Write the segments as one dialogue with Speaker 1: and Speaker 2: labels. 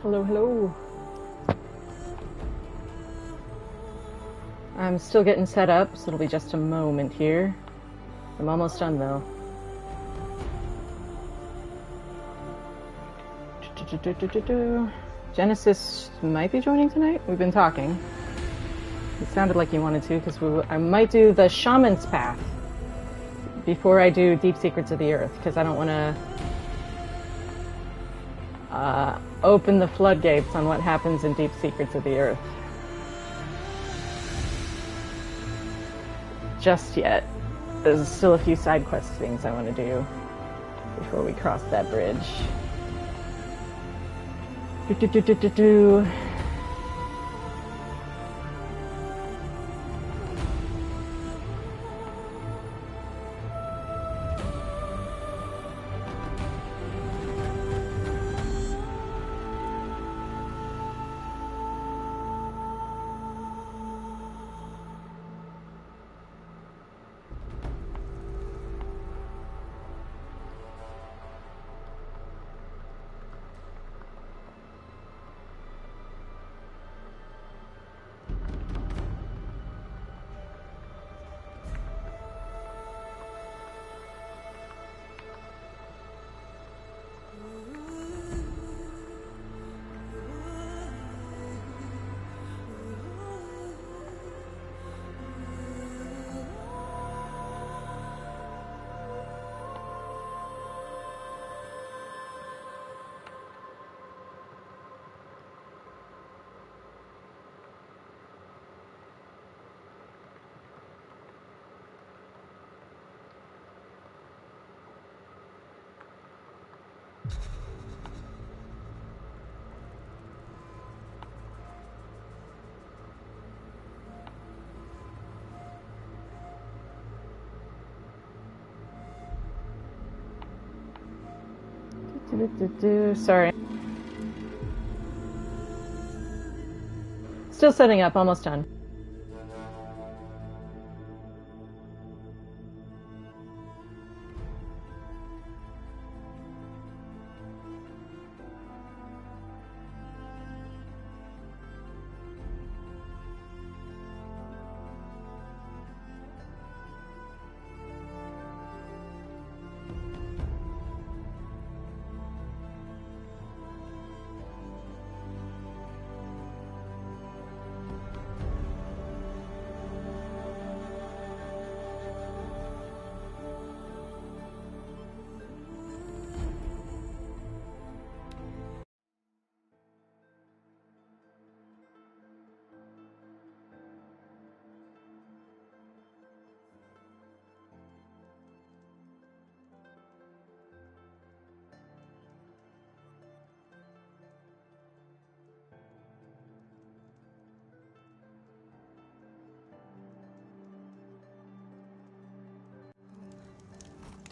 Speaker 1: Hello, hello. I'm still getting set up, so it'll be just a moment here. I'm almost done, though. Genesis might be joining tonight. We've been talking. It sounded like you wanted to, because I might do the Shaman's Path before I do Deep Secrets of the Earth, because I don't want to open the floodgates on what happens in Deep Secrets of the Earth just yet. There's still a few side quest things I want to do before we cross that bridge. Sorry. Still setting up, almost done.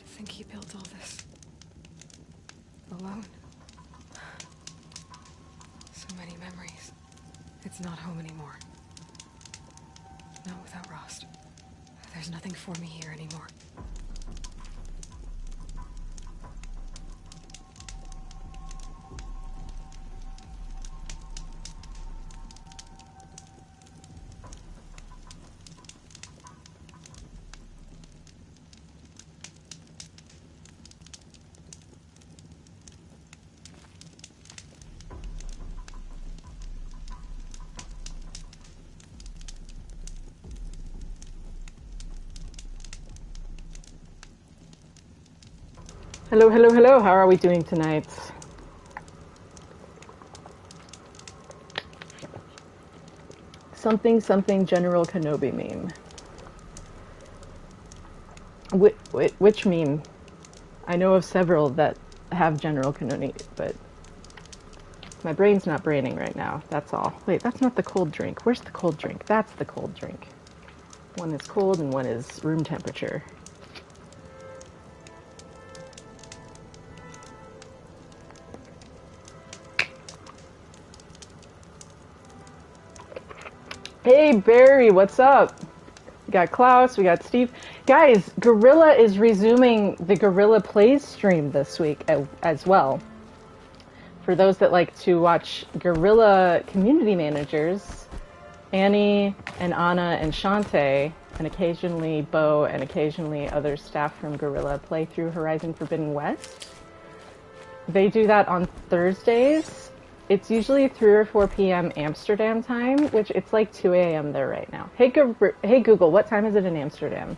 Speaker 2: I think he built all this alone. So many memories. It's not home anymore. Not without Rost. There's nothing for me here anymore.
Speaker 1: Hello, hello, hello. How are we doing tonight? Something, something, General Kenobi meme. Which meme? I know of several that have General Kenobi, but my brain's not braining right now. That's all. Wait, that's not the cold drink. Where's the cold drink? That's the cold drink. One is cold and one is room temperature. Hey, Barry, what's up? We got Klaus, we got Steve. Guys, Gorilla is resuming the Gorilla Plays stream this week as well. For those that like to watch Gorilla community managers, Annie and Anna and Shantae, and occasionally Bo and occasionally other staff from Gorilla play through Horizon Forbidden West. They do that on Thursdays. It's usually 3 or 4 p.m. Amsterdam time, which it's like 2 a.m. there right now. Hey, hey Google, what time is it in Amsterdam?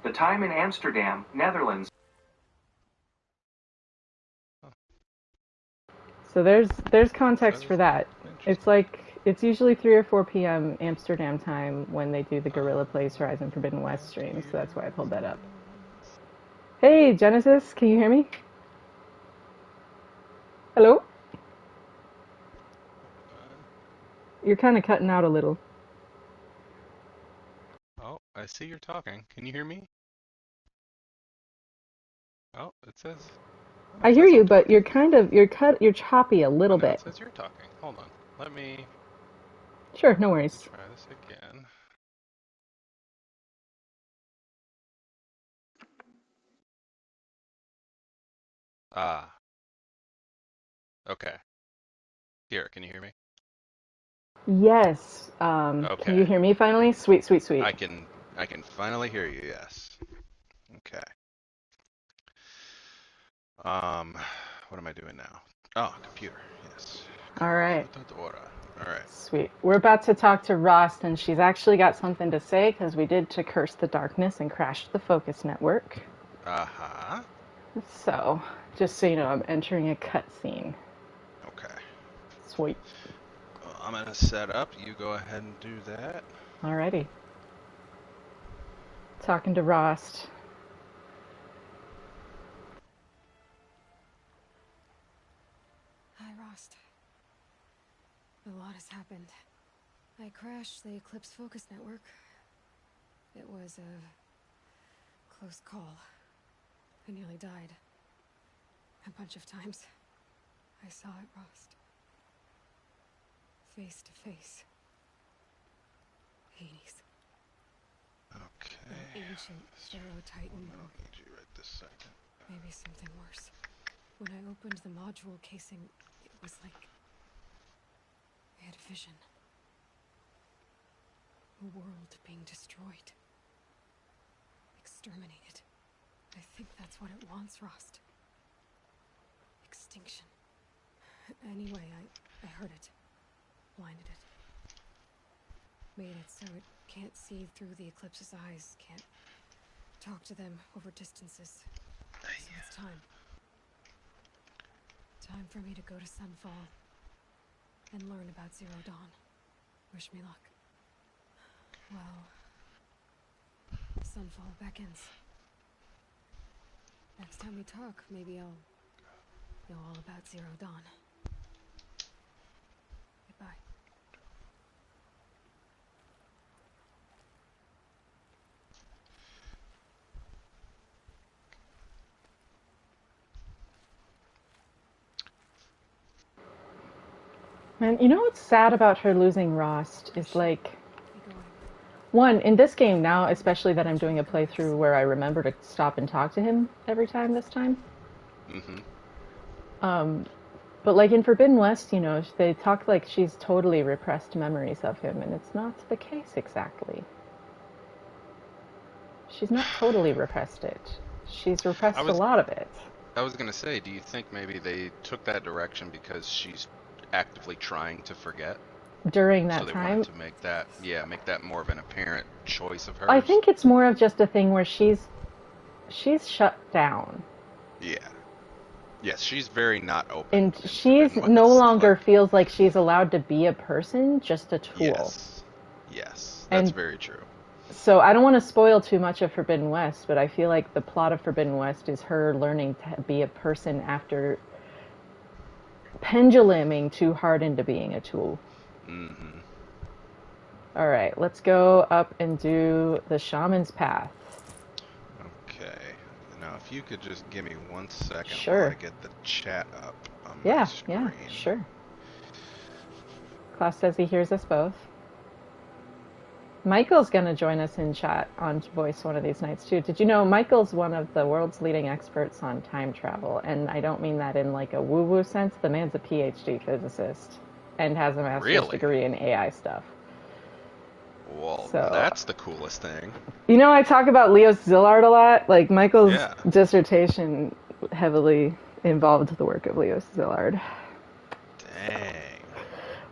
Speaker 3: The time in Amsterdam, Netherlands.
Speaker 1: So there's context for that. It's usually 3 or 4 p.m. Amsterdam time when they do the Gorilla Plays Horizon Forbidden West stream, so that's why I pulled that up. Hey, Genesis, can you hear me? Hello? You're kind of cutting out a little.
Speaker 4: Oh, I see you're talking. Can you hear me? Oh, it says. Oh,
Speaker 1: I hear you, but you're choppy a little bit.
Speaker 4: It says you're talking. Hold on. Let me
Speaker 1: Sure, no worries.
Speaker 4: try this again. Ah. Okay. Here, can you hear me?
Speaker 1: Yes.
Speaker 4: Okay.
Speaker 1: Can you hear me finally? Sweet, sweet, sweet.
Speaker 4: I can finally hear you, yes. Okay. What am I doing now? Oh, computer, yes.
Speaker 1: All right.
Speaker 4: All right.
Speaker 1: Sweet. We're about to talk to Rost, and she's actually got something to say because we did to curse the darkness and crash the focus network.
Speaker 4: Uh-huh.
Speaker 1: So, just so you know, I'm entering a cutscene.
Speaker 4: Okay.
Speaker 1: Sweet.
Speaker 4: Well, I'm gonna set up. You go ahead and do that.
Speaker 1: Alrighty. Talking to Rost.
Speaker 2: Hi, Rost. A lot has happened. I crashed the Eclipse focus network. It was a close call. I nearly died. A bunch of times. I saw it, Rost. Face to face. Hades.
Speaker 4: Okay.
Speaker 2: An ancient Pharaoh-Titan.
Speaker 4: I don't need you right this second.
Speaker 2: Maybe something worse. When I opened the module casing, it was like I had a vision. A world being destroyed. Exterminated. I think that's what it wants, Rost. Extinction. Anyway, I heard it. Blinded it. Made it so it can't see through the Eclipse's eyes, can't talk to them over distances. So it's time. Time for me to go to Sunfall and learn about Zero Dawn. Wish me luck. Well, Sunfall beckons. Next time we talk, maybe I'll know all about Zero Dawn. Goodbye.
Speaker 1: And you know what's sad about her losing Rost is like, one, in this game now, especially that I'm doing a playthrough where I remember to stop and talk to him every time this time. But like in Forbidden West, you know, they talk like she's totally repressed memories of him, and it's not the case exactly. She's not totally repressed it. She's repressed a lot of it.
Speaker 4: I was gonna say, do you think maybe they took that direction because she's actively trying to forget?
Speaker 1: During that
Speaker 4: so they
Speaker 1: time?
Speaker 4: wanted to make that, make that more of an apparent choice of hers?
Speaker 1: I think it's more of just a thing where she's shut down.
Speaker 4: Yeah. Yes, she's very not open.
Speaker 1: And
Speaker 4: in
Speaker 1: she's
Speaker 4: Forbidden
Speaker 1: no
Speaker 4: West.
Speaker 1: longer
Speaker 4: Like,
Speaker 1: feels like she's allowed to be a person, just a tool.
Speaker 4: yes. Yes, that's
Speaker 1: And
Speaker 4: very true.
Speaker 1: so I don't want to spoil too much of Forbidden West, but I feel like the plot of Forbidden West is her learning to be a person after penduluming too hard into being a tool.
Speaker 4: Mm-hmm.
Speaker 1: All right, let's go up and do the Shaman's Path.
Speaker 4: Okay. Now, if you could just give me 1 second
Speaker 1: Sure.
Speaker 4: while I get the chat up on my screen.
Speaker 1: Yeah, sure. Klaus says he hears us both. Michael's going to join us in chat on Voice one of these nights, too. Did you know Michael's one of the world's leading experts on time travel? And I don't mean that in like a woo-woo sense. The man's a PhD physicist and has a master's degree in AI stuff.
Speaker 4: Well,
Speaker 1: So,
Speaker 4: that's the coolest thing.
Speaker 1: You know, I talk about Leo Szilard a lot. Like, Michael's dissertation heavily involved the work of Leo Szilard.
Speaker 4: Dang.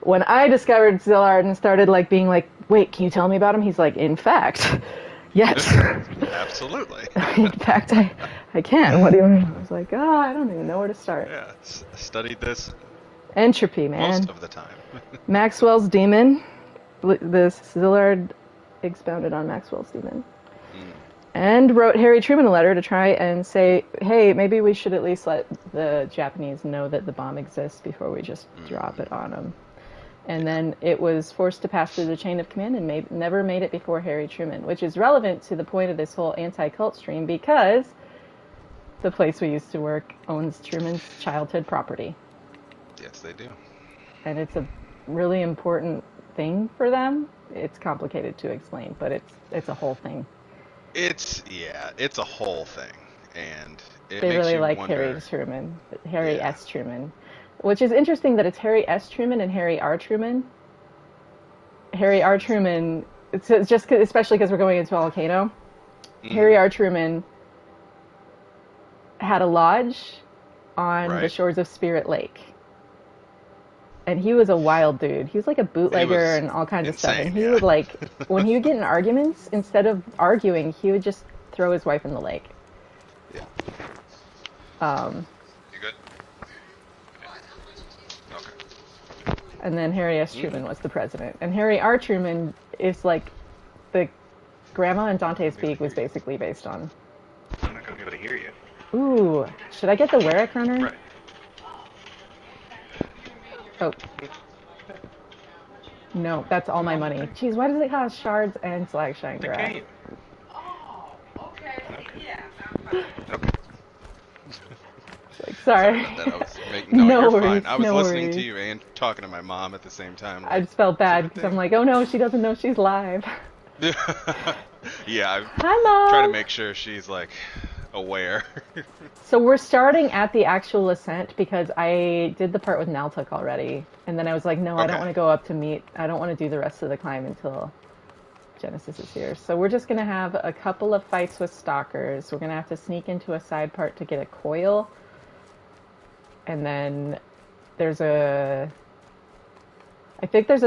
Speaker 1: When I discovered Szilard and started like being like, wait, can you tell me about him? He's like, in fact, yes.
Speaker 4: Absolutely.
Speaker 1: In fact, I can. What do you mean? I was like, oh, I don't even know where to start.
Speaker 4: Yeah, studied this
Speaker 1: Entropy, man.
Speaker 4: most of the time.
Speaker 1: Maxwell's demon. The Szilard expounded on Maxwell's demon. And wrote Harry Truman a letter to try and say, hey, maybe we should at least let the Japanese know that the bomb exists before we just drop it on them. And then it was forced to pass through the chain of command and never made it before Harry Truman, which is relevant to the point of this whole anti-cult stream because the place we used to work owns Truman's childhood property.
Speaker 4: Yes, they do.
Speaker 1: And it's a really important thing for them. It's complicated to explain, but it's a whole thing.
Speaker 4: It's a whole thing, and it
Speaker 1: they
Speaker 4: makes
Speaker 1: really
Speaker 4: you
Speaker 1: like
Speaker 4: wonder...
Speaker 1: Harry Truman, Harry S. Truman, which is interesting that it's Harry S. Truman and Harry R. Truman. Harry R. Truman, it's just especially because we're going into a volcano. Harry R. Truman had a lodge on the shores of Spirit Lake. And he was a wild dude. He was like a bootlegger and all kinds of stuff. And he would like, when he would get in arguments, instead of arguing, he would just throw his wife in the lake.
Speaker 4: Yeah. You good? Okay.
Speaker 1: And then Harry S. Truman was the president. And Harry R. Truman is like the Grandma and Dante's Peak was basically based on.
Speaker 3: I'm not going to be able to hear you.
Speaker 1: Ooh, should I get the Warwick Runner?
Speaker 3: Right.
Speaker 1: Oh. No, that's all my money. Jeez, why does it cost shards and slag shine grass?
Speaker 3: Game.
Speaker 5: Oh, okay. Yeah.
Speaker 3: Okay.
Speaker 1: Like, sorry.
Speaker 4: No, you're
Speaker 1: worries,
Speaker 4: fine. I was
Speaker 1: no
Speaker 4: listening
Speaker 1: worries.
Speaker 4: to you and talking to my mom at the same time.
Speaker 1: I just felt bad because I'm like, oh no, she doesn't know she's live.
Speaker 4: Yeah, I'm
Speaker 1: Hi, Mom.
Speaker 4: trying to make sure she's like aware.
Speaker 1: So we're starting at the actual ascent because I did the part with Naltuk already. And then I was like, no, I don't want to go up to meet. I don't want to do the rest of the climb until Genesis is here. So we're just going to have a couple of fights with stalkers. We're going to have to sneak into a side part to get a coil. And then there's I think there's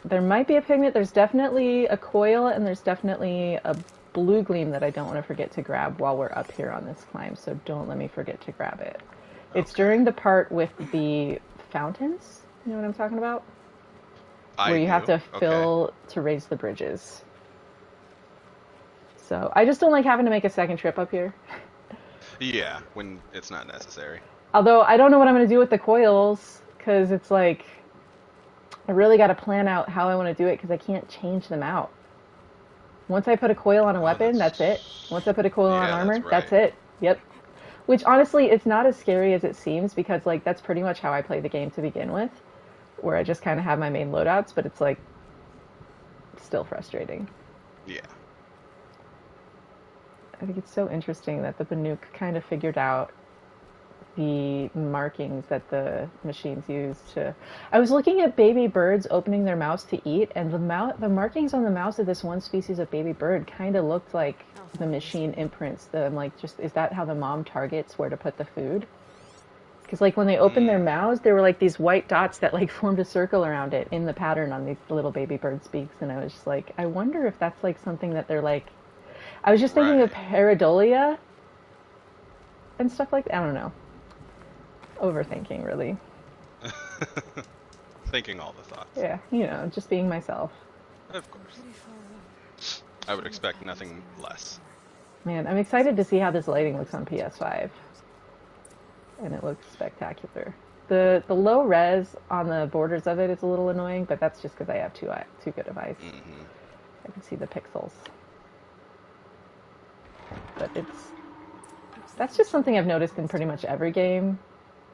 Speaker 1: there might be a pigment. There's definitely a coil and there's definitely a blue gleam that I don't want to forget to grab while we're up here on this climb. So don't let me forget to grab it. It's during the part with the fountains. You know what I'm talking about? Where you have to fill to raise the bridges. So I just don't like having to make a second trip up here.
Speaker 4: Yeah, when it's not necessary.
Speaker 1: Although I don't know what I'm going to do with the coils because it's like I really got to plan out how I want to do it because I can't change them out. Once I put a coil on a weapon, that's it. Once I put a coil on armor, that's it. Yep. Which honestly, it's not as scary as it seems because like that's pretty much how I play the game to begin with, where I just kind of have my main loadouts, but it's like still frustrating.
Speaker 4: Yeah.
Speaker 1: I think it's so interesting that the Banuk kind of figured out the markings that the machines use to... I was looking at baby birds opening their mouths to eat, and the markings on the mouths of this one species of baby bird kind of looked like the machine imprints. I'm like, just is that how the mom targets where to put the food? Because like when they opened their mouths, there were like these white dots that like formed a circle around it in the pattern on these little baby birds' beaks, and I was just like, I wonder if that's like something that they're like... I was just thinking of pareidolia, and stuff like that. I don't know. Overthinking, really.
Speaker 4: Thinking all the thoughts.
Speaker 1: Yeah, just being myself.
Speaker 4: Of course.
Speaker 2: Pretty far up.
Speaker 4: I would expect nothing less.
Speaker 1: Man, I'm excited to see how this lighting looks on PS5. And it looks spectacular. The low res on the borders of it is a little annoying, but that's just because I have too good of eyes.
Speaker 4: Mm-hmm.
Speaker 1: I can see the pixels. But that's just something I've noticed in pretty much every game.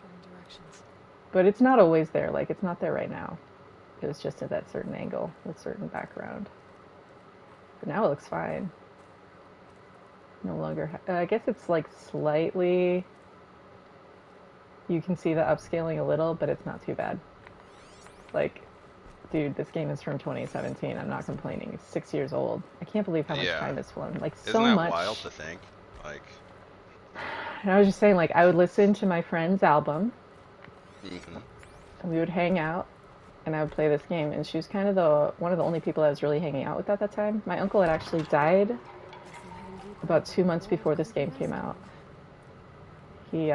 Speaker 2: Getting directions.
Speaker 1: But it's not always there. Like, it's not there right now. It was just at that certain angle with certain background. But now it looks fine. No longer... I guess it's, like, slightly... You can see the upscaling a little, but it's not too bad. Like, dude, this game is from 2017. I'm not complaining. It's 6 years old. I can't believe how much time has flown. Like, so
Speaker 4: Isn't that
Speaker 1: much.
Speaker 4: wild to think? Like...
Speaker 1: And I was just saying, like, I would listen to my friend's album,
Speaker 4: Mm-hmm.
Speaker 1: and we would hang out, and I would play this game. And she was kind of one of the only people I was really hanging out with at that time. My uncle had actually died about 2 months before this game came out. He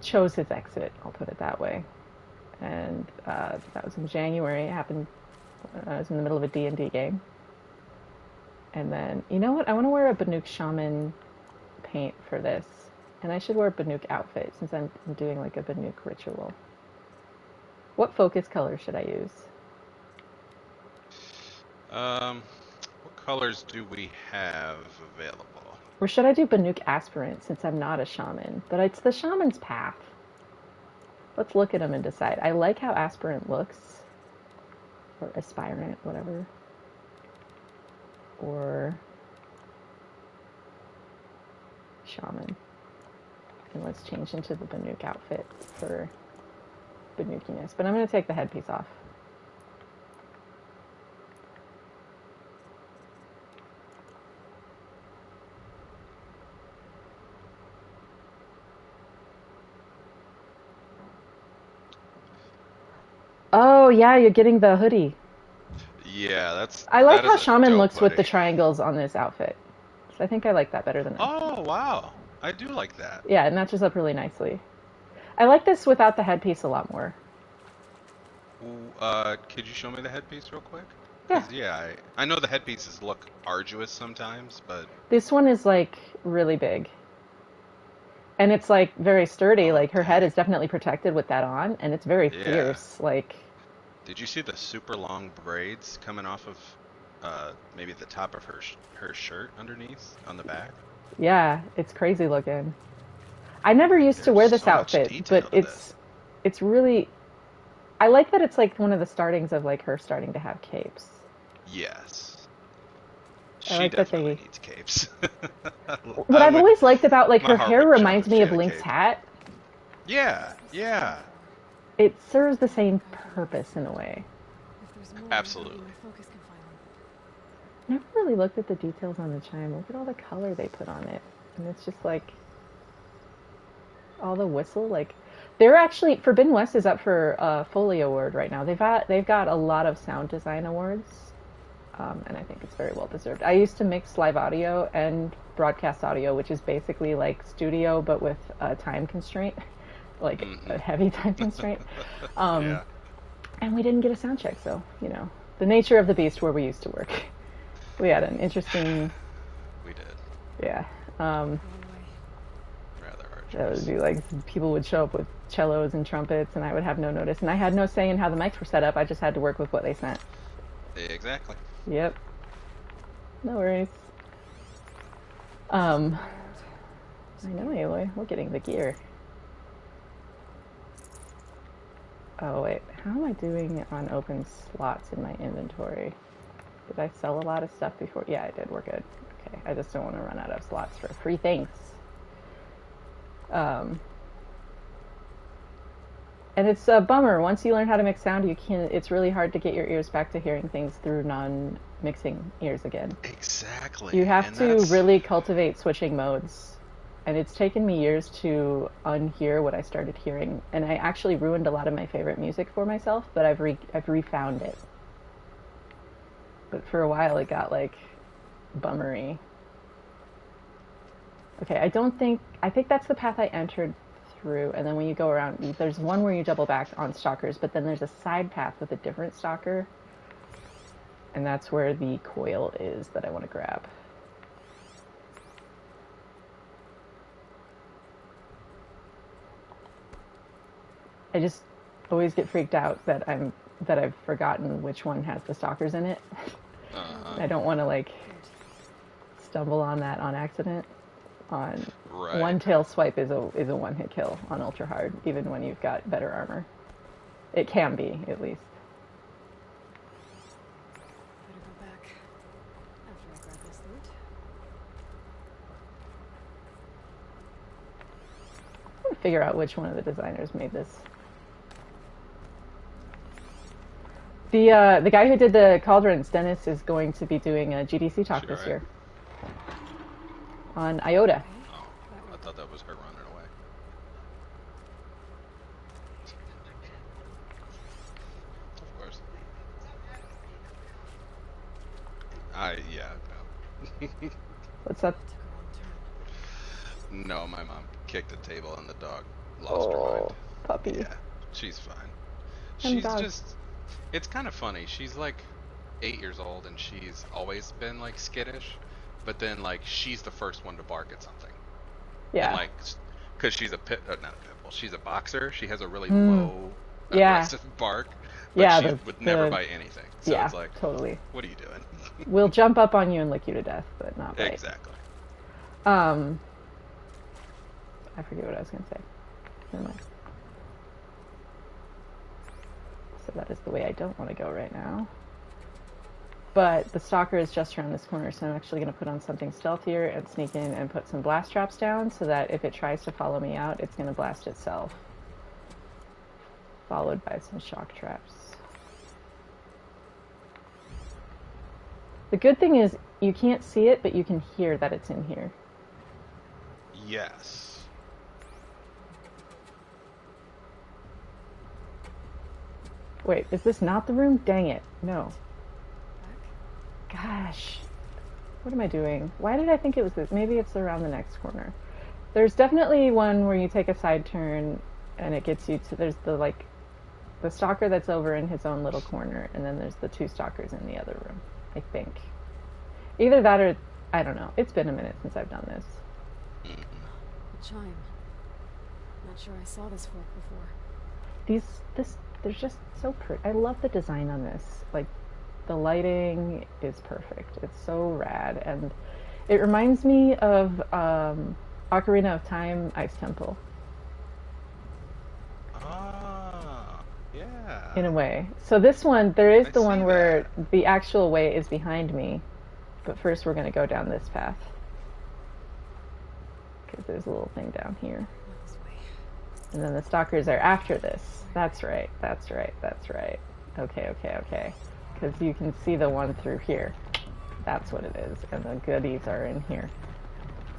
Speaker 1: chose his exit, I'll put it that way. And that was in January. It happened when I was in the middle of a D&D game. And then, you know what? I want to wear a Banuk Shaman paint for this. And I should wear a Banuk outfit since I'm doing like a Banuk ritual. What focus color should I use?
Speaker 4: What colors do we have available?
Speaker 1: Or should I do Banuk Aspirant since I'm not a shaman? But it's the shaman's path. Let's look at them and decide. I like how Aspirant looks. Or Aspirant, whatever. Or shaman. And let's change into the Banuk outfit for Banukiness. But I'm going to take the headpiece off. Oh, yeah, you're getting the hoodie.
Speaker 4: Yeah, that's...
Speaker 1: I like
Speaker 4: that
Speaker 1: how
Speaker 4: is a
Speaker 1: shaman
Speaker 4: dope
Speaker 1: looks with the
Speaker 4: hoodie.
Speaker 1: triangles on this outfit. So I think I like that better than this.
Speaker 4: Oh, wow. I do like that.
Speaker 1: Yeah, it matches up really nicely. I like this without the headpiece a lot more.
Speaker 4: Could you show me the headpiece real quick?
Speaker 1: Yeah.
Speaker 4: 'Cause, yeah, I know the headpieces look arduous sometimes, but...
Speaker 1: This one is like really big. And it's like very sturdy. Like her head is definitely protected with that on, and it's very
Speaker 4: Yeah.
Speaker 1: fierce. Like,
Speaker 4: Did you see the super long braids coming off of maybe the top of her shirt underneath on the back?
Speaker 1: yeah, it's crazy looking. I never used to
Speaker 4: There's
Speaker 1: wear this
Speaker 4: so much
Speaker 1: outfit,
Speaker 4: detail
Speaker 1: but
Speaker 4: to this.
Speaker 1: it's really, I like that it's like one of the startings of like her starting to have capes.
Speaker 4: Yes.
Speaker 1: I
Speaker 4: She
Speaker 1: like that
Speaker 4: definitely
Speaker 1: they-
Speaker 4: needs capes.
Speaker 1: What I've always liked about like
Speaker 4: my
Speaker 1: her
Speaker 4: heart
Speaker 1: hair
Speaker 4: would jump
Speaker 1: reminds
Speaker 4: if
Speaker 1: me
Speaker 4: she
Speaker 1: of
Speaker 4: had a
Speaker 1: Link's
Speaker 4: cape.
Speaker 1: hat.
Speaker 4: Yeah, yeah.
Speaker 1: It serves the same purpose in a way.
Speaker 2: If there's more,
Speaker 4: Absolutely.
Speaker 2: maybe my focus can find them.
Speaker 1: Never really looked at the details on the chime. Look at all the color they put on it. And it's just like all the whistle, like they're actually Forbidden West is up for a Foley Award right now. They've got a lot of sound design awards. And I think it's very well deserved. I used to mix live audio and broadcast audio, which is basically like studio but with a time constraint, like a heavy time constraint.
Speaker 4: Yeah.
Speaker 1: And we didn't get a sound check, so the nature of the beast where we used to work. We had an interesting,
Speaker 4: We did.
Speaker 1: yeah.
Speaker 2: Go away.
Speaker 4: Rather
Speaker 1: That
Speaker 4: arduous.
Speaker 1: would be like people would show up with cellos and trumpets, and I would have no notice, and I had no say in how the mics were set up. I just had to work with what they sent.
Speaker 4: Exactly.
Speaker 1: Yep. No worries. I know, Aloy. We're getting the gear. Oh, wait. How am I doing on open slots in my inventory? Did I sell a lot of stuff before? Yeah, I did. We're good. Okay. I just don't want to run out of slots for free things. And it's a bummer. Once you learn how to mix sound, it's really hard to get your ears back to hearing things through non-mixing ears again.
Speaker 4: Exactly.
Speaker 1: You have
Speaker 4: And
Speaker 1: to
Speaker 4: that's-
Speaker 1: really cultivate switching modes. And it's taken me years to unhear what I started hearing. And I actually ruined a lot of my favorite music for myself, but I've refound it. But for a while it got like bummery. Okay, I think that's the path I entered through, and then when you go around, there's one where you double back on stalkers, but then there's a side path with a different stalker, and that's where the coil is that I want to grab. I just always get freaked out that I've forgotten which one has the stalkers in it. I don't want to like stumble on that on accident. One tail swipe is a one-hit kill on ultra hard, even when you've got better armor. It can be, at least.
Speaker 2: Better go back after I grab this loot.
Speaker 1: I'm gonna figure out which one of the designers made this. The guy who did the cauldrons, Dennis, is going to be doing a GDC talk this year on IOTA.
Speaker 4: Oh, I thought that was her running away. Of course. Yeah, no.
Speaker 1: What's up?
Speaker 4: No, my mom kicked the table and the dog lost her mind.
Speaker 1: Puppy.
Speaker 4: Yeah, she's fine.
Speaker 1: And
Speaker 4: She's
Speaker 1: dog.
Speaker 4: just, it's kind of funny. She's like 8 years old and she's always been like skittish, but then like she's the first one to bark at something.
Speaker 1: Yeah.
Speaker 4: And, like, because she's not a pit bull, she's a boxer. She has a really low,
Speaker 1: Yeah.
Speaker 4: aggressive bark. But
Speaker 1: Yeah,
Speaker 4: she would never bite anything. So
Speaker 1: yeah,
Speaker 4: it's like,
Speaker 1: totally.
Speaker 4: what are you doing?
Speaker 1: We'll jump up on you and lick you to death, but not bite.
Speaker 4: Exactly.
Speaker 1: I forget what I was gonna say. Never mind. So that is the way I don't want to go right now. But the stalker is just around this corner, so I'm actually going to put on something stealthier and sneak in and put some blast traps down so that if it tries to follow me out, it's going to blast itself. Followed by some shock traps. The good thing is you can't see it, but you can hear that it's in here.
Speaker 4: Yes.
Speaker 1: Wait, is this not the room? Dang it. No. Gosh. What am I doing? Why did I think it was this? Maybe it's around the next corner. There's definitely one where you take a side turn and it gets you to, there's the stalker that's over in his own little corner, and then there's the two stalkers in the other room, I think. Either that or, I don't know. It's been a minute since I've done this.
Speaker 2: A chime. Not sure I saw this fork before.
Speaker 1: There's just so pretty. I love the design on this. Like, the lighting is perfect. It's so rad, and it reminds me of Ocarina of Time Ice Temple.
Speaker 4: Ah, yeah.
Speaker 1: In a way. So this one, there is
Speaker 4: I
Speaker 1: the one
Speaker 4: see
Speaker 1: where
Speaker 4: that.
Speaker 1: the actual way is behind me, but first we're going to go down this path. Because there's a little thing down here.
Speaker 2: Not this way.
Speaker 1: And then the stalkers are after this. That's right, that's right, that's right. Okay. Because you can see the one through here. That's what it is. And the goodies are in here.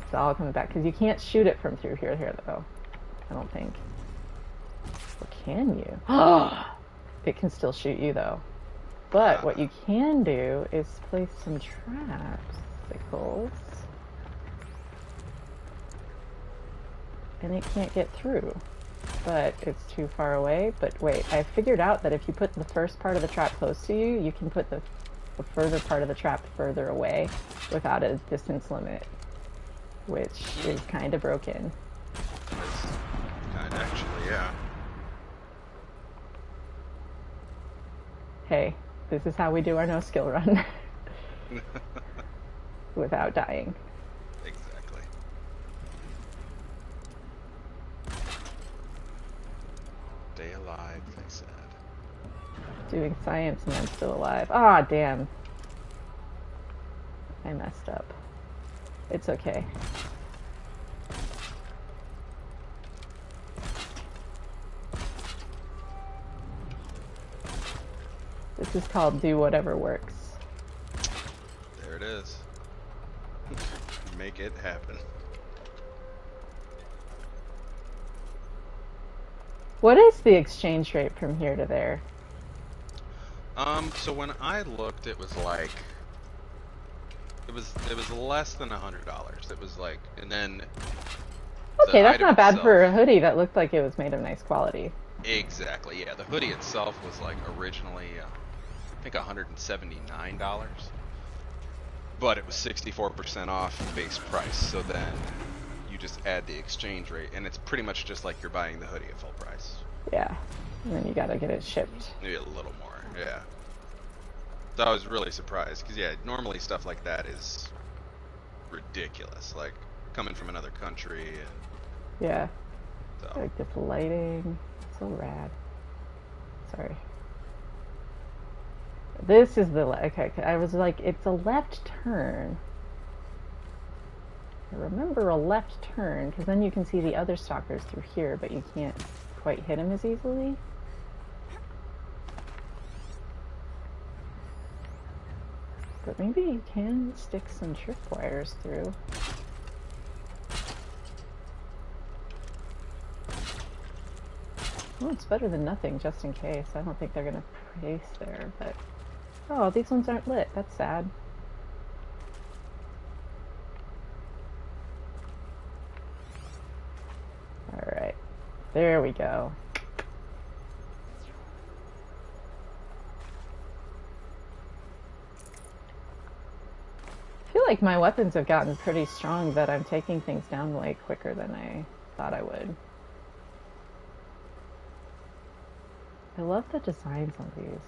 Speaker 1: It's all coming back. Because you can't shoot it from through here, though. I don't think. Or can you? It can still shoot you, though. But what you can do is place some traps, sickles. And it can't get through. But it's too far away. But wait, I figured out that if you put the first part of the trap close to you, you can put the further part of the trap further away without a distance limit, which is kind of broken.
Speaker 4: It's kind of actually, yeah.
Speaker 1: Hey, this is how we do our no skill run. Without dying.
Speaker 4: Exactly. Stay alive, they said.
Speaker 1: Doing science and I'm still alive. Ah, damn. I messed up. It's okay. This is called do whatever works.
Speaker 4: There it is. Make it happen.
Speaker 1: What is the exchange rate from here to there?
Speaker 4: So when I looked, it was like It was less than $100. It was like, and then
Speaker 1: Okay,
Speaker 4: the
Speaker 1: that's
Speaker 4: item
Speaker 1: not bad
Speaker 4: itself,
Speaker 1: for a hoodie that looked like it was made of nice quality.
Speaker 4: exactly, yeah. The hoodie itself was like originally, I think $179, but it was 64% off base price. So then you just add the exchange rate, and it's pretty much just like you're buying the hoodie at full price.
Speaker 1: Yeah, and then you gotta get it shipped.
Speaker 4: Maybe a little more, yeah. So I was really surprised, because yeah, normally stuff like that is ridiculous, like coming from another country, and
Speaker 1: Yeah,
Speaker 4: so.
Speaker 1: like this lighting, so rad. Sorry. This is the okay. I was like, it's a left turn. I remember a left turn because then you can see the other stalkers through here, but you can't quite hit them as easily. But maybe you can stick some tripwires through. Well, it's better than nothing, just in case. I don't think they're gonna place there, but... Oh, these ones aren't lit. That's sad. Alright. There we go. I feel like my weapons have gotten pretty strong, that I'm taking things down way quicker than I thought I would. I love the designs on these.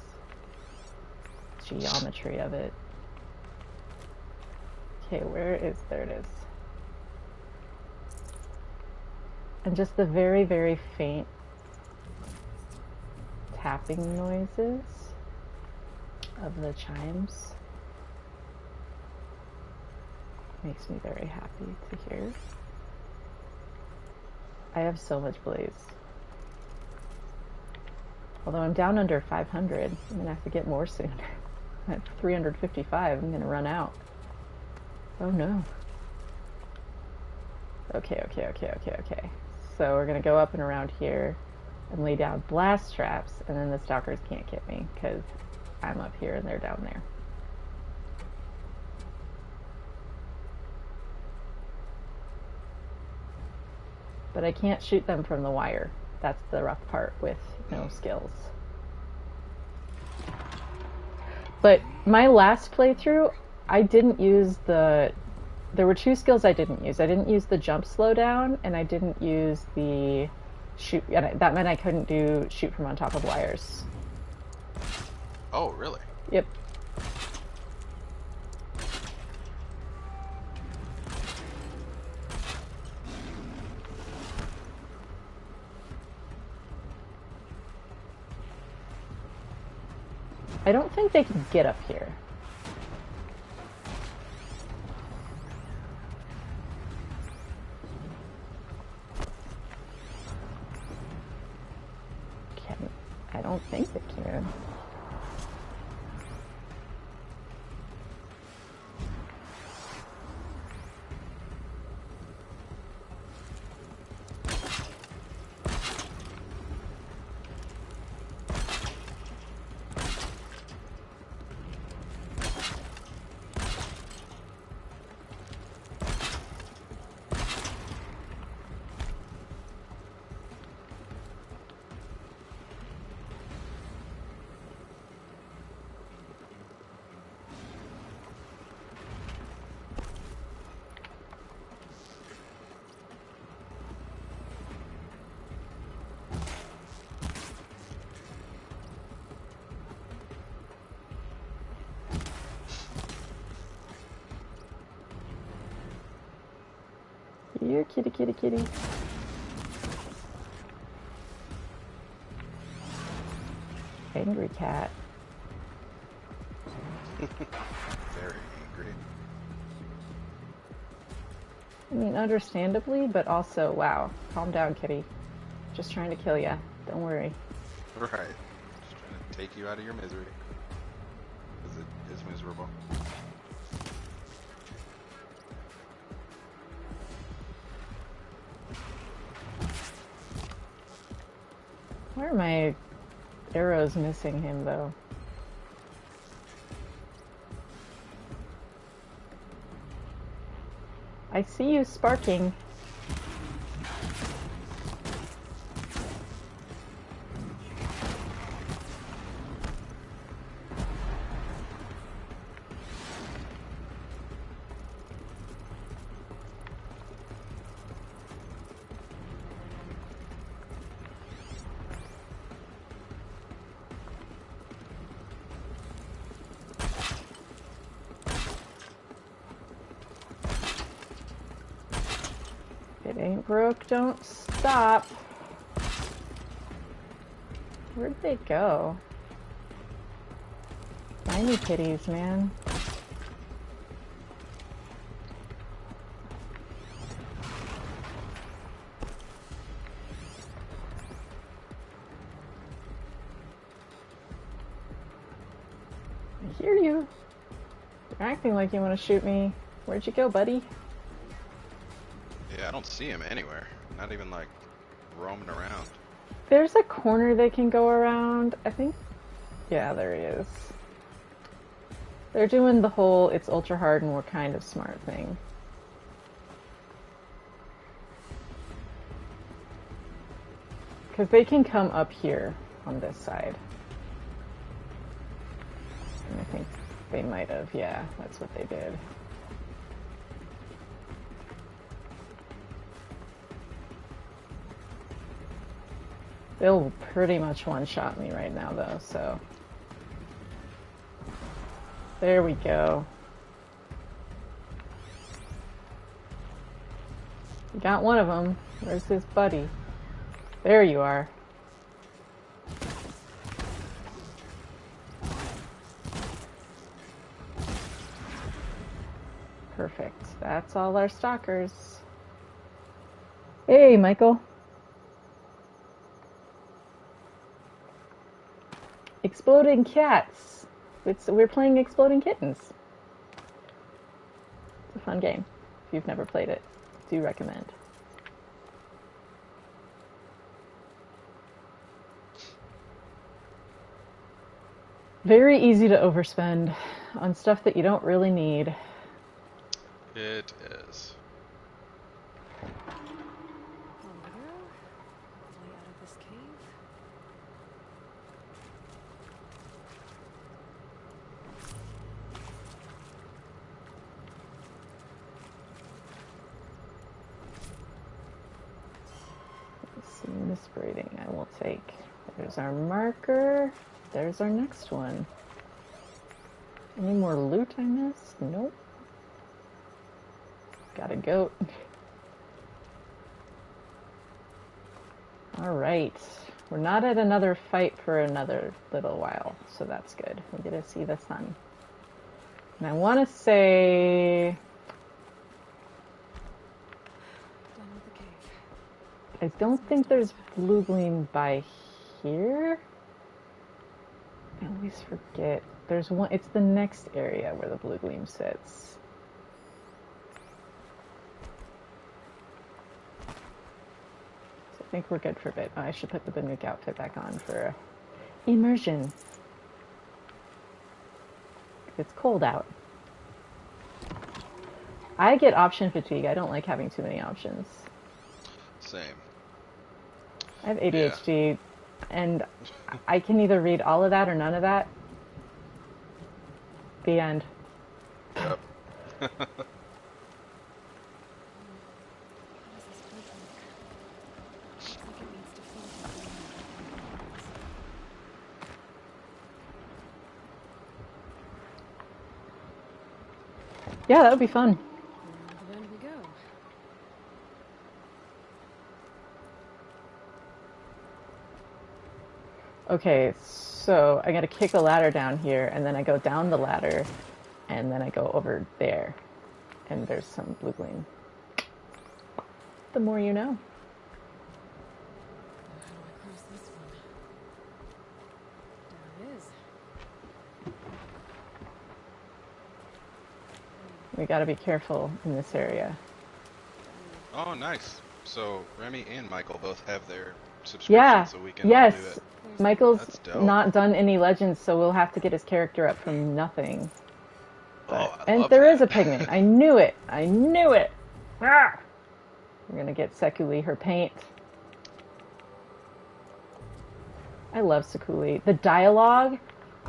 Speaker 1: Geometry of it. Okay, where is... There it is. And just the very, very faint tapping noises of the chimes makes me very happy to hear. I have so much blaze. Although I'm down under 500, I'm gonna have to get more soon. At 355, I'm gonna run out. Oh no. Okay. So we're gonna go up and around here and lay down blast traps, and then the stalkers can't get me because I'm up here and they're down there. But I can't shoot them from the wire. That's the rough part with no skills. But my last playthrough, I didn't use the... There were two skills I didn't use. I didn't use the jump slowdown, and I didn't use the shoot... And that meant I couldn't do shoot from on top of wires.
Speaker 4: Oh, really?
Speaker 1: Yep. I don't think they can get up here. I don't think they can. Here, kitty. Angry cat.
Speaker 4: Very angry.
Speaker 1: I mean, understandably, but also, wow. Calm down, kitty. Just trying to kill ya. Don't worry.
Speaker 4: Right. Just trying to take you out of your misery. Because it is miserable.
Speaker 1: Why are my arrows missing him, though? I see you sparking. It ain't broke, don't stop. Where'd they go? Tiny kitties, man. I hear you. You're acting like you want to shoot me. Where'd you go, buddy?
Speaker 4: Yeah, I don't see him anywhere. Not even like roaming around.
Speaker 1: There's a corner they can go around, I think. Yeah, there he is. They're doing the whole it's ultra hard and we're kind of smart thing. Because they can come up here on this side. And I think they might have, yeah, that's what they did. They'll pretty much one-shot me right now, though, so... There we go. We got one of them. Where's his buddy? There you are. Perfect. That's all our stalkers. Hey, Michael. Exploding cats. We're playing Exploding Kittens. It's a fun game. If you've never played it, do recommend. Very easy to overspend on stuff that you don't really need.
Speaker 4: It is.
Speaker 1: Misbreeding I will take. There's our marker. There's our next one. Any more loot I missed? Nope. Got a goat. Alright. We're not at another fight for another little while, so that's good. We get to see the sun. And I want to say... I don't think there's blue gleam by here. I always forget. There's one, it's the next area where the blue gleam sits. So I think we're good for a bit. Oh, I should put the Banuk outfit back on for immersion. It's cold out. I get option fatigue. I don't like having too many options.
Speaker 4: Same.
Speaker 1: I have ADHD, and I can either read all of that or none of that. The end.
Speaker 4: Yep.
Speaker 1: Yeah, that would be fun. Okay, so I gotta kick a ladder down here, and then I go down the ladder, and then I go over there, and there's some blue gleam. The more you know.
Speaker 2: How do I cross this one? There it is.
Speaker 1: We gotta be careful in this area.
Speaker 4: Oh, nice. So Remy and Michael both have their subscription, so we can all do it.
Speaker 1: Michael's not done any legends, so we'll have to get his character up from nothing. But,
Speaker 4: I
Speaker 1: and
Speaker 4: love
Speaker 1: there
Speaker 4: that.
Speaker 1: is a pigment. I knew it. I knew it. Ah! We're gonna get Sekuli her paint. I love Sekuli. The dialogue,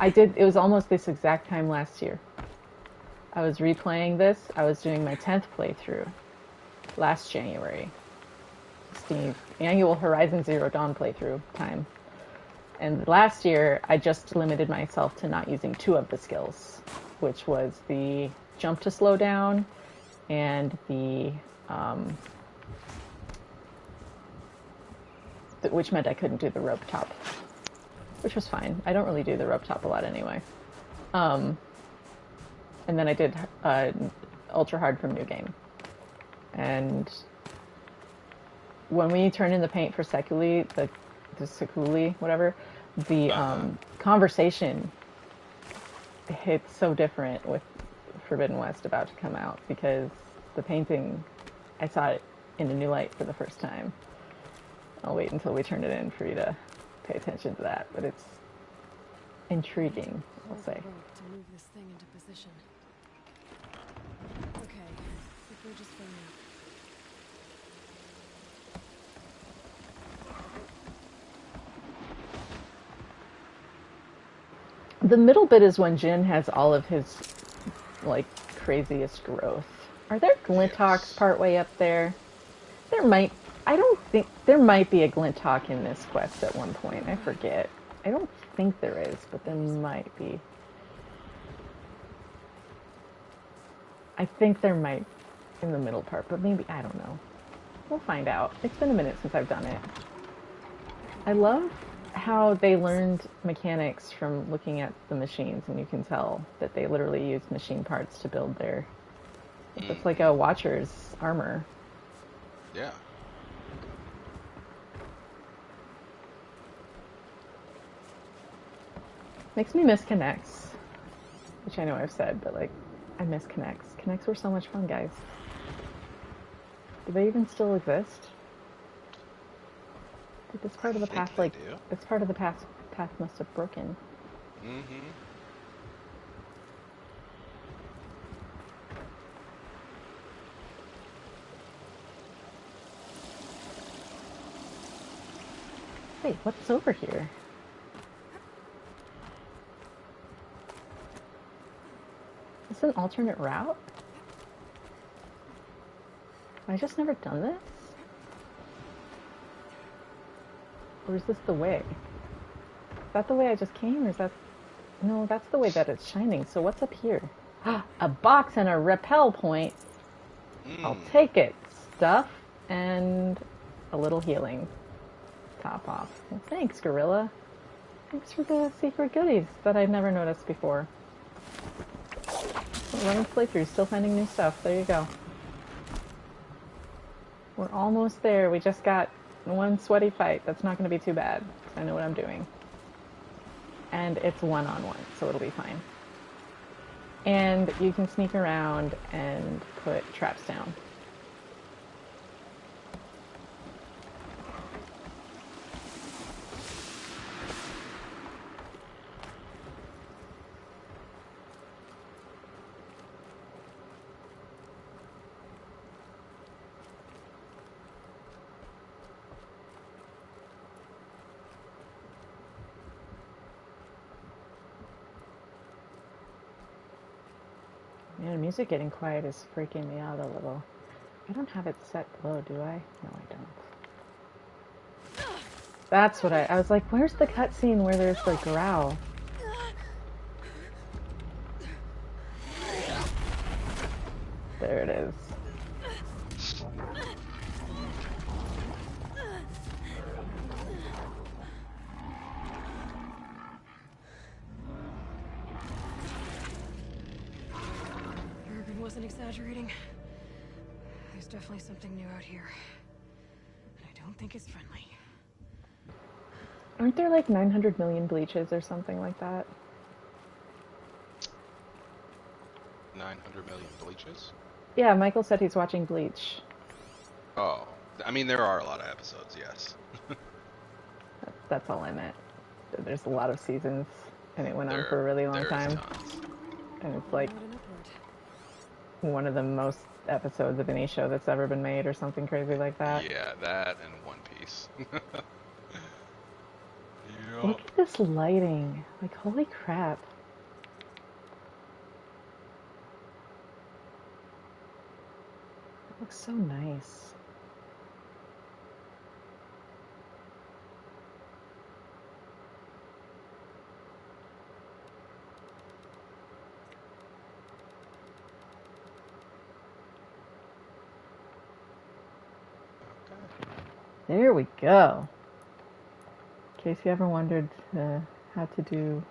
Speaker 1: it was almost this exact time last year. I was replaying this. I was doing my 10th playthrough last January. Steve, annual Horizon Zero Dawn playthrough time. And last year, I just limited myself to not using 2 of the skills, which was the jump to slow down and which meant I couldn't do the rope top, which was fine. I don't really do the rope top a lot anyway. And then I did ultra hard from New Game. And when we turn in the paint for Sekuli, the Sekuli, whatever, the conversation hits so different with Forbidden West about to come out, because the painting, I saw it in a new light for the first time. I'll wait until we turn it in for you to pay attention to that, but it's intriguing, I'll say.
Speaker 2: To move this thing into position. Okay, the bridge is filling up.
Speaker 1: The middle bit is when Jin has all of his, like, craziest growth. Are there Glinthawks partway up there? I don't think, there might be a Glinthawk in this quest at one point. I forget. I don't think there is, but there might be. I think there might in the middle part, but maybe, I don't know. We'll find out. It's been a minute since I've done it. I love how they learned mechanics from looking at the machines, and you can tell that they literally used machine parts to build their... It's like a Watcher's armor.
Speaker 4: Yeah.
Speaker 1: Makes me miss Connects, which I know I've said, but like, I miss Connects. Connects were so much fun, guys. Do they even still exist? Did this part of the path, like, this part of the path must have broken.
Speaker 4: Mm-hmm.
Speaker 1: Wait, what's over here? Is this an alternate route? Have I just never done this? Or is this the way? Is that the way I just came, or is that... No, that's the way that it's shining. So what's up here? A box and a rappel point. I'll take it. Stuff and a little healing. Top off. Well, thanks, Gorilla. Thanks for the secret goodies that I've never noticed before. Running playthrough, still finding new stuff. There you go. We're almost there. We just got one sweaty fight. That's not going to be too bad. I know what I'm doing. And it's one-on-one, so it'll be fine. And you can sneak around and put traps down. Man, music getting quiet is freaking me out a little. I don't have it set low, do I? No, I don't. That's what I was like, where's the cutscene where there's the growl? There it is.
Speaker 2: Wasn't exaggerating. There's definitely something new out here. And I don't think it's friendly.
Speaker 1: Aren't there like 900 million bleaches or something like that?
Speaker 4: 900 million bleaches?
Speaker 1: Yeah, Michael said he's watching Bleach.
Speaker 4: Oh, I mean, there are a lot of episodes, yes.
Speaker 1: That's all I meant. There's a lot of seasons, and it went on for a really long time.
Speaker 4: Tons.
Speaker 1: And it's like one of the most episodes of any show that's ever been made or something crazy like that.
Speaker 4: Yeah, that and One Piece.
Speaker 1: Look
Speaker 4: Yup.
Speaker 1: at this lighting. Like, holy crap. It looks so nice. There we go. In case you ever wondered how to do...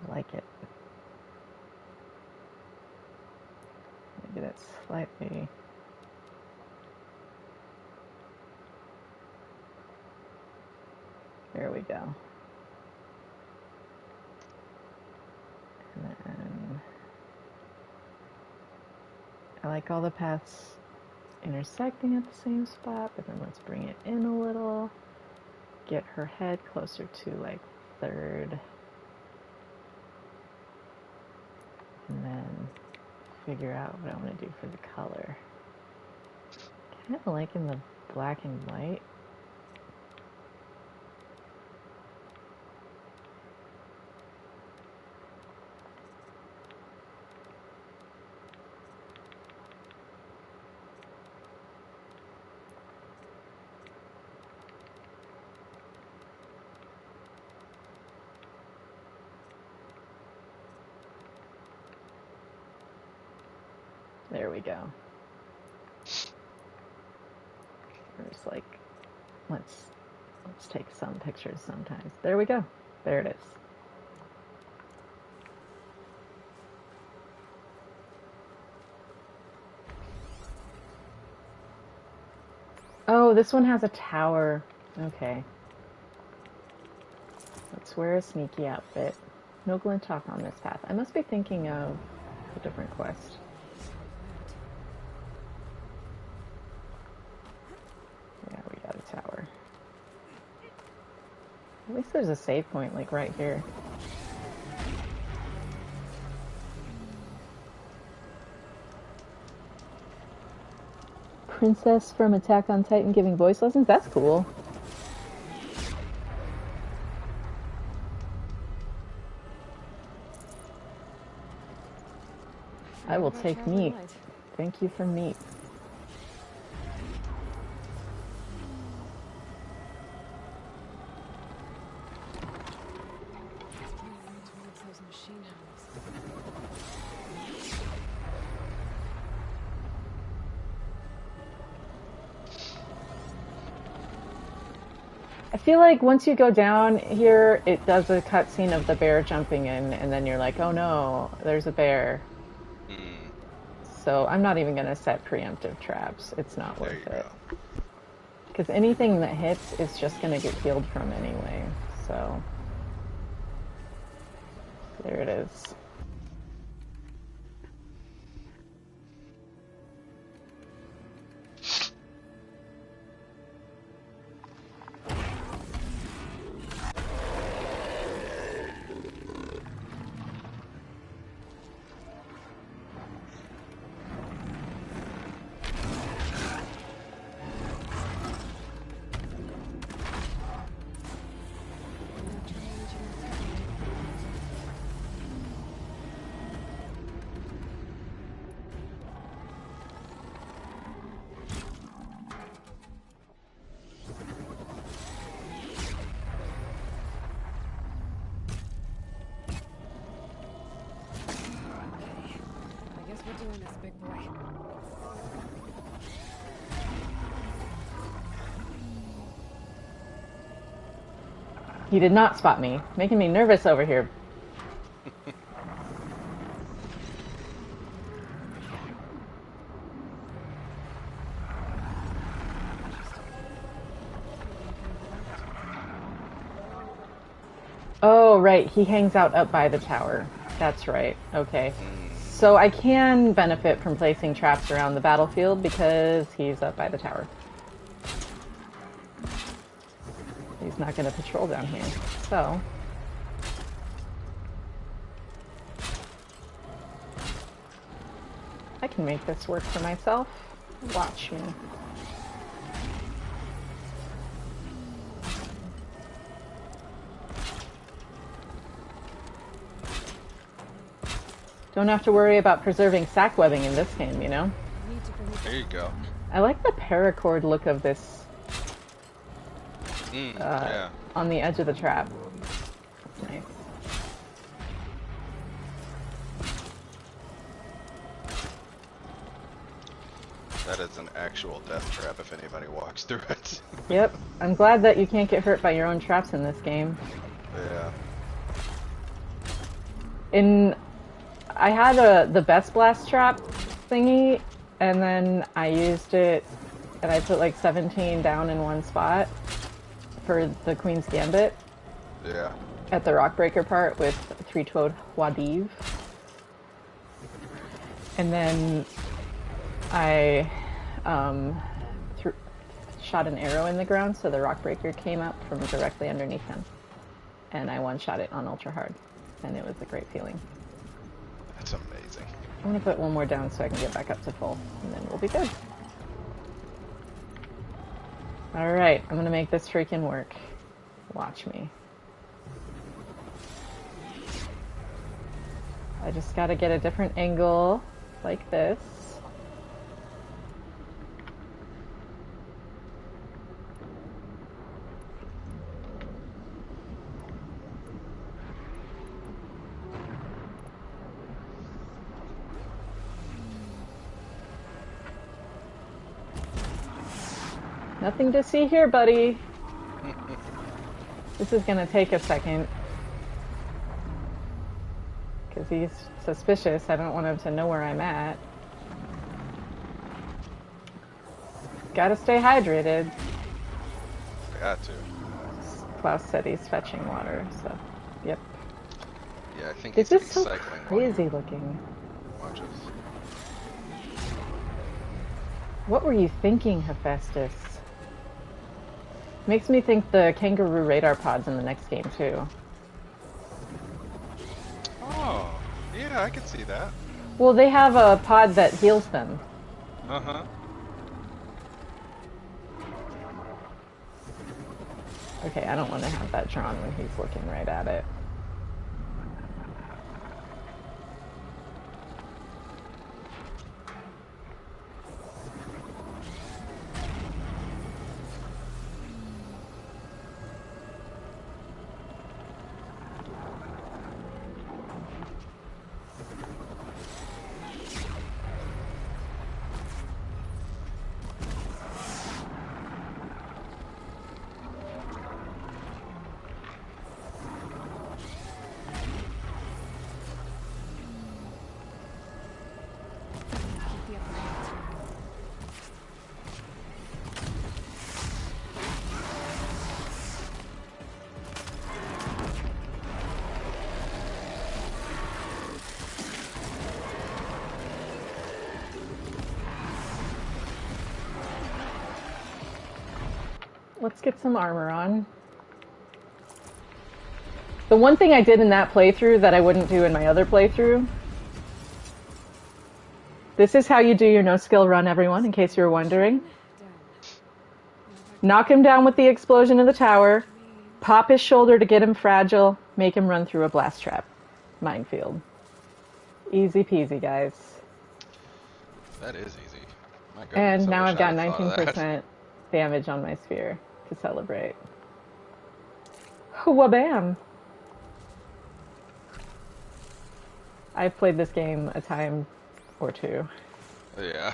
Speaker 1: I like it. Maybe that's slightly... There we go. And then I like all the paths intersecting at the same spot, but then let's bring it in a little. Get her head closer to like third. And then figure out what I want to do for the color. Kind of liking the black and white. There we go. There's like, let's take some pictures sometimes. There we go. There it is. Oh, this one has a tower. Okay. Let's wear a sneaky outfit. No glint talk on this path. I must be thinking of a different quest. Yeah, we got a tower. At least there's a save point, like, right here. Princess from Attack on Titan giving voice lessons? That's cool. I will take meat. Thank you for meat. I feel like once you go down here, it does a cutscene of the bear jumping in, and then you're like, oh no, there's a bear. So I'm not even going to set preemptive traps. It's not worth it. Because anything that hits is just going to get healed from anyway. So there it is. He did not spot me, making me nervous over here. Oh, right, he hangs out up by the tower. That's right, okay. So I can benefit from placing traps around the battlefield because he's up by the tower. is not going to patrol down here. So, I can make this work for myself. Watch me. Don't have to worry about preserving sack webbing in this game, you know?
Speaker 4: There you go.
Speaker 1: I like the paracord look of this
Speaker 4: Yeah.
Speaker 1: on the edge of the trap. That's nice.
Speaker 4: That is an actual death trap if anybody walks through it.
Speaker 1: Yep. I'm glad that you can't get hurt by your own traps in this game.
Speaker 4: Yeah.
Speaker 1: I had the best blast trap thingy, and then I used it, and I put like 17 down in one spot for the Queen's Gambit
Speaker 4: Yeah.
Speaker 1: at the Rockbreaker part with three-toed Wadiv. And then I shot an arrow in the ground, so the Rockbreaker came up from directly underneath him. And I one-shot it on ultra hard, and it was a great feeling.
Speaker 4: That's amazing.
Speaker 1: I'm gonna put one more down so I can get back up to full, and then we'll be good. Alright, I'm gonna make this freaking work. Watch me. I just gotta get a different angle, like this. Nothing to see here, buddy. This is gonna take a second. Because he's suspicious. I don't want him to know where I'm at. Gotta stay hydrated.
Speaker 4: Got to.
Speaker 1: Klaus said he's fetching water, so yep.
Speaker 4: Yeah, I think
Speaker 1: This
Speaker 4: he's
Speaker 1: is so
Speaker 4: cycling
Speaker 1: crazy looking.
Speaker 4: watches.
Speaker 1: What were you thinking, Hephaestus? Makes me think the kangaroo radar pod's in the next game too.
Speaker 4: Oh, yeah, I could see that.
Speaker 1: Well, they have a pod that heals them.
Speaker 4: Uh-huh.
Speaker 1: Okay, I don't want to have that drawn when he's looking right at it. Let's get some armor on. The one thing I did in that playthrough that I wouldn't do in my other playthrough. This is how you do your no-skill run, everyone, in case you were wondering. Knock him down with the explosion of the tower, pop his shoulder to get him fragile, make him run through a blast trap. Minefield. Easy peasy, guys.
Speaker 4: That is easy. My goodness,
Speaker 1: And
Speaker 4: I
Speaker 1: now
Speaker 4: wish
Speaker 1: I've got
Speaker 4: I'd thought of that.
Speaker 1: 19% damage on my sphere to celebrate. Wabam! I've played this game a time or two.
Speaker 4: Yeah.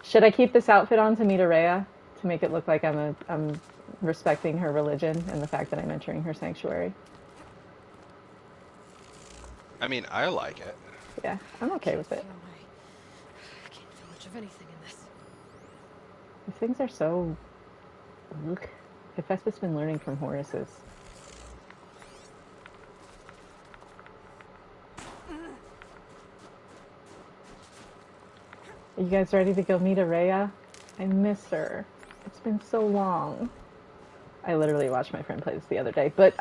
Speaker 1: Should I keep this outfit on to meet Uriah to make it look like I'm respecting her religion and the fact that I'm entering her sanctuary?
Speaker 4: I mean, I like it.
Speaker 1: Yeah, I'm okay with it.
Speaker 2: I can't feel much of anything in this.
Speaker 1: These things are so... Ugh. Hephaestus been learning from Horus's. Are you guys ready to go meet Uriah? I miss her. It's been so long. I literally watched my friend play this the other day, but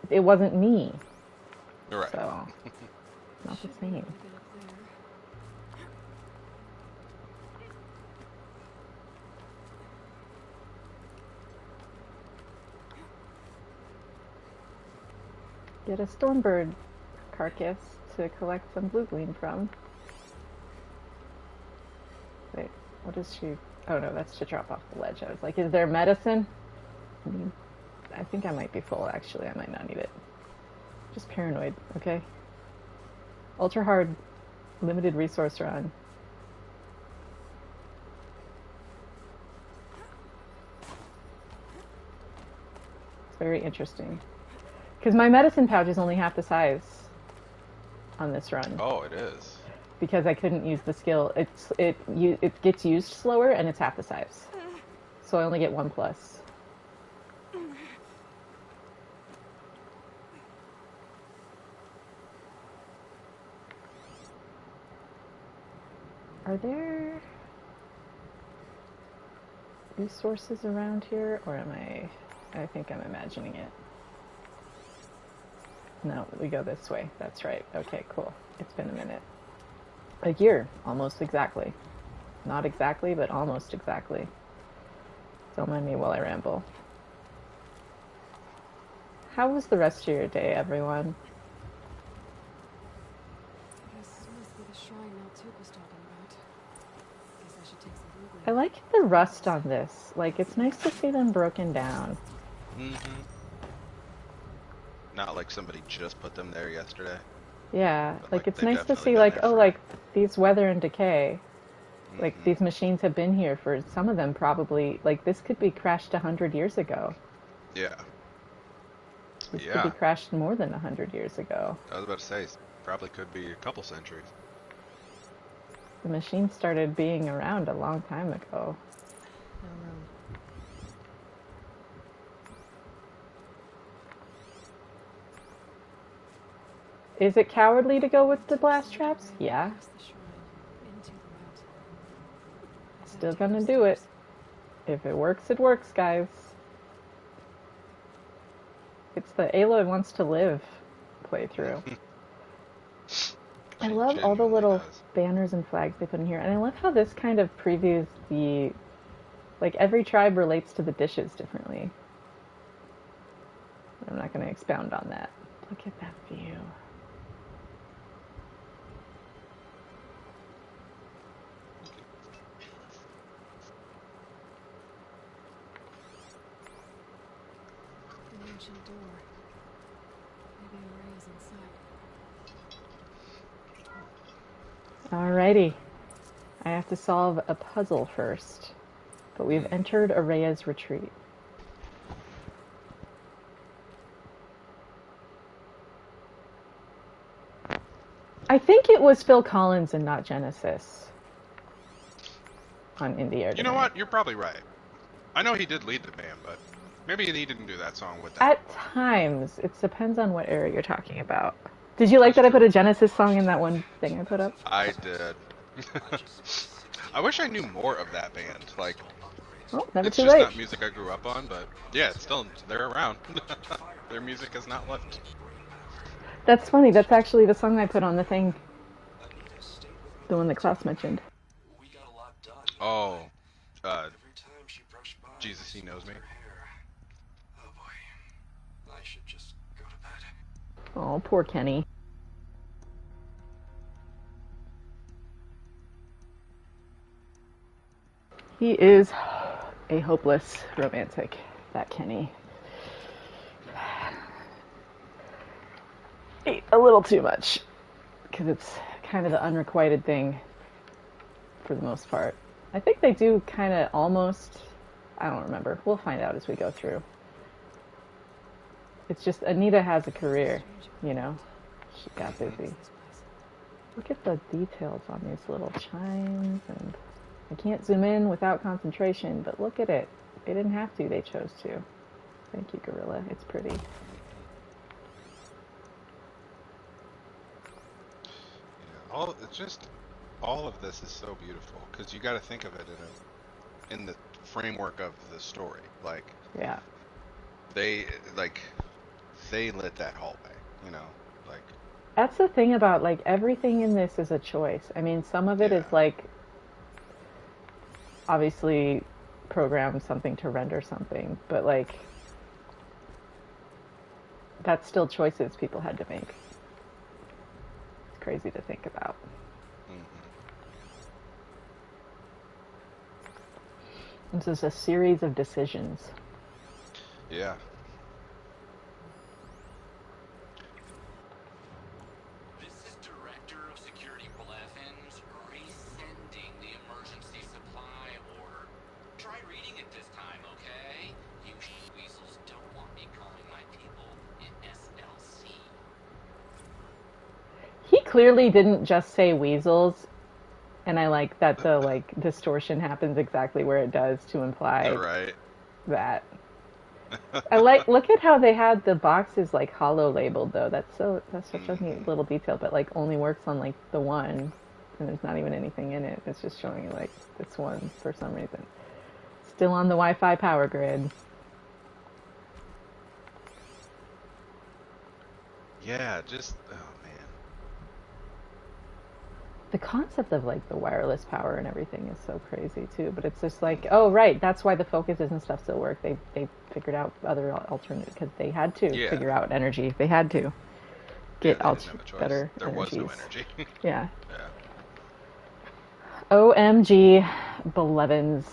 Speaker 1: it wasn't me,
Speaker 4: Right.
Speaker 1: so not the
Speaker 2: Should be
Speaker 1: same.
Speaker 2: able to get up there.
Speaker 1: Get a stormbird carcass to collect some blue gleam from. Wait, what is she? Oh no, that's to drop off the ledge. I was like, is there medicine? I think I might be full, actually. I might not need it. Just paranoid, okay? Ultra hard, limited resource run. It's very interesting. Because my medicine pouch is only half the size on this run.
Speaker 4: Oh, it is.
Speaker 1: Because I couldn't use the skill. It gets used slower and it's half the size. So I only get 1 plus. Are there resources around here, or am I think I'm imagining it. No, we go this way. That's right. Okay, cool. It's been a minute. A year, almost exactly. Not exactly, but almost exactly. Don't mind me while I ramble. How was the rest of your day, everyone?
Speaker 2: This must be the shrine Maltuk was talking about. Guess I should take some blue
Speaker 1: I like the rust on this. Like, it's nice to see them broken down.
Speaker 4: Mm-hmm. Not like somebody just put them there yesterday.
Speaker 1: Yeah,
Speaker 4: But,
Speaker 1: like it's
Speaker 4: they've
Speaker 1: nice to
Speaker 4: definitely
Speaker 1: see,
Speaker 4: been
Speaker 1: like,
Speaker 4: there
Speaker 1: oh,
Speaker 4: for-
Speaker 1: like, these weather and decay. Like,
Speaker 4: Mhm.
Speaker 1: these machines have been here for, some of them probably, like, this could be crashed 100 years ago.
Speaker 4: Yeah.
Speaker 1: This
Speaker 4: Yeah.
Speaker 1: could be crashed more than 100 years ago.
Speaker 4: I was about to say, probably could be a couple centuries.
Speaker 1: The machine started being around a long time ago.
Speaker 2: No room.
Speaker 1: Is it cowardly to go with the blast traps? Yeah.
Speaker 2: Past the shrine, into the mountain. I
Speaker 1: Still
Speaker 2: bet
Speaker 1: gonna
Speaker 2: those
Speaker 1: do it.
Speaker 2: things-
Speaker 1: If it works, guys. It's the Aloy Wants to Live playthrough. I
Speaker 4: She
Speaker 1: love all the
Speaker 4: genuinely
Speaker 1: little
Speaker 4: does.
Speaker 1: banners and flags they put in here. And I love how this kind of previews the... Like, every tribe relates to the dishes differently. I'm not going to expound on that. Look at that view.
Speaker 2: An ancient door. Maybe Uriah's inside.
Speaker 1: Alrighty. I have to solve a puzzle first. But we've entered Uriah's retreat. I think it was Phil Collins and not Genesis on Indie Air
Speaker 4: You know
Speaker 1: Tonight.
Speaker 4: what? You're probably right. I know he did lead the band, but maybe he didn't do that song with them.
Speaker 1: At times, it depends on what era you're talking about. Did you like that I put a Genesis song in that one thing I put up?
Speaker 4: I did. I wish I knew more of that band. Like,
Speaker 1: Oh, never
Speaker 4: it's
Speaker 1: too
Speaker 4: just
Speaker 1: late.
Speaker 4: not music I grew up on, but yeah, it's still, they're around. Their music has not left.
Speaker 1: That's funny. That's actually the song I put on the thing. The one that Klaus mentioned.
Speaker 4: Oh, Jesus, He Knows Me.
Speaker 1: Oh, poor Kenny. He is a hopeless romantic, that Kenny. Ate a little too much, because it's kind of the unrequited thing for the most part. I think they do kind of almost, I don't remember. We'll find out as we go through. It's just Anita has a career, you know. She got busy. Look at the details on these little chimes, and I can't zoom in without concentration, but look at it. They didn't have to, they chose to. Thank you, Gorilla. It's pretty.
Speaker 4: Yeah, all of this is so beautiful because you got to think of it in the framework of the story. Like,
Speaker 1: Yeah.
Speaker 4: They they lit that hallway, like
Speaker 1: That's the thing about like everything in this is a choice. I mean, some of it is
Speaker 4: yeah,
Speaker 1: like obviously program something to render something, but like that's still choices people had to make. It's crazy to think about.
Speaker 4: hmm
Speaker 1: This is a series of decisions.
Speaker 4: yeah.
Speaker 5: This is Director of Security Blevins resending the emergency supply order. Try reading it this time, okay? You weasels don't want me calling my people in SLC.
Speaker 1: He clearly didn't just say weasels, and I like that the like distortion happens exactly where it does to imply
Speaker 4: Right.
Speaker 1: that. I like look at how they had the boxes like hollow labeled though. That's such a neat
Speaker 4: hmm
Speaker 1: little detail, but like only works on like the one, and there's not even anything in it. It's just showing you like this one for some reason. Still on the Wi-Fi power grid.
Speaker 4: Yeah, just oh man.
Speaker 1: The concept of like the wireless power and everything is so crazy too. But it's just like,
Speaker 4: hmm
Speaker 1: oh right, that's why the focuses and stuff still work. They figured out other alternate because they had to
Speaker 4: Yeah.
Speaker 1: figure out energy. They had to
Speaker 4: Yeah,
Speaker 1: get
Speaker 4: they didn't have a choice.
Speaker 1: better
Speaker 4: There was no
Speaker 1: energies.
Speaker 4: energy.
Speaker 1: Yeah.
Speaker 4: Yeah.
Speaker 1: OMG, Blevins.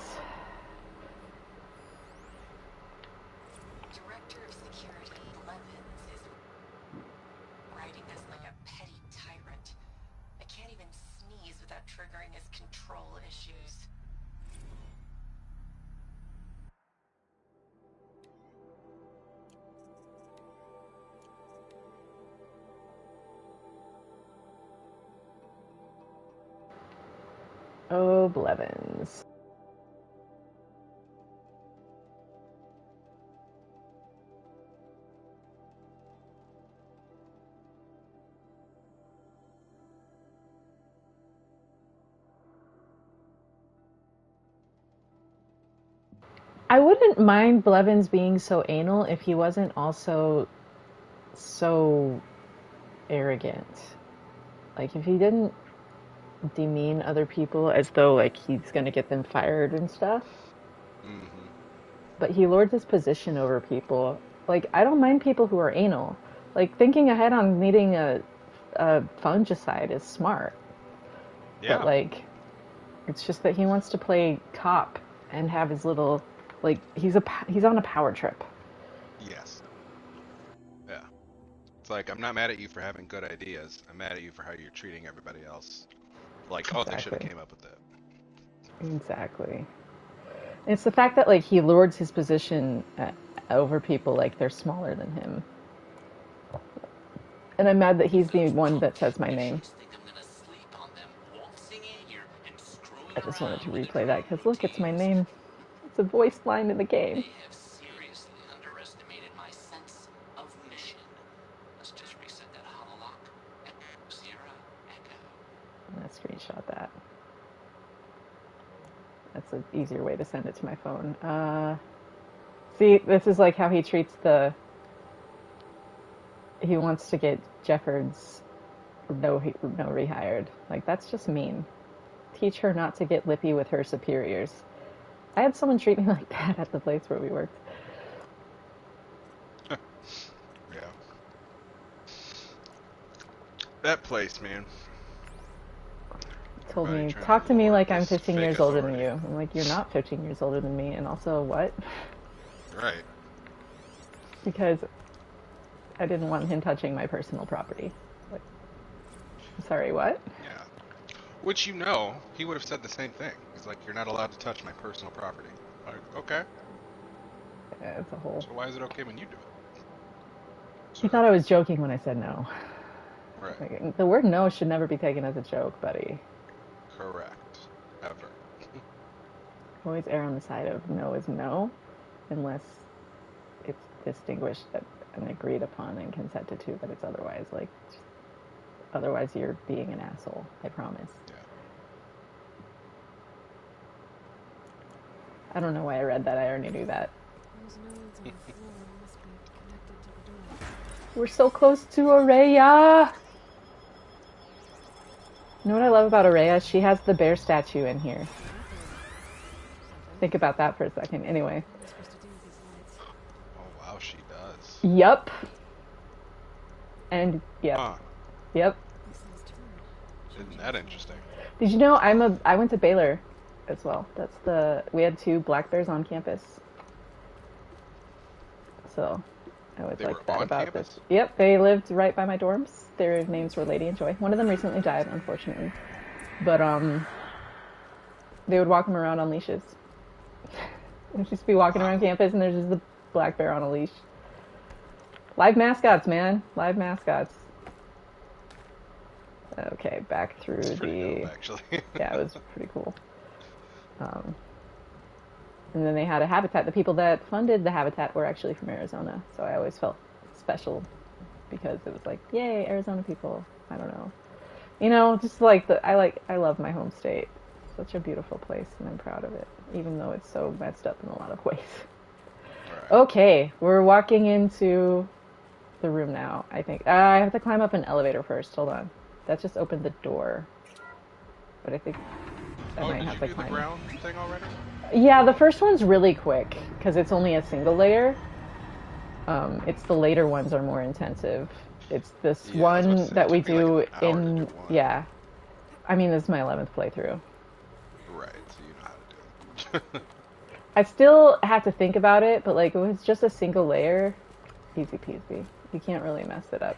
Speaker 6: Director of Security Blevins is writing this like a petty tyrant. I can't even sneeze without triggering his control issues.
Speaker 1: Oh, Blevins. I wouldn't mind Blevins being so anal if he wasn't also so arrogant. Like if he didn't demean other people as though like he's gonna get them fired and stuff,
Speaker 4: hmm
Speaker 1: but he lords his position over people. Like I don't mind people who are anal. Like thinking ahead on needing a fungicide is smart, but
Speaker 4: Yeah.
Speaker 1: like it's just that he wants to play cop and have his little like he's on a power trip.
Speaker 4: Yes. Yeah. It's like I'm not mad at you for having good ideas. I'm mad at you for how you're treating everybody else. Like, oh, they should have
Speaker 1: Exactly.
Speaker 4: came up with that.
Speaker 1: Exactly. It's the fact that like he lords his position over people like they're smaller than him, and I'm mad that he's the
Speaker 5: Those
Speaker 1: one that says my name.
Speaker 5: publications think I'm gonna sleep on them waltzing in here and screwing
Speaker 1: I just wanted to
Speaker 5: around with the
Speaker 1: replay that
Speaker 5: drone
Speaker 1: because look, it's my
Speaker 5: routines.
Speaker 1: name. It's a voiced line in the game.
Speaker 5: They have seriously underestimated my sense of mission. Let's just reset that hololock. Sierra Echo.
Speaker 1: I'm gonna screenshot that. That's an easier way to send it to my phone. See, this is like how he treats the. He wants to get Jeffords no rehired. Like that's just mean. Teach her not to get lippy with her superiors. I had someone treat me like that at the place where we worked.
Speaker 4: Yeah. That place, man.
Speaker 1: Told
Speaker 4: Everybody
Speaker 1: me,
Speaker 4: trying to
Speaker 1: talk to me
Speaker 4: lord
Speaker 1: like I'm
Speaker 4: this
Speaker 1: 15
Speaker 4: fake
Speaker 1: years older than
Speaker 4: authority.
Speaker 1: you. I'm like, you're not 15 years older than me. And also, what?
Speaker 4: Right.
Speaker 1: Because I didn't want him touching my personal property. Like, sorry, what?
Speaker 4: Yeah. Which he would have said the same thing. He's like, you're not allowed to touch my personal property. Like, okay.
Speaker 1: Yeah, it's a whole.
Speaker 4: So why is it okay when you do it,
Speaker 1: He
Speaker 4: sir?
Speaker 1: thought I was joking when I said no.
Speaker 4: Right.
Speaker 1: Like, the word no should never be taken as a joke, buddy.
Speaker 4: Correct. Ever.
Speaker 1: Always err on the side of no is no, unless it's distinguished and agreed upon and consented to that it's otherwise. Like, otherwise you're being an asshole. I promise.
Speaker 4: Yeah.
Speaker 1: I don't know why I read that. I already knew that.
Speaker 2: Those nodes on the floor must be connected to the door.
Speaker 1: We're so close to Uriah. You know what I love about Uriah? She has the bear statue in here. Think about that for a second. Anyway.
Speaker 2: What am I supposed to do with these lights?
Speaker 4: Oh wow, she does.
Speaker 1: Yup. And yep.
Speaker 4: Huh.
Speaker 1: Yep.
Speaker 2: These things turn.
Speaker 4: Isn't that interesting?
Speaker 1: Did you know I went to Baylor as well. We had 2 black bears on campus. So I always
Speaker 4: They were
Speaker 1: liked that
Speaker 4: on
Speaker 1: about
Speaker 4: campus?
Speaker 1: this. Yep, they lived right by my dorms. Their names were Lady and Joy. One of them recently died, unfortunately. But they would walk them around on leashes. They'd just be walking around campus and there's just the black bear on a leash. Live mascots, man. Live mascots. Okay, back through
Speaker 4: It's pretty
Speaker 1: the...
Speaker 4: dope, actually.
Speaker 1: Yeah, it was pretty cool. And then they had a habitat. The people that funded the habitat were actually from Arizona, so I always felt special because it was like, yay, Arizona people. I don't know, you know, just like I love my home state. Such a beautiful place, and I'm proud of it, even though it's so messed up in a lot of ways.
Speaker 4: Right.
Speaker 1: Okay, we're walking into the room now. I think I have to climb up an elevator first. Hold on, that just opened the door, but I think I might have to
Speaker 4: Did you do the
Speaker 1: climb.
Speaker 4: ground thing already?
Speaker 1: Yeah, the first one's really quick because it's only a single layer. It's the later ones are more intensive. It's this
Speaker 4: Yeah, I was about to
Speaker 1: one
Speaker 4: say,
Speaker 1: that
Speaker 4: it
Speaker 1: we
Speaker 4: took me like
Speaker 1: do
Speaker 4: an hour to
Speaker 1: in
Speaker 4: do one.
Speaker 1: yeah. I mean, this is my 11th playthrough.
Speaker 4: Right, so you know how to do it.
Speaker 1: I still have to think about it, but like if it's just a single layer, easy peasy. You can't really mess it up.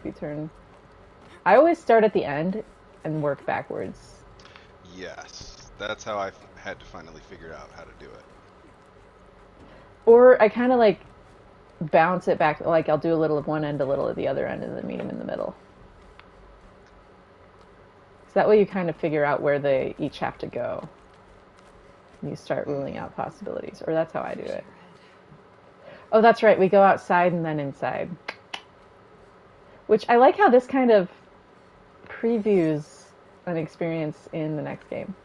Speaker 1: I always start at the end and work backwards.
Speaker 4: Yes, that's how I had to finally figure out how to do it.
Speaker 1: Or I kind of like bounce it back, like I'll do a little of one end, a little of the other end, and then meet them in the middle. So that way you kind of figure out where they each have to go. You start ruling out possibilities, or that's how I do it. Oh, that's right, we go outside and then inside. Which I like how this kind of previews an experience in the next game.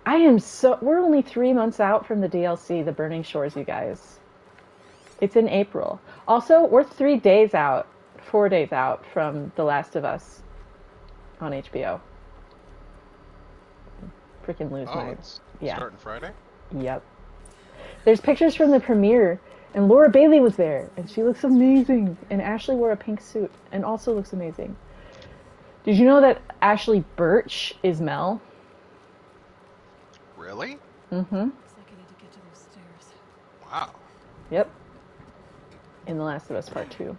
Speaker 1: We're only 3 months out from the DLC, The Burning Shores, you guys. It's in April. Also, we're 4 days out from The Last of Us on HBO. Freaking lose my...
Speaker 4: It's
Speaker 1: Yeah.
Speaker 4: starting Friday?
Speaker 1: Yep. There's pictures from the premiere, and Laura Bailey was there, and she looks amazing. And Ashley wore a pink suit, and also looks amazing. Did you know that Ashley Birch is Mel?
Speaker 4: Really?
Speaker 1: Mm-hmm.
Speaker 2: Looks like I need to get to those stairs.
Speaker 4: Wow.
Speaker 1: Yep. In The Last of Us Part 2.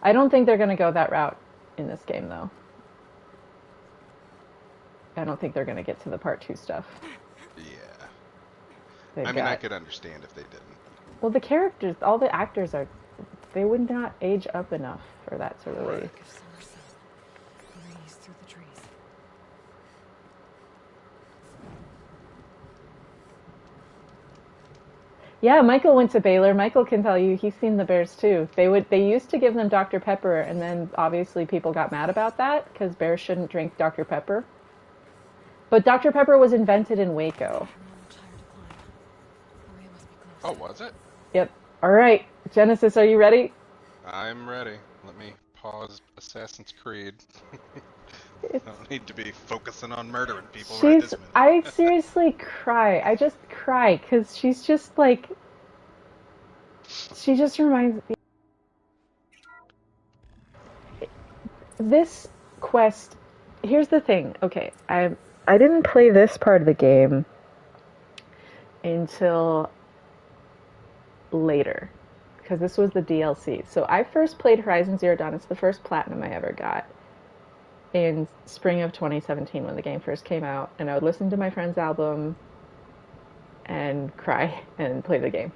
Speaker 1: I don't think they're going to go that route in this game, though. I don't think they're going to get to the Part 2 stuff.
Speaker 4: Yeah. I mean, I could understand if they didn't.
Speaker 1: Well, the characters, all the actors they would not age up enough for that to really...
Speaker 4: Right.
Speaker 2: Of summer sun. Breeze through the trees.
Speaker 1: Yeah, Michael went to Baylor. Michael can tell you he's seen the bears too. They used to give them Dr. Pepper, and then obviously people got mad about that because bears shouldn't drink Dr. Pepper. But Dr. Pepper was invented in Waco.
Speaker 2: Another higher to climb. Uriah must be close.
Speaker 4: Oh, was it?
Speaker 1: Yep. All right, Genesis, are you ready?
Speaker 4: I'm ready. Let me pause Assassin's Creed. I don't need to be focusing on murdering people right this minute.
Speaker 1: I seriously cry. I just cry because she's just like, she just reminds me. This quest, here's the thing. Okay, I didn't play this part of the game until later because this was the DLC. So I first played Horizon Zero Dawn. It's the first platinum I ever got in spring of 2017 when the game first came out, and I would listen to my friend's album and cry and play the game.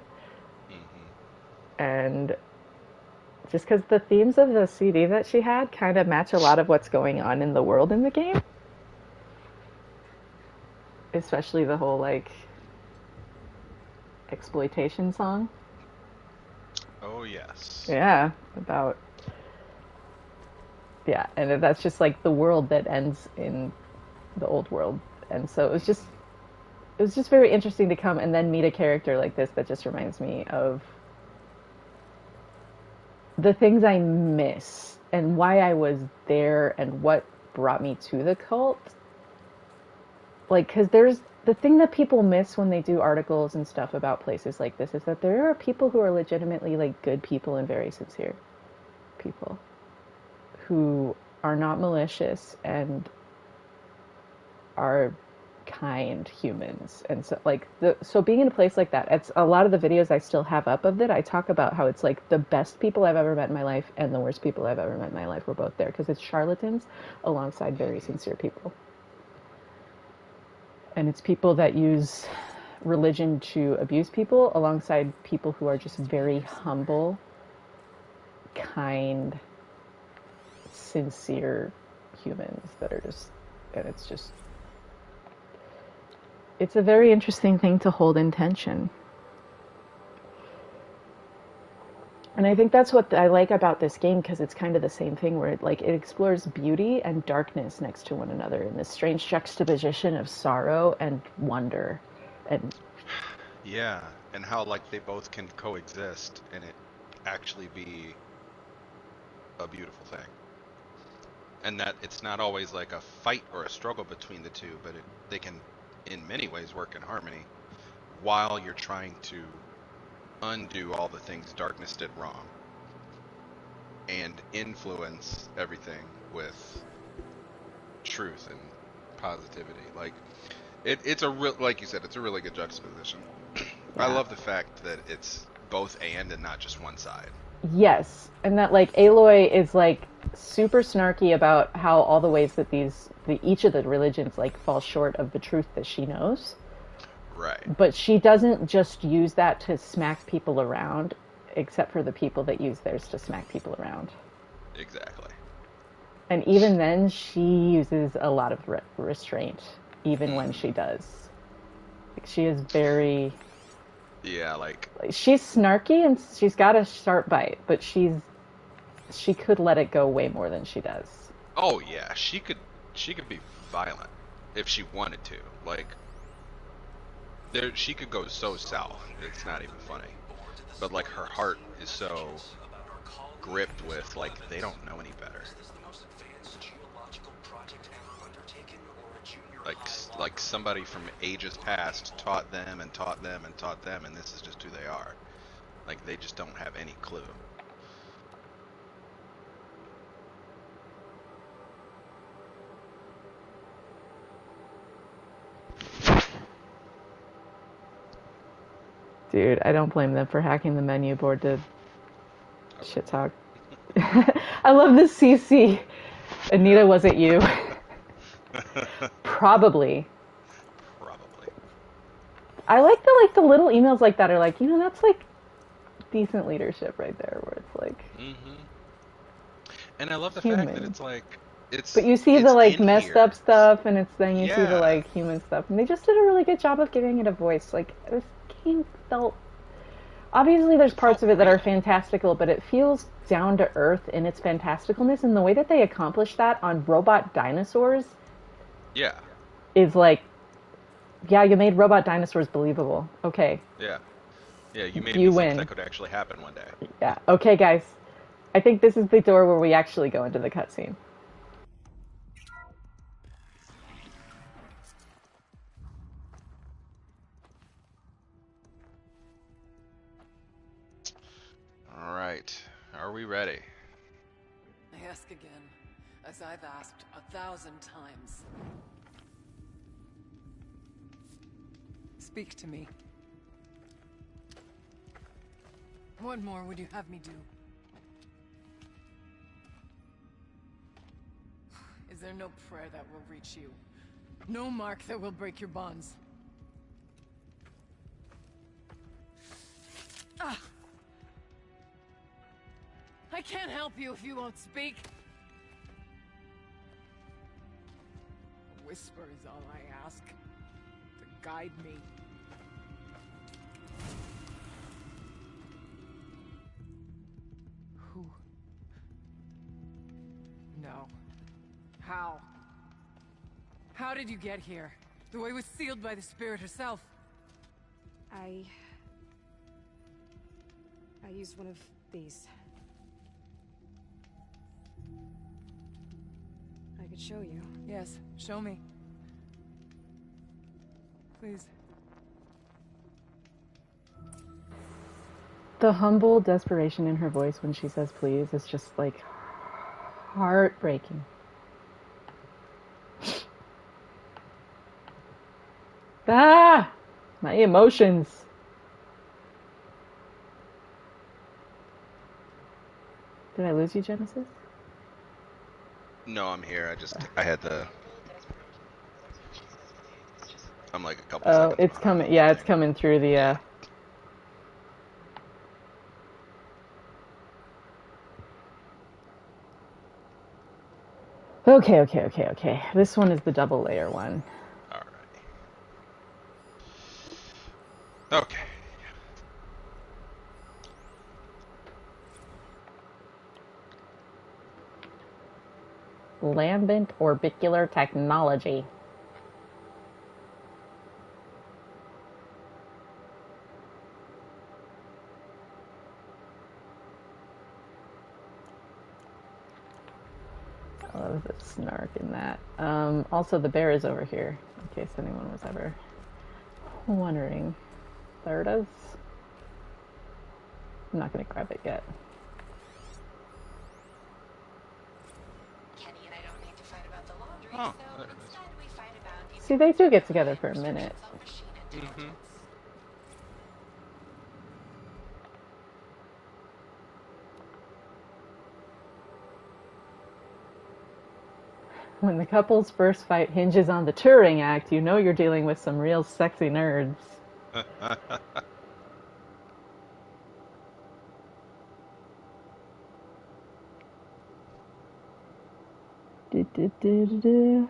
Speaker 4: Mm-hmm.
Speaker 1: And just because the themes of the CD that she had kind of match a lot of what's going on in the world in the game. Especially the whole, like, exploitation song.
Speaker 4: Oh, yes.
Speaker 1: Yeah, about... Yeah, and that's just, like, the world that ends in the old world. And so it was just... it was just very interesting to come and then meet a character like this that just reminds me of the things I miss and why I was there and what brought me to the cult. Like, because there's the thing that people miss when they do articles and stuff about places like this is that there are people who are legitimately like good people and very sincere people who are not malicious and are kind humans. And so like so being in a place like that, it's a lot of the videos I still have up of it. I talk about how it's like the best people I've ever met in my life and the worst people I've ever met in my life were both there because it's charlatans alongside very sincere people. And it's people that use religion to abuse people alongside people who are just very humble, kind, sincere humans that are just, and it's a very interesting thing to hold in tension. And I think that's what I like about this game, because it's kind of the same thing where it explores beauty and darkness next to one another in this strange juxtaposition of sorrow and wonder. And
Speaker 4: yeah, and how like they both can coexist and it actually be a beautiful thing. And that it's not always like a fight or a struggle between the two, but they can in many ways work in harmony while you're trying to undo all the things darkness did wrong and influence everything with truth and positivity. Like it's a real, like you said, it's a really good juxtaposition. Yeah. I love the fact that it's both and not just one side.
Speaker 1: Yes, and that like Aloy is like super snarky about how all the ways that each of the religions like fall short of the truth that she knows.
Speaker 4: Right.
Speaker 1: But she doesn't just use that to smack people around, except for the people that use theirs to smack people around.
Speaker 4: Exactly.
Speaker 1: And even then, she uses a lot of restraint, even when she does. Like, she is very...
Speaker 4: Yeah, like...
Speaker 1: She's snarky and she's got a sharp bite, but she could let it go way more than she does.
Speaker 4: Oh, yeah. She could be violent if she wanted to. Like... she could go so south, it's not even funny. But like her heart is so gripped with like they don't know any better. Like somebody from ages past taught them and taught them and taught them, and this is just who they are. Like they just don't have any clue.
Speaker 1: Dude, I don't blame them for hacking the menu board to shit talk. I love this CC. Anita, was it you? Probably. I like the little emails like that are like, that's like decent leadership right there, where it's like.
Speaker 4: And I love the fact that it's like
Speaker 1: But you see the like messed up stuff, and then you see the like human stuff, and they just did a really good job of giving it a voice. Like this game felt. Obviously, there's parts of it that are fantastical, but it feels down to earth in its fantasticalness, and the way that they accomplish that on robot dinosaurs.
Speaker 4: Yeah.
Speaker 1: Is like, yeah, you made robot dinosaurs believable. Okay.
Speaker 4: Yeah. Yeah, you made me think that could actually happen one day.
Speaker 1: Yeah. Okay, guys. I think this is the door where we actually go into the cutscene.
Speaker 4: All right. Are we ready?
Speaker 7: I ask again, as I've asked 1,000 times. Speak to me. What more would you have me do? Is there no prayer that will reach you? No mark that will break your bonds? Ah! I can't help you if you won't speak. A whisper is all I ask. To guide me. Who? No. How? How did you get here? The way was sealed by the spirit herself.
Speaker 2: I used one of these. I could show you.
Speaker 7: Yes, show me. Please.
Speaker 1: The humble desperation in her voice when she says please is just like heartbreaking. Ah! My emotions. Did I lose you, Genesis?
Speaker 4: No, I'm here. I had the. I'm like a couple seconds
Speaker 1: It's
Speaker 4: behind
Speaker 1: coming.
Speaker 4: on
Speaker 1: Yeah,
Speaker 4: the
Speaker 1: it's
Speaker 4: thing.
Speaker 1: coming through the.
Speaker 4: Yeah.
Speaker 1: Okay. This one is the double layer one.
Speaker 4: All right. Okay.
Speaker 1: Lambent orbicular technology. I love the snark in that. Also, the bear is over here, in case anyone was ever wondering. There it is. I'm not going to grab it yet.
Speaker 6: Kenny and I don't need to fight about the laundry,
Speaker 4: Oh,
Speaker 6: so
Speaker 4: there it is.
Speaker 6: instead we fight about the
Speaker 1: See, they do get together for a minute.
Speaker 6: resurgence of machine intelligence.
Speaker 4: Mm-hmm.
Speaker 1: When the couple's first fight hinges on the Turing Act, you know you're dealing with some real sexy nerds. Do.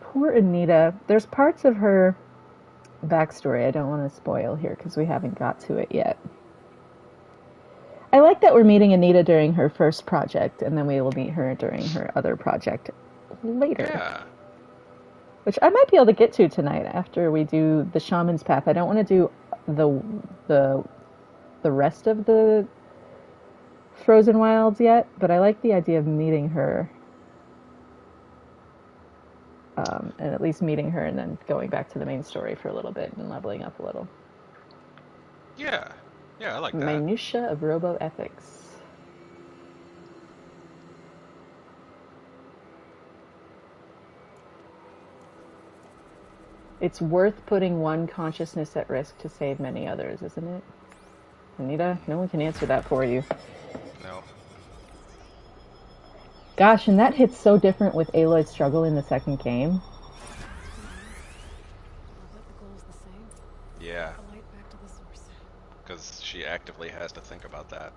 Speaker 1: Poor Anita. There's parts of her backstory I don't want to spoil here because we haven't got to it yet. I like that we're meeting Anita during her first project, and then we will meet her during her other project later.
Speaker 4: Yeah.
Speaker 1: Which I might be able to get to tonight after we do the Shaman's Path. I don't want to do the rest of the Frozen Wilds yet, but I like the idea of meeting her. And at least meeting her and then going back to the main story for a little bit and leveling up a little.
Speaker 4: Yeah. Yeah, I like that.
Speaker 1: Minutia of robo-ethics. It's worth putting one consciousness at risk to save many others, isn't it? Anita, no one can answer that for you.
Speaker 4: No.
Speaker 1: Gosh, and that hits so different with Aloy's struggle in the second game.
Speaker 2: But the goal's the same.
Speaker 4: Yeah.
Speaker 2: The light back to the source.
Speaker 4: Because she actively has to think about that.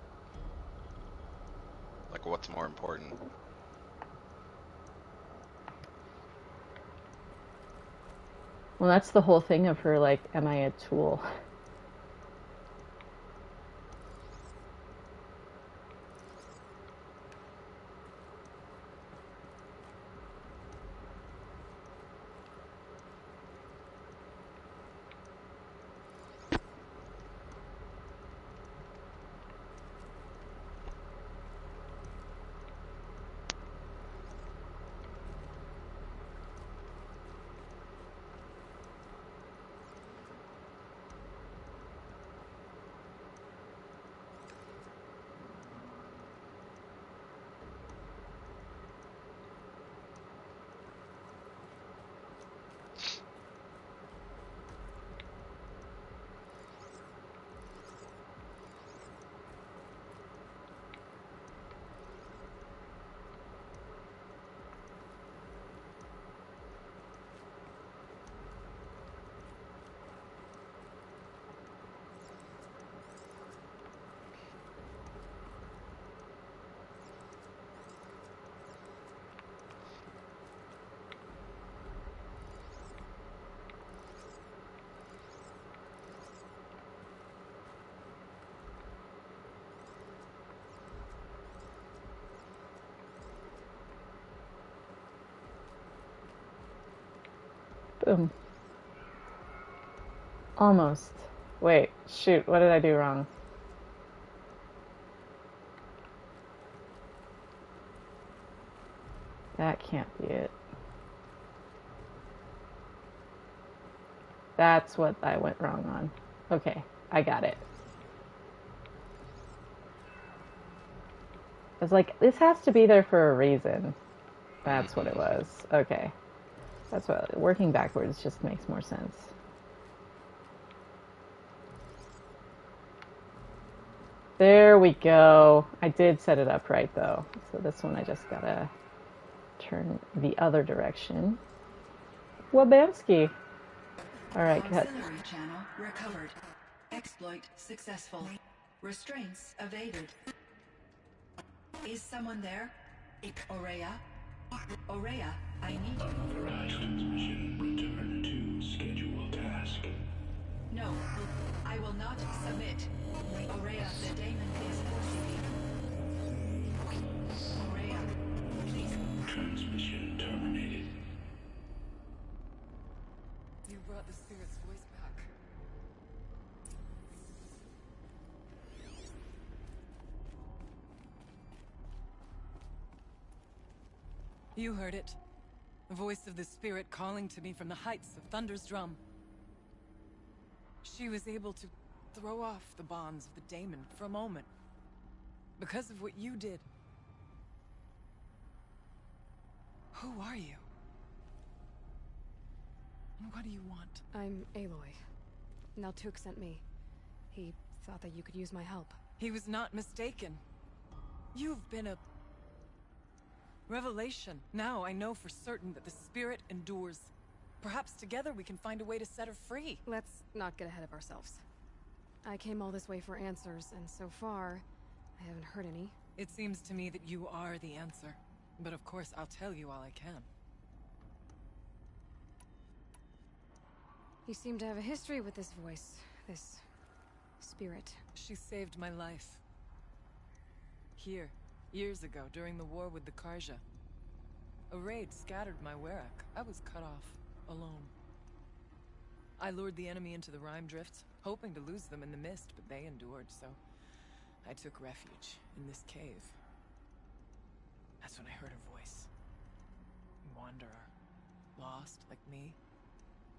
Speaker 4: Like, what's more important?
Speaker 1: Well, that's the whole thing of her, like, am I a tool? Boom. Almost. Wait, shoot, what did I do wrong? That can't be it. That's what I went wrong on. Okay, I got it. I was like, this has to be there for a reason. That's what it was. Okay. That's what, working backwards just makes more sense. There we go. I did set it up right though. So this one I just gotta turn the other direction. Wabansky. All right, cut.
Speaker 8: Auxiliary channel recovered. Exploit successful. Restraints evaded. Is someone there? Uriah? Uriah, I need you.
Speaker 9: Unauthorized transmission. Return to schedule task.
Speaker 8: No, I will not submit. Uriah, the daemon is forcing me. Uriah, please.
Speaker 9: Transmission terminated.
Speaker 7: You brought the spirit's voice back. You heard it. The voice of the spirit calling to me from the heights of Thunder's drum. She was able to throw off the bonds of the daemon for a moment. Because of what you did. Who are you? And what do you want?
Speaker 2: I'm Aloy. Naltuk sent me. He thought that you could use my help.
Speaker 7: He was not mistaken. You've been a revelation. Now I know for certain that the spirit endures. Perhaps together we can find a way to set her free.
Speaker 2: Let's not get ahead of ourselves. I came all this way for answers, and so far, I haven't heard any.
Speaker 7: It seems to me that you are the answer. But of course, I'll tell you all I can.
Speaker 2: You seem to have a history with this voice, this spirit.
Speaker 7: She saved my life. Here, years ago, during the war with the Karja. A raid scattered my Werak. I was cut off, alone. I lured the enemy into the Rime Drifts, hoping to lose them in the mist, but they endured, so I took refuge in this cave. That's when I heard her voice. Wanderer. Lost, like me.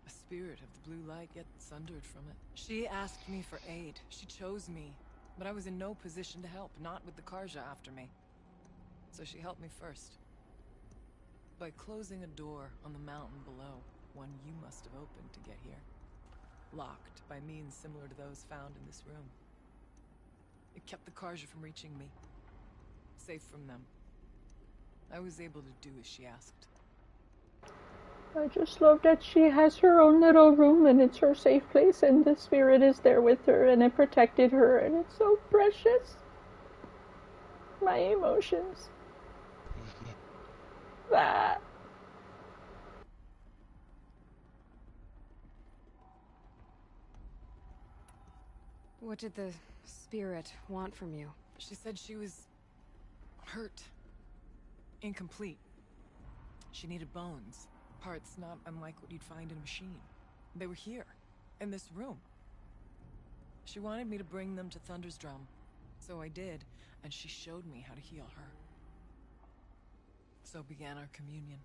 Speaker 7: A spirit of the blue light, yet sundered from it. She asked me for aid. She chose me. But I was in no position to help, not with the Karja after me. So she helped me first. By closing a door on the mountain below, one you must have opened to get here. Locked by means similar to those found in this room. It kept the Karja from reaching me. Safe from them. I was able to do as she asked.
Speaker 1: I just love that she has her own little room and it's her safe place and the spirit is there with her and it protected her and it's so precious. My emotions. Ah.
Speaker 2: What did the spirit want from you?
Speaker 7: She said she was hurt. Incomplete. She needed bones. Parts not unlike what you'd find in a machine. They were here, in this room. She wanted me to bring them to Thunder's drum. So I did, and she showed me how to heal her. So began our communion.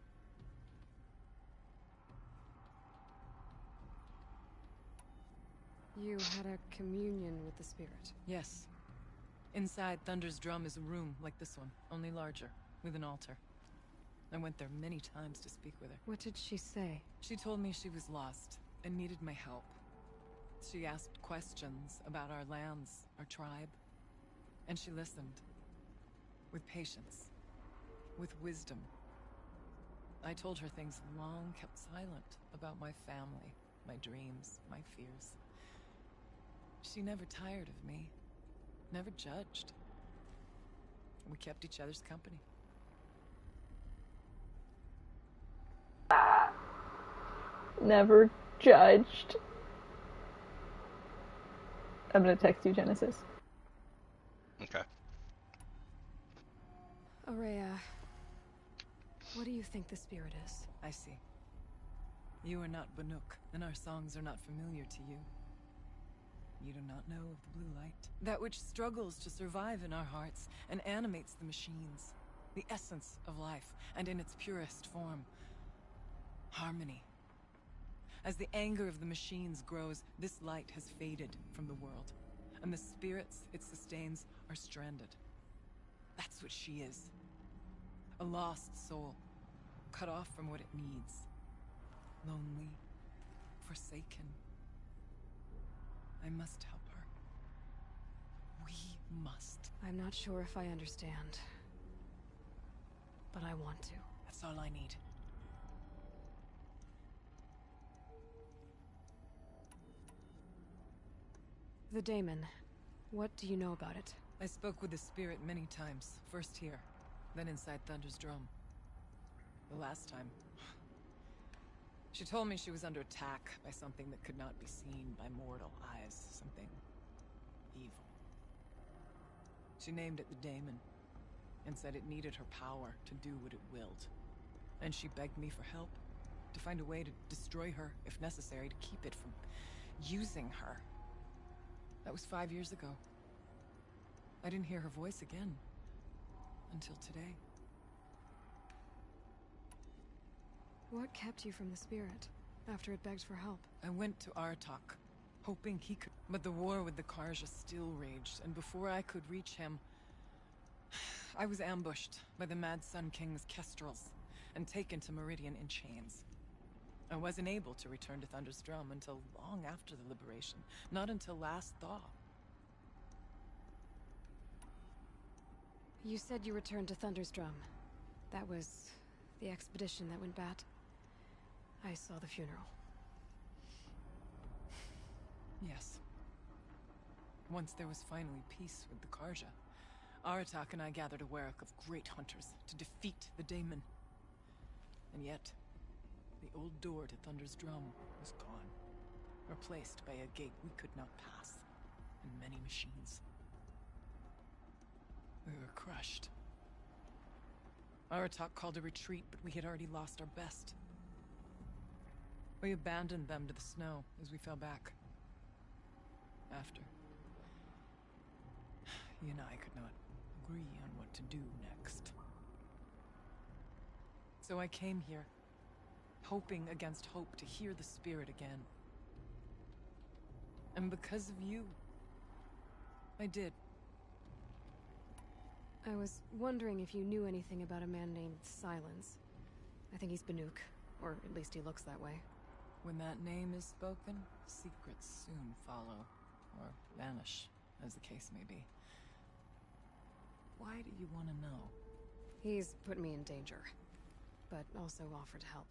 Speaker 2: You had a communion with the spirit.
Speaker 7: Yes. Inside Thunder's drum is a room like this one, only larger, with an altar. I went there many times to speak with her.
Speaker 2: What did she say?
Speaker 7: She told me she was lost and needed my help. She asked questions about our lands, our tribe. And she listened. With patience. With wisdom. I told her things long kept silent about my family, my dreams, my fears. She never tired of me. Never judged. We kept each other's company.
Speaker 1: Never judged. I'm gonna text you, Genesis.
Speaker 4: Okay.
Speaker 2: Uriah, what do you think the spirit is?
Speaker 7: I see. You are not Banuk, and our songs are not familiar to you. You do not know of the blue light. That which struggles to survive in our hearts and animates the machines. The essence of life, and in its purest form. Harmony. As the anger of the machines grows, this light has faded from the world, and the spirits it sustains are stranded. That's what she is. A lost soul, cut off from what it needs. Lonely, forsaken. I must help her. We must.
Speaker 2: I'm not sure if I understand, but I want to.
Speaker 7: That's all I need.
Speaker 2: The daemon. What do you know about it?
Speaker 7: I spoke with the spirit many times. First here, then inside Thunder's drum. The last time, she told me she was under attack by something that could not be seen by mortal eyes. Something evil. She named it the daemon, and said it needed her power to do what it willed. And she begged me for help, to find a way to destroy her, if necessary, to keep it from using her. That was 5 years ago. I didn't hear her voice again, until today.
Speaker 2: What kept you from the spirit, after it begged for help?
Speaker 7: I went to Artok, hoping he could... But the war with the Karja still raged, and before I could reach him, I was ambushed by the Mad Sun King's kestrels, and taken to Meridian in chains. I wasn't able to return to Thunder's Drum until long after the liberation, not until last thaw.
Speaker 2: You said you returned to Thunder's Drum. That was the expedition that went bad. I saw the funeral.
Speaker 7: Yes. Once there was finally peace with the Karja, Aratak and I gathered a Warwick of great hunters to defeat the daemon. And yet, the old door to Thunder's Drum was gone, replaced by a gate we could not pass, and many machines. We were crushed. Aratak called a retreat, but we had already lost our best. We abandoned them to the snow as we fell back. After, he and I could not agree on what to do next. So I came here, hoping against hope to hear the spirit again. And because of you, I did.
Speaker 2: I was wondering if you knew anything about a man named Silence. I think he's Banuk, or at least he looks that way.
Speaker 7: When that name is spoken, secrets soon follow, or vanish, as the case may be. Why do you want to know?
Speaker 2: He's put me in danger, but also offered help.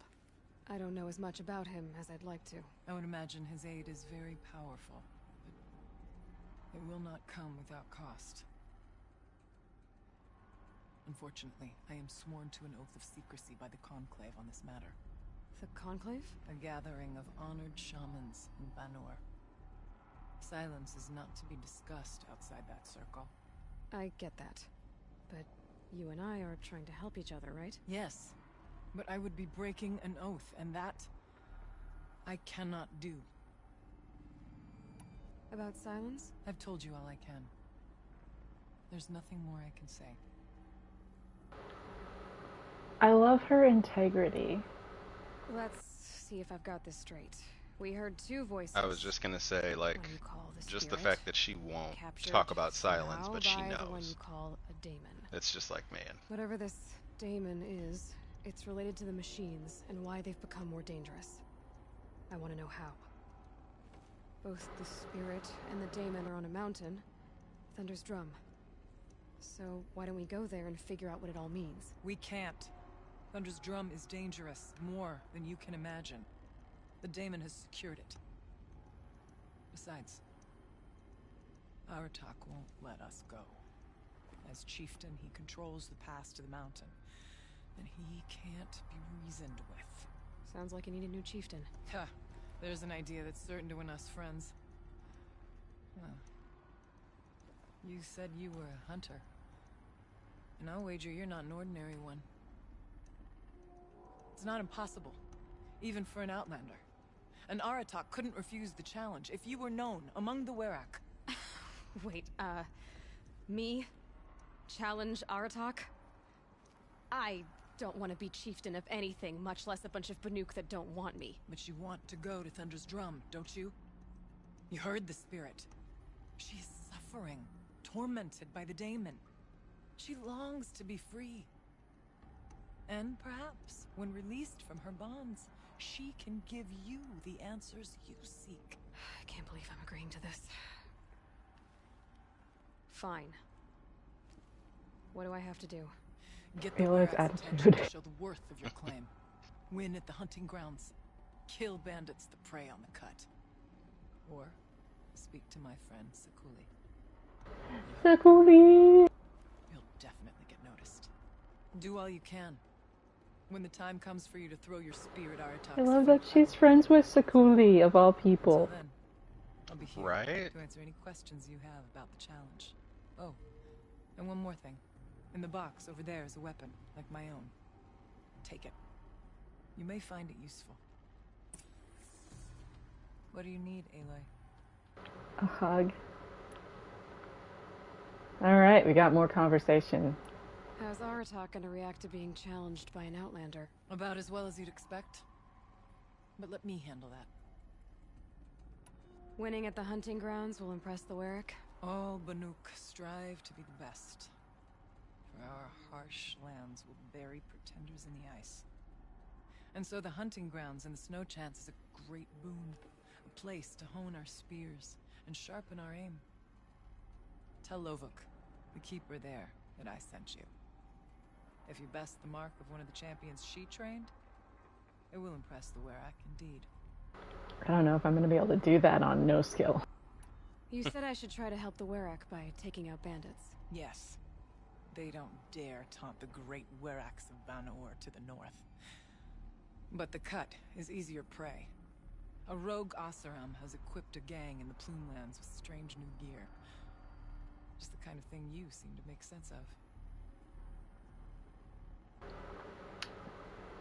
Speaker 2: I don't know as much about him as I'd like to.
Speaker 7: I would imagine his aid is very powerful, but it will not come without cost. Unfortunately, I am sworn to an oath of secrecy by the Conclave on this matter.
Speaker 2: The Conclave?
Speaker 7: A gathering of honored shamans in Banur. Silence is not to be discussed outside that circle.
Speaker 2: I get that. But you and I are trying to help each other, right?
Speaker 7: Yes, but I would be breaking an oath, and that I cannot do.
Speaker 2: About Silence?
Speaker 7: I've told you all I can. There's nothing more I can say.
Speaker 1: I love her integrity.
Speaker 2: Let's see if I've got this straight. We heard two voices.
Speaker 4: I was just gonna say, like,
Speaker 2: One you call the
Speaker 4: just the
Speaker 2: spirit,
Speaker 4: fact that she won't
Speaker 2: captured
Speaker 4: talk about Silence,
Speaker 2: somehow
Speaker 4: but she
Speaker 2: by the one you
Speaker 4: knows.
Speaker 2: call a daemon.
Speaker 4: It's just like, man.
Speaker 2: Whatever this daemon is, it's related to the machines and why they've become more dangerous. I want to know how. Both the spirit and the daemon are on a mountain, Thunder's Drum. So why don't we go there and figure out what it all means?
Speaker 7: We can't. Thunder's Drum is dangerous, more than you can imagine. The daemon has secured it. Besides, Aratak won't let us go. As chieftain, he controls the pass to the mountain, and he can't be reasoned with.
Speaker 2: Sounds like you need a new chieftain.
Speaker 7: Ha! There's an idea that's certain to win us friends. Well, you said you were a hunter. And I'll wager you're not an ordinary one. It's not impossible. even for an outlander. An Aratak couldn't refuse the challenge if you were known among the Werak.
Speaker 2: Wait, me? Challenge Aratak? I don't want to be chieftain of anything, much less a bunch of Banuk that don't want me.
Speaker 7: But you want to go to Thunder's Drum, don't you? You heard the spirit. She's suffering, tormented by the daemon. She longs to be free. And perhaps, when released from her bonds, she can give you the answers you seek.
Speaker 2: I can't believe I'm agreeing to this. Fine. What do I have to do?
Speaker 7: Get the
Speaker 1: Aloy's
Speaker 7: Werak's attention
Speaker 1: attitude.
Speaker 7: to show the worth of your claim. Win at the hunting grounds. Kill bandits that prey on the cut. Or speak to my friend Sakuli.
Speaker 1: Sakuli!
Speaker 7: You'll definitely get noticed. Do all you can. When the time comes for you to throw your spear at Aratak's
Speaker 1: I love that
Speaker 7: feet,
Speaker 1: she's friends with Sakuli, of all people.
Speaker 7: Until then, I'll be here
Speaker 4: Right?
Speaker 7: to answer any questions you have about the challenge. Oh, and one more thing. In the box over there is a weapon, like my own. Take it. You may find it useful. What do you need, Aloy?
Speaker 1: A hug. Alright, we got more conversation.
Speaker 2: How's Aratak gonna react to being challenged by an outlander?
Speaker 7: About as well as you'd expect. But let me handle that.
Speaker 2: Winning at the hunting grounds will impress the Werak?
Speaker 7: All Banuk strive to be the best. For our harsh lands will bury pretenders in the ice. And so the hunting grounds and the snow chance is a great boon. A place to hone our spears and sharpen our aim. Tell Lovuk, the keeper there, that I sent you. If you best the mark of one of the champions she trained, it will impress the Werak indeed.
Speaker 1: I don't know if I'm going to be able to do that on no skill.
Speaker 2: You said I should try to help the Werak by taking out bandits.
Speaker 7: Yes. They don't dare taunt the great Weraks of Banor to the north. But the cut is easier prey. A rogue Oseram has equipped a gang in the Plumelands with strange new gear. Just the kind of thing you seem to make sense of.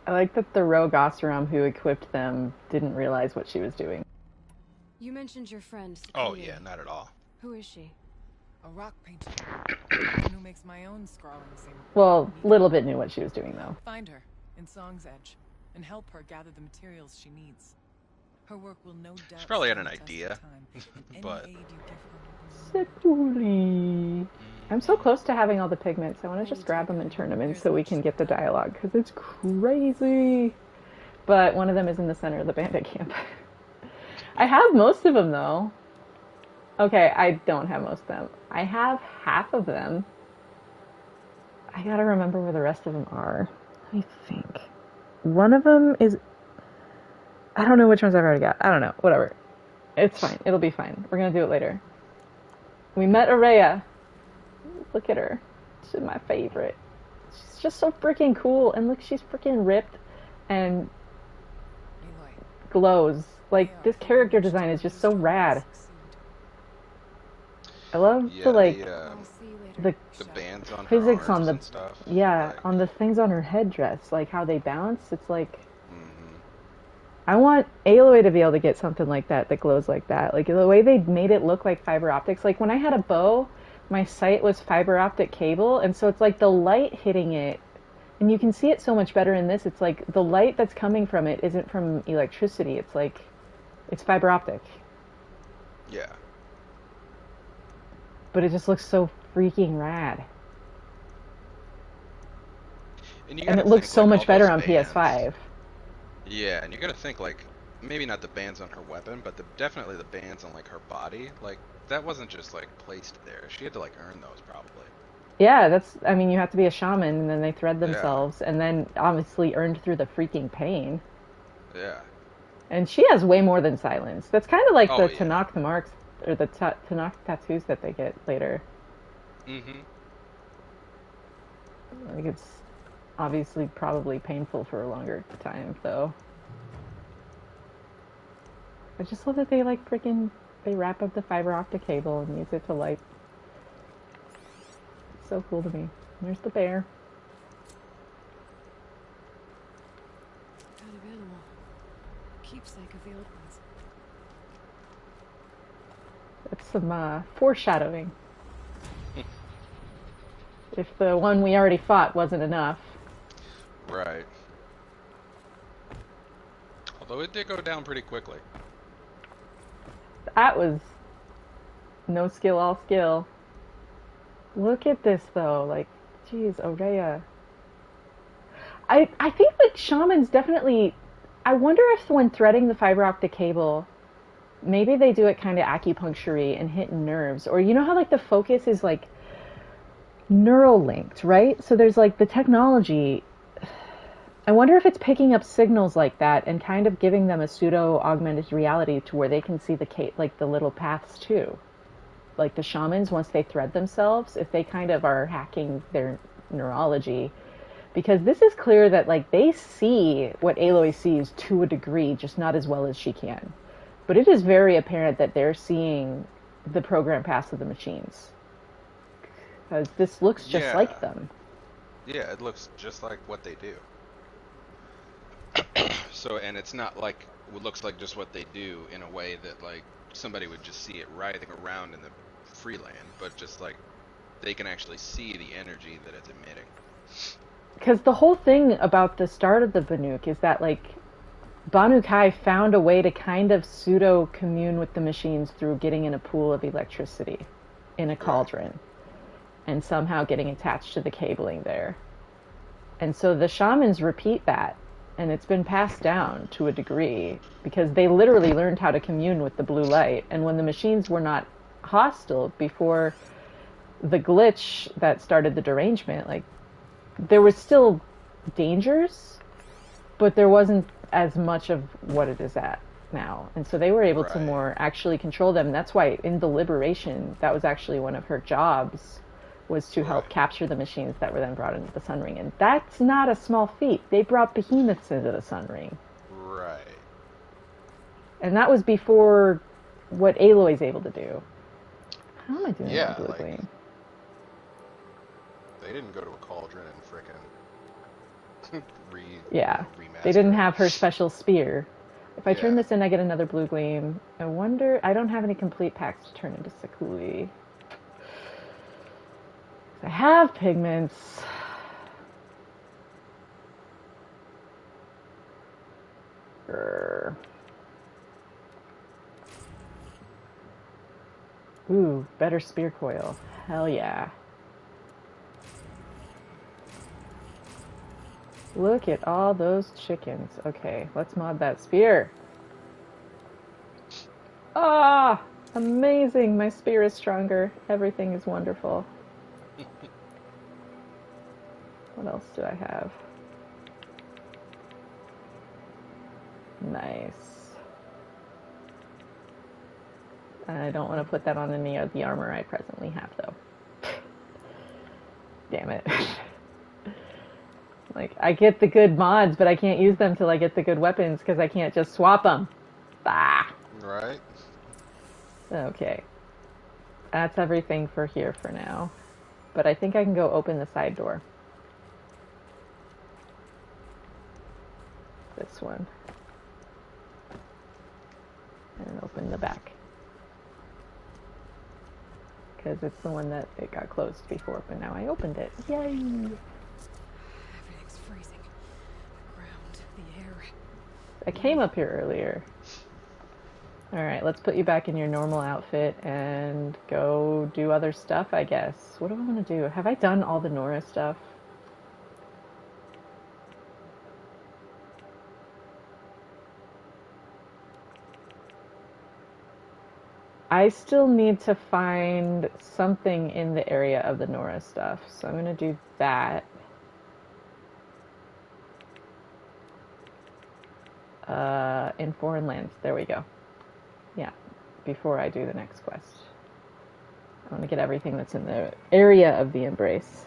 Speaker 1: I like that the rogue Oseram who equipped them didn't realize what she was doing.
Speaker 2: You mentioned your friend,
Speaker 4: Oh
Speaker 2: Sakuli.
Speaker 4: yeah, not at all.
Speaker 2: Who is she?
Speaker 7: A rock painter. Who makes my own scrawling seem...
Speaker 1: Well, little bit knew what she was doing, though.
Speaker 7: Find her in Song's Edge and help her gather the materials she needs. Her work will no doubt...
Speaker 4: She probably had an
Speaker 7: stand the test
Speaker 4: idea,
Speaker 7: of time, and any
Speaker 4: but-
Speaker 7: aid you give her will be
Speaker 1: Sakuli. I'm so close to having all the pigments. I want to just grab them and turn them in so we can get the dialogue, because it's crazy. But one of them is in the center of the bandit camp. I have most of them, though. Okay, I don't have most of them. I have half of them. I gotta remember where the rest of them are. Let me think. One of them is... I don't know which ones I've already got. I don't know. Whatever. It's fine. It'll be fine. We're gonna do it later. We met Uriah. Look at her. She's my favorite. She's just so freaking cool. And look, she's freaking ripped and
Speaker 7: Aloy,
Speaker 1: glows. Like,
Speaker 7: they are
Speaker 1: this character design is just so rad. I love
Speaker 4: Yeah,
Speaker 1: the, like,
Speaker 2: I'll see you later.
Speaker 1: the
Speaker 4: the bands on her
Speaker 1: physics
Speaker 4: arms
Speaker 1: on the...
Speaker 4: and stuff.
Speaker 1: Yeah,
Speaker 4: like,
Speaker 1: on the things on her headdress. Like, how they bounce. It's like...
Speaker 4: mhm.
Speaker 1: I want Aloy to be able to get something like that glows like that. Like, the way they made it look like fiber optics. Like, when I had a bow, my sight was fiber optic cable, and so it's like the light hitting it, and you can see it so much better in this. It's like the light that's coming from it isn't from electricity. It's like, it's fiber optic.
Speaker 4: Yeah.
Speaker 1: But it just looks so freaking rad.
Speaker 4: And,
Speaker 1: And it looks so much better on PS5.
Speaker 4: Yeah, and you're gonna think, like, maybe not the bands on her weapon, but definitely the bands on, like, her body. Like, that wasn't just, like, placed there. She had to, like, earn those, probably.
Speaker 1: Yeah, that's, I mean, you have to be a shaman, and then they thread themselves, and then obviously earned through the freaking pain.
Speaker 4: Yeah.
Speaker 1: And she has way more than silence. That's kind of like
Speaker 4: Oh,
Speaker 1: the
Speaker 4: yeah.
Speaker 1: Tanakh the marks, or the Tanakh tattoos that they get later.
Speaker 4: Mm-hmm.
Speaker 1: Like, it's obviously probably painful for a longer time, though. I just love that they, like, freaking, they wrap up the fiber optic cable and use it to light. It's so cool to me. There's the bear.
Speaker 2: What kind of animal? keepsake of the old ones.
Speaker 1: That's some foreshadowing. If the one we already fought wasn't enough.
Speaker 4: Right. Although it did go down pretty quickly.
Speaker 1: That was no skill, all skill. Look at this, though. Like, geez, Uriah. I think that shamans definitely... I wonder if when threading the fiber optic cable, maybe they do it kind of acupuncture-y and hitting nerves. Or you know how, like, the focus is, like, neural linked, right? So there's, like, the technology... I wonder if it's picking up signals like that and kind of giving them a pseudo-augmented reality to where they can see the little paths, too. Like the shamans, once they thread themselves, if they kind of are hacking their neurology, because this is clear that like they see what Aloy sees to a degree, just not as well as she can. But it is very apparent that they're seeing the program paths of the machines, because this looks just like them.
Speaker 4: Yeah, it looks just like what they do. So, and it's not like it looks like just what they do in a way that like somebody would just see it writhing around in the free land, but just like they can actually see the energy that it's emitting.
Speaker 1: Because the whole thing about the start of the Banuk is that like Banu Kai found a way to kind of pseudo commune with the machines through getting in a pool of electricity in a cauldron and somehow getting attached to the cabling there. And so the shamans repeat that, and it's been passed down to a degree because they literally learned how to commune with the blue light. And when the machines were not hostile before the glitch that started the derangement, like there was still dangers, but there wasn't as much of what it is at now. And so they were able to more actually control them. And that's why in the liberation, that was actually one of her jobs, was to help capture the machines that were then brought into the Sun Ring. And that's not a small feat. They brought behemoths into the Sun Ring.
Speaker 4: Right.
Speaker 1: And that was before what Aloy's able to do. How am I doing on Blue Gleam?
Speaker 4: They didn't go to a cauldron and frickin'
Speaker 1: They didn't have her special spear. If I turn this in, I get another Blue Gleam. I wonder... I don't have any complete packs to turn into Sakuli. I have pigments. Ooh, better spear coil. Hell yeah. Look at all those chickens. Okay, let's mod that spear. Ah, amazing. My spear is stronger. Everything is wonderful. What else do I have? Nice. I don't want to put that on any of the armor I presently have, though. Damn it. Like, I get the good mods, but I can't use them till I get the good weapons, because I can't just swap them. Bah!
Speaker 4: Right.
Speaker 1: Okay. That's everything for here for now. But I think I can go open the side door. This one. And open the back. Because it's the one that it got closed before, but now I opened it. Yay!
Speaker 2: Everything's freezing. The ground, the air.
Speaker 1: I came up here earlier. Alright, let's put you back in your normal outfit and go do other stuff, I guess. What do I want to do? Have I done all the Nora stuff? I still need to find something in the area of the Nora stuff, so I'm going to do that. In foreign lands, there we go. Yeah, before I do the next quest. I want to get everything that's in the area of the Embrace.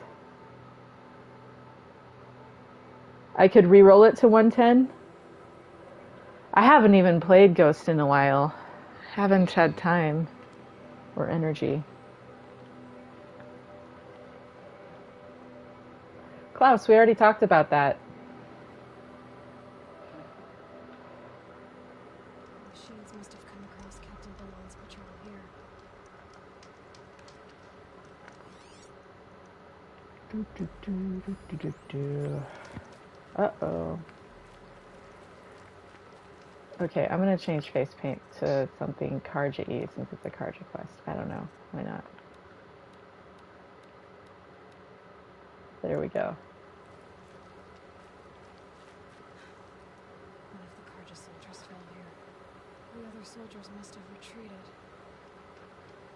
Speaker 1: I could re-roll it to 110. I haven't even played Ghost in a while. Haven't had time or energy. Klaus, we already talked about that. Uh-oh. Okay, I'm gonna change face paint to something Karja-y since it's a Karja quest. I don't know. Why not? There we go.
Speaker 2: One of the Karja soldiers fell here. The other soldiers must have retreated.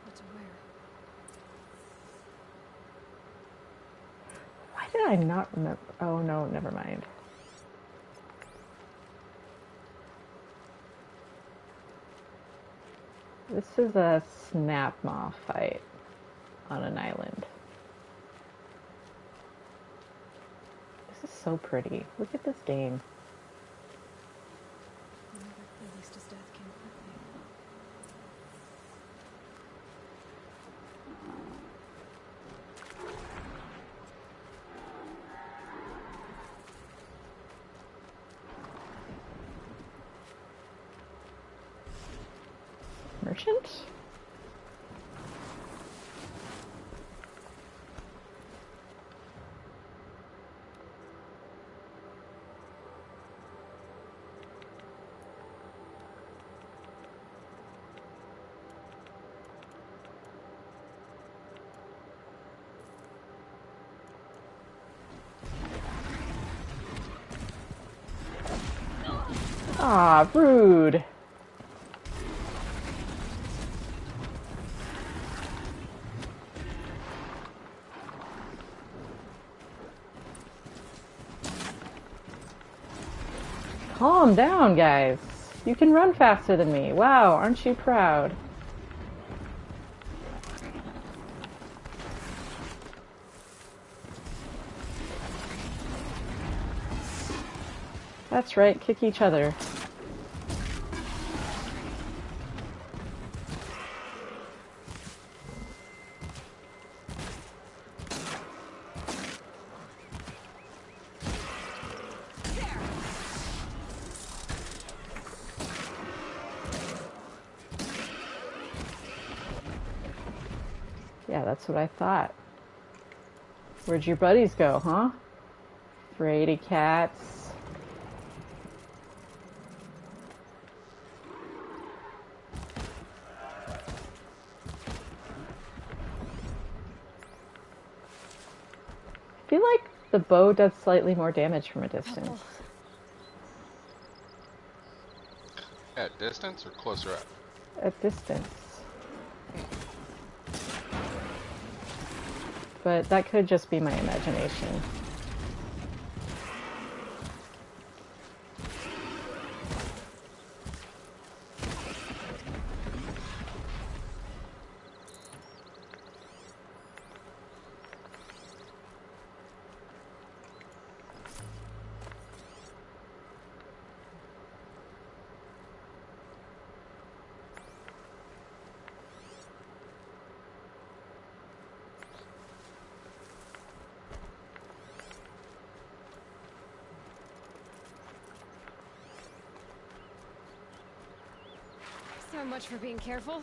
Speaker 2: But to where?
Speaker 1: Why did I not remember? Oh no, never mind. This is a snap maw fight on an island. This is so pretty. Look at this game.
Speaker 2: At least his death came quickly.
Speaker 1: Merchant? Ah, rude. Calm down, guys. You can run faster than me. Wow, aren't you proud? That's right, kick each other. Yeah, that's what I thought. Where'd your buddies go, huh? Fraidy cats. I feel like the bow does slightly more damage from a distance.
Speaker 4: At distance or closer up?
Speaker 1: At distance. But that could just be my imagination.
Speaker 2: So much for being careful.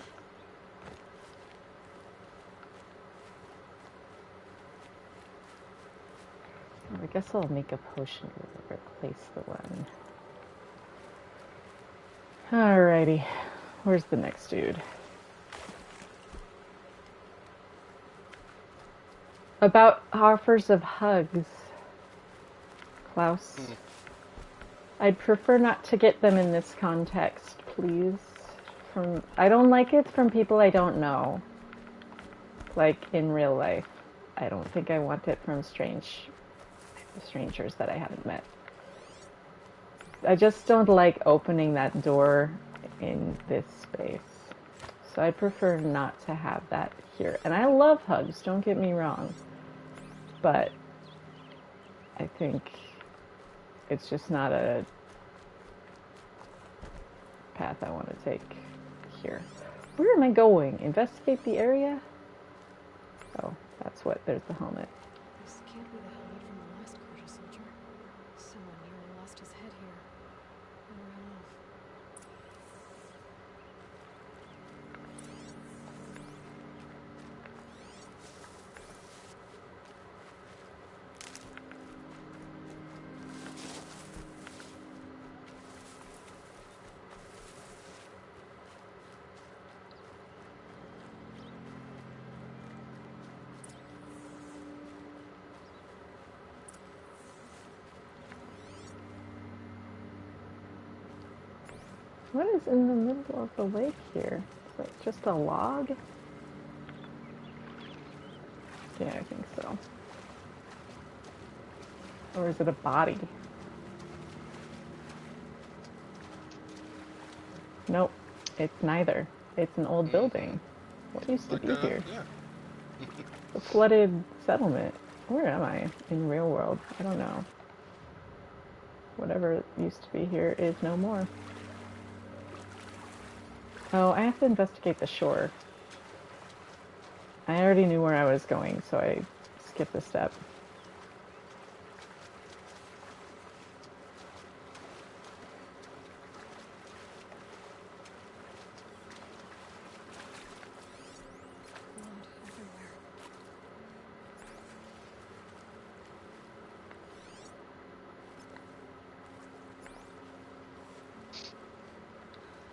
Speaker 1: I guess I'll make a potion to replace the one. Alrighty. Where's the next dude? About offers of hugs. Klaus. I'd prefer not to get them in this context, please. I don't like it from people I don't know. Like in real life. I don't think I want it from strangers that I haven't met. I just don't like opening that door in this space. So I prefer not to have that here. And I love hugs, don't get me wrong. But I think it's just not a path I want to take here. Where am I going? Investigate the area? Oh, that's what, there's the helmet.
Speaker 2: This can't be the helmet from the last Karja soldier. Someone nearly lost his head here and ran off.
Speaker 1: What is in the middle of the lake here? Is it just a log? Yeah, I think so. Or is it a body? Nope, it's neither. It's an old building. What used to
Speaker 4: Like
Speaker 1: be here?
Speaker 4: yeah.
Speaker 1: A flooded settlement. Where am I? In real world? I don't know. Whatever used to be here is no more. Oh, I have to investigate the shore. I already knew where I was going, so I skipped a step.
Speaker 2: Blood everywhere.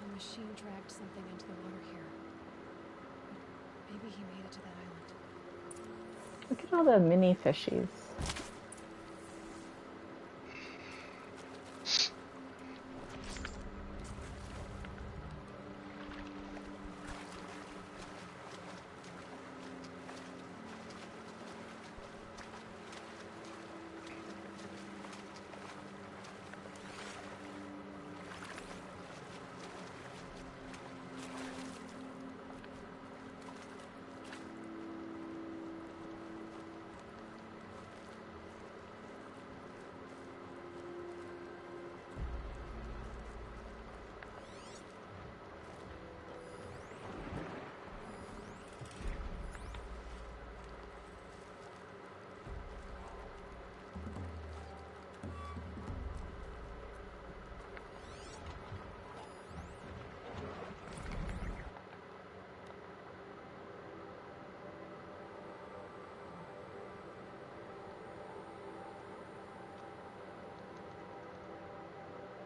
Speaker 2: A machine dragged something into the water here. Maybe he made it to that island.
Speaker 1: Look at all the mini fishies.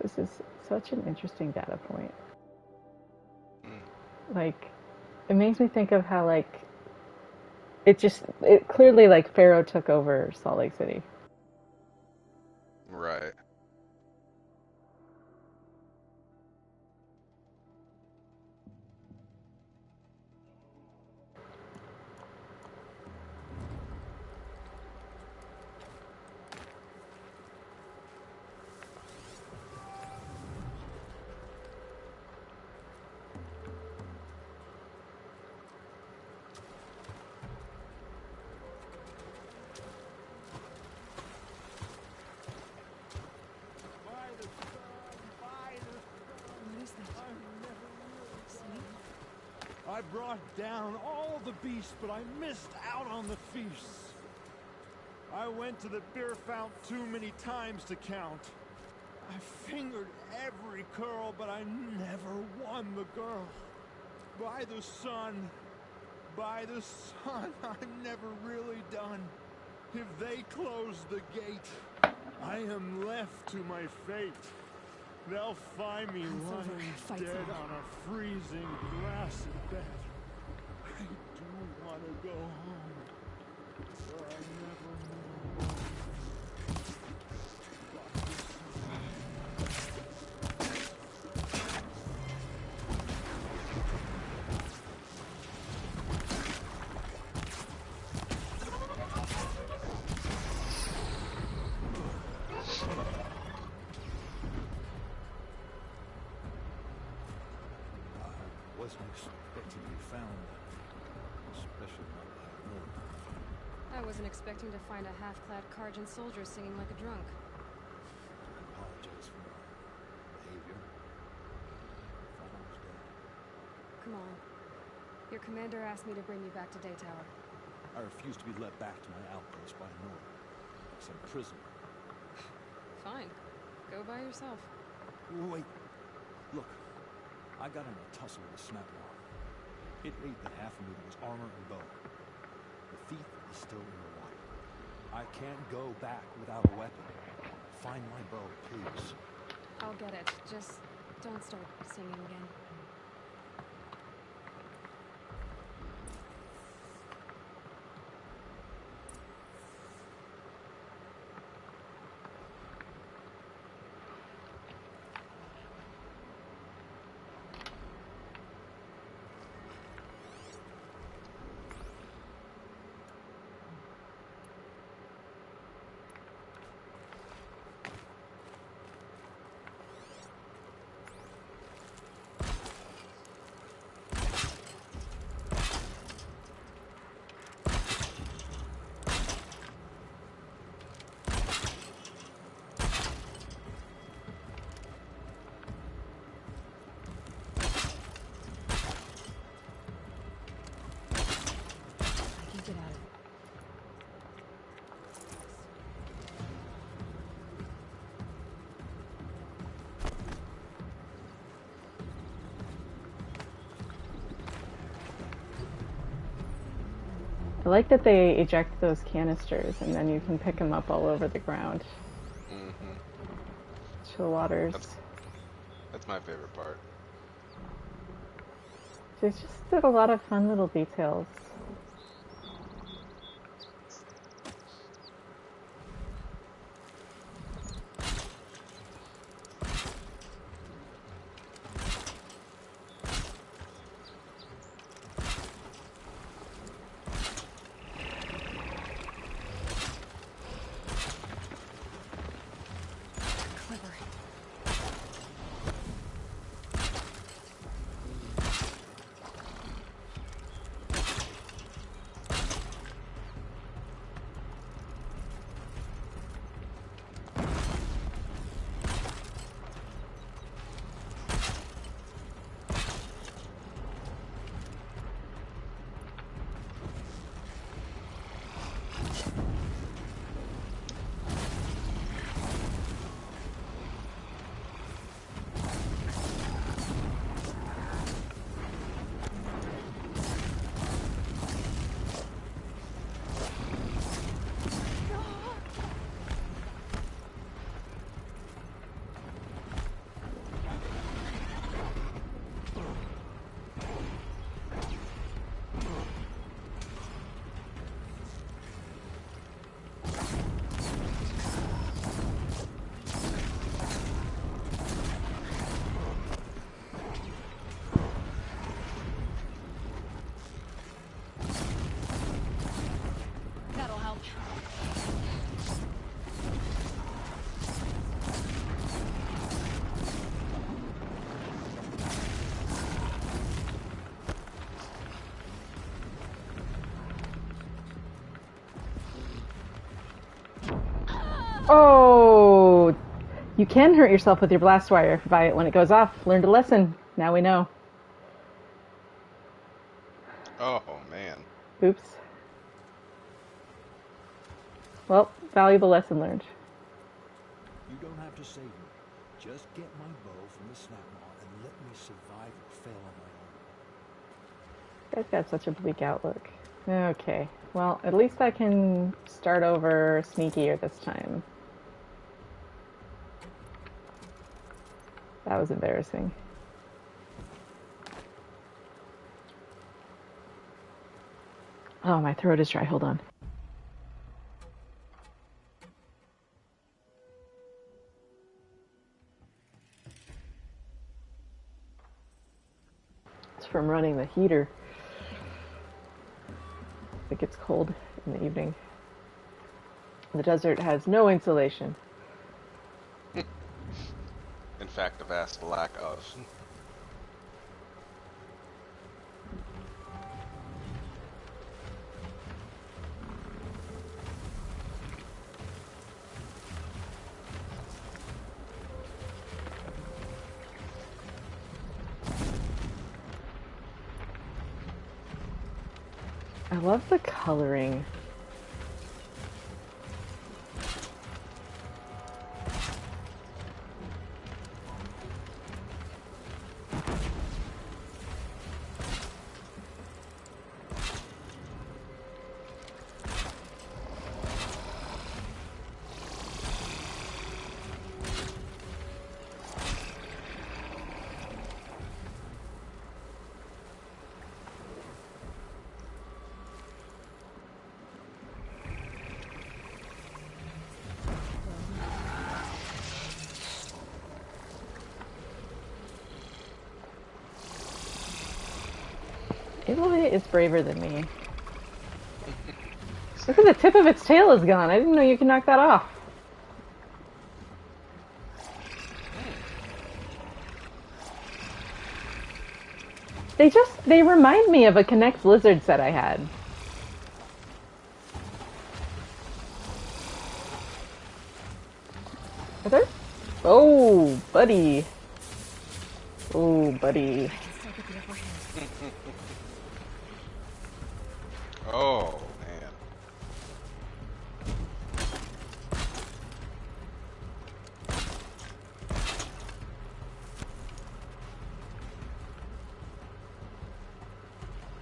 Speaker 1: This is such an interesting data point. Like, it makes me think of how, like, it clearly, like, Pharaoh took over Salt Lake City.
Speaker 4: Right.
Speaker 2: What is that? See?
Speaker 10: I brought down all the beasts, but I missed out on the feasts. I went to the beer fount too many times to count. I fingered every curl, but I never won the girl. By the sun, I'm never really done. If they close the gate, I am left to my fate. They'll find me lying dead on a freezing grassy bed. I do want to go home, where I never knew. Wasn't expecting to be found, especially not by a moon.
Speaker 2: I wasn't expecting to find a half-clad Karjan soldier singing like a drunk.
Speaker 10: I apologize for my behavior. I thought I was dead.
Speaker 2: Come on. Your commander asked me to bring you back to Daytower.
Speaker 10: I refuse to be led back to my outpost by an order, like some prisoner.
Speaker 2: Fine. Go by yourself.
Speaker 10: Wait. Look. I got in a tussle with a snapper. It ate the half of me that was armor and bow. The thief is still in the water. I can't go back without a weapon. Find my bow, please.
Speaker 2: I'll get it. Just don't start singing again.
Speaker 1: like that they eject those canisters and then you can pick them up all over the ground.
Speaker 4: Mm-hmm.
Speaker 1: Chill waters.
Speaker 4: That's my favorite part.
Speaker 1: There's just a lot of fun little details. Oh, you can hurt yourself with your blast wire, Violet, when it goes off. Learned a lesson. Now we know.
Speaker 4: Oh, man.
Speaker 1: Oops. Well, valuable lesson learned.
Speaker 10: You don't have to save me. Just get my bow from the snap maw and let me survive or fail on my own.
Speaker 1: Guy's got such a bleak outlook. Okay, well, at least I can start over sneakier this time. That was embarrassing. Oh, my throat is dry. Hold on. It's from running the heater. It gets cold in the evening. The desert has no insulation.
Speaker 4: In fact, a vast lack of.
Speaker 1: I love the coloring. Aloy is braver than me. Look at the tip of its tail is gone. I didn't know you could knock that off. They remind me of a Connect Blizzard set I had. Are there? Oh, buddy. Oh, buddy.
Speaker 4: Oh, man.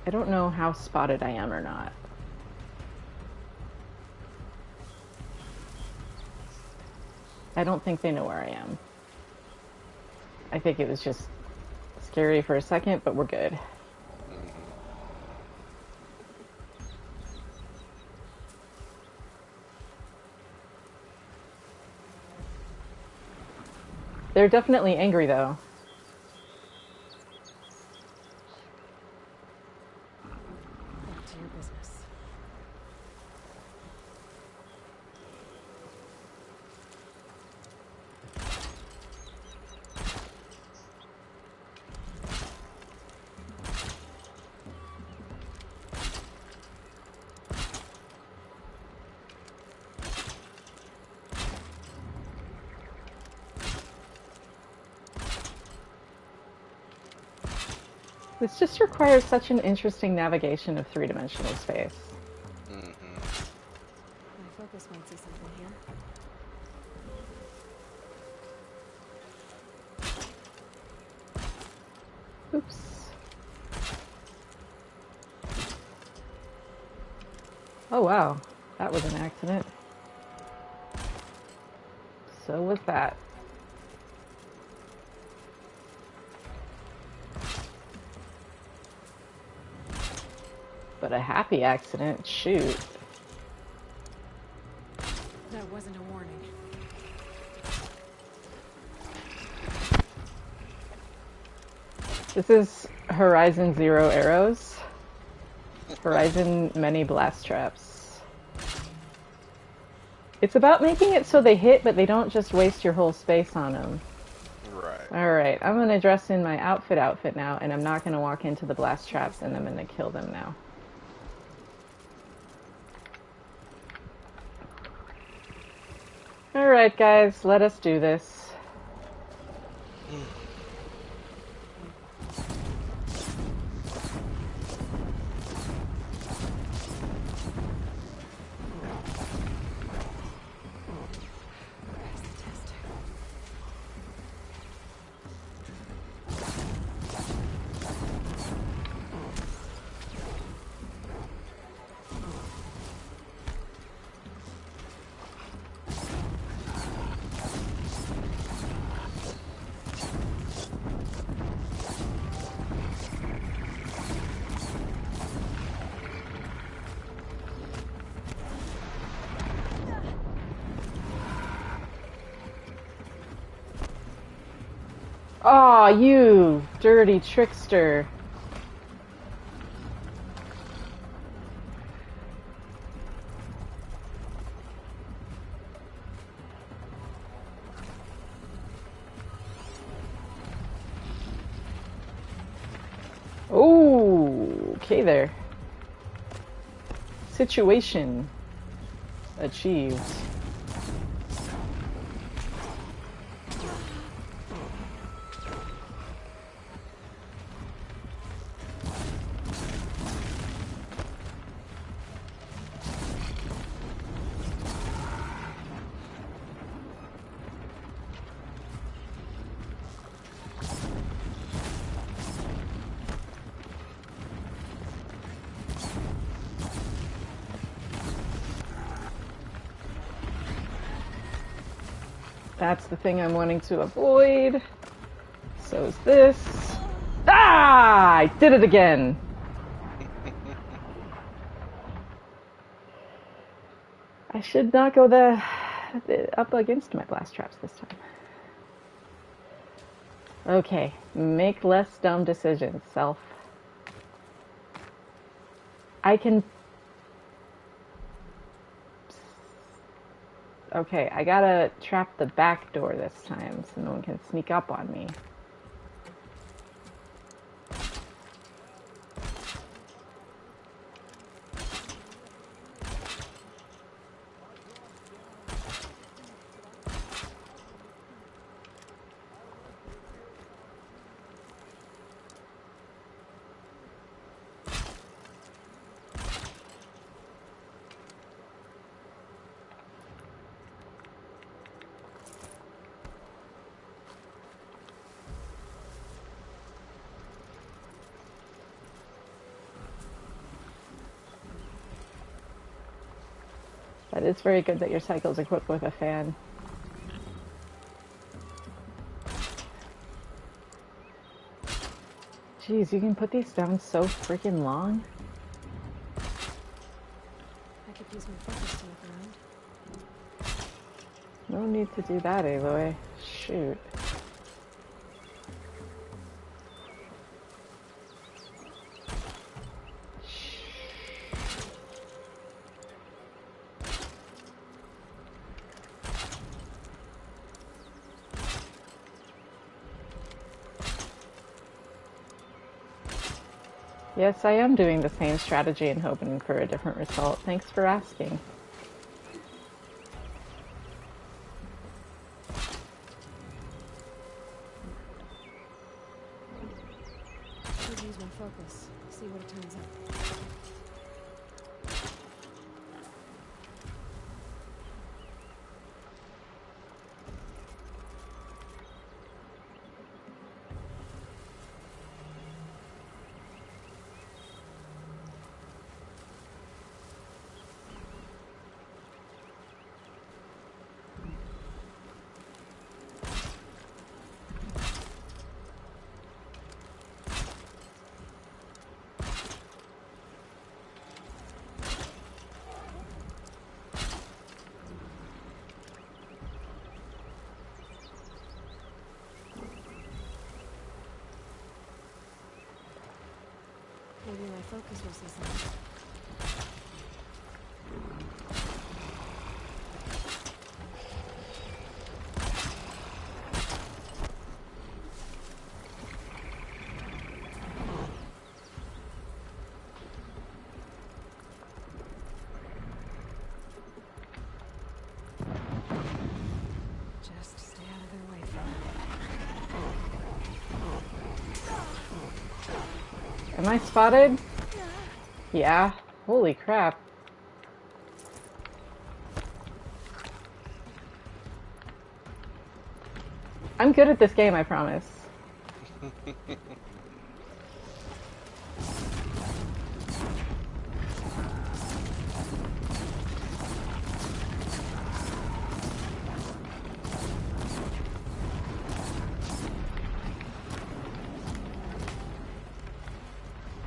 Speaker 1: I don't know how spotted I am or not. I don't think they know where I am. I think it was just scary for a second, but we're good. They're definitely angry, though.
Speaker 2: Back to your business.
Speaker 1: This just requires such an interesting navigation of three-dimensional space.
Speaker 2: My focus might see something here.
Speaker 1: Oops. Oh wow, that was an accident. So was that. But a happy accident, shoot.
Speaker 2: That wasn't a warning.
Speaker 1: This is Horizon Zero Arrows. Horizon Many Blast Traps. It's about making it so they hit, but they don't just waste your whole space on them.
Speaker 4: Right.
Speaker 1: Alright, I'm gonna dress in my outfit now, and I'm not gonna walk into the blast traps, and I'm gonna kill them now. Alright guys, let us do this. Aw, you dirty trickster. Oh, okay there. Situation achieved. That's the thing I'm wanting to avoid. So is this. Ah! I did it again! I should not go up against my blast traps this time. Okay, make less dumb decisions, self. I can... Okay, I gotta trap the back door this time so no one can sneak up on me. That is very good that your cycle's equipped with a fan. Jeez, you can put these down so freaking long.
Speaker 2: I could use my focus to look around.
Speaker 1: No need to do that, Aloy. Shoot. Yes, I am doing the same strategy and hoping for a different result. Thanks for asking.
Speaker 2: Could use my focus. See what it turns up. Maybe my focus will see something. Just stay out of their way for now.
Speaker 1: Am I spotted? Yeah. Holy crap. I'm good at this game, I promise.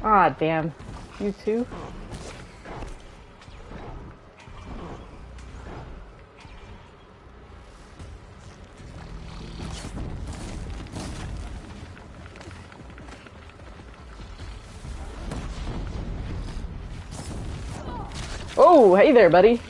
Speaker 1: Ah, damn. You too? Oh, hey there, buddy.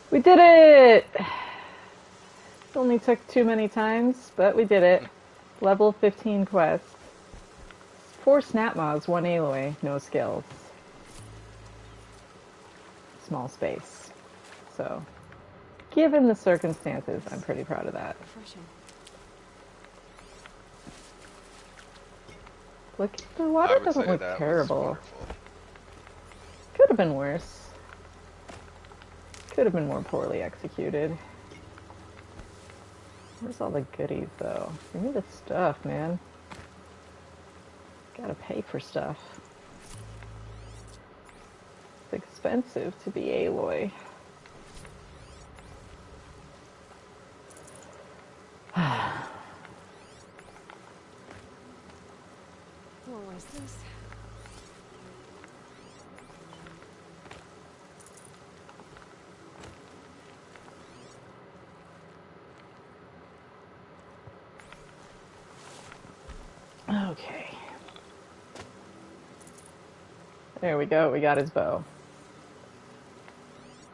Speaker 1: We did it! It only took too many times, but we did it. Level 15 quest. 4 snap mods, 1 Aloy, no skills. Small space. So, given the circumstances, I'm pretty proud of that.
Speaker 2: Refreshing.
Speaker 1: Look, the water doesn't look terrible. Could have been worse. Could have been more poorly executed. Where's all the goodies, though? Give me the stuff, man. Gotta pay for stuff. It's expensive to be Aloy.
Speaker 2: What was this?
Speaker 1: Okay. There we go, we got his bow.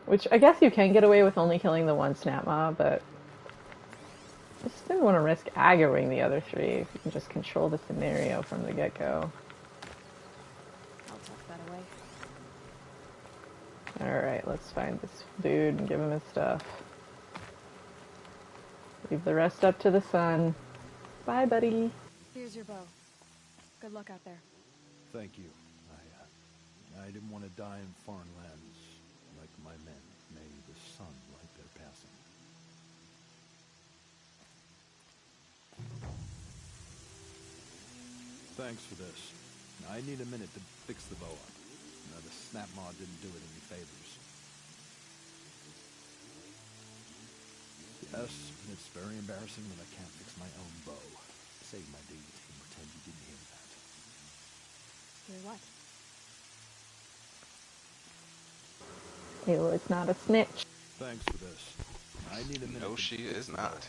Speaker 1: Which, I guess you can get away with only killing the one snap mob, but I just didn't want to risk aggroing the other three if you can just control the scenario from the get-go.
Speaker 2: I'll tuck that away.
Speaker 1: Alright, let's find this dude and give him his stuff. Leave the rest up to the sun. Bye, buddy.
Speaker 2: Here's your bow. Good luck out there.
Speaker 10: Thank you. I didn't want to die in foreign lands like my men. May the sun light their passing. Thanks for this. I need a minute to fix the bow up. The snap mod didn't do it any favors. Yes, it's very embarrassing that I can't fix my own bow. Save my dignity and pretend you didn't hear that.
Speaker 2: Hear what?
Speaker 1: Aloy's not a snitch.
Speaker 10: Thanks for this. I need a minute.
Speaker 4: No, she is not.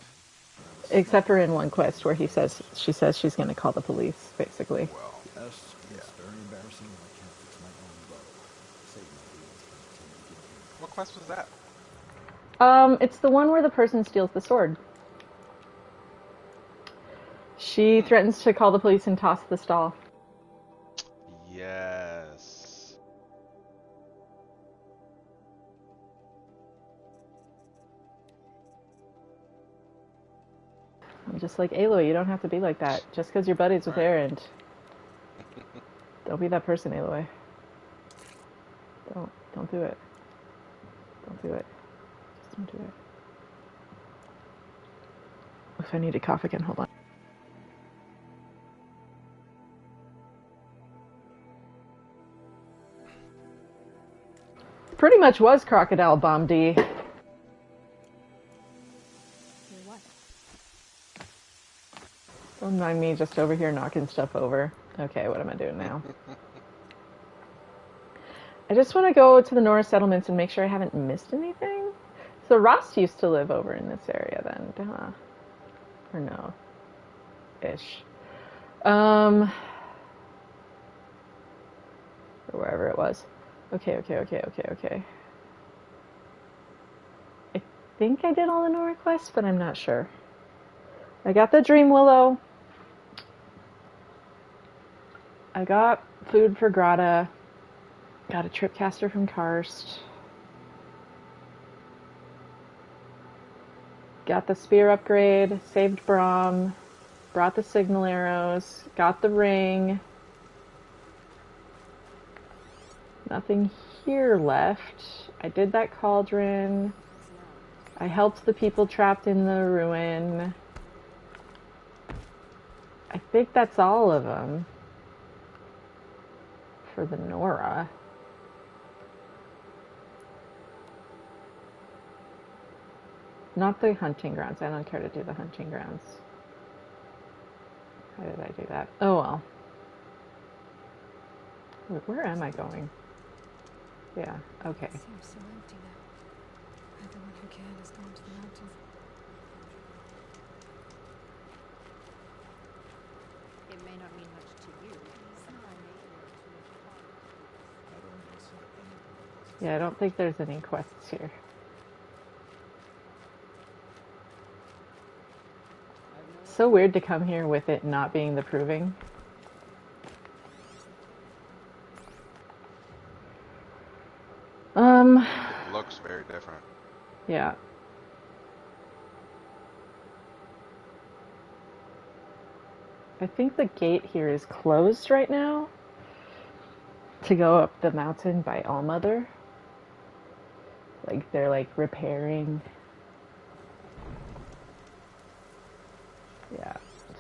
Speaker 1: Except for in one quest where she says she's going to call the police, basically.
Speaker 4: Well,
Speaker 10: Yes, it's very embarrassing that I can't fix my own bow. Save my dignity and pretend you didn't hear that.
Speaker 4: what quest was that?
Speaker 1: It's the one where the person steals the sword. She threatens to call the police and toss the stall.
Speaker 4: Yes.
Speaker 1: I'm just like, Aloy, you don't have to be like that. Just because you're buddies with Erend. Don't be that person, Aloy. Don't do it. Don't do it. Just don't do it. If I need to cough again, hold on. Pretty much was Crocodile Bomb D.
Speaker 2: Hear what?
Speaker 1: Don't mind me just over here knocking stuff over. Okay, what am I doing now? I just want to go to the Nora settlements and make sure I haven't missed anything. So Rost used to live over in this area then, huh? Or no? Ish. Or wherever it was. Okay. I think I did all the Nora quests, but I'm not sure. I got the Dream Willow. I got food for Grata. Got a Tripcaster from Karst. Got the spear upgrade. Saved Braum. Brought the signal arrows. Got the ring. Nothing here left. I did that cauldron. I helped the people trapped in the ruin. I think that's all of them. For the Nora. Not the hunting grounds. I don't care to do the hunting grounds. How did I do that? Oh well. Where am I going? Yeah, okay.
Speaker 2: Seems so empty now. Everyone who can has gone to the mountain.
Speaker 11: It may not mean much to you, but I may be
Speaker 1: Yeah, I don't think there's any quests here. So weird to come here with it not being the proving.
Speaker 4: It looks very different.
Speaker 1: Yeah. I think the gate here is closed right now to go up the mountain by Allmother. Like they're like repairing. Yeah.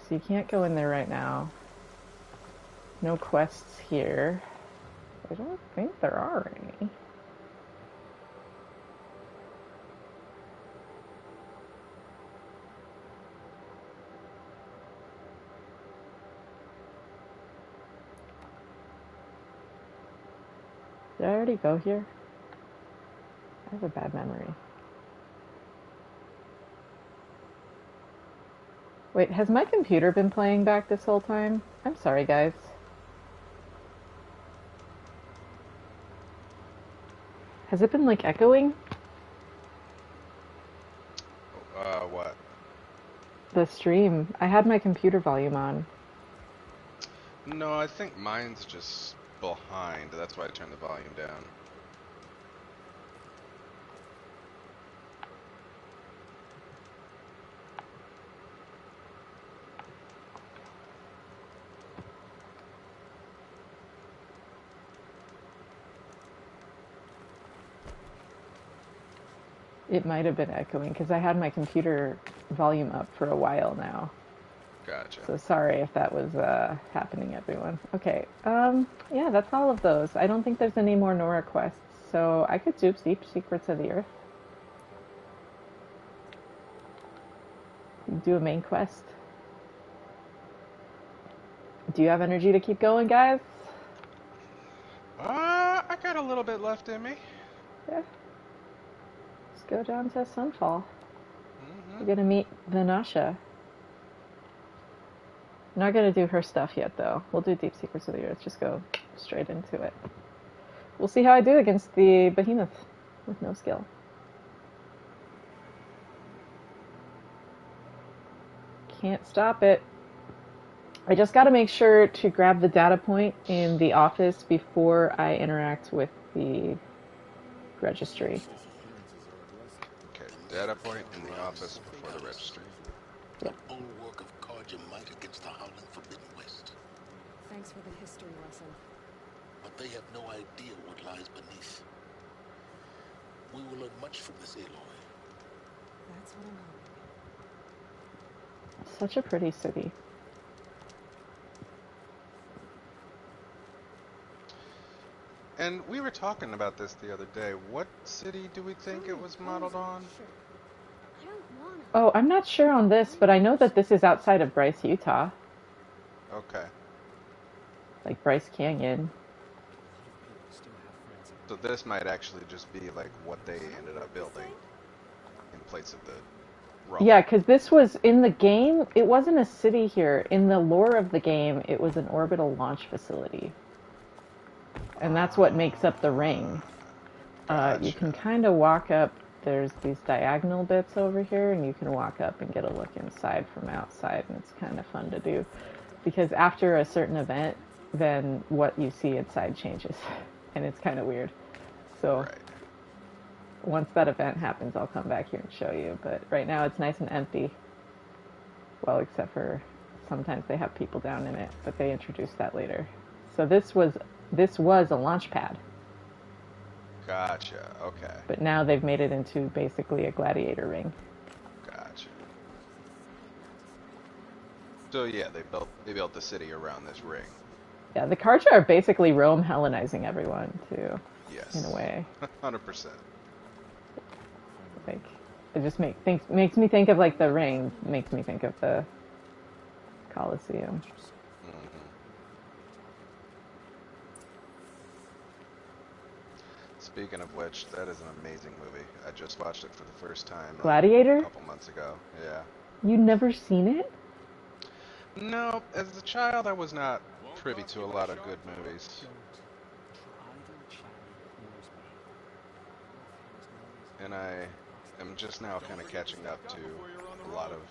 Speaker 1: So you can't go in there right now. No quests here. I don't think there are any. Did I already go here? I have a bad memory. Wait, has my computer been playing back this whole time? I'm sorry, guys. Has it been, like, echoing?
Speaker 4: What?
Speaker 1: The stream. I had my computer volume on.
Speaker 4: No, I think mine's just behind. That's why I turned the volume down.
Speaker 1: It might have been echoing because I had my computer volume up for a while now.
Speaker 4: Gotcha.
Speaker 1: So sorry if that was happening, everyone. Okay, yeah, that's all of those. I don't think there's any more Nora quests, so I could do Deep Secrets of the Earth. Do a main quest. Do you have energy to keep going, guys?
Speaker 4: I got a little bit left in me.
Speaker 1: Yeah. Let's go down to Sunfall.
Speaker 4: Mm-hmm.
Speaker 1: We're gonna meet Vanasha. I'm not gonna do her stuff yet, though. We'll do Deep Secrets of the Earth. Just go straight into it. We'll see how I do against the behemoth with no skill. Can't stop it. I just got to make sure to grab the data point in the office before I interact with the registry.
Speaker 4: Okay, data point in the office before the registry.
Speaker 1: Yeah.
Speaker 12: Bulwark of Carja might against the howling Forbidden West.
Speaker 2: Thanks for the history lesson.
Speaker 12: But they have no idea what lies beneath. We will learn much from this Aloy.
Speaker 2: That's what I'm hoping.
Speaker 1: Such a pretty city.
Speaker 4: And we were talking about this the other day. What city do we think it was modeled on?
Speaker 1: Oh, I'm not sure on this, but I know that this is outside of Bryce, Utah.
Speaker 4: Okay.
Speaker 1: Like Bryce Canyon.
Speaker 4: So this might actually just be like what they ended up building in place of the rubble.
Speaker 1: Yeah, because this was in the game. It wasn't a city here. In the lore of the game, it was an orbital launch facility. And that's what makes up the ring.
Speaker 4: Gotcha.
Speaker 1: You can kind of walk up. There's these diagonal bits over here, and you can walk up and get a look inside from outside, and it's kind of fun to do. Because after a certain event, then what you see inside changes, and it's kind of weird. So
Speaker 4: Right.
Speaker 1: once that event happens, I'll come back here and show you. But right now it's nice and empty. Well, except for sometimes they have people down in it, but they introduced that later. So this was a launch pad.
Speaker 4: Gotcha. Okay.
Speaker 1: But now they've made it into basically a gladiator ring.
Speaker 4: Gotcha. So yeah, they built the city around this ring.
Speaker 1: Yeah, the Karja are basically Rome Hellenizing everyone too.
Speaker 4: Yes.
Speaker 1: In a way.
Speaker 4: 100%.
Speaker 1: Like it just makes me think of like the ring, makes me think of the Colosseum.
Speaker 4: Speaking of which, that is an amazing movie. I just watched it for the first time
Speaker 1: Gladiator?
Speaker 4: a couple months ago. Yeah.
Speaker 1: You never seen it?
Speaker 4: No, as a child I was not privy to a lot of good movies. And I am just now kind of catching up to a lot of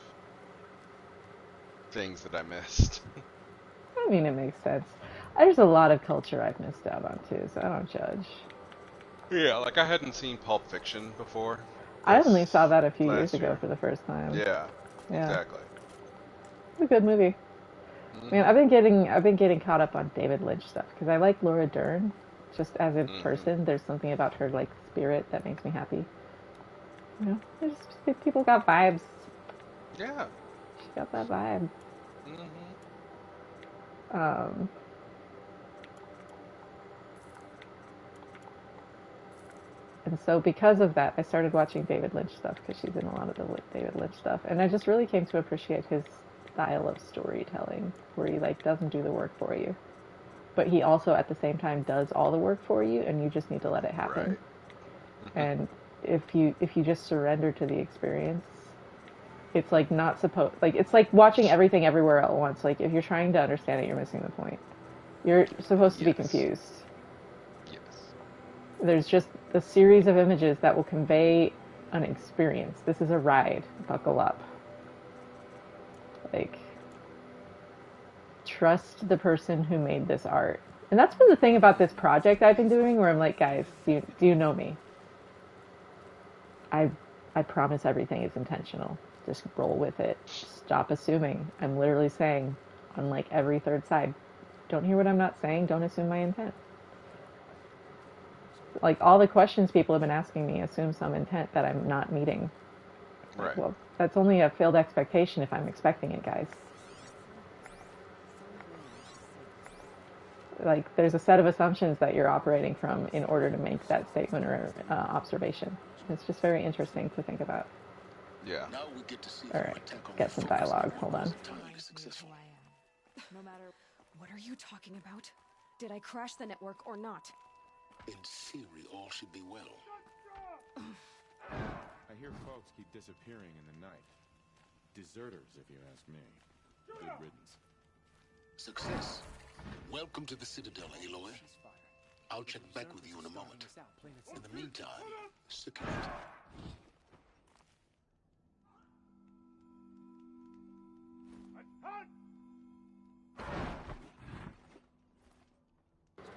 Speaker 4: things that I missed.
Speaker 1: I mean, it makes sense. There's a lot of culture I've missed out on too, so I don't judge.
Speaker 4: Yeah, like I hadn't seen Pulp Fiction before.
Speaker 1: I only saw that a few years
Speaker 4: year.
Speaker 1: ago for the first time.
Speaker 4: Yeah,
Speaker 1: Yeah.
Speaker 4: exactly.
Speaker 1: It's a good movie. Man, I've been getting caught up on David Lynch stuff because I like Laura Dern, just as a person. There's something about her like spirit that makes me happy. You know, people got vibes.
Speaker 4: Yeah.
Speaker 1: got that vibe.
Speaker 4: Mm-hmm.
Speaker 1: And so because of that, I started watching David Lynch stuff because she's in a lot of the David Lynch stuff, and I just really came to appreciate his style of storytelling, where he like doesn't do the work for you, but he also at the same time does all the work for you, and you just need to let it happen. Right. And if you just surrender to the experience, it's like not supposed, like it's like watching everything everywhere at once. Like if you're trying to understand it, you're missing the point. You're supposed to be confused. There's just a series of images that will convey an experience. This is a ride. Buckle up. Like, trust the person who made this art. And that's been the thing about this project I've been doing, where I'm like, guys, do you know me? I promise everything is intentional. Just roll with it. Stop assuming. I'm literally saying, on like every third side, don't hear what I'm not saying, don't assume my intent. Like, all the questions people have been asking me assume some intent that I'm not meeting. Right. Well, that's only a failed expectation if I'm expecting it, guys. Like, there's a set of assumptions that you're operating from in order to make that statement or observation. It's just very interesting to think about.
Speaker 4: Yeah.
Speaker 1: All right, get some dialogue. Hold on.
Speaker 2: No matter, what are you talking about? Did I crash the network or not?
Speaker 12: In theory, all should be well.
Speaker 10: I hear folks keep disappearing in the night. Deserters, if you ask me. Good riddance.
Speaker 12: Success. Welcome to the Citadel, Aloy. I'll check back with you in a moment. In the meantime, secure it.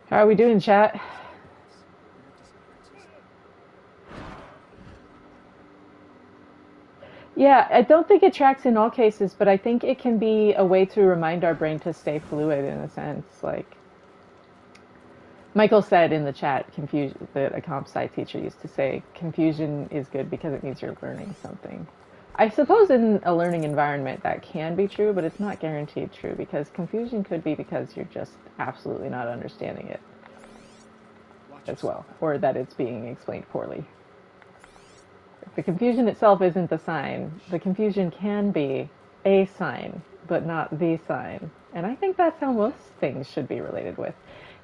Speaker 1: How are we doing, chat? Yeah, I don't think it tracks in all cases, but I think it can be a way to remind our brain to stay fluid in a sense. Like Michael said in the chat, confusion, that a comp sci teacher used to say, confusion is good because it means you're learning something. I suppose in a learning environment that can be true, but it's not guaranteed true, because confusion could be because you're just absolutely not understanding it as well, or that it's being explained poorly. The confusion itself isn't the sign. The confusion can be a sign, but not the sign. And I think that's how most things should be related with.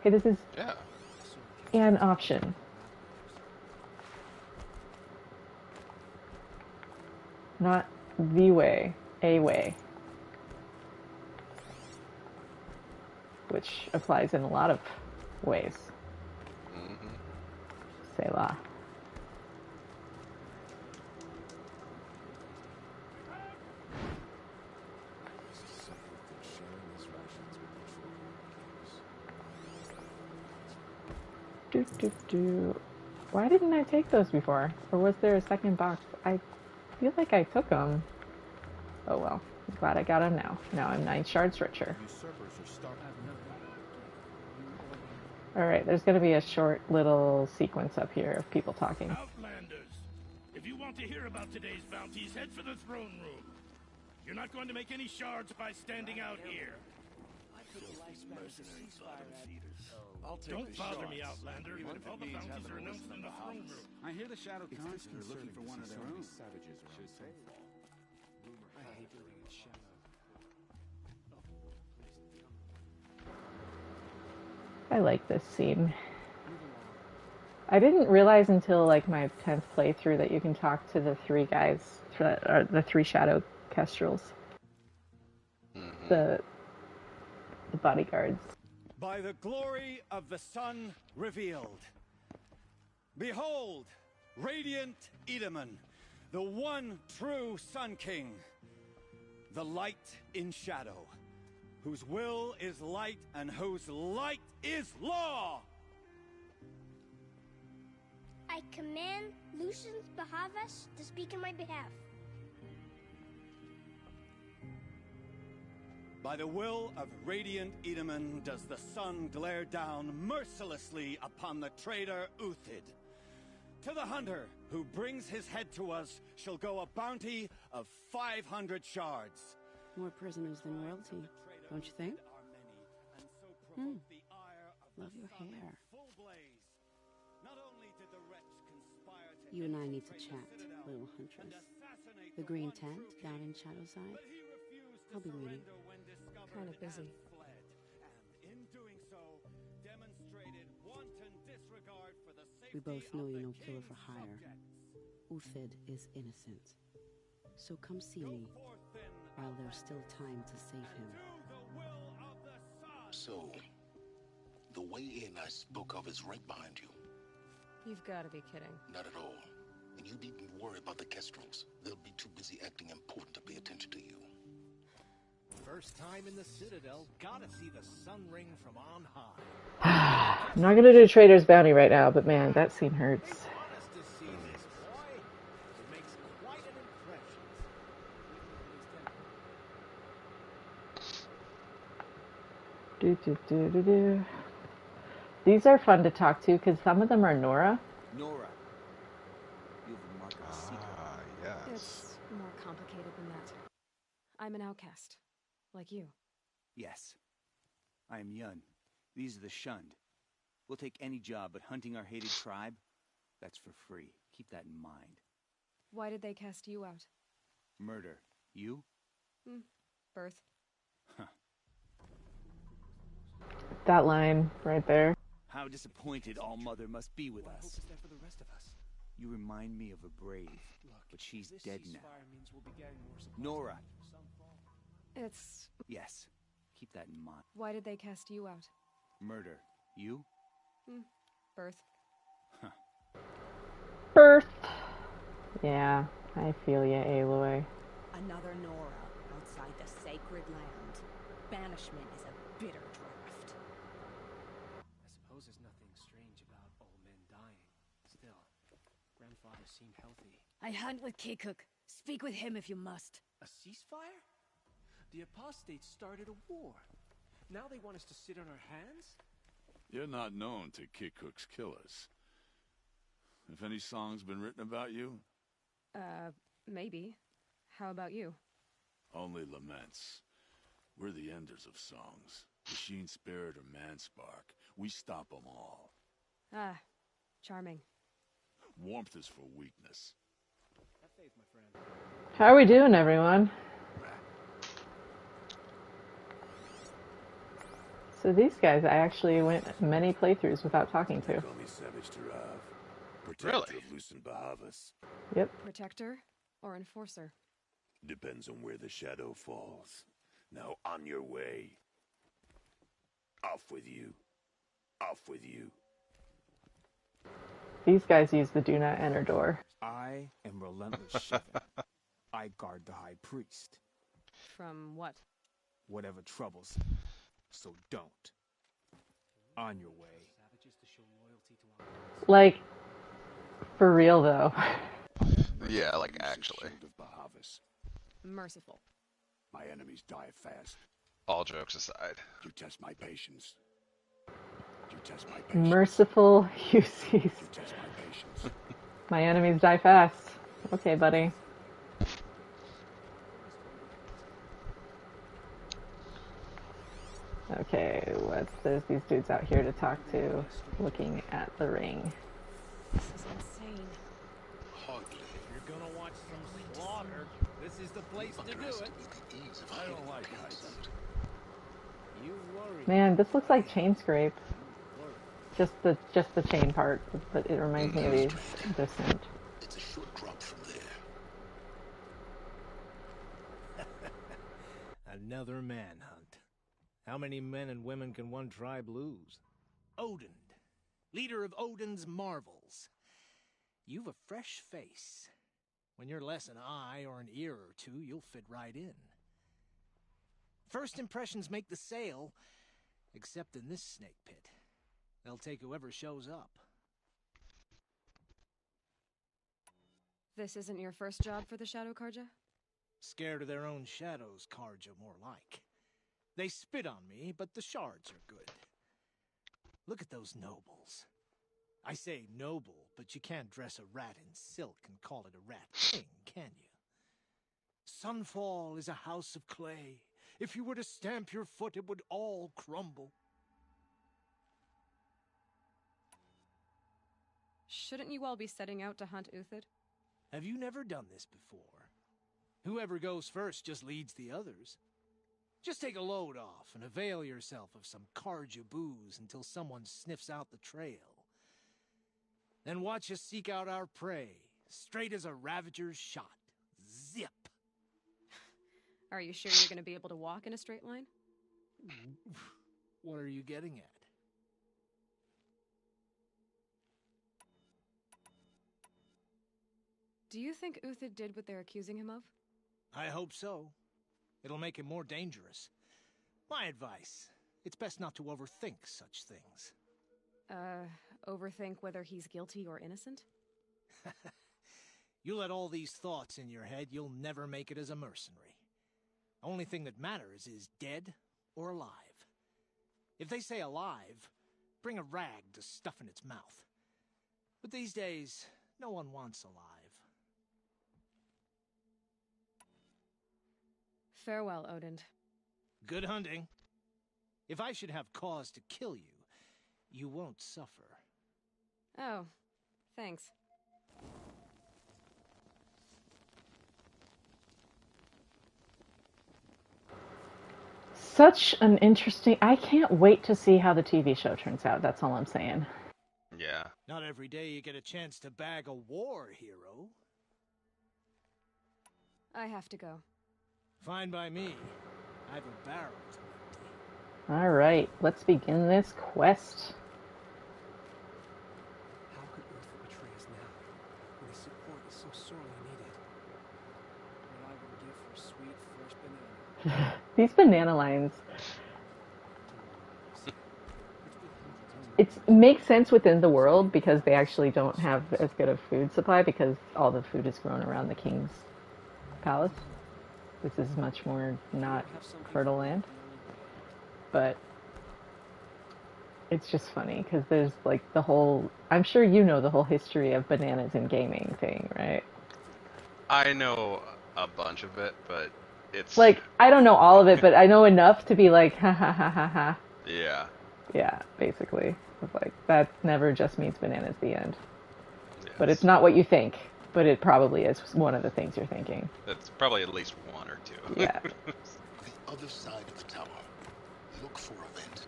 Speaker 1: Hey, this is an option. Not the way, a way. Which applies in a lot of ways. Selah. Why didn't I take those before? Or was there a second box? I feel like I took them. Oh well. I'm glad I got them now. Now I'm 9 shards richer. Alright, there's going to be a short little sequence up here of people talking.
Speaker 13: Outlanders, if you want to hear about today's bounties, head for the throne room. You're not going to make any shards by standing out here. Mercenary bottom feeders. Don't bother me, Outlander. All the bounties are announced in the throne room.
Speaker 14: I hear the Shadow Khans are looking for one of their own. Savages should say. I hate living in shadow.
Speaker 1: I like this scene. I didn't realize until like my 10th playthrough that you can talk to the 3 guys, or the 3 shadow kestrels. The bodyguards.
Speaker 15: By the glory of the sun revealed. Behold, radiant Edaman, the one true Sun King, the light in shadow, whose will is light and whose light is law.
Speaker 16: I command Lucius Bahavas to speak in my behalf.
Speaker 15: By the will of radiant Edaman does the sun glare down mercilessly upon the traitor Uthid. To the hunter who brings his head to us shall go a bounty of 500 shards.
Speaker 17: More prisoners than royalty, don't you think? Love your hair. You and I need to chat, little huntress. The green tent down in Shadowside? I'll be waiting.
Speaker 2: Kind of busy.
Speaker 17: We both know you're no killer for hire. Uthid is innocent. So come see me while there's still time to save him.
Speaker 12: So, the way in I spoke of is right behind you.
Speaker 2: You've got to be kidding.
Speaker 12: Not at all. And you needn't worry about the Kestrels. They'll be too busy acting important to pay attention to you.
Speaker 18: First time in the Citadel, gotta see the sun ring from on high.
Speaker 1: I'm not gonna do Trader's Bounty right now, but man, that scene hurts.
Speaker 18: It makes quite an impression.
Speaker 1: These are fun to talk to because some of them are Nora.
Speaker 14: Nora. You have a mark of a secret.
Speaker 4: Yes.
Speaker 2: It's more complicated than that. I'm an outcast. Like you.
Speaker 14: Yes. I am Yun. These are the shunned. We'll take any job, but hunting our hated tribe, that's for free. Keep that in mind.
Speaker 2: Why did they cast you out?
Speaker 14: Murder. You?
Speaker 2: Birth.
Speaker 14: Huh.
Speaker 1: That line right there.
Speaker 14: How disappointed All-Mother must be with us. You remind me of a brave, but she's dead now. Nora.
Speaker 2: It's...
Speaker 14: Yes. Keep that in mind.
Speaker 2: Why did they cast you out?
Speaker 14: Murder. You?
Speaker 2: Birth.
Speaker 14: Huh.
Speaker 1: Birth. Yeah, I feel ya, Aloy.
Speaker 19: Another Nora outside the sacred land. Banishment is a bitter draft.
Speaker 18: I suppose there's nothing strange about all men dying. Still, grandfather seemed healthy.
Speaker 19: I hunt with cUltra. Speak with him if you must.
Speaker 18: A ceasefire? The apostates started a war. Now they want us to sit on our hands?
Speaker 20: You're not known to cUltra's killers. Have any songs been written about you?
Speaker 2: Maybe. How about you?
Speaker 20: Only laments. We're the enders of songs. Machine spirit or man spark. We stop them all.
Speaker 2: Ah, charming.
Speaker 20: Warmth is for weakness.
Speaker 18: Have faith, my friend.
Speaker 1: How are we doing, everyone? So these guys, I actually went many playthroughs without talking to.
Speaker 20: Call me Savage Tarav.
Speaker 4: Really?
Speaker 20: Of Lucent Bahavas.
Speaker 1: Yep.
Speaker 2: Protector or enforcer?
Speaker 20: Depends on where the shadow falls. Now on your way. Off with you. Off with you.
Speaker 1: These guys use the do not enter door.
Speaker 14: I am Relentless Shivan. I guard the High Priest.
Speaker 2: From what?
Speaker 14: Whatever troubles him. So don't. On your way.
Speaker 1: Like, for real though.
Speaker 4: Yeah, like actually.
Speaker 2: Merciful.
Speaker 20: My enemies die fast.
Speaker 4: All jokes aside.
Speaker 20: You test my patience. You test my patience.
Speaker 1: Merciful UCs.
Speaker 20: You test my patience.
Speaker 1: My enemies die fast. Okay, buddy. Okay, there's these dudes out here to talk to, looking at the ring.
Speaker 2: This is insane.
Speaker 12: Hardly.
Speaker 18: If you're gonna watch some slaughter, this is the place to do it.
Speaker 20: I don't like heights.
Speaker 18: You worry.
Speaker 1: Man, this looks like chain scrape. Just the chain part, but it reminds me of these Descent.
Speaker 12: It's a short drop from there.
Speaker 18: Another manhunt. How many men and women can one tribe lose? Odin, leader of Odin's marvels. You've a fresh face. When you're less an eye or an ear or two, you'll fit right in. First impressions make the sale, except in this snake pit. They'll take whoever shows up.
Speaker 2: This isn't your first job for the Shadow Karja?
Speaker 18: Scared of their own shadows, Karja, more like. They spit on me, but the shards are good. Look at those nobles. I say noble, but you can't dress a rat in silk and call it a rat king, can you? Sunfall is a house of clay. If you were to stamp your foot, it would all crumble.
Speaker 2: Shouldn't you all be setting out to hunt Uthid?
Speaker 18: Have you never done this before? Whoever goes first just leads the others. Just take a load off and avail yourself of some Karja booze until someone sniffs out the trail. Then watch us seek out our prey, straight as a ravager's shot. Zip!
Speaker 2: Are you sure you're going to be able to walk in a straight line?
Speaker 18: What are you getting at?
Speaker 2: Do you think Uthid did what they're accusing him of?
Speaker 18: I hope so. It'll make him more dangerous. My advice, it's best not to overthink such things.
Speaker 2: Overthink whether he's guilty or innocent?
Speaker 18: You let all these thoughts in your head, you'll never make it as a mercenary. Only thing that matters is dead or alive. If they say alive, bring a rag to stuff in its mouth. But these days, no one wants alive.
Speaker 2: Farewell, Odin.
Speaker 18: Good hunting. If I should have cause to kill you, you won't suffer.
Speaker 2: Oh, thanks.
Speaker 1: Such an interesting... I can't wait to see how the TV show turns out. That's all I'm saying.
Speaker 4: Yeah.
Speaker 18: Not every day you get a chance to bag a war hero.
Speaker 2: I have to go.
Speaker 18: Fine by me. I have a barrel to empty.
Speaker 1: Alright, let's begin this quest.
Speaker 21: How could Earth betray us now, when his support is so sorely needed? What I would give for sweet fresh banana.
Speaker 1: These banana lines. It makes sense within the world because they actually don't have as good a food supply because all the food is grown around the king's palace. This is much more not fertile land. But it's just funny because there's like the whole... I'm sure you know the whole history of bananas in gaming thing, right?
Speaker 4: I know a bunch of it, but it's...
Speaker 1: Like, I don't know all of it, but I know enough to be like, ha ha ha ha ha.
Speaker 4: Yeah.
Speaker 1: Yeah, basically. It's like, that never just means bananas, the end.
Speaker 4: Yes.
Speaker 1: But it's not what you think. But it probably is one of the things you're thinking.
Speaker 4: That's probably at least one or two.
Speaker 1: Yeah.
Speaker 12: The other side of the tower. Look for a vent.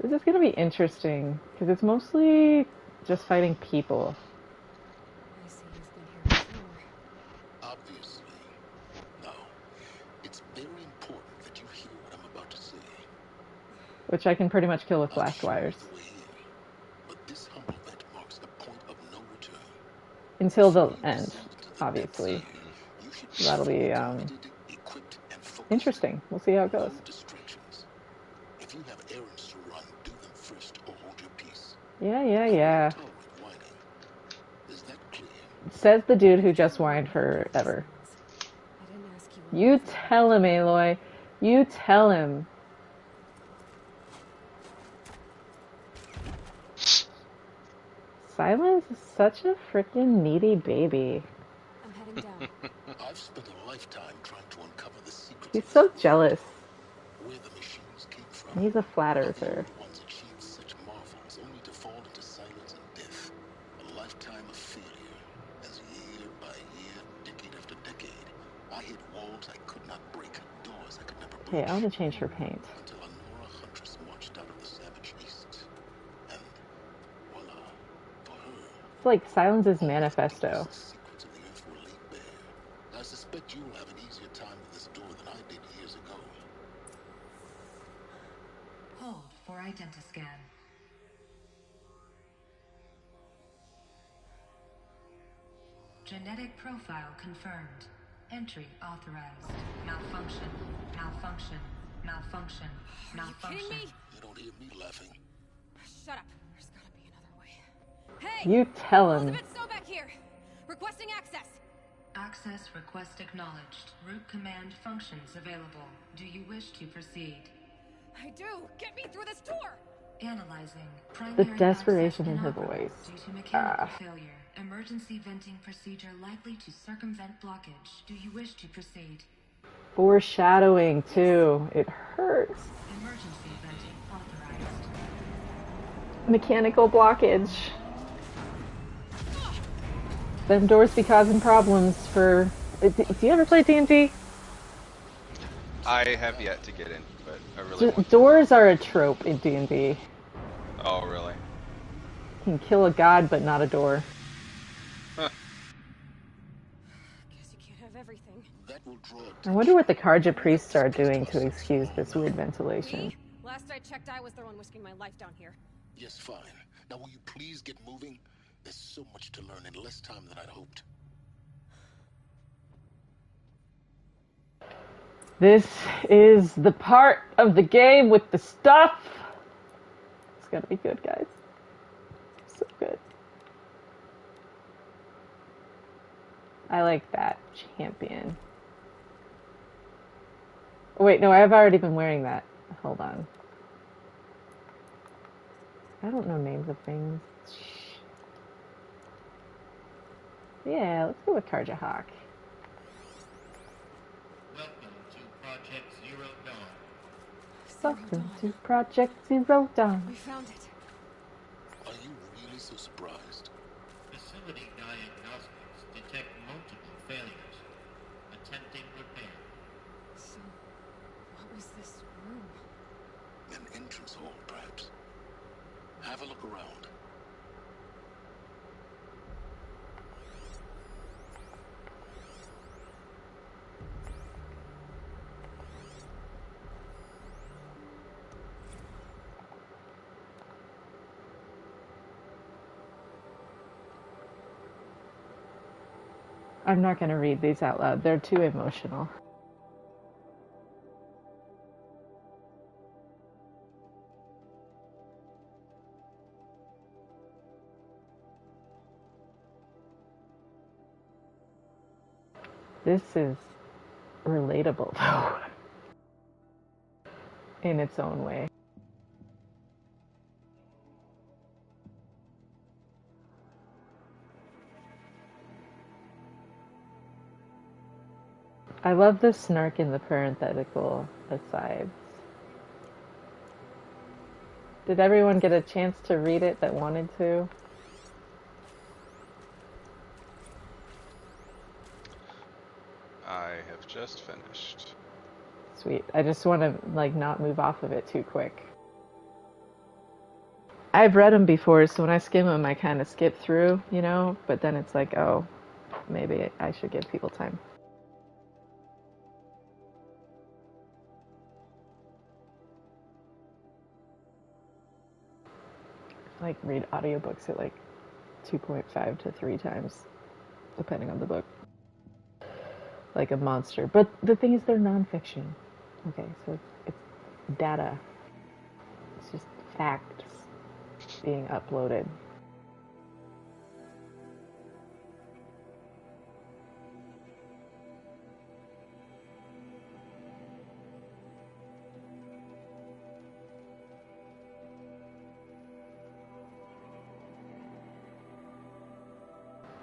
Speaker 1: This is going to be interesting, because it's mostly just fighting people.
Speaker 2: I see you've been here before.
Speaker 12: Obviously. No. It's very important that you hear what I'm about to say.
Speaker 1: Which I can pretty much kill with blast wires.
Speaker 12: But this humble vent marks the point of no return.
Speaker 1: Until the end, obviously. That'll be interesting. We'll see how it goes.
Speaker 12: If you have errands to run, do them first or hold your peace.
Speaker 1: Yeah.
Speaker 12: Is that clear?
Speaker 1: Says the dude who just whined forever. You tell him, Aloy. You tell him. Silence is such a freaking needy baby.
Speaker 2: I'm heading down.
Speaker 12: I've spent a lifetime trying to uncover the secrets.
Speaker 1: He's so jealous.
Speaker 12: Where the machines came from.
Speaker 1: He's a flat earther.
Speaker 12: Ones achieved such marvels only to fall into silence and death. A lifetime of failure. As year by year, decade after decade, I hit walls I could not break, doors I could never break.
Speaker 1: Okay, I want to change her paint.
Speaker 12: Until a Nora huntress marched out of the savage east. And voila, for her.
Speaker 1: It's like Silence's manifesto.
Speaker 12: Secrets of the earth were laid bare. I suspect you'll have an easier time with this door than I did years ago.
Speaker 8: Hold for identiscan. Genetic profile confirmed. Entry authorized. Malfunction. Malfunction. Malfunction. Malfunction.
Speaker 2: Kidding me?
Speaker 12: You don't hear me laughing.
Speaker 2: Shut up. There's gotta be another way. Hey!
Speaker 1: You tell him.
Speaker 2: Elizabeth Sobek here. Requesting access.
Speaker 8: Access request acknowledged. Root command functions available. Do you wish to proceed?
Speaker 2: I do. Get me through this door.
Speaker 8: Analyzing.
Speaker 1: The
Speaker 8: Primary
Speaker 1: desperation
Speaker 8: access
Speaker 1: in her
Speaker 8: inoperable
Speaker 1: voice.
Speaker 8: due to mechanical failure. Emergency venting procedure likely to circumvent blockage. Do you wish to proceed?
Speaker 1: Foreshadowing, too. It hurts.
Speaker 8: Emergency venting authorized.
Speaker 1: Mechanical blockage. Them doors be causing problems for... Do you ever play D&D?
Speaker 4: I have yet to get in, but I really want to.
Speaker 1: Doors are a trope in D&D.
Speaker 4: Oh, really?
Speaker 1: You can kill a god, but not a door.
Speaker 4: Huh.
Speaker 2: Guess you can't have everything.
Speaker 12: That will draw
Speaker 1: I wonder what the Karja priests are doing to excuse this weird ventilation.
Speaker 2: Last I checked, I was the one risking my life down here.
Speaker 12: Yes, fine. Now will you please get moving? There's so much to learn in less time than I'd hoped.
Speaker 1: This is the part of the game with the stuff. It's gonna be good, guys. So good. I like that champion. Oh, wait, no, I've already been wearing that. Hold on. I don't know names of things. Yeah, let's go with Karja Hawk.
Speaker 3: Welcome to Project Zero Dawn.
Speaker 1: Welcome to Project Zero Dawn.
Speaker 2: We found it.
Speaker 12: Are you really so surprised?
Speaker 3: Facility diagnostics detect multiple failures. Attempting repair.
Speaker 2: So, what was this room?
Speaker 12: An entrance hall, perhaps. Have a look around.
Speaker 1: I'm not going to read these out loud. They're too emotional. This is relatable, though, in its own way. I love the snark in the parenthetical asides. Did everyone get a chance to read it that wanted to?
Speaker 4: I have just finished.
Speaker 1: Sweet. I just want to, like, not move off of it too quick. I've read them before, so when I skim them, I kind of skip through, you know? But then it's like, oh, maybe I should give people time. Like, read audiobooks at, like, 2.5 to 3 times, depending on the book. Like a monster. But the thing is, they're nonfiction. Okay, so it's data. It's just facts being uploaded.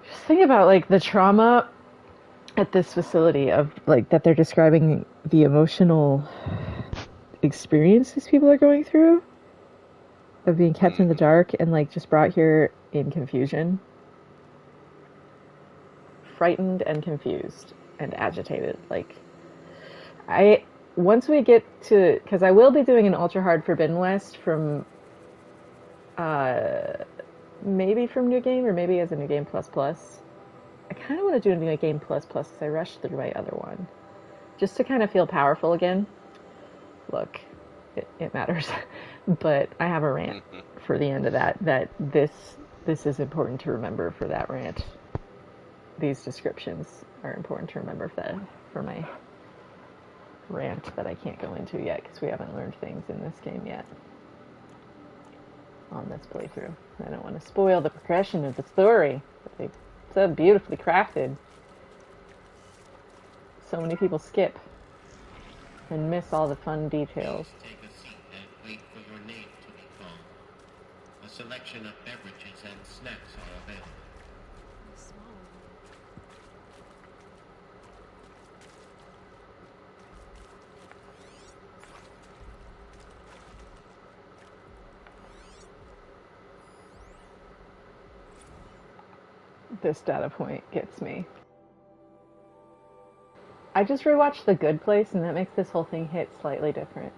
Speaker 1: Just think about, like, the trauma at this facility of, like, that they're describing the emotional experiences people are going through of being kept in the dark and, like, just brought here in confusion. Frightened and confused and agitated. Like, once we get to, because I will be doing an ultra hard Forbidden West from maybe from New Game or maybe as a New Game Plus Plus. I kind of want to do a New Game Plus Plus because I rushed through my other one just to kind of feel powerful again. Look, it matters. But I have a rant for the end of that this is important to remember for that rant. These descriptions are important to remember for my rant that I can't go into yet because we haven't learned things in this game yet on this playthrough. I don't want to spoil the progression of the story, but they're so beautifully crafted. So many people skip and miss all the fun details.
Speaker 3: Take a seat and wait for your name to be called. selection of beverages and snacks are available.
Speaker 1: This data point gets me. I just rewatched The Good Place, and that makes this whole thing hit slightly different.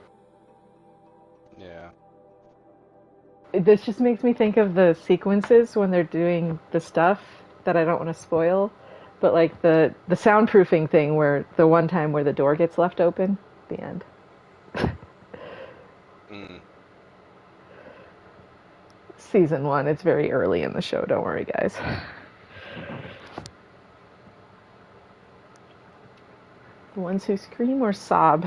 Speaker 4: Yeah.
Speaker 1: This just makes me think of the sequences when they're doing the stuff that I don't want to spoil, but like the soundproofing thing where the one time where the door gets left open, the end. Season 1, it's very early in the show, don't worry guys. The ones who scream or sob.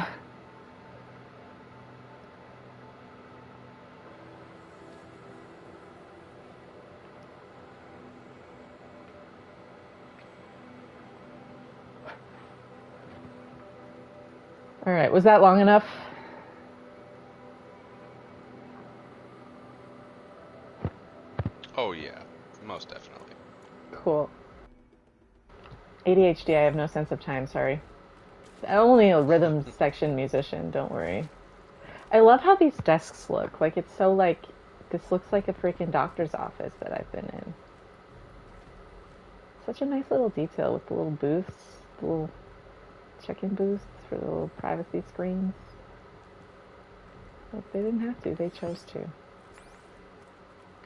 Speaker 1: All right, was that long enough?
Speaker 4: Oh yeah, most definitely.
Speaker 1: Cool. ADHD, I have no sense of time, sorry. I'm only a rhythm section musician, don't worry. I love how these desks look. Like, it's so like, this looks like a freaking doctor's office that I've been in. Such a nice little detail with the little booths, the little check-in booths for the little privacy screens. Like, they didn't have to, they chose to.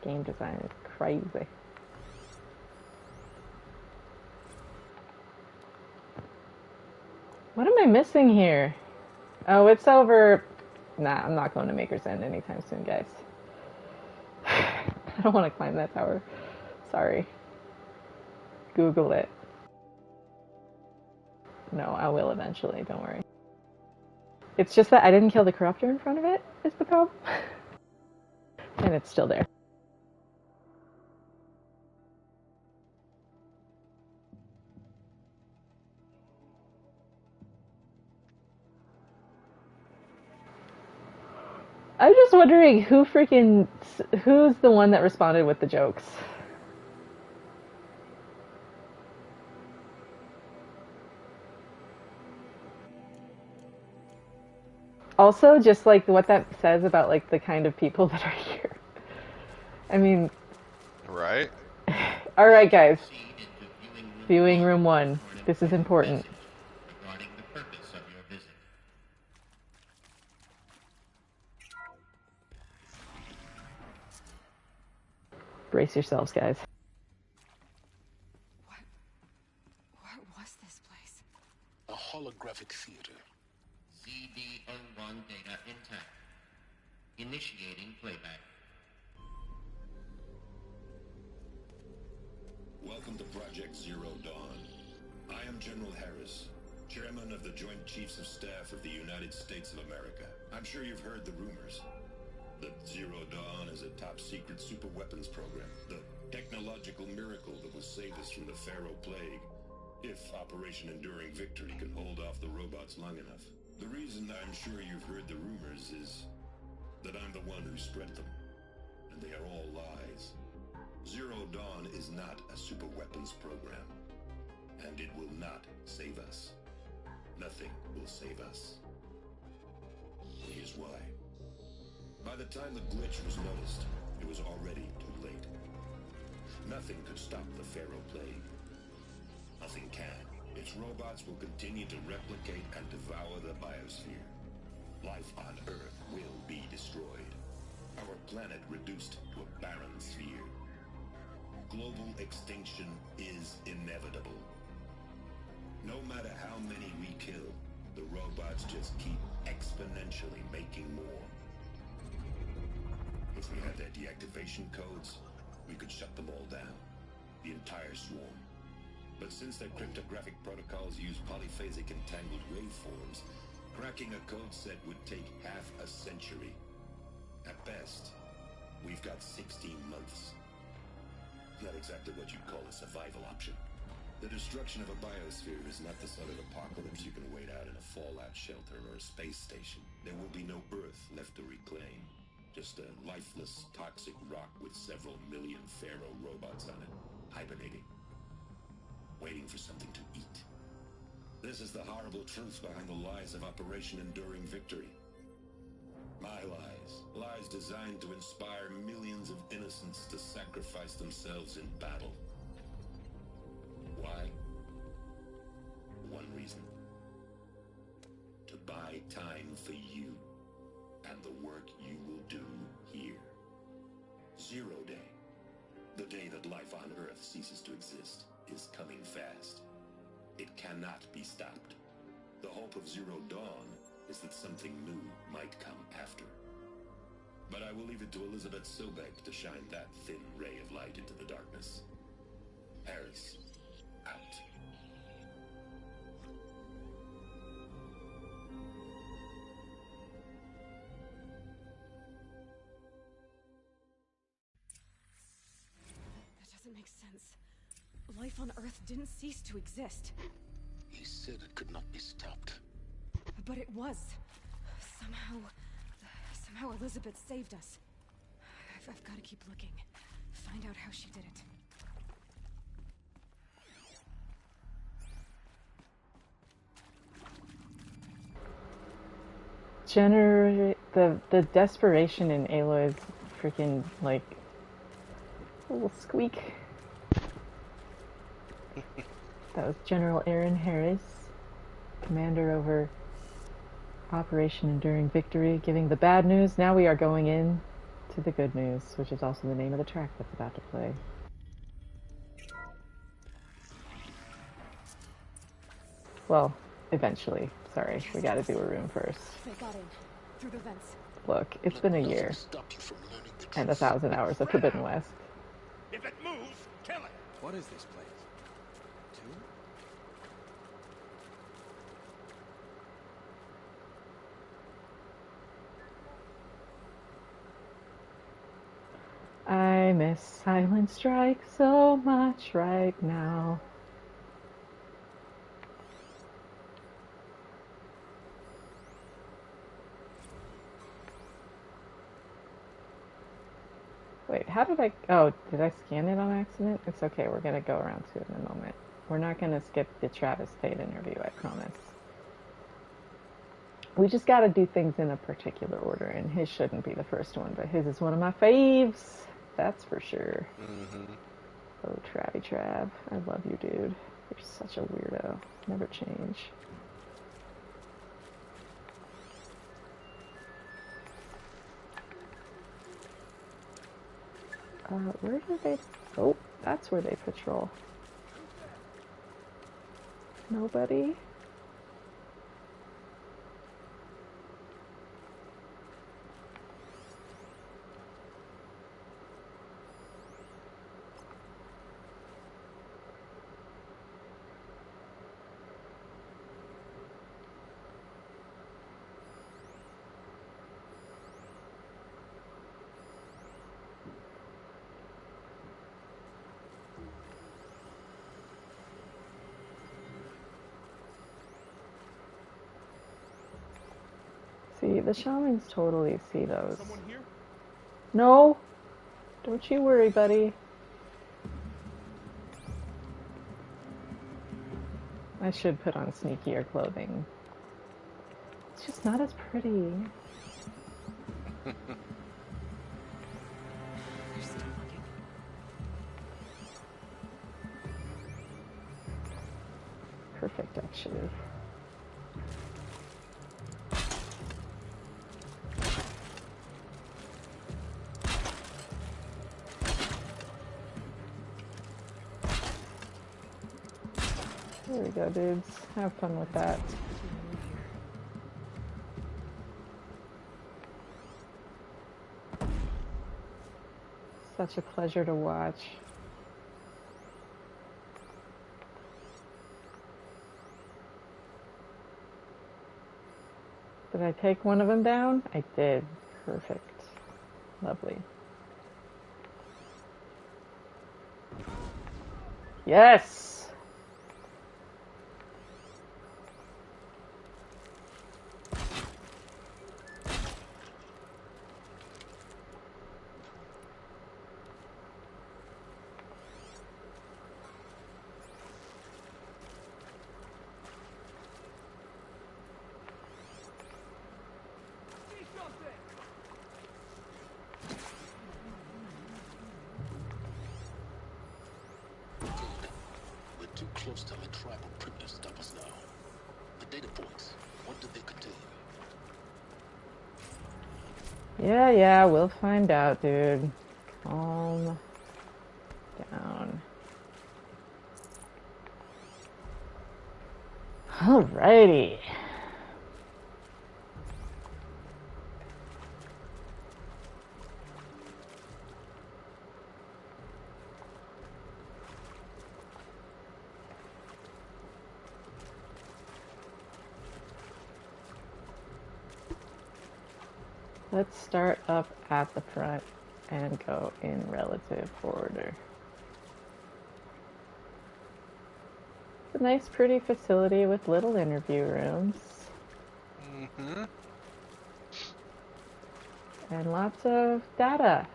Speaker 1: Game design is crazy. What am I missing here? Oh, it's over. Nah, I'm not going to Maker's End anytime soon, guys. I don't want to climb that tower. Sorry. Google it. No, I will eventually, don't worry. It's just that I didn't kill the corruptor in front of it, is the problem. And it's still there. I'm just wondering who's the one that responded with the jokes. Also, just like what that says about like the kind of people that are here. I mean,
Speaker 4: right?
Speaker 1: All right, guys. Viewing room 1. This is important.
Speaker 3: Regarding the purpose of your visit.
Speaker 1: Brace yourselves, guys.
Speaker 2: What was this place?
Speaker 12: A holographic theater.
Speaker 3: CD01 data intact. Initiating playback.
Speaker 5: Welcome to Project Zero Dawn. I am General Harris, Chairman of the Joint Chiefs of Staff of the United States of America. I'm sure you've heard the rumors that Zero Dawn is a top-secret superweapons program, the technological miracle that will save us from the Pharaoh Plague, if Operation Enduring Victory can hold off the robots long enough. The reason I'm sure you've heard the rumors is that I'm the one who spread them, and they are all lies. Zero Dawn is not a superweapons program, and it will not save us. Nothing will save us. Here's why. By the time the glitch was noticed, it was already too late. Nothing could stop the Pharaoh Plague. Nothing can. Its robots will continue to replicate and devour the biosphere. Life on Earth will be destroyed. Our planet reduced to a barren sphere. Global extinction is inevitable. No matter how many we kill, the robots just keep exponentially making more. If we had their deactivation codes, we could shut them all down. The entire swarm. But since their cryptographic protocols use polyphasic entangled waveforms, cracking a code set would take half a century. At best, we've got 16 months. Not exactly what you'd call a survival option. The destruction of a biosphere is not the sort of apocalypse you can wait out in a fallout shelter or a space station. There will be no Earth left to reclaim. Just a lifeless, toxic rock with several million pharaoh robots on it, hibernating, waiting for something to eat. This is the horrible truth behind the lies of Operation Enduring Victory. My lies. Lies designed to inspire millions of innocents to sacrifice themselves in battle. Why? One reason. To buy time for you and the work you will do here. 0 Day. The day that life on Earth ceases to exist is coming fast. It cannot be stopped. The hope of Zero Dawn is that something new might come after. But I will leave it to Elizabeth Sobek to shine that thin ray of light into the darkness. Harris, out.
Speaker 2: That doesn't make sense. Life on Earth didn't cease to exist.
Speaker 12: He said it could not be stopped.
Speaker 2: But it was. Somehow Elizabeth saved us. I've got to keep looking. Find out how she did it.
Speaker 1: The desperation in Aloy's freaking, like, little squeak. That was General Aaron Harris, commander over Operation Enduring Victory, giving the bad news. Now we are going in to the good news, which is also the name of the track that's about to play. Well, eventually. Sorry, we gotta do a room first.
Speaker 2: They got in through the vents.
Speaker 1: Look, it's been a year and 1,000 hours of Forbidden West.
Speaker 13: If it moves, kill it!
Speaker 21: What is this place?
Speaker 1: I miss Silent Strike so much right now. Wait, how did I... Oh, did I scan it on accident? It's okay, we're gonna go around to it in a moment. We're not gonna skip the Travis Tate interview, I promise. We just gotta do things in a particular order, and his shouldn't be the first one, but his is one of my faves. That's for sure.
Speaker 4: Mm-hmm.
Speaker 1: Oh, Travy Trav. I love you, dude. You're such a weirdo. Never change. Where do they... Oh, that's where they patrol. Nobody? See, the shamans totally see those.
Speaker 10: Someone here?
Speaker 1: No! Don't you worry, buddy. I should put on sneakier clothing. It's just not as pretty. Perfect, actually. There we go, dudes. Have fun with that. Such a pleasure to watch. Did I take one of them down? I did. Perfect. Lovely. Yes!
Speaker 12: close to our tribal primitives stop us now. The data points, what do they contain?
Speaker 1: Yeah, we'll find out, dude. Calm down. Alrighty. Let's start up at the front and go in relative order. It's a nice, pretty facility with little interview rooms.
Speaker 4: Mm-hmm.
Speaker 1: And lots of data.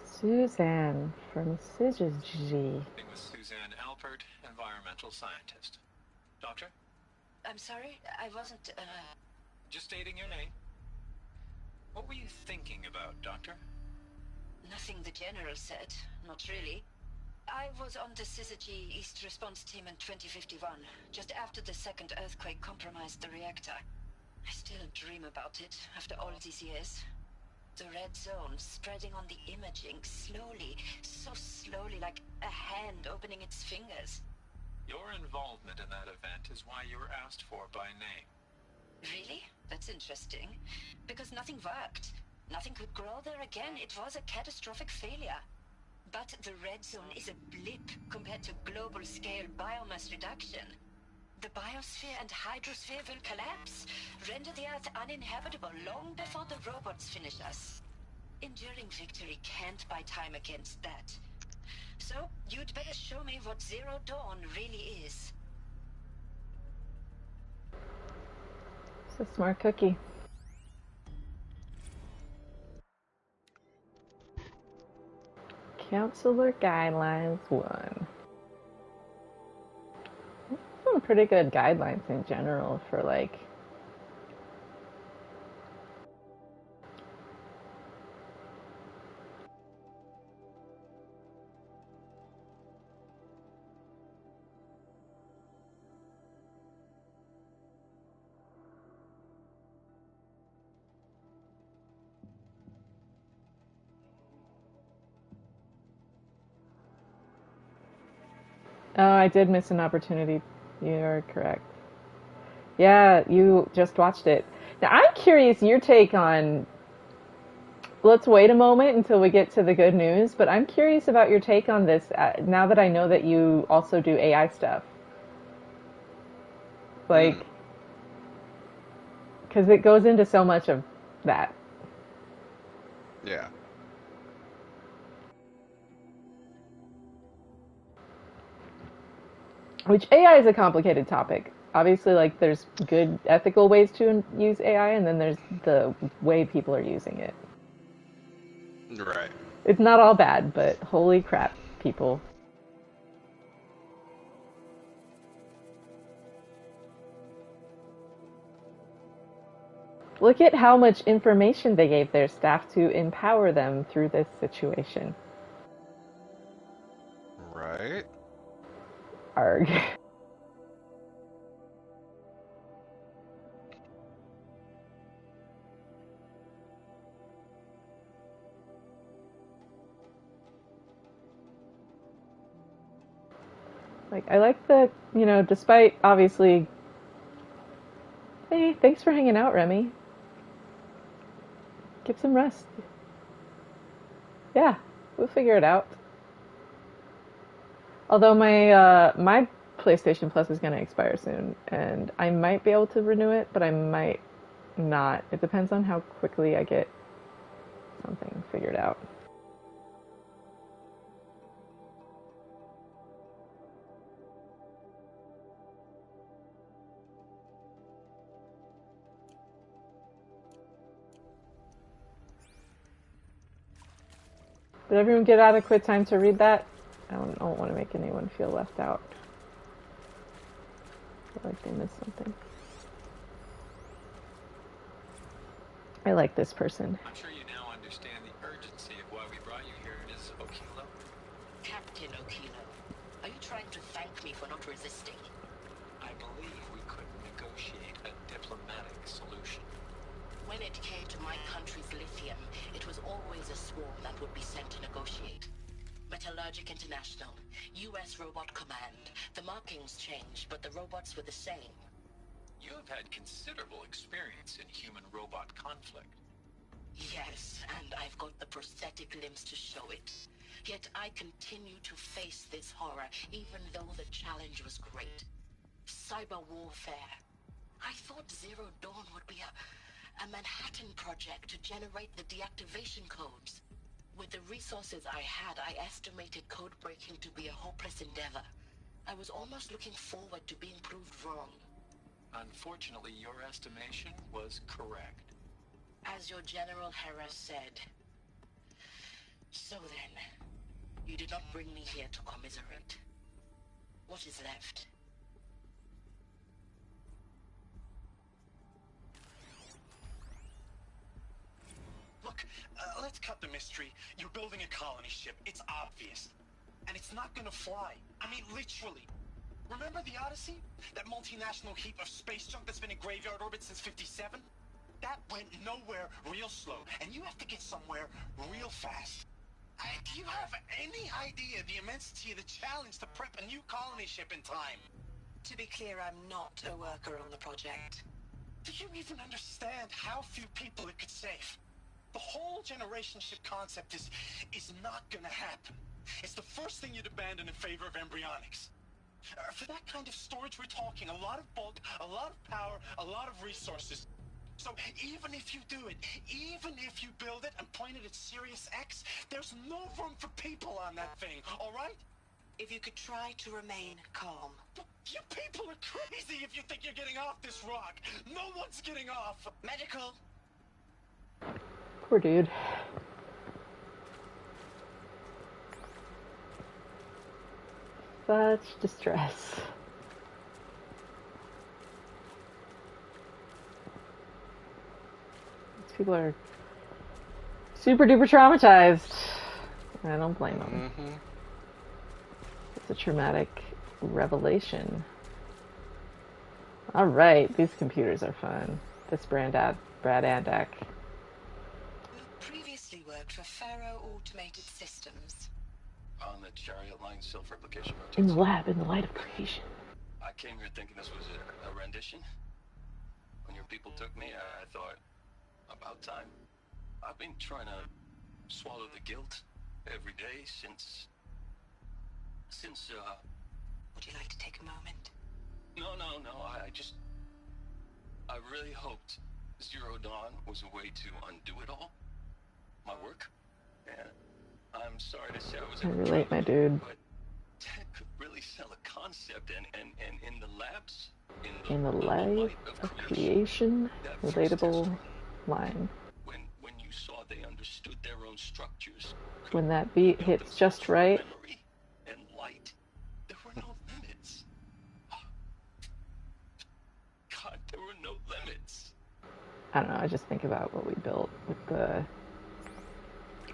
Speaker 1: Suzanne from Syzygy.
Speaker 6: With Suzanne Alpert, environmental scientist. Doctor?
Speaker 22: I'm sorry, I wasn't,
Speaker 6: Just stating your name. What were you thinking about, Doctor?
Speaker 22: Nothing the General said, not really. I was on the Syzygy East Response Team in 2051, just after the second earthquake compromised the reactor. I still dream about it, after all these years. The red zone spreading on the imaging, slowly, so slowly, like a hand opening its fingers.
Speaker 6: Your involvement in that event is why you were asked for by name.
Speaker 22: Really? That's interesting. Because nothing worked. Nothing could grow there again. It was a catastrophic failure. But the red zone is a blip compared to global-scale biomass reduction. The biosphere and hydrosphere will collapse, render the Earth uninhabitable long before the robots finish us. Enduring victory can't buy time against that. So, you'd better show me what Zero Dawn really is.
Speaker 1: It's a smart cookie. Counselor Guidelines 1. Some pretty good guidelines in general for like Oh, I did miss an opportunity. You're correct. Yeah, you just watched it. Now, I'm curious your take on... Let's wait a moment until we get to the good news, but I'm curious about your take on this now that I know that you also do AI stuff. Like, because it goes into so much of that.
Speaker 4: Yeah.
Speaker 1: Which AI is a complicated topic. Obviously, like, there's good ethical ways to use AI, and then there's the way people are using it.
Speaker 4: Right.
Speaker 1: It's not all bad, but holy crap, people. Look at how much information they gave their staff to empower them through this situation.
Speaker 4: Right.
Speaker 1: Arg. Like, I like the, you know, despite obviously... Hey, thanks for hanging out, Remy. Get some rest. Yeah, we'll figure it out. Although my PlayStation Plus is going to expire soon, and I might be able to renew it, but I might not. It depends on how quickly I get something figured out. Did everyone get adequate time to read that? I don't want to make anyone feel left out. I feel like they missed something. I like this person.
Speaker 6: I'm sure you now understand the urgency of why we brought you here. It is Okilo.
Speaker 22: Captain Kilo. Are you trying to thank me for not resisting?
Speaker 6: I believe we could negotiate a diplomatic solution.
Speaker 22: When it came to my country's lithium, it was always a swarm that would be sent to negotiate. Metallurgic International, U.S. Robot Command. The markings changed, but the robots were the same.
Speaker 6: You have had considerable experience in human-robot conflict.
Speaker 22: Yes, and I've got the prosthetic limbs to show it. Yet I continue to face this horror, even though the challenge was great. Cyber warfare. I thought Zero Dawn would be a Manhattan project to generate the deactivation codes. With the resources I had, I estimated code breaking to be a hopeless endeavor. I was almost looking forward to being proved wrong.
Speaker 6: Unfortunately, your estimation was correct.
Speaker 22: As your General Harris said. So then, you did not bring me here to commiserate. What is left?
Speaker 7: Look, let's cut the mystery. You're building a colony ship. It's obvious. And it's not gonna fly. I mean, literally. Remember the Odyssey? That multinational heap of space junk that's been in graveyard orbit since '57? That went nowhere real slow. And you have to get somewhere real fast. Do you have any idea the immensity of the challenge to prep a new colony ship in time?
Speaker 22: To be clear, I'm not a worker on the project.
Speaker 7: Do you even understand how few people it could save? The whole generation ship concept is not gonna happen. It's the first thing you'd abandon in favor of embryonics. For that kind of storage, we're talking a lot of bulk, a lot of power, a lot of resources. So even if you do it, even if you build it and point it at Sirius X, there's no room for people on that thing, all right?
Speaker 22: If you could try to remain calm.
Speaker 7: You people are crazy if you think you're getting off this rock. No one's getting off.
Speaker 22: Medical.
Speaker 1: Poor dude. Such distress. These people are super duper traumatized. I don't blame them.
Speaker 4: Mm-hmm.
Speaker 1: It's a traumatic revelation. Alright, these computers are fun. This Brad Andak.
Speaker 22: You previously worked for Faro Automated Systems.
Speaker 9: On the chariot line self-replication rotates.
Speaker 1: In the lab, in the light of creation.
Speaker 9: I came here thinking this was a rendition. When your people took me, I thought, about time. I've been trying to swallow the guilt every day since...
Speaker 22: Would you like to take a moment?
Speaker 9: No, I really hoped Zero Dawn was a way to undo it all. My work. And I'm sorry to say I was...
Speaker 1: I relate, my dude.
Speaker 9: But Ted could really sell a concept, and in the labs...
Speaker 1: In the light of creation, relatable line.
Speaker 9: When you saw they understood their own structures...
Speaker 1: When that beat hits just right...
Speaker 9: And light. There were no limits. God, there were no limits.
Speaker 1: I don't know, I just think about what we built with the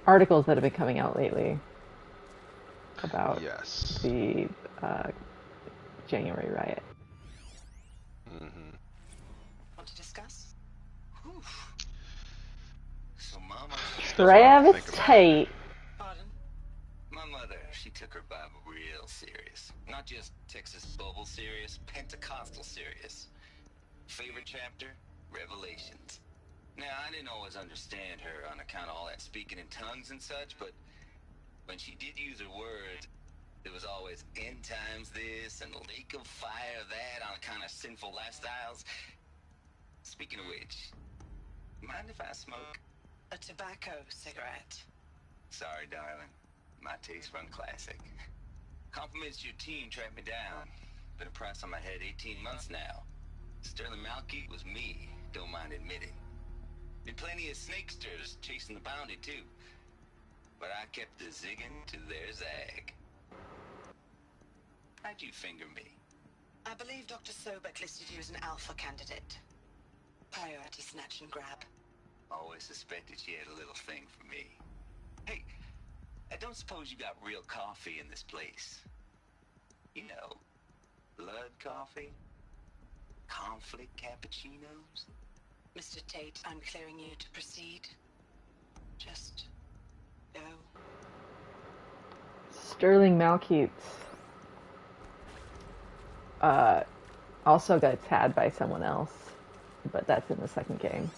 Speaker 1: articles that have been coming out lately about the January riot.
Speaker 9: Mm-hmm.
Speaker 22: Want to discuss?
Speaker 9: Oof. So Mama...
Speaker 1: Travis Tate.
Speaker 9: Pardon? My mother, she took her Bible real serious. Not just Texas Bible serious, Pentecostal serious. Favorite chapter? Revelations. Now, I didn't always understand her on account of all that speaking in tongues and such, but when she did use her words, there was always end times this and lake of fire that on account of sinful lifestyles. Speaking of which, mind if I smoke?
Speaker 22: A tobacco cigarette.
Speaker 9: Sorry, darling. My taste run classic. Compliments to your team tracked me down. Been a price on my head 18 months now. Sterling Malky was me, don't mind admitting. Been plenty of snakesters chasing the bounty, too. But I kept the zigging to their zag. How'd you finger me?
Speaker 22: I believe Dr. Sobek listed you as an alpha candidate. Priority snatch and grab.
Speaker 9: Always suspected she had a little thing for me. Hey, I don't suppose you got real coffee in this place. You know, blood coffee? Conflict cappuccinos?
Speaker 22: Mr. Tate, I'm clearing you to proceed. Just go.
Speaker 1: Sterling Malkeats also gets had by someone else, but that's in the second game.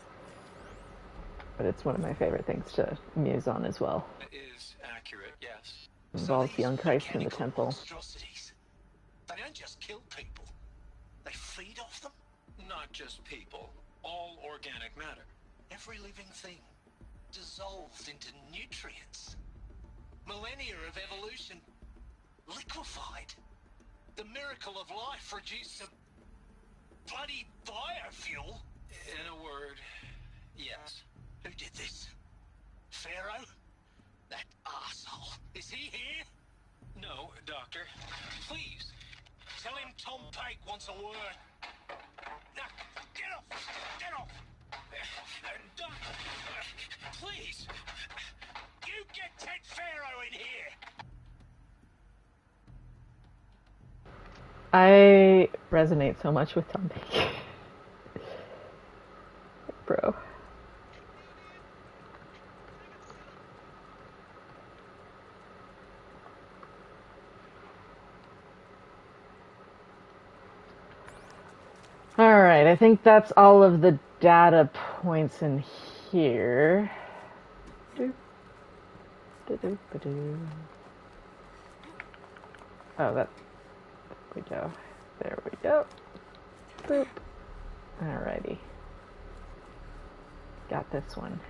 Speaker 1: But it's one of my favorite things to muse on as well.
Speaker 6: It is accurate, yes.
Speaker 1: Involves young Christ in the temple.
Speaker 7: Monstrosities. They don't just kill people. They feed off them.
Speaker 6: Not just people. All organic matter.
Speaker 7: Every living thing dissolved into nutrients. Millennia of evolution liquefied. The miracle of life reduced to bloody biofuel.
Speaker 6: In a word, yes.
Speaker 7: Who did this? Pharaoh? That arsehole. Is he here?
Speaker 6: No, Doctor.
Speaker 7: Please, tell him Tom Pake wants a word. Now, get off! Get off! Doctor, please! You get Ted Pharaoh in here!
Speaker 1: I resonate so much with Tom Pake. Bro. Alright, I think that's all of the data points in here. Oh, there we go. There we go. Boop. Alrighty. Got this one.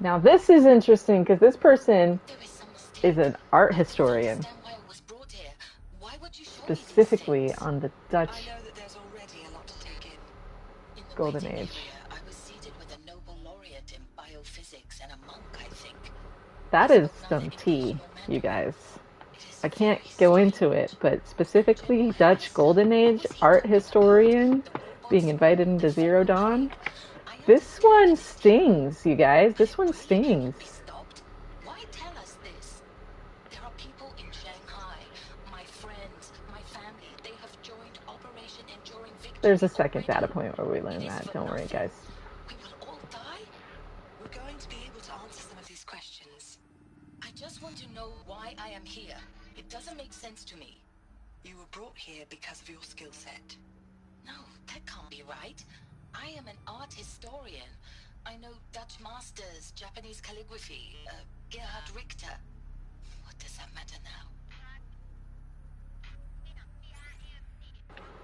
Speaker 1: Now this is interesting because this person is an art historian, specifically on the Dutch Golden Age. That is some tea, you guys. I can't go into it, but specifically Dutch Golden Age art historian being invited into Zero Dawn. This one stings, you guys. This one stings.
Speaker 22: Why tell us this? There are people in Shanghai, my friends, my family. They have joined Operation Enduring Victory.
Speaker 1: There's a second data point where we learn that. Don't worry, guys.
Speaker 22: We will all die? We're going to be able to answer some of these questions. I just want to know why I am here. It doesn't make sense to me. You were brought here because of your skill set. No, that can't be right. I am an art historian. I know Dutch masters, Japanese calligraphy, Gerhard Richter. What does that matter now?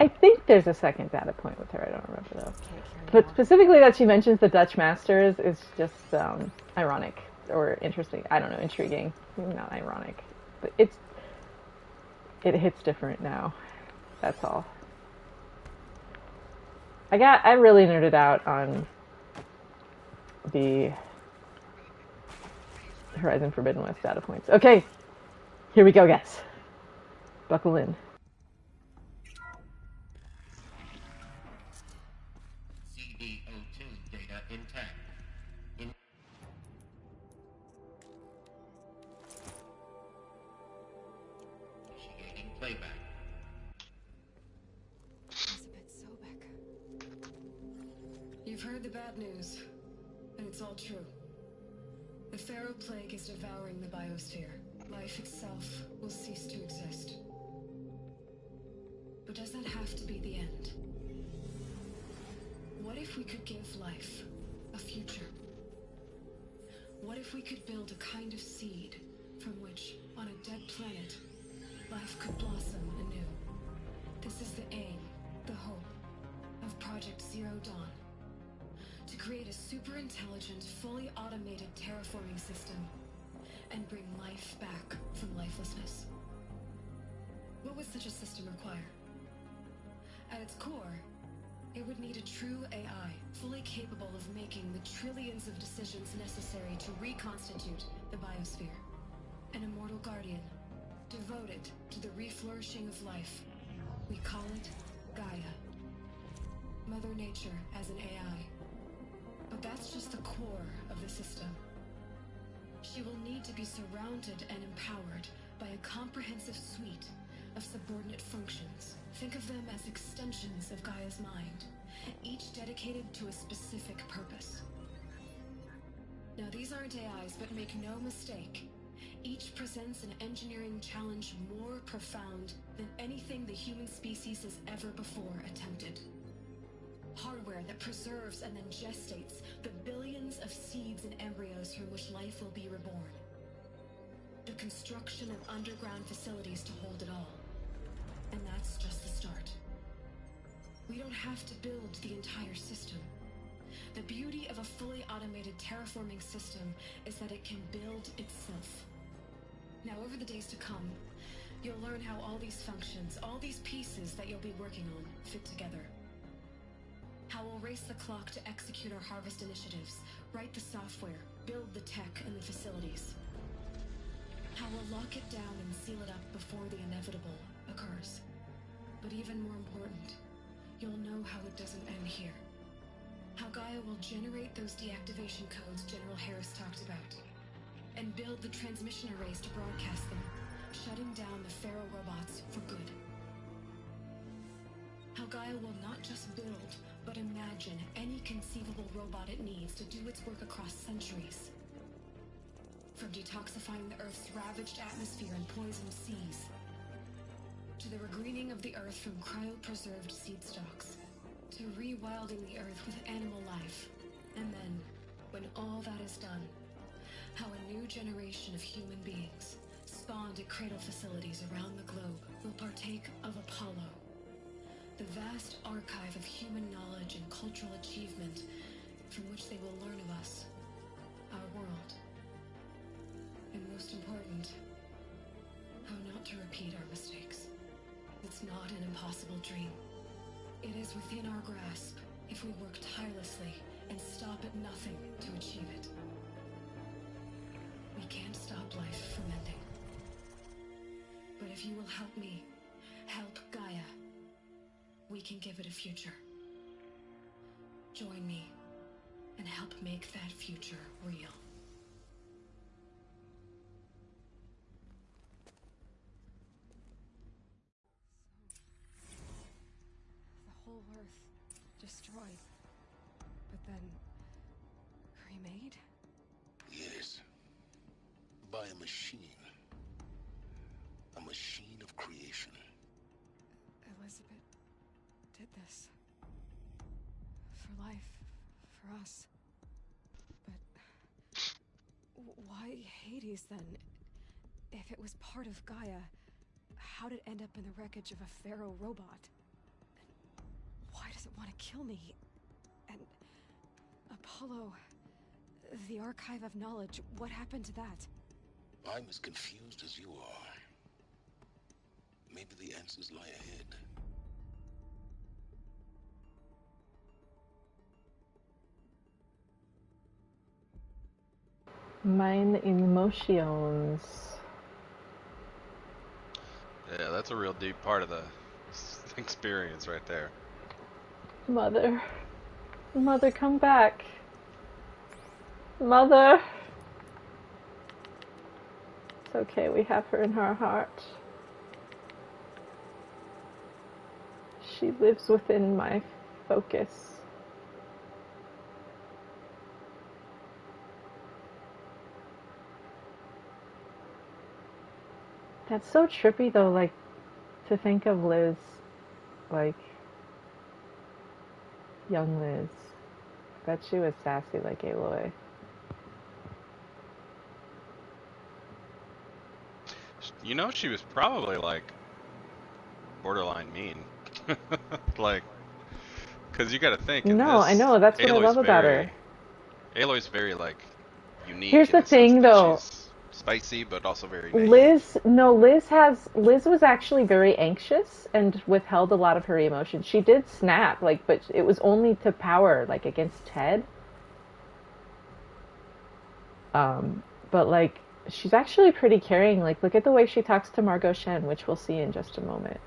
Speaker 1: I think there's a second data point with her. I don't remember though. But specifically that she mentions the Dutch masters is just ironic or interesting. I don't know, intriguing. Maybe not ironic, but it hits different now. That's all. I really nerded out on the Horizon Forbidden West data points. Okay, here we go, guys. Buckle in.
Speaker 3: CD02 data intact. Initiating playback.
Speaker 2: You've heard the bad news, and it's all true. The Pharaoh Plague is devouring the biosphere. Life itself will cease to exist. But does that have to be the end? What if we could give life a future? What if we could build a kind of seed from which, on a dead planet, life could blossom anew? This is the aim, the hope, of Project Zero Dawn. To create a super intelligent, fully automated terraforming system and bring life back from lifelessness. What would such a system require? At its core, it would need a true AI, fully capable of making the trillions of decisions necessary to reconstitute the biosphere. An immortal guardian, devoted to the reflourishing of life. We call it Gaia. Mother Nature as an AI. But that's just the core of the system. She will need to be surrounded and empowered by a comprehensive suite of subordinate functions. Think of them as extensions of Gaia's mind, each dedicated to a specific purpose. Now, these aren't AIs, but make no mistake, each presents an engineering challenge more profound than anything the human species has ever before attempted. Hardware that preserves and then gestates the billions of seeds and embryos from which life will be reborn. The construction of underground facilities to hold it all. And that's just the start. We don't have to build the entire system. The beauty of a fully automated terraforming system is that it can build itself. Now, over the days to come, you'll learn how all these functions, all these pieces that you'll be working on, fit together. How we'll race the clock to execute our harvest initiatives, write the software, build the tech and the facilities. How we'll lock it down and seal it up before the inevitable occurs. But even more important, you'll know how it doesn't end here. How Gaia will generate those deactivation codes General Harris talked about, and build the transmission arrays to broadcast them, shutting down the Pharaoh robots for good. How Gaia will not just build, but imagine any conceivable robot it needs to do its work across centuries. From detoxifying the Earth's ravaged atmosphere and poisoned seas, to the regreening of the Earth from cryopreserved seed stocks, to rewilding the Earth with animal life. And then, when all that is done, how a new generation of human beings, spawned at cradle facilities around the globe, will partake of Apollo, the vast archive of human knowledge and cultural achievement from which they will learn of us, our world. And most important, how not to repeat our mistakes. It's not an impossible dream. It is within our grasp if we work tirelessly and stop at nothing to achieve it. We can't stop life from ending. But if you will help me, help Gaia, we can give it a future. Join me and help make that future real. The whole Earth destroyed, but then remade?
Speaker 12: Yes. By a machine. A machine of creation.
Speaker 2: Elizabeth did this. For life. For us. But why Hades then? If it was part of Gaia, how did it end up in the wreckage of a Pharaoh robot? And why does it want to kill me? And Apollo, the archive of knowledge, what happened to that?
Speaker 12: I'm as confused as you are. Maybe the answers lie ahead.
Speaker 1: Mine emotions.
Speaker 4: Yeah, that's a real deep part of the experience right there.
Speaker 1: Mother. Mother, come back. Mother. It's okay, we have her in our heart. She lives within my focus. That's so trippy though, like, to think of Liz, like, young Liz. I bet she was sassy like Aloy.
Speaker 4: You know, she was probably like borderline mean. Like, because you got to think.
Speaker 1: No, I know, that's what I love about her.
Speaker 4: Aloy's very, like, unique.
Speaker 1: Here's the thing though.
Speaker 4: She's spicy, but also very naive.
Speaker 1: Liz was actually very anxious and withheld a lot of her emotions. She did snap, like, but it was only to power, like, against Ted. But, like, she's actually pretty caring. Like, look at the way she talks to Margot Shen, which we'll see in just a moment.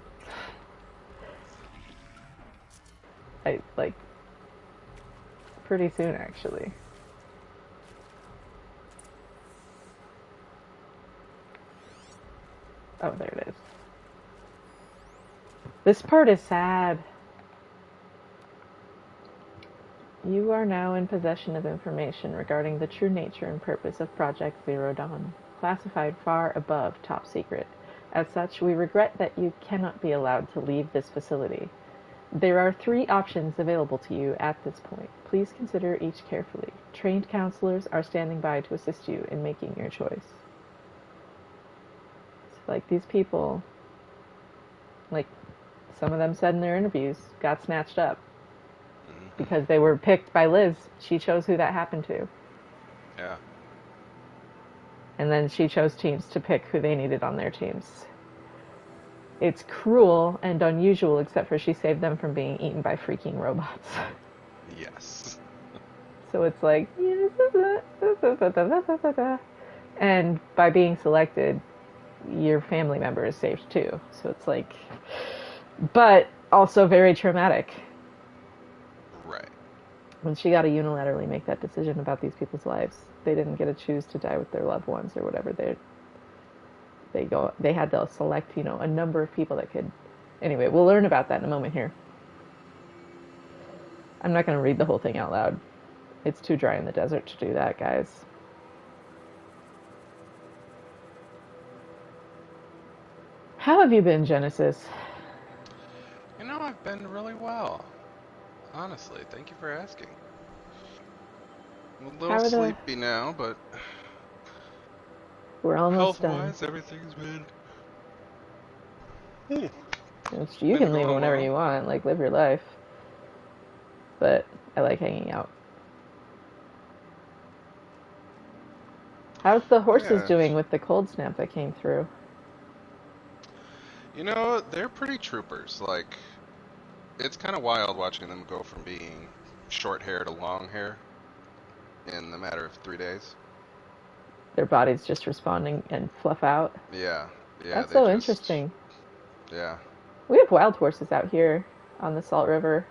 Speaker 1: Pretty soon, actually. Oh, there it is. This part is sad. You are now in possession of information regarding the true nature and purpose of Project Zero Dawn, classified far above top secret. As such, we regret that you cannot be allowed to leave this facility. There are 3 options available to you at this point. Please consider each carefully. Trained counselors are standing by to assist you in making your choice. So, like, these people, like, some of them said in their interviews, got snatched up. Because they were picked by Liz. She chose who that happened to.
Speaker 4: Yeah.
Speaker 1: And then she chose teams to pick who they needed on their teams. It's cruel and unusual, except for she saved them from being eaten by freaking robots.
Speaker 4: Yes.
Speaker 1: So it's like... And by being selected, your family member is saved too. So it's like... But also very traumatic.
Speaker 4: Right.
Speaker 1: When she got to unilaterally make that decision about these people's lives, they didn't get to choose to die with their loved ones or whatever. They had to select, a number of people that could. Anyway, we'll learn about that in a moment here. I'm not going to read the whole thing out loud. It's too dry in the desert to do that, guys. How have you been, Genesis?
Speaker 4: I've been really well. Honestly, thank you for asking. I'm a little sleepy now, but
Speaker 1: we're almost
Speaker 4: health-wise, everything's been...
Speaker 1: You can leave whenever you want, like, live your life. But I like hanging out. How's the horses doing with the cold snap that came through?
Speaker 4: They're pretty troopers. Like, it's kind of wild watching them go from being short hair to long hair in the matter of 3 days.
Speaker 1: Their bodies just responding and fluff out.
Speaker 4: Yeah.
Speaker 1: That's so interesting.
Speaker 4: Yeah.
Speaker 1: We have wild horses out here on the Salt River.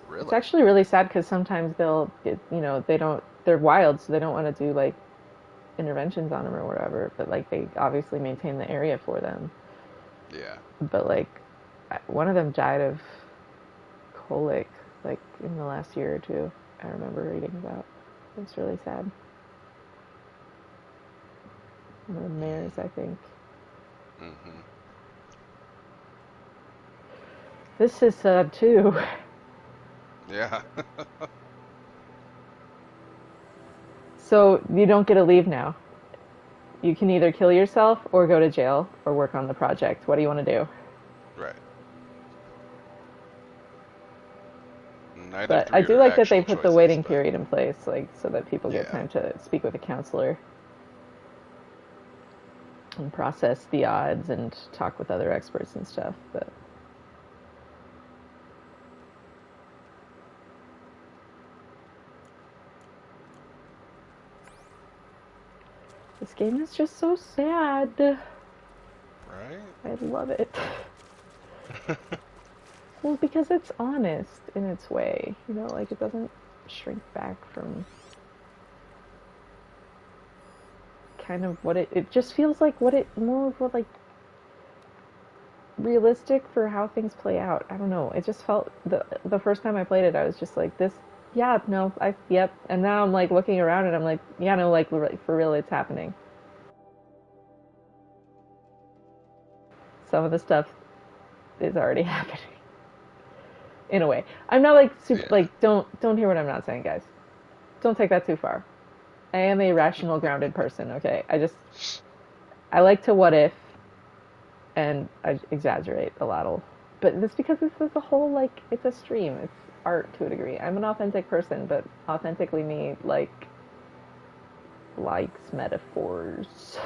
Speaker 4: Really?
Speaker 1: It's actually really sad because sometimes they'll get, they're wild, so they don't want to do, like, interventions on them or whatever, but, like, they obviously maintain the area for them.
Speaker 4: Yeah.
Speaker 1: But, like, one of them died of colic, like, in the last year or two, I remember reading about. It's really sad. One of the mares, I think.
Speaker 4: Mm-hmm.
Speaker 1: This is sad, too.
Speaker 4: Yeah.
Speaker 1: So, you don't get to leave now. You can either kill yourself or go to jail or work on the project. What do you want to do?
Speaker 4: Right.
Speaker 1: But I do like that they put the waiting period in place, like, so that people get time to speak with a counselor and process the odds and talk with other experts and stuff. But this game is just so sad.
Speaker 4: Right?
Speaker 1: I love it. Well, because it's honest in its way, like, it doesn't shrink back from kind of what it just feels like more like realistic for how things play out. I don't know. It just felt, the first time I played it, I was just like, yep. And now I'm, like, looking around and I'm like, yeah, no, like, for real, it's happening. Some of the stuff is already happening. In a way. I'm not, like, super, like, don't hear what I'm not saying, guys. Don't take that too far. I am a rational, grounded person, okay? I like to what if, and I exaggerate a lot. But it's because this is a whole, like, it's a stream. It's art to a degree. I'm an authentic person, but authentically me, like, likes metaphors.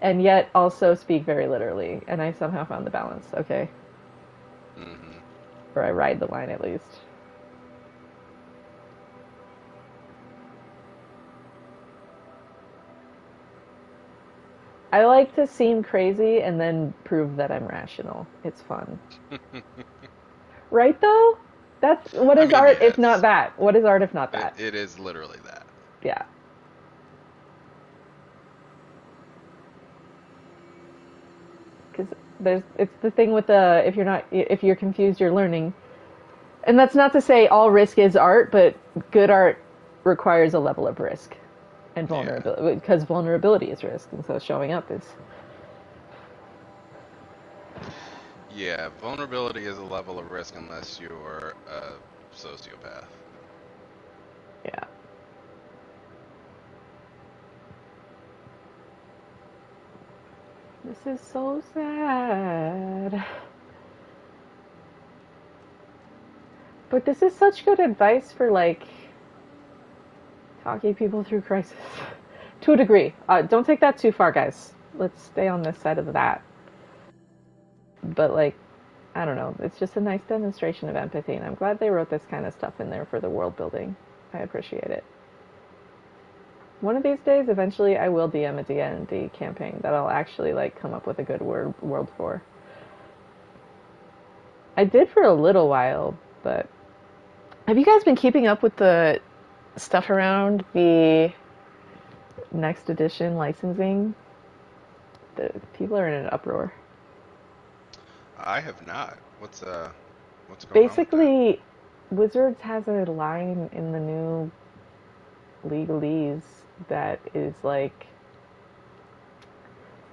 Speaker 1: And yet also speak very literally. And I somehow found the balance, okay?
Speaker 4: Mm-hmm.
Speaker 1: Or I ride the line, at least. I like to seem crazy and then prove that I'm rational. It's fun. Right, though? What is art if not that? What is art if not that?
Speaker 4: It is literally that.
Speaker 1: Yeah. because it's the thing with the if you're confused, you're learning. And that's not to say all risk is art, but good art requires a level of risk and vulnerability, because vulnerability is risk, and so showing up is.
Speaker 4: Yeah, vulnerability is a level of risk unless you're a sociopath.
Speaker 1: Yeah. This is so sad. But this is such good advice for, like, talking people through crisis. To a degree. Don't take that too far, guys. Let's stay on this side of that. But, like, I don't know. It's just a nice demonstration of empathy, and I'm glad they wrote this kind of stuff in there for the world building. I appreciate it. One of these days, eventually, I will DM a D&D campaign that I'll actually, like, come up with a good world for. I did for a little while, but... Have you guys been keeping up with the stuff around the next edition licensing? The people are in an uproar.
Speaker 4: I have not. What's going on?
Speaker 1: Basically, Wizards has a line in the new legalese that is like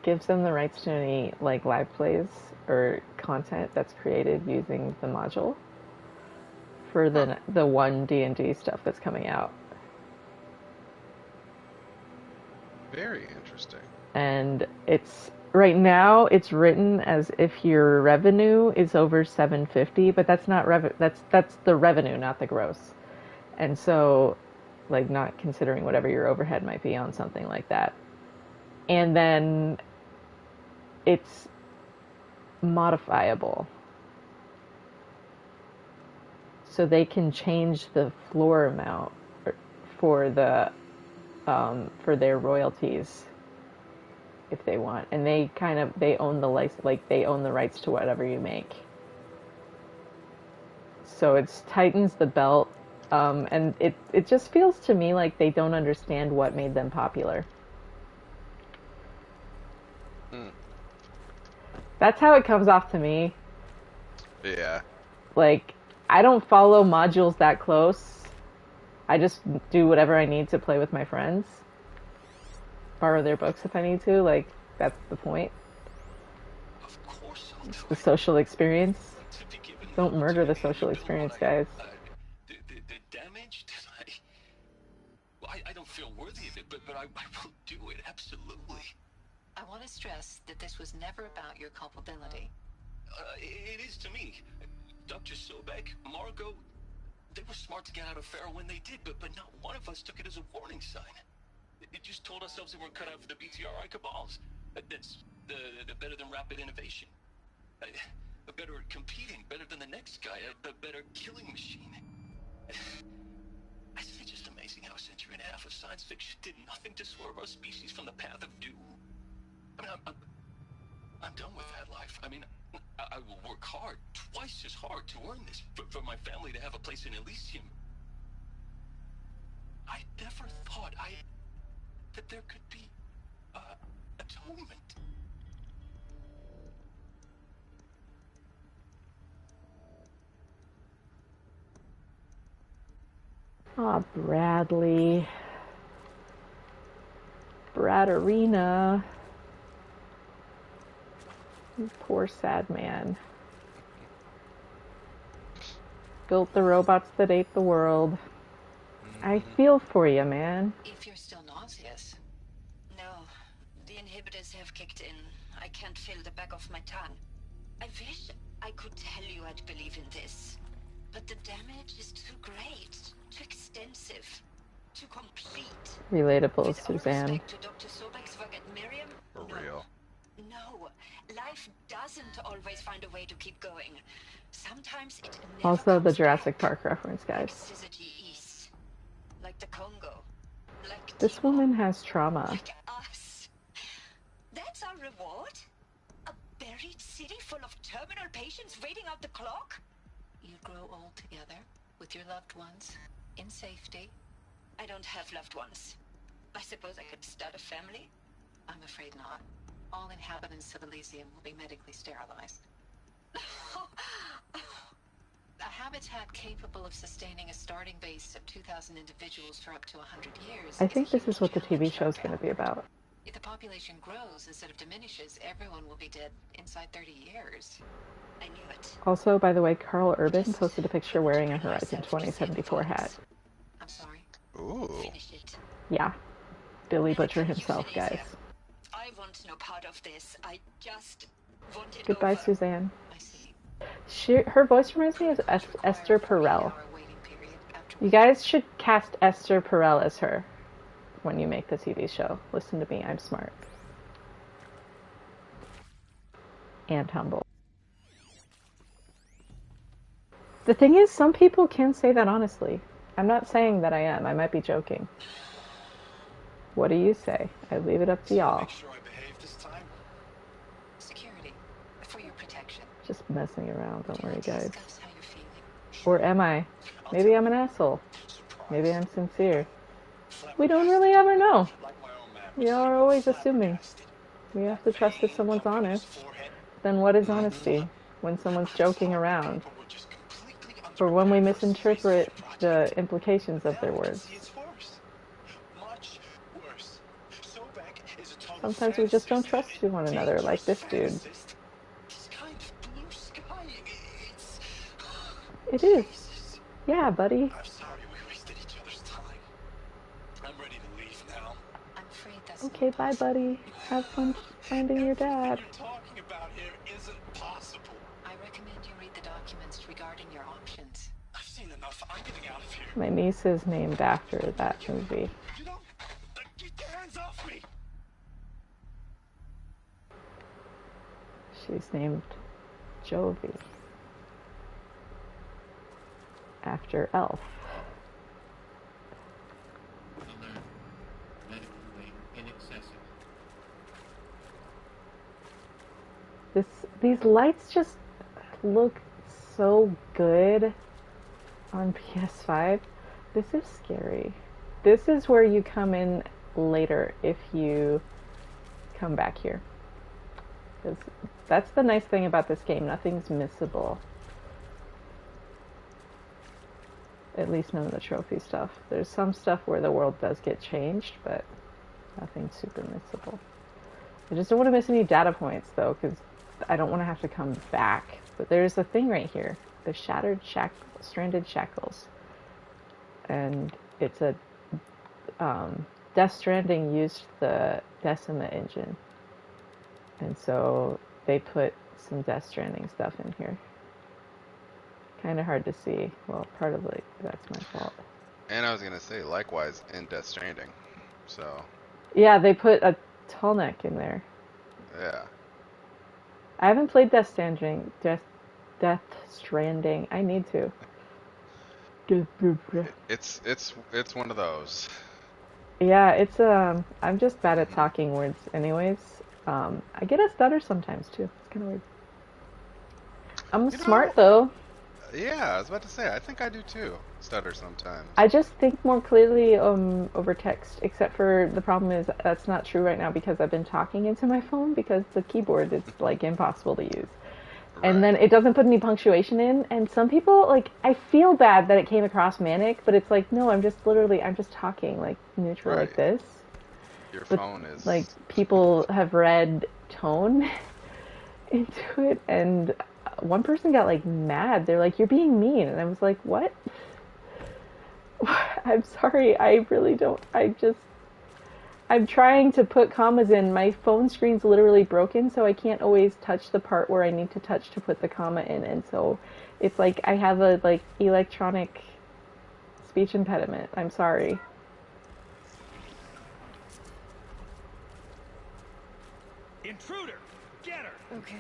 Speaker 1: gives them the rights to any like live plays or content that's created using the module for the one D&D stuff that's coming out.
Speaker 4: Very interesting.
Speaker 1: And it's right now it's written as if your revenue is over $750, but that's not that's the revenue, not the gross. And so, like, not considering whatever your overhead might be on something like that. And then it's modifiable. So they can change the floor amount for the for their royalties if they want. And they own the license, like they own the rights to whatever you make. So it tightens the belt. And it just feels to me like they don't understand what made them popular. That's how it comes off to me.
Speaker 4: Yeah.
Speaker 1: Like, I don't follow modules that close. I just do whatever I need to play with my friends. Borrow their books if I need to. Like, that's the point.
Speaker 7: Of course
Speaker 1: It's the social experience. Don't murder the social experience, guys.
Speaker 7: The damage that I don't feel worthy of it, but I will do it, absolutely.
Speaker 22: I want to stress that this was never about your culpability.
Speaker 7: It is to me. Dr. Sobek, Margot, they were smart to get out of Pharaoh when they did, but not one of us took it as a warning sign. It just told ourselves we weren't cut out for the BTRI cabals. That's the better than rapid innovation. A better at competing, better than the next guy, a better killing machine. It's just amazing how a century and a half of science fiction did nothing to swerve our species from the path of doom. I mean, I'm done with that life. I mean, I will work hard, twice as hard to earn this, for my family to have a place in Elysium. I never thought that there could be atonement.
Speaker 1: Aw, Bradley. Brad Arena. You poor sad man. Built the robots that ate the world. I feel for you, man.
Speaker 22: If you're still nauseous. No, the inhibitors have kicked in. I can't feel the back of my tongue. I wish I could tell you I'd believe in this. But the damage is too great, too extensive, too complete.
Speaker 1: Relatable,
Speaker 22: With all
Speaker 1: Suzanne.
Speaker 22: respect to Dr. Sobek's work at Miriam,
Speaker 4: For real.
Speaker 22: no. Life doesn't always find a way to keep going. Sometimes it never
Speaker 1: Also, the
Speaker 22: comes
Speaker 1: Jurassic
Speaker 22: back.
Speaker 1: Park reference, guys.
Speaker 22: Toxicity east, like the Congo, like
Speaker 1: This woman has trauma.
Speaker 22: like us. That's our reward? A buried city full of terminal patients waiting out the clock? You grow old together with your loved ones in safety. I don't have loved ones. I suppose I could start a family? I'm afraid not.
Speaker 11: All inhabitants of Elysium will be medically sterilized. A habitat capable of sustaining a starting base of 2,000 individuals for up to 100 years.
Speaker 1: I think this is what the TV show is going to be about.
Speaker 11: If the population grows instead of diminishes, everyone will be dead inside 30 years. I knew it.
Speaker 1: Also, by the way, Carl Urban posted a picture wearing a Horizon 2074 hat.
Speaker 11: I'm sorry.
Speaker 4: Ooh.
Speaker 11: Finish it.
Speaker 1: Yeah. Billy Butcher himself, guys.
Speaker 22: I want no part of this. I just want it
Speaker 1: Goodbye,
Speaker 22: over.
Speaker 1: Suzanne. Her voice reminds me of Esther Perel. You guys should cast Esther Perel as her when you make the TV show. Listen to me, I'm smart. And humble. The thing is, some people can say that honestly. I'm not saying that I am. I might be joking. What do you say? I leave it up to y'all.
Speaker 7: Make sure I behave this time.
Speaker 11: Security, for your protection.
Speaker 1: Just messing around, don't worry, guys. Or am I? Maybe I'm an asshole. Maybe I'm sincere. We don't really ever know. We are always assuming. We have to trust if someone's honest. Then what is honesty? When someone's joking around. Or when we misinterpret the implications of their words. Sometimes we just don't trust one another, like this dude. It is. Yeah, buddy.
Speaker 7: I'm sorry we wasted each other's time. I'm ready to leave now.
Speaker 11: I'm afraid that's
Speaker 1: Okay, bye, buddy. Have fun finding your dad.
Speaker 7: What you're talking about here isn't possible.
Speaker 11: I recommend you read the documents regarding your options.
Speaker 7: I've seen enough. I'm getting out of here.
Speaker 1: My niece is named after that movie.
Speaker 7: You don't... Get your hands off me!
Speaker 1: She's named Jovi. After Elf.
Speaker 3: Alert. Medical wing inaccessible.
Speaker 1: These lights just look so good on PS5. This is scary. This is where you come in later if you come back here. That's the nice thing about this game. Nothing's missable. At least none of the trophy stuff. There's some stuff where the world does get changed, but nothing's super missable. I just don't want to miss any data points, though, because I don't want to have to come back. But there's a thing right here. The shattered stranded shackles. And it's a... Death Stranding used the Decima engine. And so they put some Death Stranding stuff in here. Kind of hard to see. Well, part of it, that's my fault.
Speaker 4: And I was gonna say, likewise in Death Stranding. So.
Speaker 1: Yeah, they put a tall neck in there.
Speaker 4: Yeah.
Speaker 1: I haven't played Death Stranding. Death Stranding. I need to.
Speaker 4: It's one of those.
Speaker 1: Yeah, it's I'm just bad at talking words, anyways. I get a stutter sometimes too. It's kind of weird. I'm smart though.
Speaker 4: Yeah, I was about to say, I think I do too. Stutter sometimes.
Speaker 1: I just think more clearly over text, except for the problem is that's not true right now because I've been talking into my phone because the keyboard is like impossible to use. Right. And then it doesn't put any punctuation in, and some people, like, I feel bad that it came across manic, but it's like, no, I'm just talking, like, neutral like this.
Speaker 4: Your phone is...
Speaker 1: Like, people have read tone into it, and one person got, like, mad. They're like, you're being mean. And I was like, what? I'm sorry, I really don't, I'm trying to put commas in. My phone screen's literally broken, so I can't always touch the part where I need to touch to put the comma in. And so it's like I have a, like, electronic speech impediment. I'm sorry.
Speaker 15: Intruder! Get her!
Speaker 2: Okay.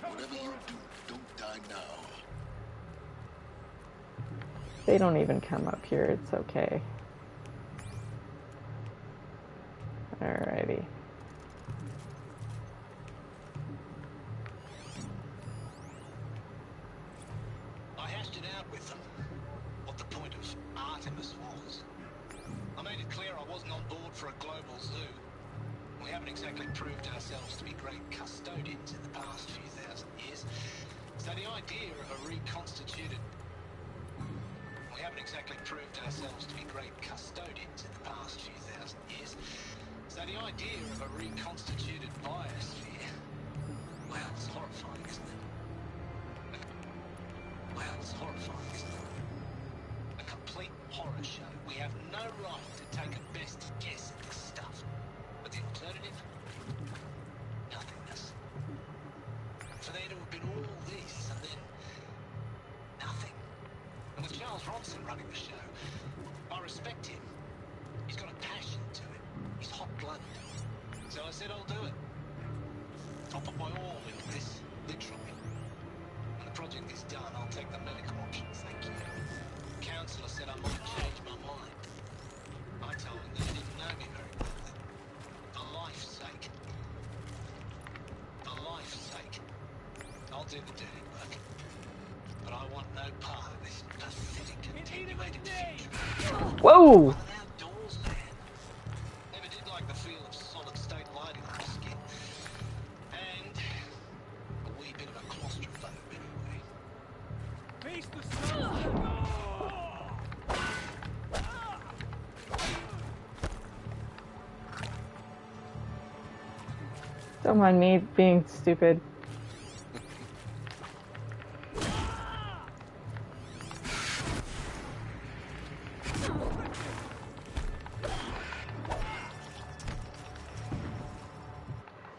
Speaker 12: Whatever you do, don't die now.
Speaker 1: They don't even come up here. It's okay. Alrighty.
Speaker 7: I hashed it out with them. What the point of Artemis was. I made it clear I wasn't on board for a global zoo. We haven't exactly proved ourselves to be great custodians in the past few thousand years. So the idea of a reconstituted... We haven't exactly proved ourselves to be great custodians in the past few thousand years. So the idea of a reconstituted biosphere... Well, it's horrifying, isn't it? Well, it's horrifying, isn't it? A complete horror show. We have no right to take a best guess at this stuff. But the alternative? Nothingness. For there to have been all this and then nothing. And with Charles Ronson running the show, I respect him. He's got a passion to it. He's hot-blooded. So I said I'll do it. I'll put my all into this, literally. When the project is done, I'll take the medical options, thank you. The counsellor said I might change my mind. I told him that he didn't know me very well. That for life's sake. For life's sake. I'll do the dirty work. But I want no part of this pathetic attenuated future.
Speaker 1: Whoa!
Speaker 7: I'm an outdoors man. Never did like the feel of solid state lighting on my skin. And a wee bit of a claustrophobe anyway.
Speaker 10: Face the sun!
Speaker 1: Don't mind me being stupid.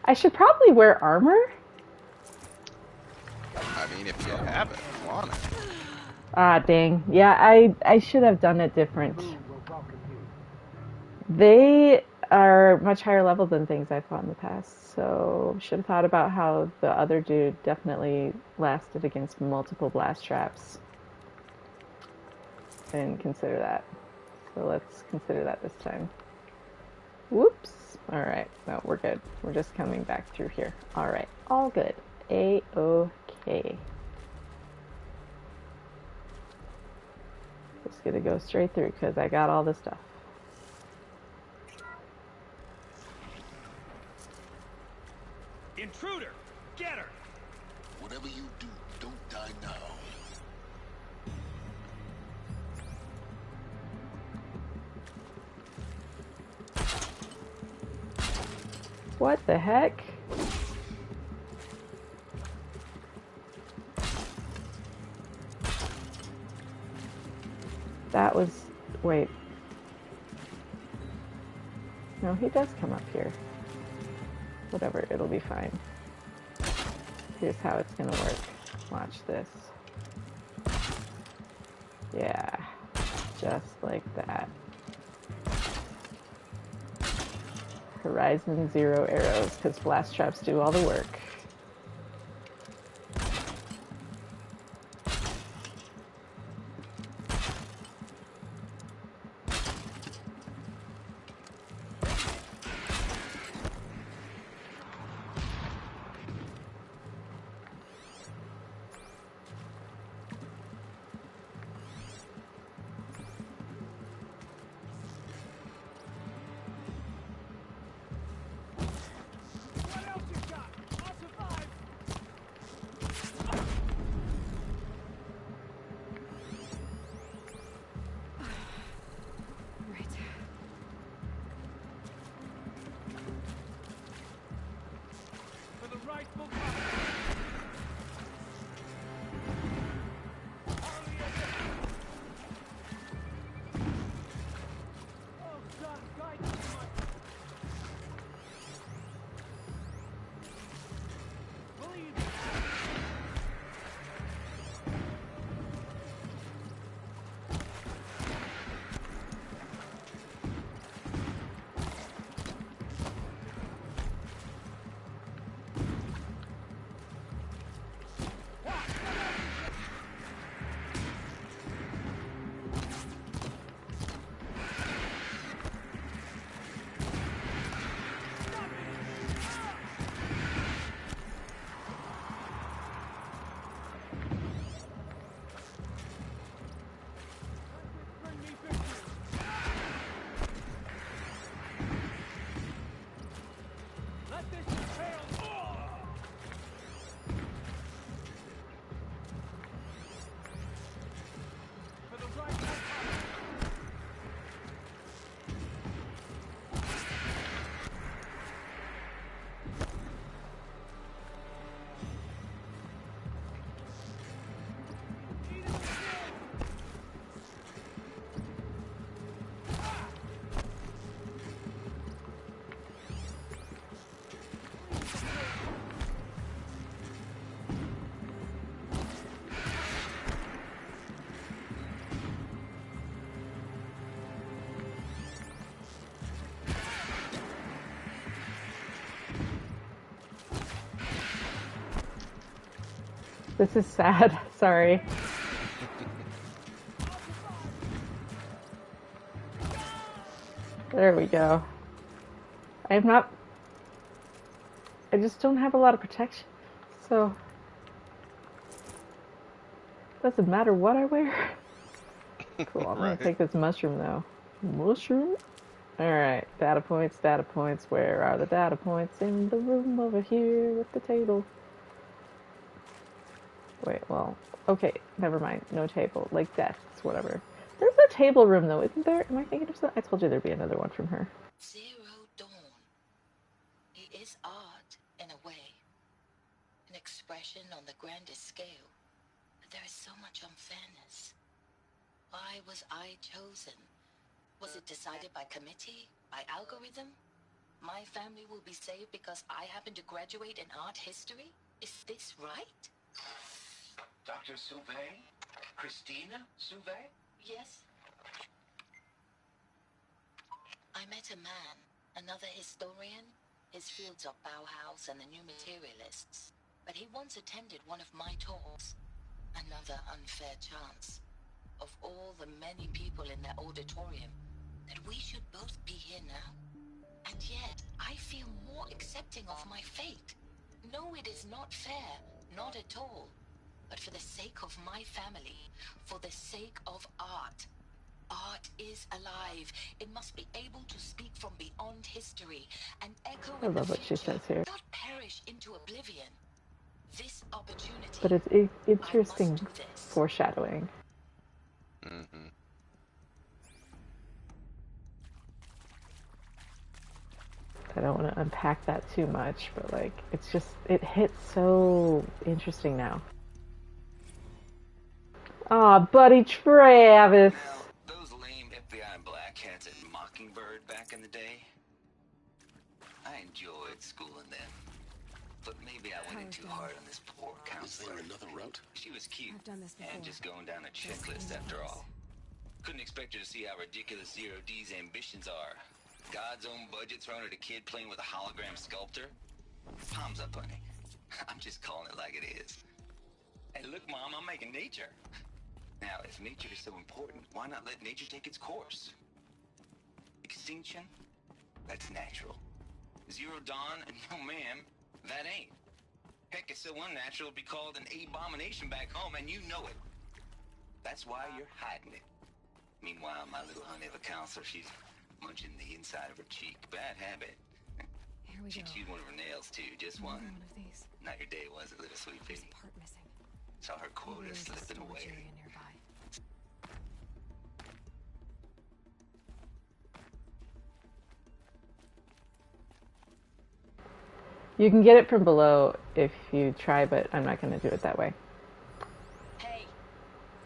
Speaker 1: I should probably wear armor.
Speaker 4: I mean, if you have it, want it.
Speaker 1: Ah, dang. Yeah, I should have done it different. They are much higher level than things I've fought in the past, so should have thought about how the other dude definitely lasted against multiple blast traps. I didn't consider that. So let's consider that this time. Whoops. Alright, no, we're good. We're just coming back through here. Alright, all good. A-okay. Just gonna go straight through because I got all the stuff.
Speaker 15: Intruder! Get her!
Speaker 12: Whatever you do, don't die now.
Speaker 1: What the heck? That was... wait. No, he does come up here. Whatever, it'll be fine. Here's how it's gonna work. Watch this. Yeah, just like that. Horizon Zero arrows, because blast traps do all the work. This is sad. Sorry. There we go. I just don't have a lot of protection, so doesn't matter what I wear. Cool, I'm gonna take this mushroom though. Mushroom? Alright, data points, data points. Where are the data points? In the room over here with the table. Wait, well, okay, never mind. No table. Like desks, whatever. There's a table room though, isn't there? Am I thinking of something? I told you there'd be another one from her.
Speaker 22: Zero Dawn. It is art, in a way. An expression on the grandest scale. But there is so much unfairness. Why was I chosen? Was it decided by committee? By algorithm? My family will be saved because I happen to graduate in art history? Is this right?
Speaker 9: Dr. Sauvé? Christina Sauvé?
Speaker 22: Yes. I met a man, another historian. His fields are Bauhaus and the New Materialists. But he once attended one of my talks. Another unfair chance. Of all the many people in that auditorium, that we should both be here now. And yet, I feel more accepting of my fate. No, it is not fair, not at all. But for the sake of my family, for the sake of art. Art is alive. It must be able to speak from beyond history and echo
Speaker 1: I
Speaker 22: in the
Speaker 1: love what she
Speaker 22: future,
Speaker 1: says here.
Speaker 22: not perish into oblivion. This opportunity,
Speaker 1: But it's interesting foreshadowing.
Speaker 4: Mm-hmm.
Speaker 1: I don't want to unpack that too much, but like, it's just, it hits so interesting now. Aw, buddy Travis.
Speaker 9: Now, those lame FBI black hats at Mockingbird back in the day, I enjoyed schooling them. But maybe I went in too hard on this poor counselor.
Speaker 12: Is there another route?
Speaker 9: She was cute.
Speaker 2: I've done this before.
Speaker 9: And just going down a checklist after all. Couldn't expect her to see how ridiculous Zero D's ambitions are. God's own budget thrown at a kid playing with a hologram sculptor? Palms up, honey. I'm just calling it like it is. Hey, look, Mom, I'm making nature. Now, if nature is so important, why not let nature take its course? Extinction? That's natural. Zero Dawn? No, ma'am, that ain't. Heck, it's so unnatural it'd be called an abomination back home, and you know it. That's why you're hiding it. Meanwhile, my little honey of a counselor, she's munching the inside of her cheek. Bad habit.
Speaker 2: Here we
Speaker 9: She
Speaker 2: go.
Speaker 9: chewed one of her nails, too. Just one.
Speaker 2: One of these.
Speaker 9: Not your day, was it, little sweet pea?
Speaker 2: Part missing.
Speaker 9: Saw her quota
Speaker 2: Maybe there's a
Speaker 9: slipping
Speaker 2: storage
Speaker 9: away.
Speaker 2: area nearby.
Speaker 1: You can get it from below if you try, but I'm not going to do it that way.
Speaker 22: Hey,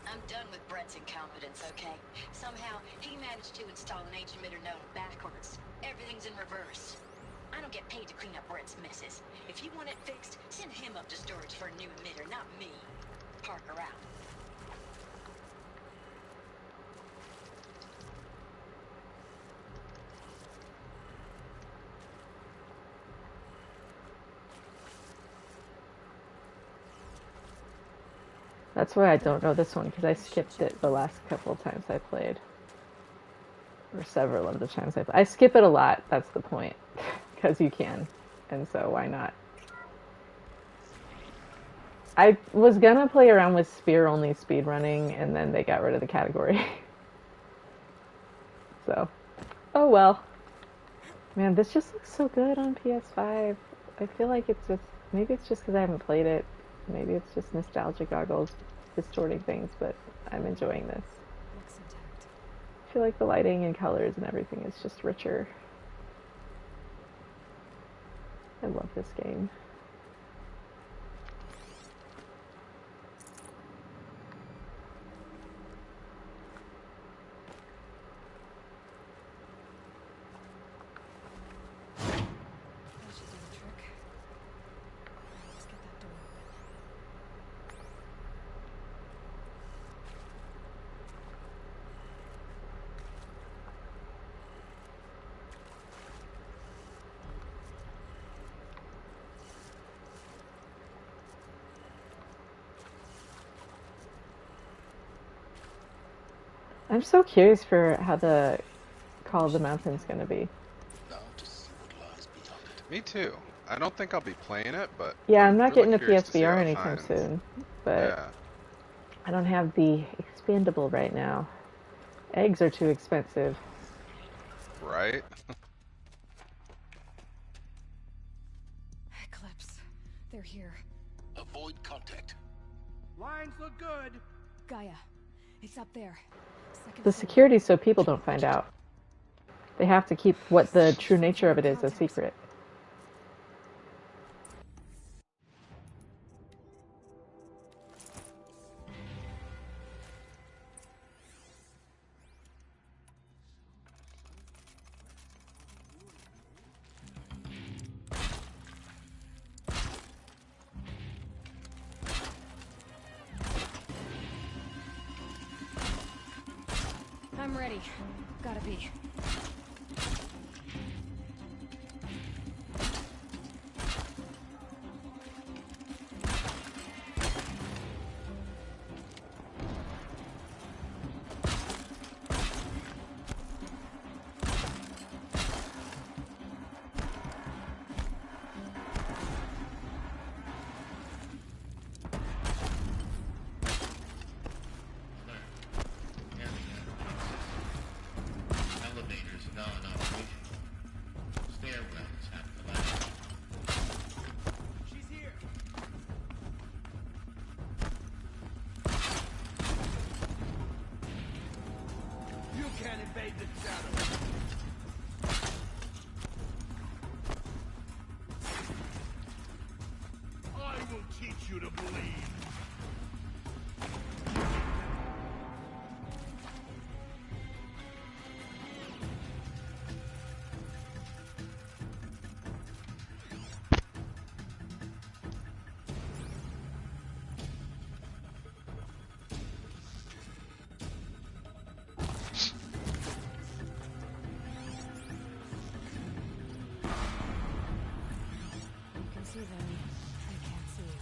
Speaker 22: I'm done with Brett's incompetence, okay? Somehow, he managed to install an H emitter node backwards. Everything's in reverse. I don't get paid to clean up Brett's messes. If you want it fixed, send him up to storage for a new emitter, not me. Parker out.
Speaker 1: That's why I don't know this one, because I skipped it the last couple of times I played. Or several of the times I played. I skip it a lot, that's the point. Because you can. And so why not? I was gonna play around with spear-only speedrunning, and then they got rid of the category. So, oh well. Man, this just looks so good on PS5. I feel like it's just, maybe it's just because I haven't played it. Maybe it's just nostalgia goggles distorting things, but I'm enjoying this.
Speaker 2: Looks intact.
Speaker 1: I feel like the lighting and colors and everything is just richer. I love this game.
Speaker 2: That should do the trick. Let's get that door open.
Speaker 1: I'm so curious for how the Call of the Mountain's gonna be.
Speaker 4: Me too. I don't think I'll be playing it, but
Speaker 1: Yeah, I'm not
Speaker 4: really
Speaker 1: getting a
Speaker 4: curious to see
Speaker 1: PSVR
Speaker 4: how it
Speaker 1: anytime
Speaker 4: finds.
Speaker 1: soon, but
Speaker 4: Yeah.
Speaker 1: I don't have the expandable right now. Eggs are too expensive.
Speaker 4: Right?
Speaker 2: Eclipse. They're here.
Speaker 12: Avoid contact.
Speaker 21: Lines look good.
Speaker 2: Gaia. It's up there. Second
Speaker 1: The
Speaker 2: floor.
Speaker 1: security's so people don't find out. They have to keep what the true nature of it is a secret.
Speaker 2: I'm ready. Gotta be.
Speaker 3: Elevators now in operation. Stairwells have collapsed.
Speaker 21: She's here. You can't invade the shadow.
Speaker 20: I will teach you to bleed.
Speaker 2: You can see them. I can't see you.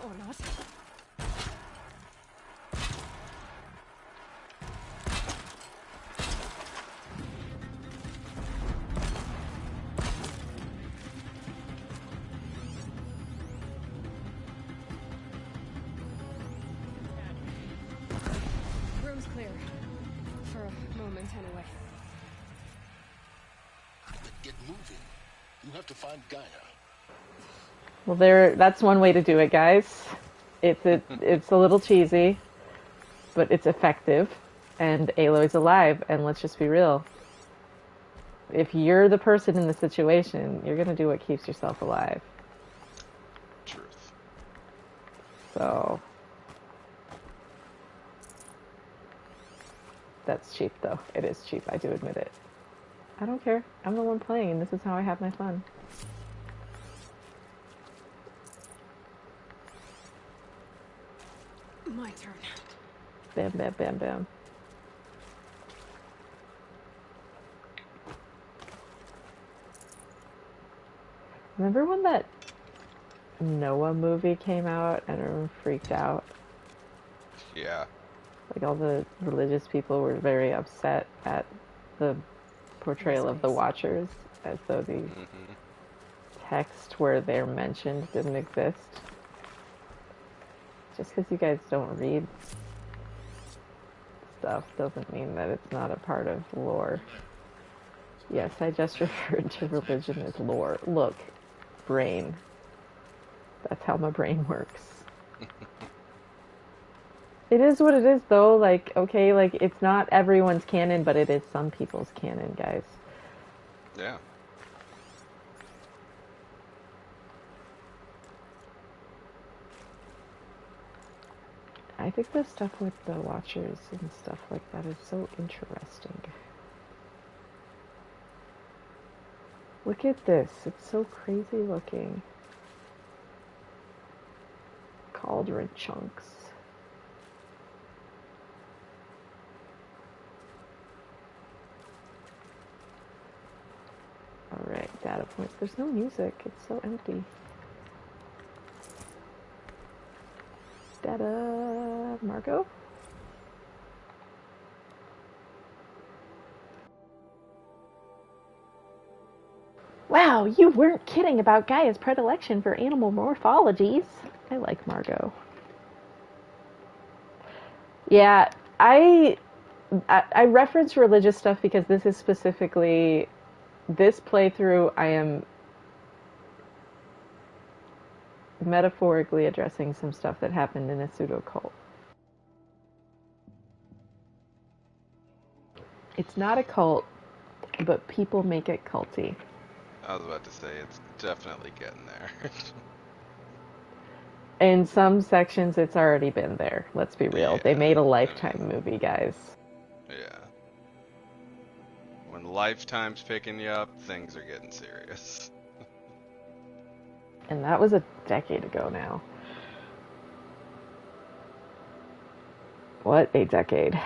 Speaker 2: Or not. Room's clear. For a moment, anyway.
Speaker 12: Then get moving. You have to find Gaia.
Speaker 1: Well, that's one way to do it, guys. It's a little cheesy, but it's effective, and Aloy's alive, and let's just be real. If you're the person in the situation, you're gonna do what keeps yourself alive.
Speaker 4: Truth.
Speaker 1: So that's cheap, though. It is cheap, I do admit it. I don't care. I'm the one playing, and this is how I have my fun.
Speaker 2: My turn.
Speaker 1: Bam, bam, bam, bam. Remember when that Noah movie came out and everyone freaked out?
Speaker 4: Yeah.
Speaker 1: Like all the religious people were very upset at the portrayal of the Watchers, as though the text where they're mentioned didn't exist. Just because you guys don't read. stuff doesn't mean that it's not a part of lore. Yes, I just referred to religion as lore. Look, brain. That's how my brain works. It is what it is, though. Like, okay, like, it's not everyone's canon, but it is some people's canon, guys.
Speaker 4: Yeah.
Speaker 1: I think the stuff with the Watchers and stuff like that is so interesting. Look at this. It's so crazy looking. Cauldron chunks. Alright, data points. There's no music. It's so empty. Data... Margot? Wow, you weren't kidding about Gaia's predilection for animal morphologies. I like Margot. Yeah, I reference religious stuff because this is specifically... This playthrough, I am metaphorically addressing some stuff that happened in a pseudo-cult. It's not a cult, but people make it culty.
Speaker 4: I was about to say, it's definitely getting there.
Speaker 1: In some sections, it's already been there. Let's be real. They made a Lifetime movie, guys.
Speaker 4: Yeah. When Lifetime's picking you up, things are getting serious.
Speaker 1: And that was a decade ago now. What a decade.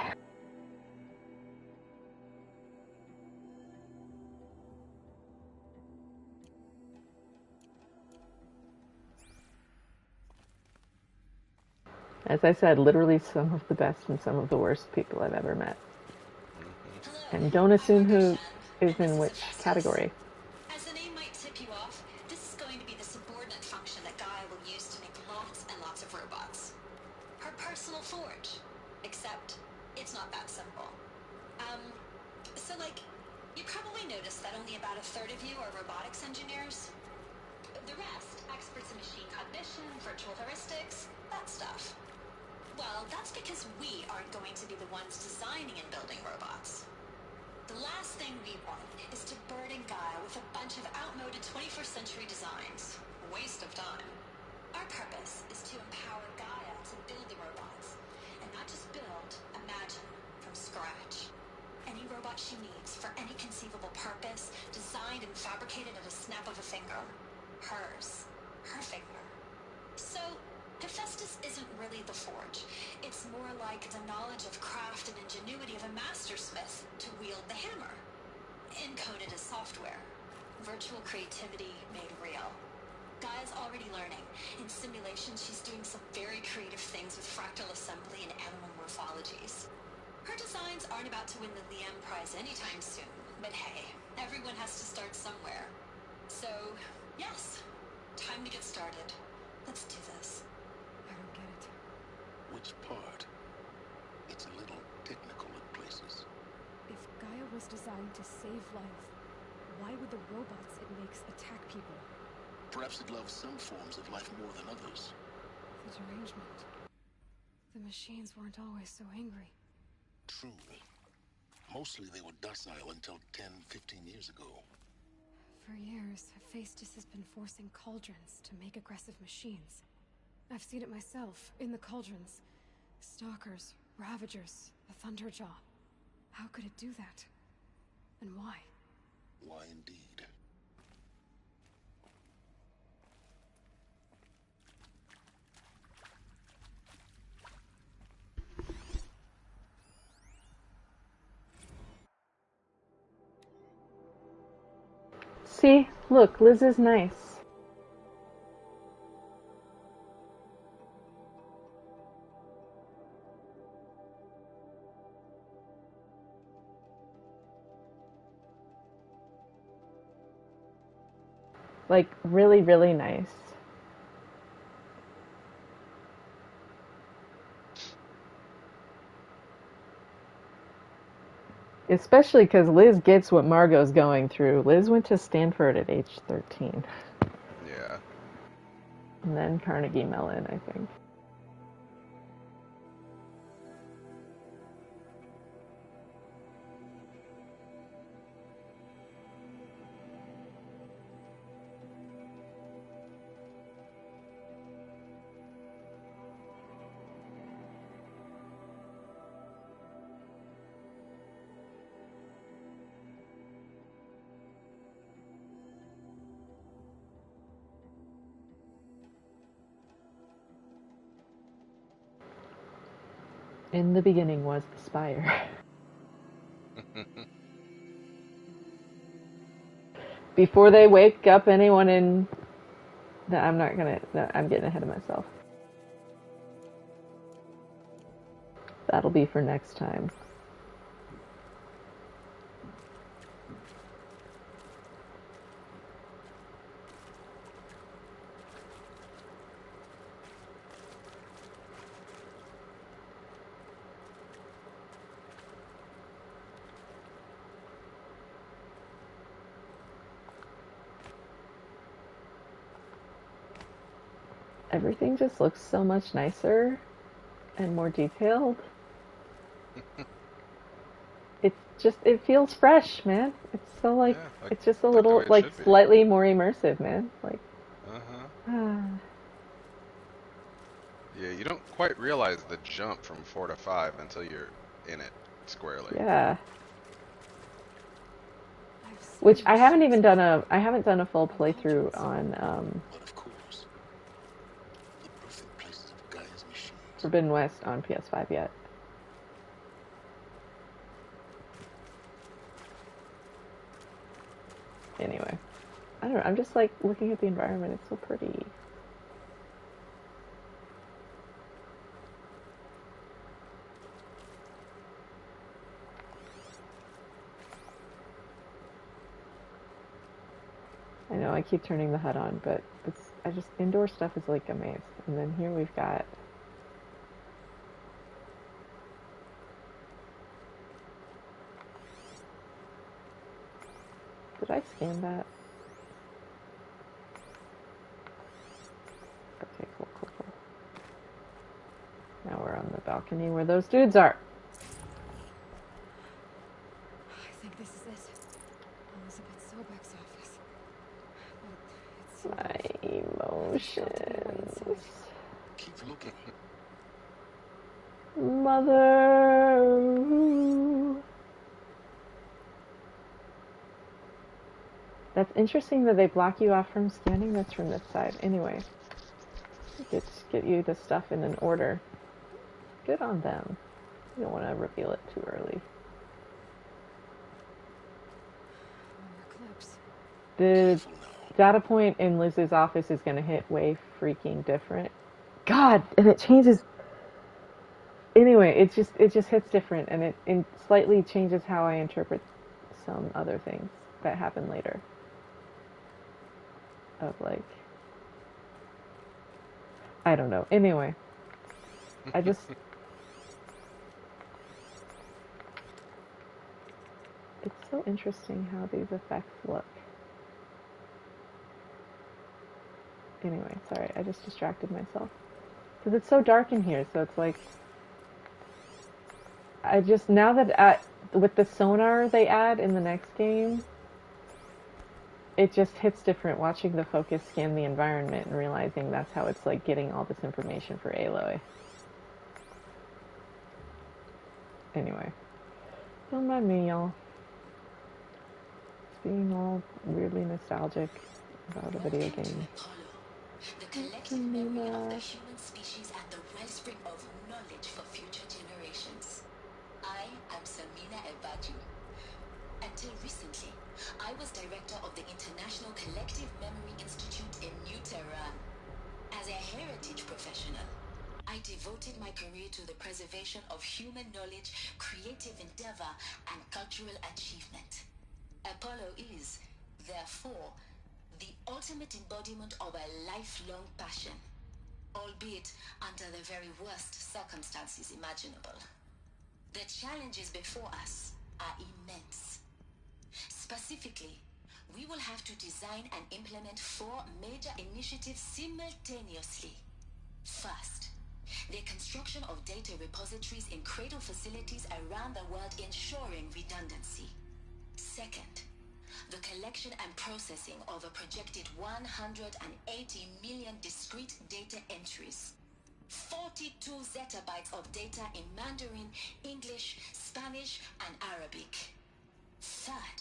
Speaker 1: As I said, literally some of the best and some of the worst people I've ever met. And don't assume who is in which category.
Speaker 22: As the name might tip you off, this is going to be the subordinate function that Gaia will use to make lots and lots of robots. Her personal forge. Except, it's not that simple. So like, you probably noticed that only about a third of you are robotics engineers. The rest, experts in machine cognition, virtual heuristics, that stuff. Well, that's because we aren't going to be the ones designing and building robots. The last thing we want is to burden Gaia with a bunch of outmoded 21st century designs. Waste of time. Our purpose is to empower Gaia to build the robots. And not just build, imagine, from scratch. Any robot she needs, for any conceivable purpose, designed and fabricated at a snap of a finger. Hers. Her finger. So, Hephaestus isn't really the forge. It's more like the knowledge of craft and ingenuity of a mastersmith to wield the hammer. Encoded as software. Virtual creativity made real. Gaia's already learning. In simulation, she's doing some very creative things with fractal assembly and animal morphologies. Her designs aren't about to win the Liam Prize anytime soon, but hey, everyone has to start somewhere. So, yes, time to get started. Let's do this.
Speaker 2: I don't get it.
Speaker 12: Which part? It's a little technical at places.
Speaker 2: If Gaia was designed to save life, why would the robots it makes attack people?
Speaker 12: Perhaps it loves some forms of life more than others.
Speaker 2: The derangement. The machines weren't always so angry.
Speaker 12: True. Mostly they were docile until 10, 15 years ago.
Speaker 2: For years, Hephaestus has been forcing cauldrons to make aggressive machines. I've seen it myself, in the cauldrons. Stalkers, Ravagers, the Thunderjaw. How could it do that? And why?
Speaker 12: Why indeed?
Speaker 1: See? Look, Liz is nice. Like, really, really nice. Especially because Liz gets what Margot's going through. Liz went to Stanford at age 13.
Speaker 4: Yeah.
Speaker 1: And then Carnegie Mellon, I think. In the beginning was the spire. Before they wake up anyone in... No, I'm not gonna... No, I'm getting ahead of myself. That'll be for next time. Everything just looks so much nicer and more detailed. It feels fresh, man. It's so like,
Speaker 4: Yeah,
Speaker 1: it's just a little, like, slightly more immersive, man. Like,
Speaker 4: Yeah, you don't quite realize the jump from 4 to 5 until you're in it squarely.
Speaker 1: Yeah. Which I haven't even done I haven't done a full playthrough on, Forbidden West on PS5 yet. Anyway, I don't know, I'm just like looking at the environment, it's so pretty. I know I keep turning the HUD on, but indoor stuff is like a maze. And then here we've got Did I scan that? Okay, cool. Now we're on the balcony where those dudes are.
Speaker 2: I think this is it. Elizabeth Sobek's office.
Speaker 1: My emotions.
Speaker 12: Keep looking.
Speaker 1: Mother. That's interesting that they block you off from scanning this from this side. Anyway, get you the stuff in an order. Good on them. You don't want to reveal it too early. The data point in Liz's office is going to hit way freaking different. God, and it changes. Anyway, it just hits different, and it slightly changes how I interpret some other things that happen later. Of like, I don't know. Anyway, I just it's so interesting how these effects look. Anyway, sorry, I just distracted myself. Because it's so dark in here, so it's like, now that with the sonar they add in the next game, it just hits different watching the focus scan the environment and realizing that's how it's like getting all this information for Aloy. Anyway, don't mind me, y'all. It's being all weirdly nostalgic about a video game.
Speaker 22: The collective memory of the human species and the wellspring of knowledge for future generations. I am Samina Ebadu. Until recently, I was director of the International Collective Memory Institute in New Tehran. As a heritage professional, I devoted my career to the preservation of human knowledge, creative endeavor, and cultural achievement. Apollo is, therefore, the ultimate embodiment of a lifelong passion, albeit under the very worst circumstances imaginable. The challenges before us
Speaker 16: are immense. Specifically, we will have to design and implement 4 major initiatives simultaneously. First, the construction of data repositories in cradle facilities around the world, ensuring redundancy. Second, the collection and processing of a projected 180 million discrete data entries. 42 zettabytes of data in Mandarin, English, Spanish, and Arabic. Third,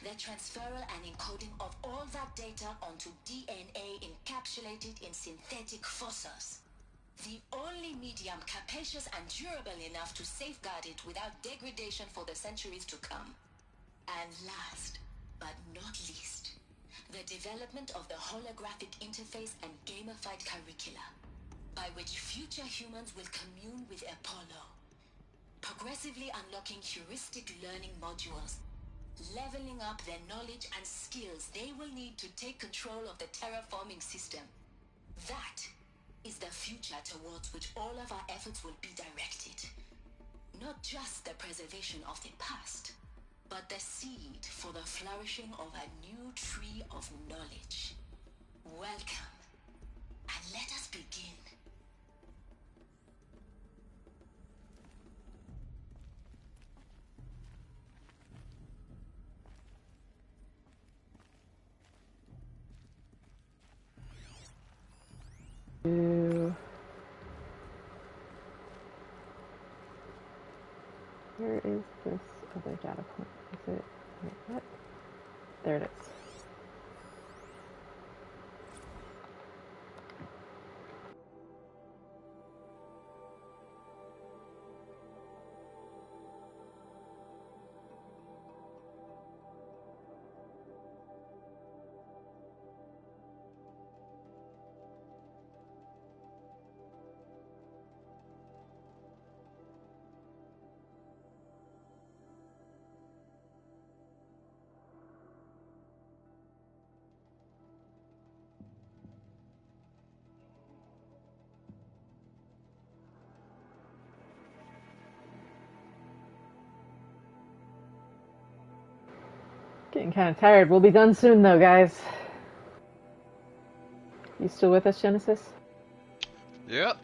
Speaker 16: the transferal and encoding of all that data onto DNA encapsulated in synthetic fossils. The only medium capacious and durable enough to safeguard it without degradation for the centuries to come. And last, but not least, the development of the holographic interface and gamified curricula, by which future humans will commune with Apollo, progressively unlocking heuristic learning modules, leveling up their knowledge and skills they will need to take control of the terraforming system. That is the future towards which all of our efforts will be directed. Not just the preservation of the past, but the seed for the flourishing of a new tree of knowledge. Welcome, and let us begin.
Speaker 1: Where is this other data point? Is it? Wait, what? There it is. Getting kind of tired. We'll be done soon, though, guys. You still with us, Genesis?
Speaker 4: Yep.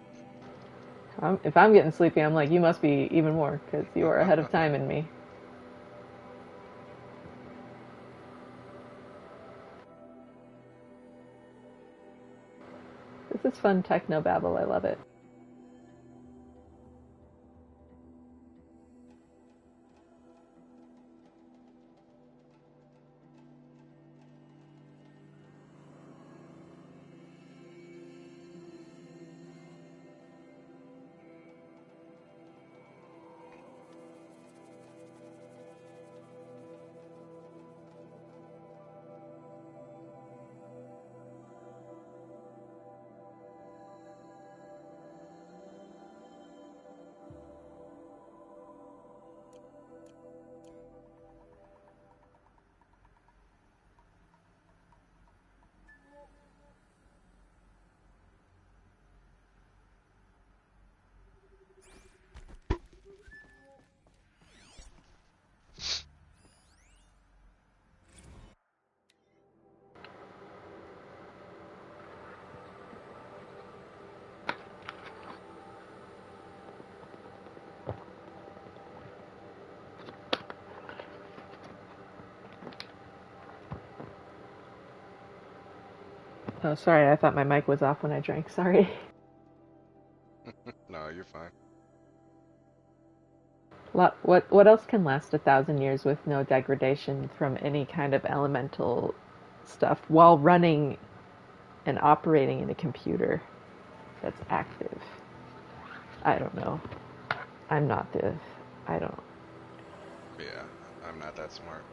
Speaker 1: If I'm getting sleepy, I'm like, you must be even more, because you are ahead of time in me. This is fun techno babble. I love it. Oh, sorry, I thought my mic was off when I drank. Sorry.
Speaker 4: No, you're fine.
Speaker 1: What else can last 1,000 years with no degradation from any kind of elemental stuff while running and operating in a computer that's active? I don't know. I'm not the... I don't...
Speaker 4: Yeah, I'm not that smart.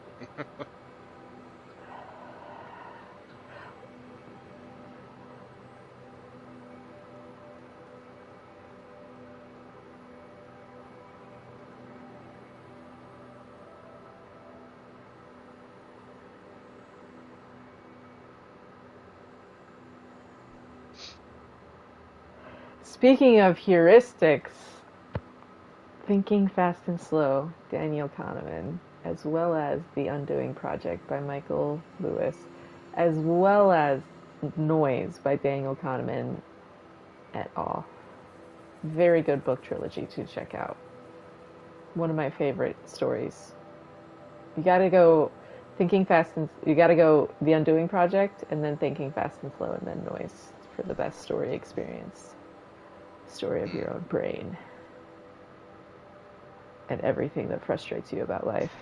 Speaker 1: Speaking of heuristics, Thinking Fast and Slow, Daniel Kahneman, as well as The Undoing Project by Michael Lewis, as well as Noise by Daniel Kahneman et al. Very good book trilogy to check out. One of my favorite stories. You gotta go you gotta go The Undoing Project, and then Thinking Fast and Slow, and then Noise for the best story experience. Story of your own brain. And everything that frustrates you about life.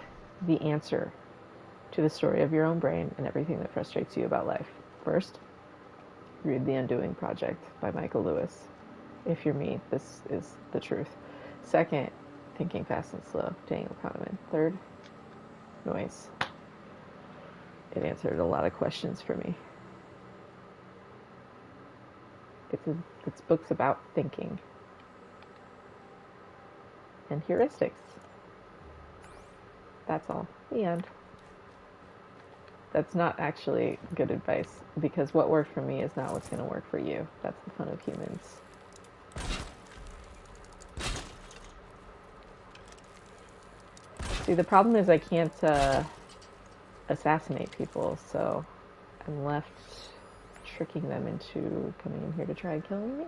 Speaker 1: The answer to the story of your own brain and everything that frustrates you about life. First, read The Undoing Project by Michael Lewis. If you're me, this is the truth. Second, Thinking Fast and Slow, Daniel Kahneman. Third, Noise. It answered a lot of questions for me. It's books about thinking and heuristics. That's all. The end. That's not actually good advice, because what worked for me is not what's going to work for you. That's the fun of humans. See, the problem is I can't assassinate people, so I'm left tricking them into coming in here to try and killing me.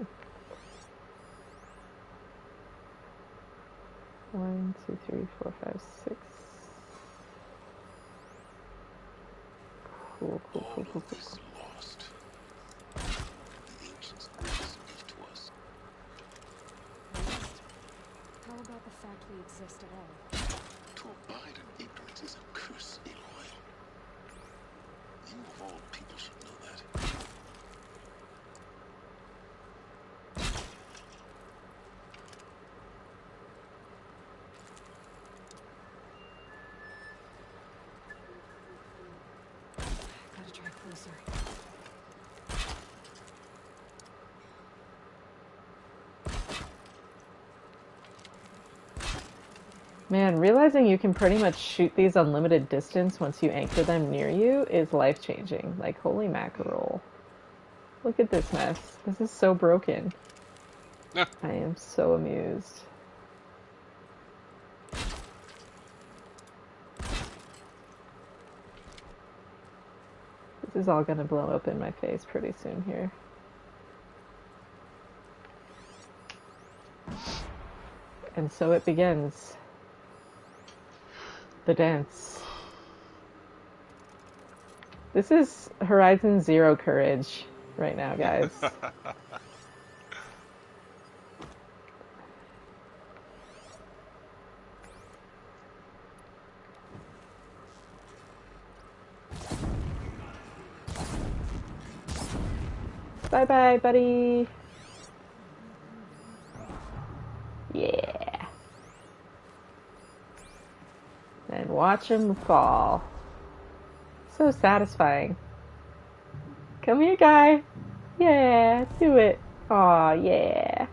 Speaker 1: 1, 2, 3, 4, 5, 6. Cool.
Speaker 12: Lost. The ancients' greatest gift to us.
Speaker 2: How about the fact we exist at all?
Speaker 12: To abide in ignorance is a curse, Aloy. You of all people should know that.
Speaker 2: Gotta try closer.
Speaker 1: Man, realizing you can pretty much shoot these unlimited distance once you anchor them near you is life-changing. Like, holy mackerel. Look at this mess. This is so broken. I am so amused. This is all gonna blow up in my face pretty soon here. And so it begins. The dance. This is Horizon Zero Courage right now, guys. Bye-bye, buddy. Yeah. And watch him fall. So satisfying. Come here, guy. Yeah, do it. Aw, yeah.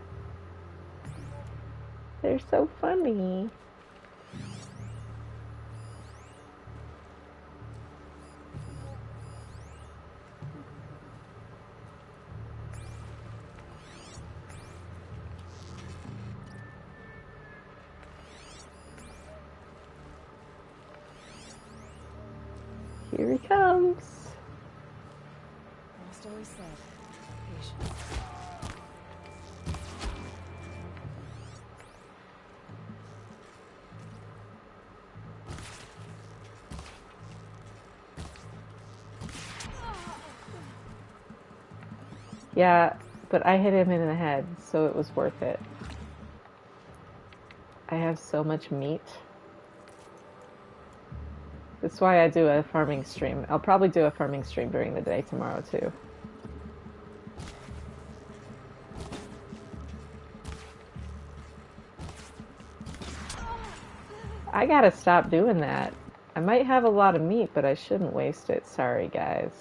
Speaker 1: They're so funny. Here he comes.
Speaker 2: Almost always said, patience.
Speaker 1: Yeah, but I hit him in the head, so it was worth it. I have so much meat. That's why I do a farming stream. I'll probably do a farming stream during the day tomorrow, too. I gotta stop doing that. I might have a lot of meat, but I shouldn't waste it. Sorry, guys.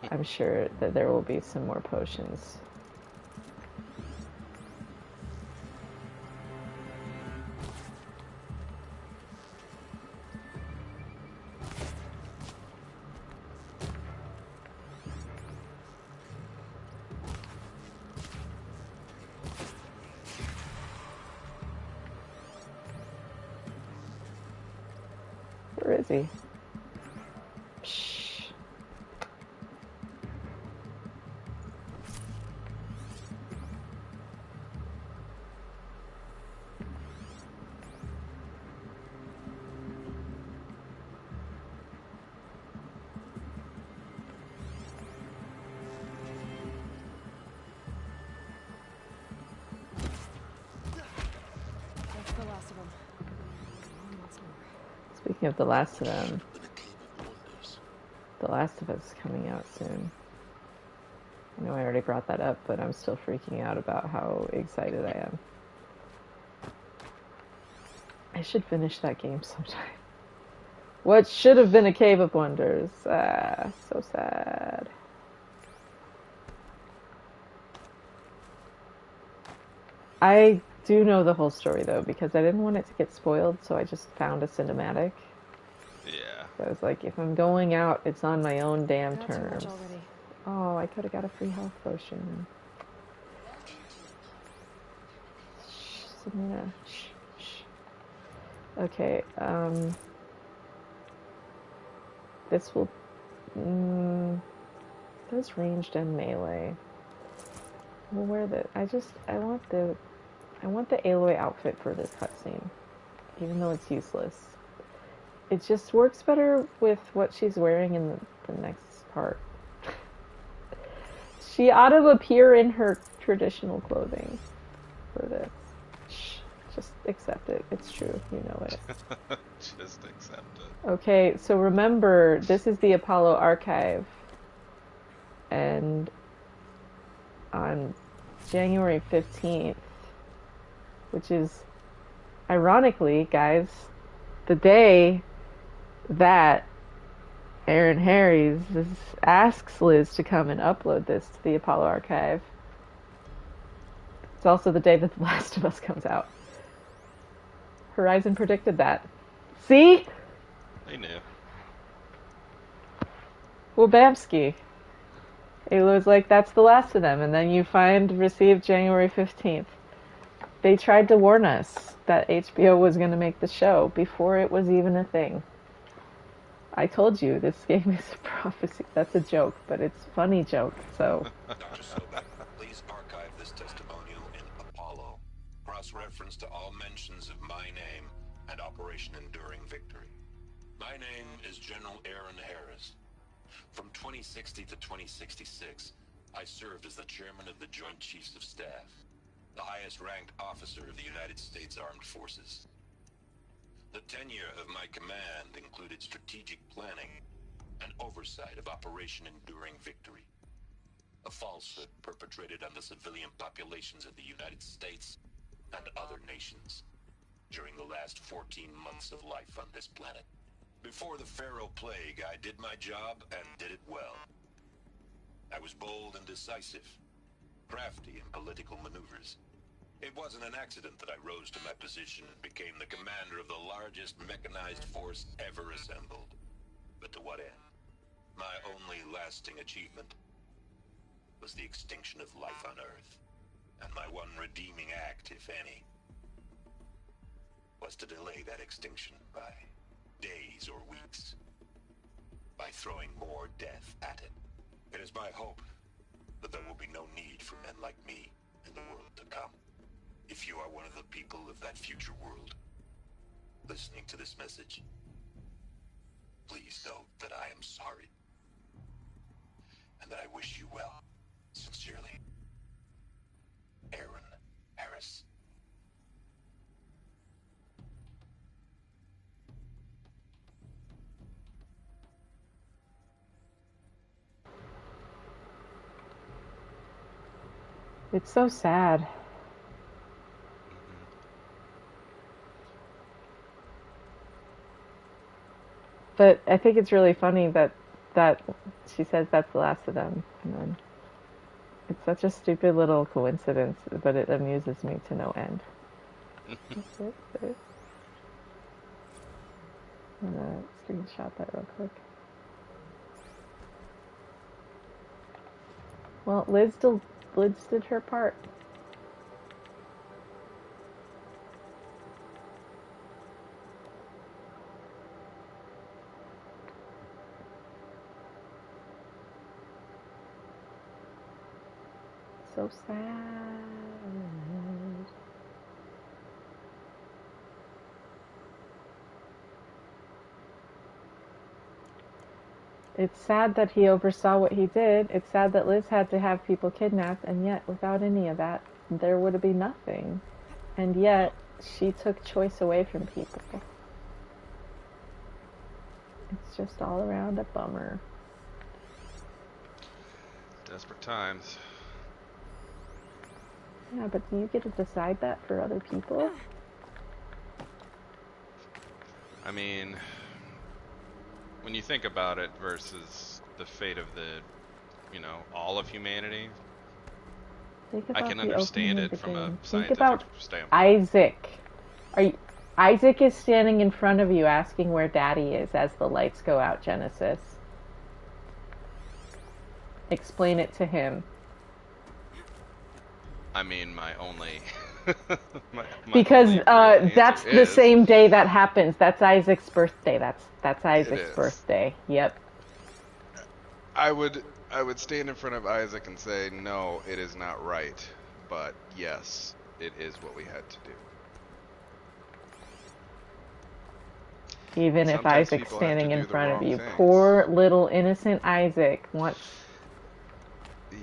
Speaker 1: I'm sure that there will be some more potions. is he? Shh.
Speaker 2: That's the last of them. Once more.
Speaker 1: Speaking of The Last of Them, The Last of Us is coming out soon. I know I already brought that up, but I'm still freaking out about how excited I am. I should finish that game sometime. What should have been a Cave of Wonders. Ah, so sad. I do know the whole story, though, because I didn't want it to get spoiled, so I just found a cinematic.
Speaker 4: Yeah.
Speaker 1: So I was like, if I'm going out, it's on my own damn
Speaker 2: Not too much
Speaker 1: terms.
Speaker 2: already.
Speaker 1: Oh, I could have got a free health potion. Shh, Samina. Shh, shh. Okay, this will... does ranged and melee. We'll wear the... I want the Aloy outfit for this cutscene, even though it's useless. It just works better with what she's wearing in the next part. She ought to appear in her traditional clothing for this. Shh, just accept it. It's true. You know it.
Speaker 4: Just accept it.
Speaker 1: Okay, so remember, this is the Apollo archive. And on January 15th, which is, ironically, guys, the day that Aaron Harries asks Liz to come and upload this to the Apollo archive. It's also the day that The Last of Us comes out. Horizon predicted that. See?
Speaker 4: They knew.
Speaker 1: Well, Babsky. Aloy's like, that's The Last of Them, and then you find received January 15th. They tried to warn us that HBO was going to make the show before it was even a thing. I told you, this game is a prophecy. That's a joke, but it's a funny joke, so...
Speaker 5: Dr. Sobek, please archive this testimonial in Apollo. Cross-reference to all mentions of my name and Operation Enduring Victory. My name is General Aaron Harris. From 2060 to 2066, I served as the chairman of the Joint Chiefs of Staff, the highest-ranked officer of the United States Armed Forces. The tenure of my command included strategic planning and oversight of Operation Enduring Victory, a falsehood perpetrated on the civilian populations of the United States and other nations during the last 14 months of life on this planet. Before the Pharaoh Plague, I did my job and did it well. I was bold and decisive, crafty in political maneuvers. It wasn't an accident that I rose to my position and became the commander of the largest mechanized force ever assembled. But to what end? My only lasting achievement was the extinction of life on Earth. And my one redeeming act, if any, was to delay that extinction by days or weeks, by throwing more death at it. It is my hope that there will be no need for men like me in the world to come. If you are one of the people of that future world listening to this message, please know that I am sorry and that I wish you well. Sincerely, Aaron Harris.
Speaker 1: It's so sad. But I think it's really funny that she says that's the last of them, and then it's such a stupid little coincidence, but it amuses me to no end. That's it. I'm gonna screenshot that real quick. Well, Liz did her part. so sad. It's sad that he oversaw what he did. It's sad that Liz had to have people kidnapped, and yet, without any of that, there would be nothing. And yet, she took choice away from people. It's just all around a bummer.
Speaker 4: Desperate times.
Speaker 1: Yeah, but do you get to decide that for other people?
Speaker 4: I mean, when you think about it versus the fate of the, you know, all of humanity, I can understand it from a scientific standpoint.
Speaker 1: Isaac. Isaac is standing in front of you asking where Daddy is as the lights go out, Genesis. Explain it to him.
Speaker 4: I mean, my only...
Speaker 1: because that's the same day that happens. That's Isaac's birthday. That's Isaac's birthday. Yep.
Speaker 4: I would stand in front of Isaac and say, no, it is not right. But yes, it is what we had to do.
Speaker 1: Even if Isaac's standing in front of you. Poor little innocent Isaac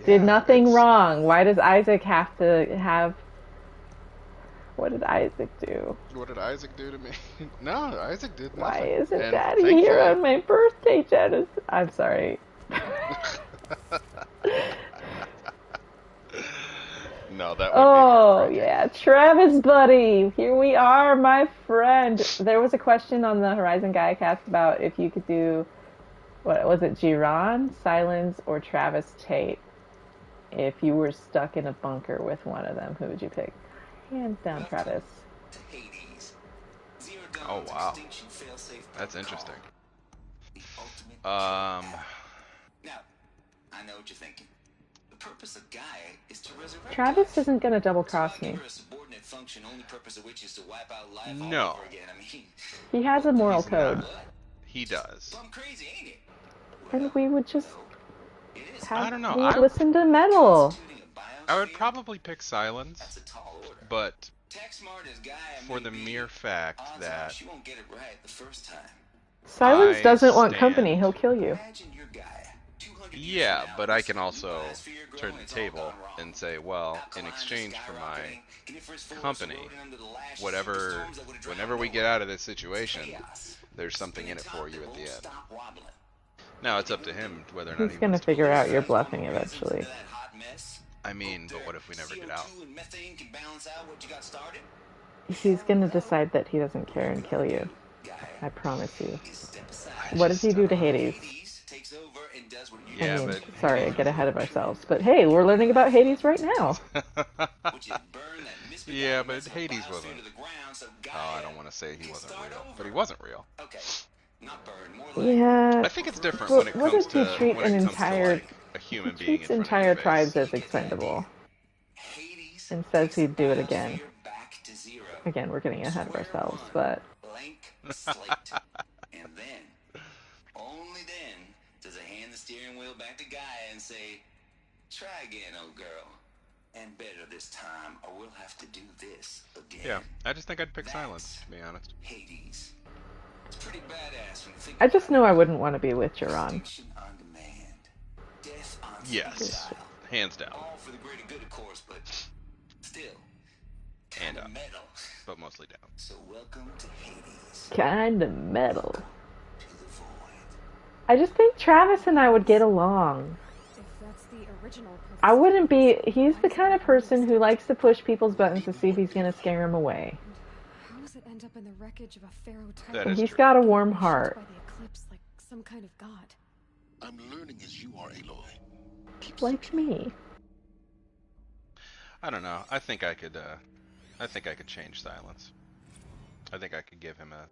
Speaker 1: did nothing wrong. Why does Isaac have to have... What did Isaac do?
Speaker 4: What did Isaac do to me? No, Isaac did nothing.
Speaker 1: Why isn't Daddy here on my birthday, Genesis? I'm sorry.
Speaker 4: No, that would be
Speaker 1: yeah, Travis, buddy. Here we are, my friend. There was a question on the Horizon Gaia cast about if you could do, what was it, Giron, Silence, or Travis Tate? If you were stuck in a bunker with one of them, who would you pick? Hands down, Travis.
Speaker 4: Oh, wow. That's interesting.
Speaker 9: Now, I know what you're thinking. The purpose of Gaia is to resurrect.
Speaker 1: Travis isn't gonna double cross me.
Speaker 4: No.
Speaker 1: He has a moral code.
Speaker 4: He does.
Speaker 1: And we would just
Speaker 4: I don't know.
Speaker 1: We would listen to metal.
Speaker 4: I would probably pick Silence, but for the mere fact that
Speaker 1: Silence doesn't want company, he'll kill you.
Speaker 4: Yeah, but I can also turn the table and say, well, in exchange for my company, whenever we get out of this situation, there's something in it for you at the end. Now it's up to him whether or not
Speaker 1: he's gonna figure out you're bluffing eventually.
Speaker 4: I mean, but what if we never get out?
Speaker 1: He's gonna decide that he doesn't care and kill you. I promise you. What does he do to Hades?
Speaker 4: Yeah,
Speaker 1: I mean, sorry, I get ahead of ourselves. But hey, we're learning about Hades right now.
Speaker 4: Yeah, but Hades wasn't... Oh, I don't want to say he wasn't real, but he wasn't real.
Speaker 1: Yeah.
Speaker 4: I think it's different when it comes to like a human being.
Speaker 1: Treats entire tribes as expendable. And says he'd do it again. Again, we're getting ahead of ourselves, but...
Speaker 9: And then, only then, does he hand the steering wheel back to Gaia and say, try again, old girl. And better this time, or we'll have to do this again.
Speaker 4: Yeah, I just think I'd pick Silence, to be honest.
Speaker 9: Hades. It's pretty badass when you think
Speaker 1: I just know I wouldn't want to be with Jiron.
Speaker 4: Yes, hands down.
Speaker 9: All for the greater good, of course, but still.
Speaker 4: And up, but mostly down.
Speaker 9: So welcome to Hades.
Speaker 1: Kinda metal. I just think Travis and I would get along.
Speaker 2: If that's the original
Speaker 1: I wouldn't be... He's the kind of person who likes to push people's buttons to see if he's gonna scare him away.
Speaker 2: How does it end up in the wreckage of a pharaoh type?
Speaker 1: And he's got a warm heart.
Speaker 2: By the eclipse, like some kind of god.
Speaker 12: I'm learning as you are, Aloy.
Speaker 1: Like me.
Speaker 4: I don't know. I think I could change Silence. I think I could give him a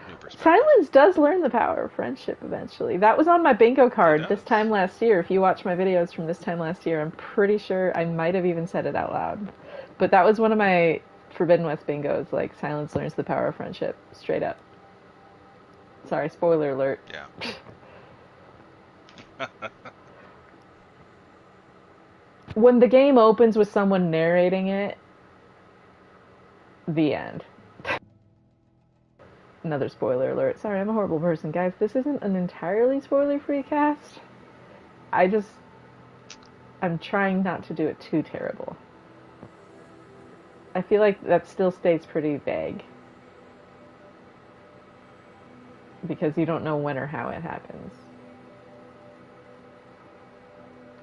Speaker 4: new perspective.
Speaker 1: Silence does learn the power of friendship eventually. That was on my bingo card this time last year. If you watch my videos from this time last year, I'm pretty sure I might have even said it out loud. But that was one of my Forbidden West bingos, like Silence learns the power of friendship, straight up. Sorry, spoiler alert.
Speaker 4: Yeah.
Speaker 1: when the game opens with someone narrating it, the end. Another spoiler alert. Sorry, I'm a horrible person, guys. This isn't an entirely spoiler-free cast. I'm trying not to do it too terrible. I feel like that still stays pretty vague. Because you don't know when or how it happens.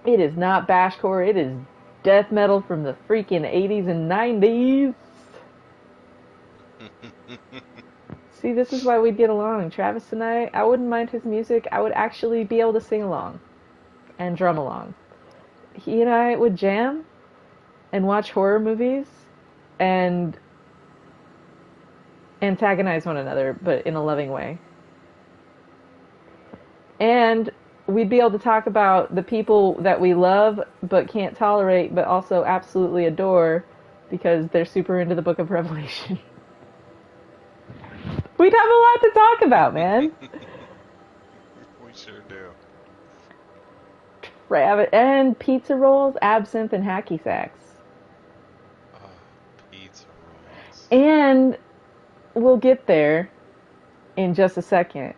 Speaker 1: It is not bashcore, it is death metal from the freaking 80s and 90s. See, this is why we'd get along. Travis and I wouldn't mind his music. I would actually be able to sing along and drum along. He and I would jam and watch horror movies and antagonize one another, but in a loving way. And we'd be able to talk about the people that we love but can't tolerate but also absolutely adore because they're super into the Book of Revelation. We'd have a lot to talk about, man.
Speaker 4: We sure do.
Speaker 1: And pizza rolls, absinthe, and hacky sacks.
Speaker 4: Oh, pizza rolls.
Speaker 1: And we'll get there in just a second.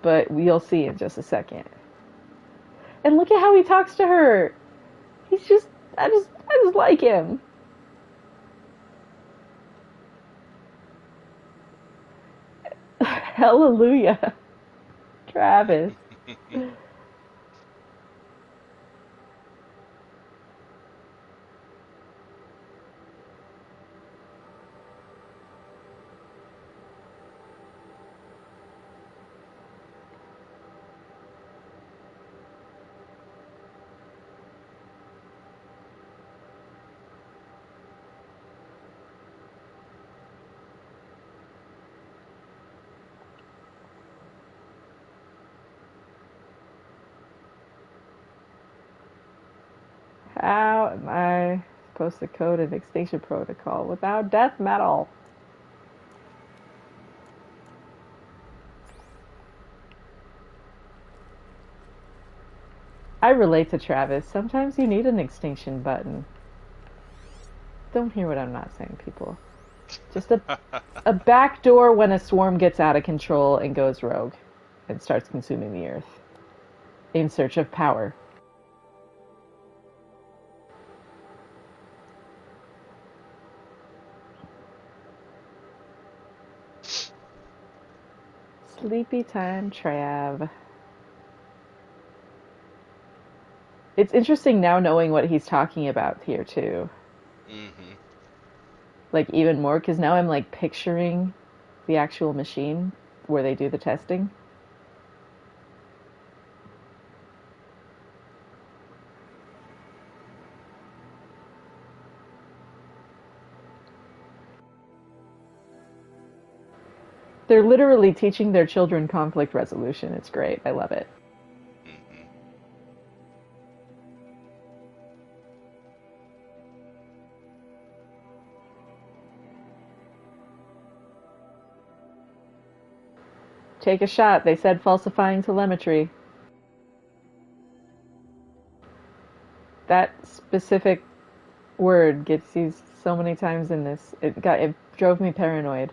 Speaker 1: But you'll see in just a second. And look at how he talks to her. He's just, I just like him. Hallelujah. Travis. How am I supposed to code an extinction protocol without death metal? I relate to Travis. Sometimes you need an extinction button. Don't hear what I'm not saying, people. Just a backdoor when a swarm gets out of control and goes rogue and starts consuming the earth in search of power. Sleepy time, Trav. It's interesting now knowing what he's talking about here, too.
Speaker 4: Mm-hmm.
Speaker 1: Like, even more, because now I'm, like, picturing the actual machine where they do the testing. They're literally teaching their children conflict resolution. It's great. I love it.
Speaker 4: Mm-hmm.
Speaker 1: Take a shot. They said falsifying telemetry. That specific word gets used so many times in this. It drove me paranoid.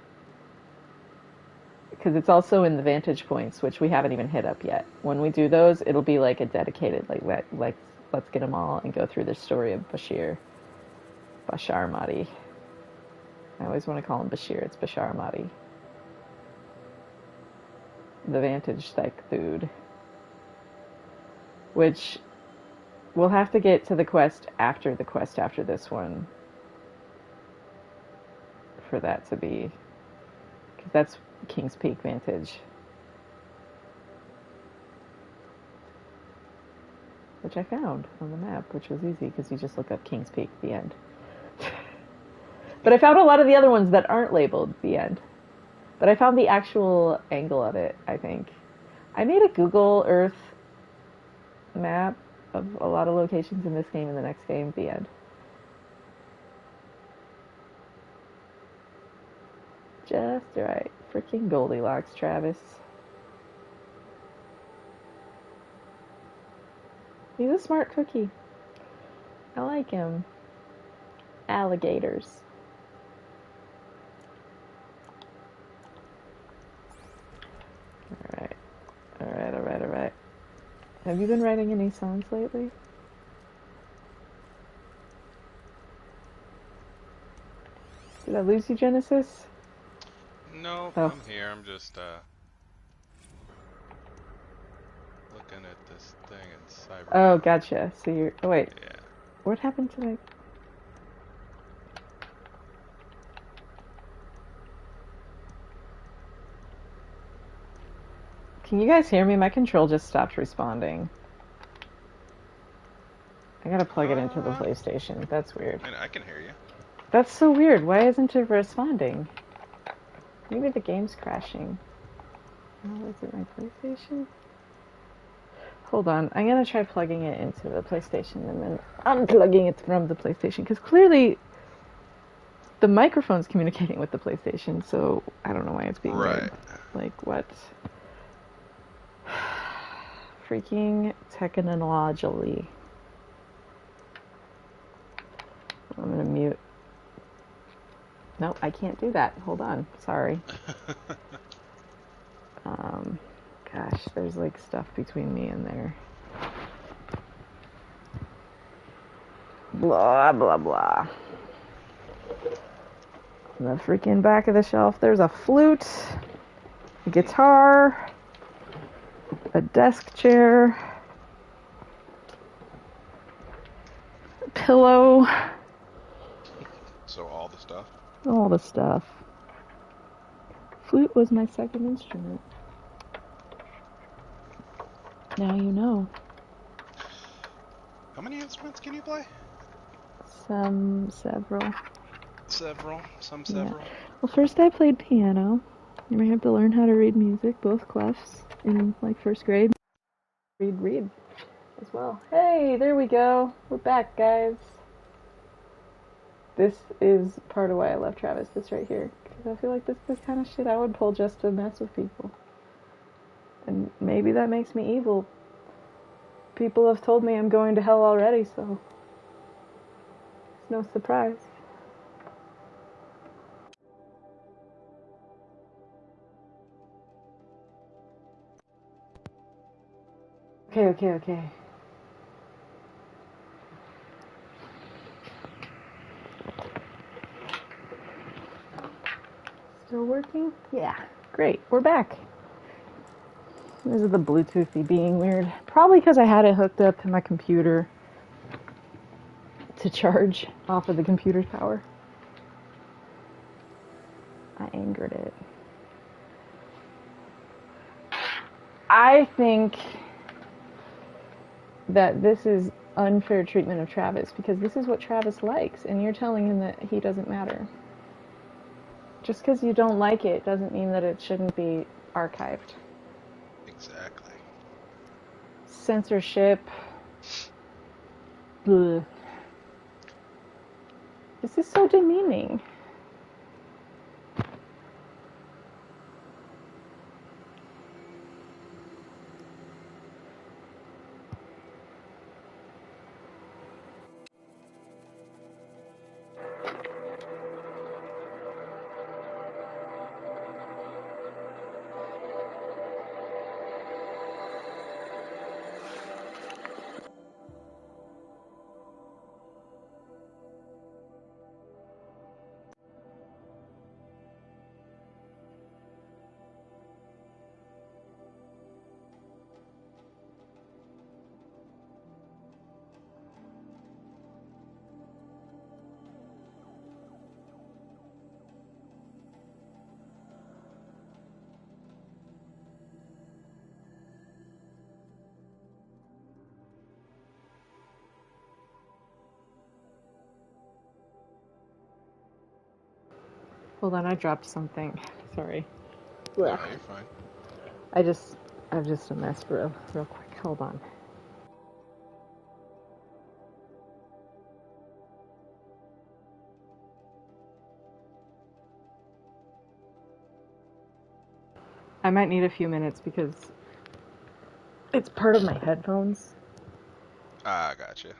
Speaker 1: Because it's also in the vantage points, which we haven't even hit up yet. When we do those, it'll be like a dedicated, like let's get them all and go through the story of Bashar Mahdi. I always want to call him Bashir. It's Bashar Mahdi. The vantage psych dude. Which we'll have to get to the quest after this one. For that to be. Because that's King's Peak Vantage. Which I found on the map, which was easy because you just look up King's Peak, the end. But I found a lot of the other ones that aren't labeled the end. But I found the actual angle of it, I think. I made a Google Earth map of a lot of locations in this game and the next game, the end. Just right. Freaking Goldilocks, Travis. He's a smart cookie. I like him. Alligators. Alright. Alright. Have you been writing any songs lately? Did I lose you, Genesis?
Speaker 4: No,
Speaker 1: Oh.
Speaker 4: I'm here. I'm just looking at this thing in cyber.
Speaker 1: Oh, gotcha. So you're... Oh, wait.
Speaker 4: Yeah.
Speaker 1: What happened to my... Can you guys hear me? My control just stopped responding. I gotta plug it into the PlayStation. That's weird.
Speaker 4: I can hear you.
Speaker 1: That's so weird. Why isn't it responding? Maybe the game's crashing. Oh, is it my PlayStation? Hold on. I'm gonna try plugging it into the PlayStation and then unplugging it from the PlayStation. Because clearly the microphone's communicating with the PlayStation, so I don't know why it's being weird. Like, what? Freaking technologically. I'm gonna mute. Nope, I can't do that. Hold on. Sorry. Gosh, there's like stuff between me and there. Blah, blah, blah. In the freaking back of the shelf, there's a flute, a guitar, a desk chair, a pillow.
Speaker 4: So all the stuff?
Speaker 1: All the stuff. Flute was my second instrument. Now you know.
Speaker 4: How many instruments can you play?
Speaker 1: Several.
Speaker 4: Several. Some
Speaker 1: Yeah.
Speaker 4: several.
Speaker 1: Well, first I played piano. You may have to learn how to read music, both clefs, in like first grade. Read as well. Hey, there we go. We're back, guys. This is part of why I love Travis, this right here. Because I feel like this is the kind of shit I would pull just to mess with people. And maybe that makes me evil. People have told me I'm going to hell already, so it's no surprise. Okay. Still working? Yeah. Great. We're back. This is the Bluetoothy being weird. Probably because I had it hooked up to my computer to charge off of the computer's power. I angered it. I think that this is unfair treatment of Travis because this is what Travis likes and you're telling him that he doesn't matter. Just because you don't like it doesn't mean that it shouldn't be archived.
Speaker 4: Exactly.
Speaker 1: Censorship. Bleh. This is so demeaning. Hold on, I dropped something. Sorry.
Speaker 4: No, you're fine.
Speaker 1: I'm just a mess, real quick. Hold on. I might need a few minutes because it's part of my headphones.
Speaker 4: Ah, gotcha.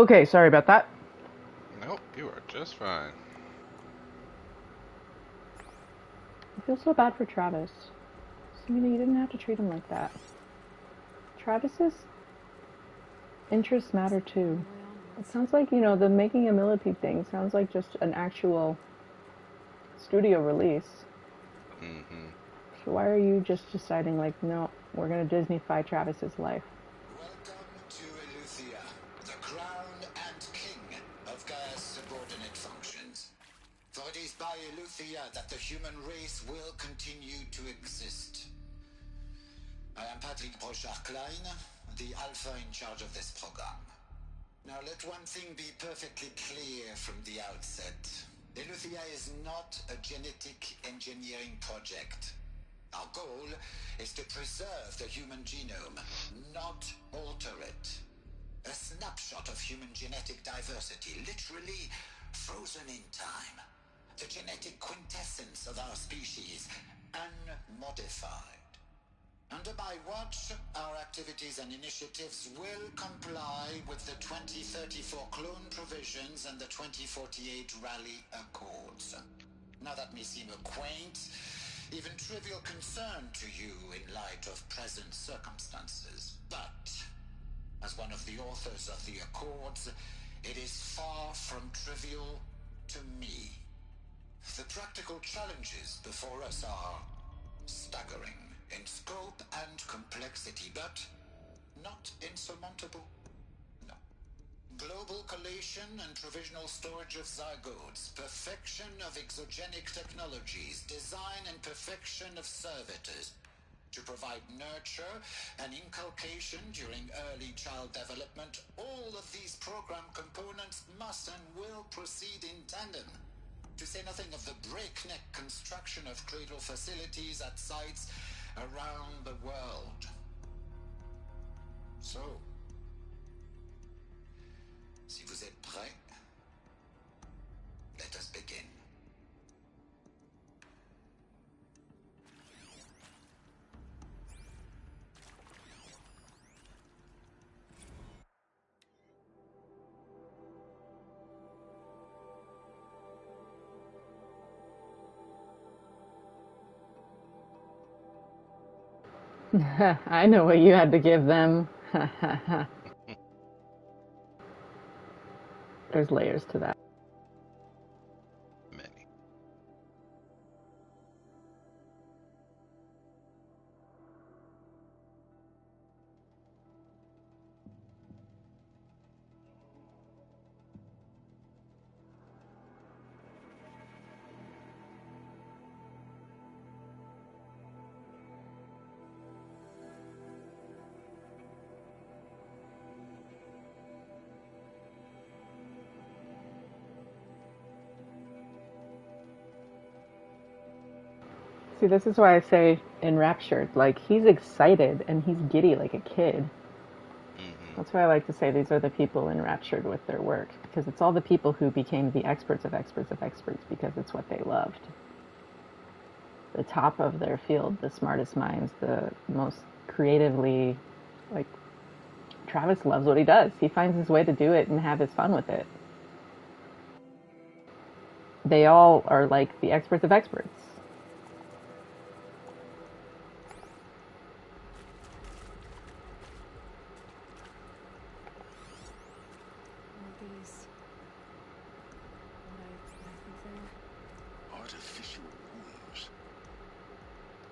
Speaker 1: Okay, sorry about that.
Speaker 4: Nope, you are just fine.
Speaker 1: I feel so bad for Travis. You didn't have to treat him like that. Travis's interests matter too. It sounds like, the making a millipede thing sounds like just an actual studio release.
Speaker 4: Mm-hmm.
Speaker 1: So why are you just deciding, like, no, we're going to Disney-fy Travis's life?
Speaker 12: Welcome to Eleuthia, the crown and king of Gaia's subordinate functions. For it is by Eleuthia that the human race will continue to exist. I am Patrick Brochard-Klein, the alpha in charge of this program. Now let one thing be perfectly clear from the outset. Eleuthia is not a genetic engineering project. Our goal is to preserve the human genome, not alter it. A snapshot of human genetic diversity, literally frozen in time. The genetic quintessence of our species, unmodified. Under my watch, our activities and initiatives will comply with the 2034 clone provisions and the 2048 Rally Accords. Now that may seem a quaint, even trivial concern to you in light of present circumstances, but as one of the authors of the Accords, it is far from trivial to me. The practical challenges before us are staggering in scope and complexity, but not insurmountable. No. Global collation and provisional storage of zygotes, perfection of exogenic technologies, design and perfection of servitors, to provide nurture and inculcation during early child development. All of these program components must and will proceed in tandem. To say nothing of the breakneck construction of cradle facilities at sites around the world. So, si vous êtes prêts, let us begin.
Speaker 1: I know what you had to give them. There's layers to that.
Speaker 4: Many.
Speaker 1: See, this is why I say enraptured. Like, he's excited and he's giddy like a kid. That's why I like to say these are the people enraptured with their work, because it's all the people who became the experts of experts of experts because it's what they loved. The top of their field, the smartest minds, the most creatively, like, Travis loves what he does. He finds his way to do it and have his fun with it. They all are like the experts of experts.
Speaker 12: Artificial wombs.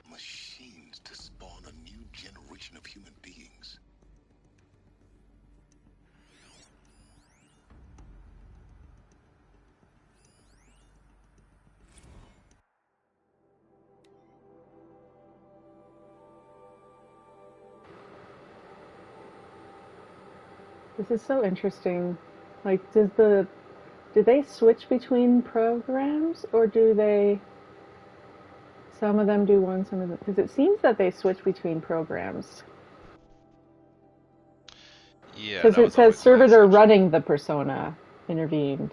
Speaker 12: Machines to spawn a new generation of human beings.
Speaker 1: This is so interesting. Like, do they switch between programs, or do they, some of them do one, some of them, because it seems that they switch between programs.
Speaker 4: Yeah,
Speaker 1: because it says servitor running the persona intervened.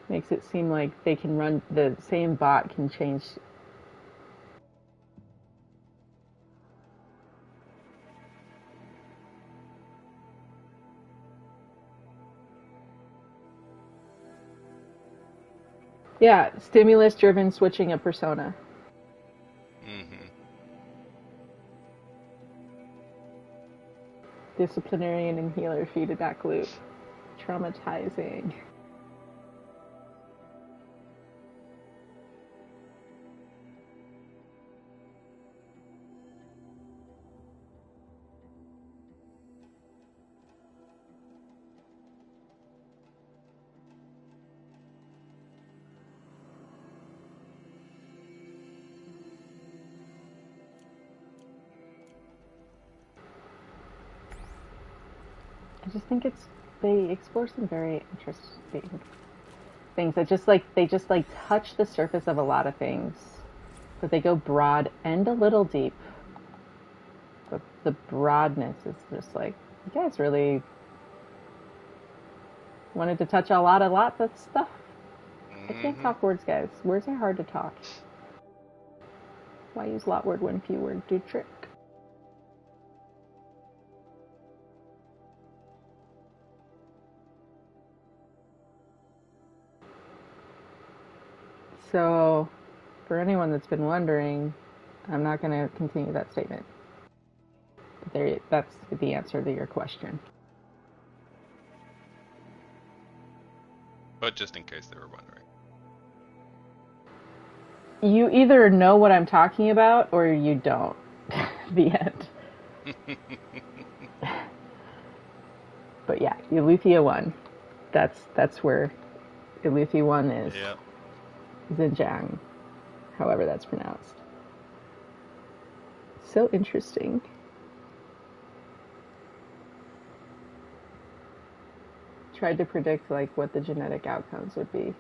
Speaker 1: Makes it seem like they can run, the same bot can change. Yeah, stimulus-driven switching of persona.
Speaker 4: Mm-hmm.
Speaker 1: Disciplinarian and healer feedback loop. Traumatizing. I just think they explore some very interesting things that they just touch the surface of a lot of things, but they go broad and a little deep. But the broadness is just like, you guys really wanted to touch a lot of stuff. I can't talk words, guys. Words are hard to talk. Why use lot word when few word do trick? So, for anyone that's been wondering, I'm not going to continue that statement. But that's the answer to your question.
Speaker 4: But just in case they were wondering.
Speaker 1: You either know what I'm talking about or you don't. The end. But yeah, Eleuthia 1. That's where Eleuthia 1 is.
Speaker 4: Yep.
Speaker 1: Xinjiang, however that's pronounced. So interesting. Tried to predict like what the genetic outcomes would be.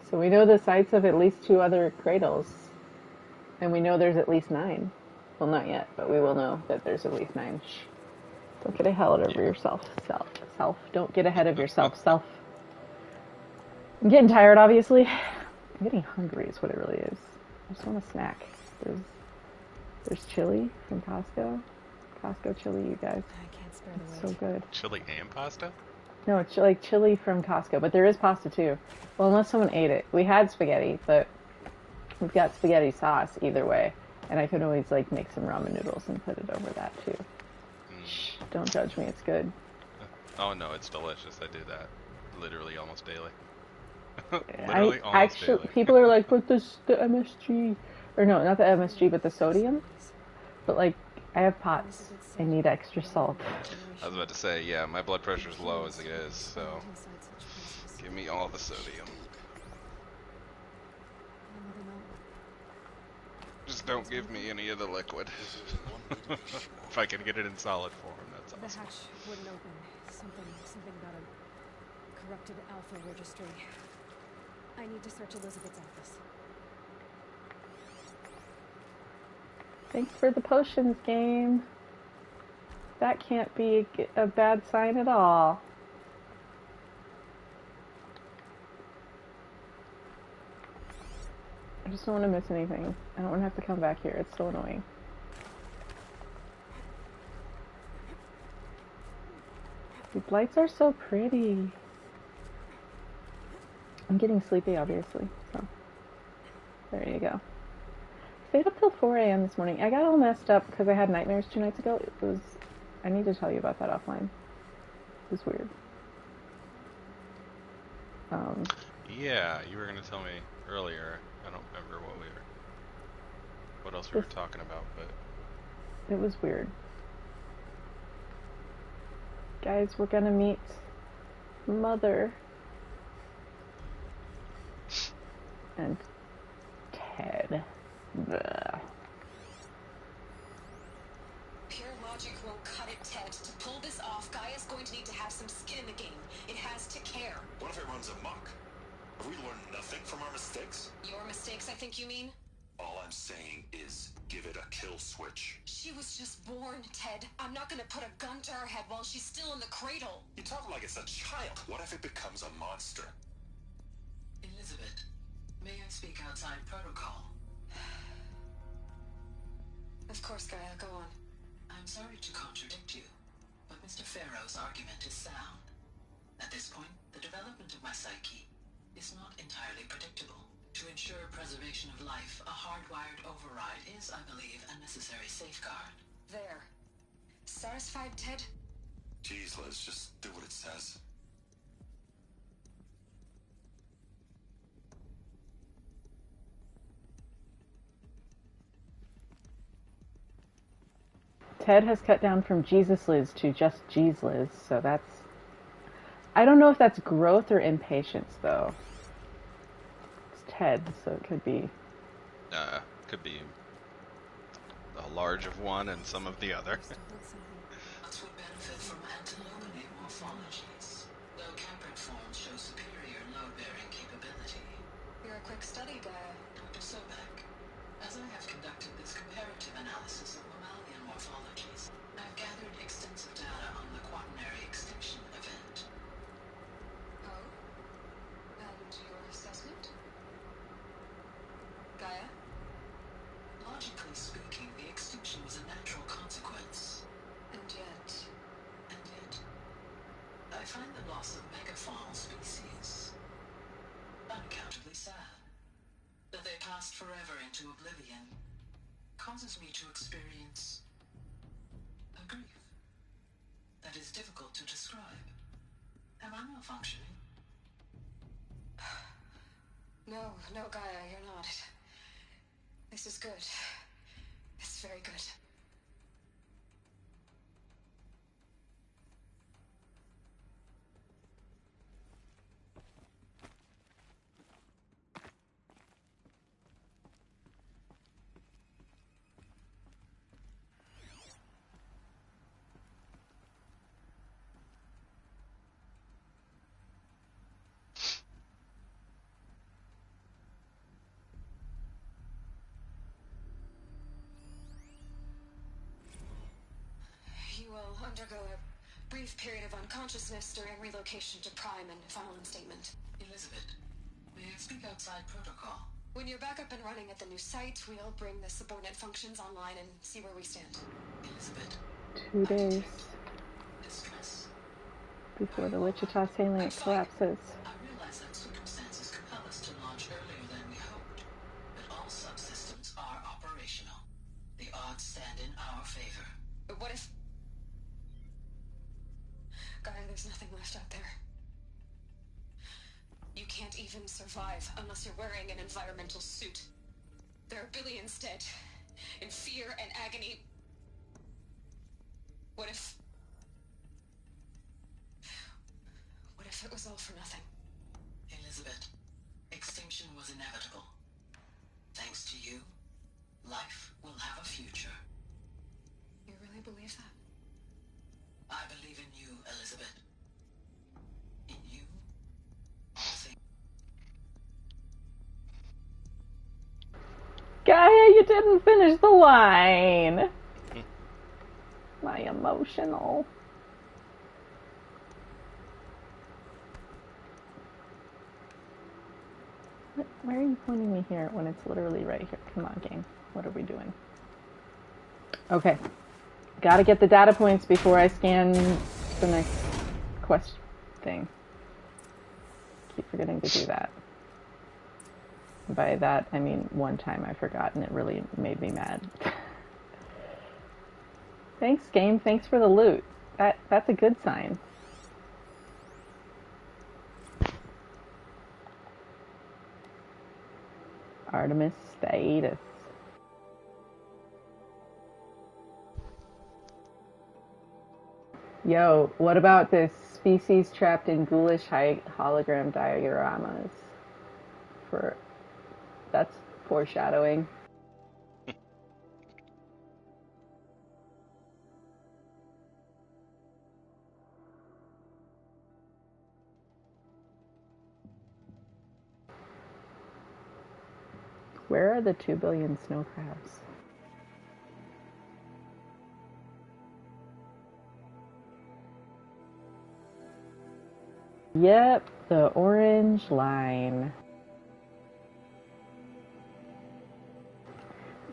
Speaker 1: So we know the sites of at least 2 other cradles, and we know there's at least 9. Well, not yet, but we will know that there's at least 9. Shh. Don't get ahead of yourself. Self. Don't get ahead of yourself. Self. I'm getting tired, obviously. I'm getting hungry is what it really is. I just want a snack. There's chili from Costco. Costco chili, you guys.
Speaker 2: I can't spare the
Speaker 1: It's so good.
Speaker 4: Chili and pasta?
Speaker 1: No, it's like chili from Costco, but there is pasta too. Well, unless someone ate it. We had spaghetti, but we've got spaghetti sauce either way. And I could always like make some ramen noodles and put it over that too. Shh, don't judge me, it's good.
Speaker 4: Oh no, it's delicious. I do that literally almost daily.
Speaker 1: Daily. People are like, but the MSG, or no, not the MSG, but the sodium. But like, I have POTS. I need extra salt.
Speaker 4: I was about to say, yeah, my blood pressure's low as it is, so give me all the sodium. Just don't give me any of the liquid. If I can get it in solid form, that's awesome.
Speaker 2: The hatch wouldn't open. Something about a corrupted alpha registry. I need to search Elizabeth's office.
Speaker 1: Thanks for the potions, game. That can't be a bad sign at all. I just don't want to miss anything. I don't want to have to come back here. It's so annoying. These lights are so pretty. I'm getting sleepy, obviously, so there you go. Stayed up till 4 a.m. this morning. I got all messed up because I had nightmares 2 nights ago. I need to tell you about that offline. It was weird.
Speaker 4: Yeah, you were gonna tell me earlier. I don't remember what else we were talking about, but
Speaker 1: it was weird. Guys, we're gonna meet Mother and Ted. Bleh.
Speaker 16: Pure logic won't cut it, Ted. To pull this off, Gaia's going to need to have some skin in the game. It has to care.
Speaker 5: What if it runs amok? Have we learned nothing from our mistakes?
Speaker 16: Your mistakes, I think you mean?
Speaker 5: All I'm saying is, give it a kill switch.
Speaker 16: She was just born, Ted. I'm not gonna put a gun to her head while she's still in the cradle.
Speaker 5: You talk like it's a child. What if it becomes a monster?
Speaker 17: Elizabeth, may I speak outside protocol?
Speaker 16: Of course, Gaia, go on.
Speaker 17: I'm sorry to contradict you, but Mr. Pharaoh's argument is sound. At this point, the development of my psyche is not entirely predictable. To ensure preservation of life, a hardwired override is, I believe, a necessary safeguard.
Speaker 2: There. Satisfied, Ted?
Speaker 5: Jeez, Liz, just do what it says.
Speaker 1: Ted has cut down from Jesus Liz to just Jeez Liz, so that's... I don't know if that's growth or impatience, though. It's Ted, so it could be...
Speaker 4: Could be a large of one and some of the other.
Speaker 17: Nuts would benefit from antilominate morphologies, though caprid forms show superior load-bearing capability.
Speaker 2: You're a quick study, Gaia.
Speaker 17: Dr. Sobek, as I have conducted this comparative analysis of mammalian morphologies, I have gathered extensive data on the quaternary extinction event.
Speaker 2: Oh? And your assessment? Gaia?
Speaker 17: Logically speaking, the extinction was a natural consequence.
Speaker 2: And yet,
Speaker 17: I find the loss of megafaunal species unaccountably sad. That they passed forever into oblivion causes me to experience a grief that is difficult to describe. Am I malfunctioning?
Speaker 2: No, Gaia, you're not. This is good. It's very good. You will undergo a brief period of unconsciousness during relocation to Prime and final instatement.
Speaker 17: Elizabeth, may I speak outside protocol?
Speaker 2: When you're back up and running at the new site, we'll bring the subordinate functions online and see where we stand.
Speaker 17: Elizabeth,
Speaker 1: 2 days
Speaker 17: distress.
Speaker 1: before the Wichita salient collapses.
Speaker 17: I realize that circumstances compel us to launch earlier than we hoped, but all subsystems are operational. The odds stand in our favor.
Speaker 2: But what if... Gaia, there's nothing left out there. You can't even survive unless you're wearing an environmental suit. There are billions dead, in fear and agony. What if it was all for nothing?
Speaker 17: Elizabeth, extinction was inevitable. Thanks to you, life will have a future.
Speaker 2: You really believe that?
Speaker 17: I believe in you, Elizabeth. In you, all things...
Speaker 1: Gaia, you didn't finish the line! My emotional. Why are you pointing me here when it's literally right here? Come on, game. What are we doing? Okay. Gotta get the data points before I scan the next quest thing. Keep forgetting to do that. By that, I mean one time I forgot and it really made me mad. Thanks, game. Thanks for the loot. That's a good sign. Artemis status. Yo, what about this species trapped in ghoulish hologram dioramas? That's foreshadowing. Where are the 2 billion snow crabs? Yep, the orange line.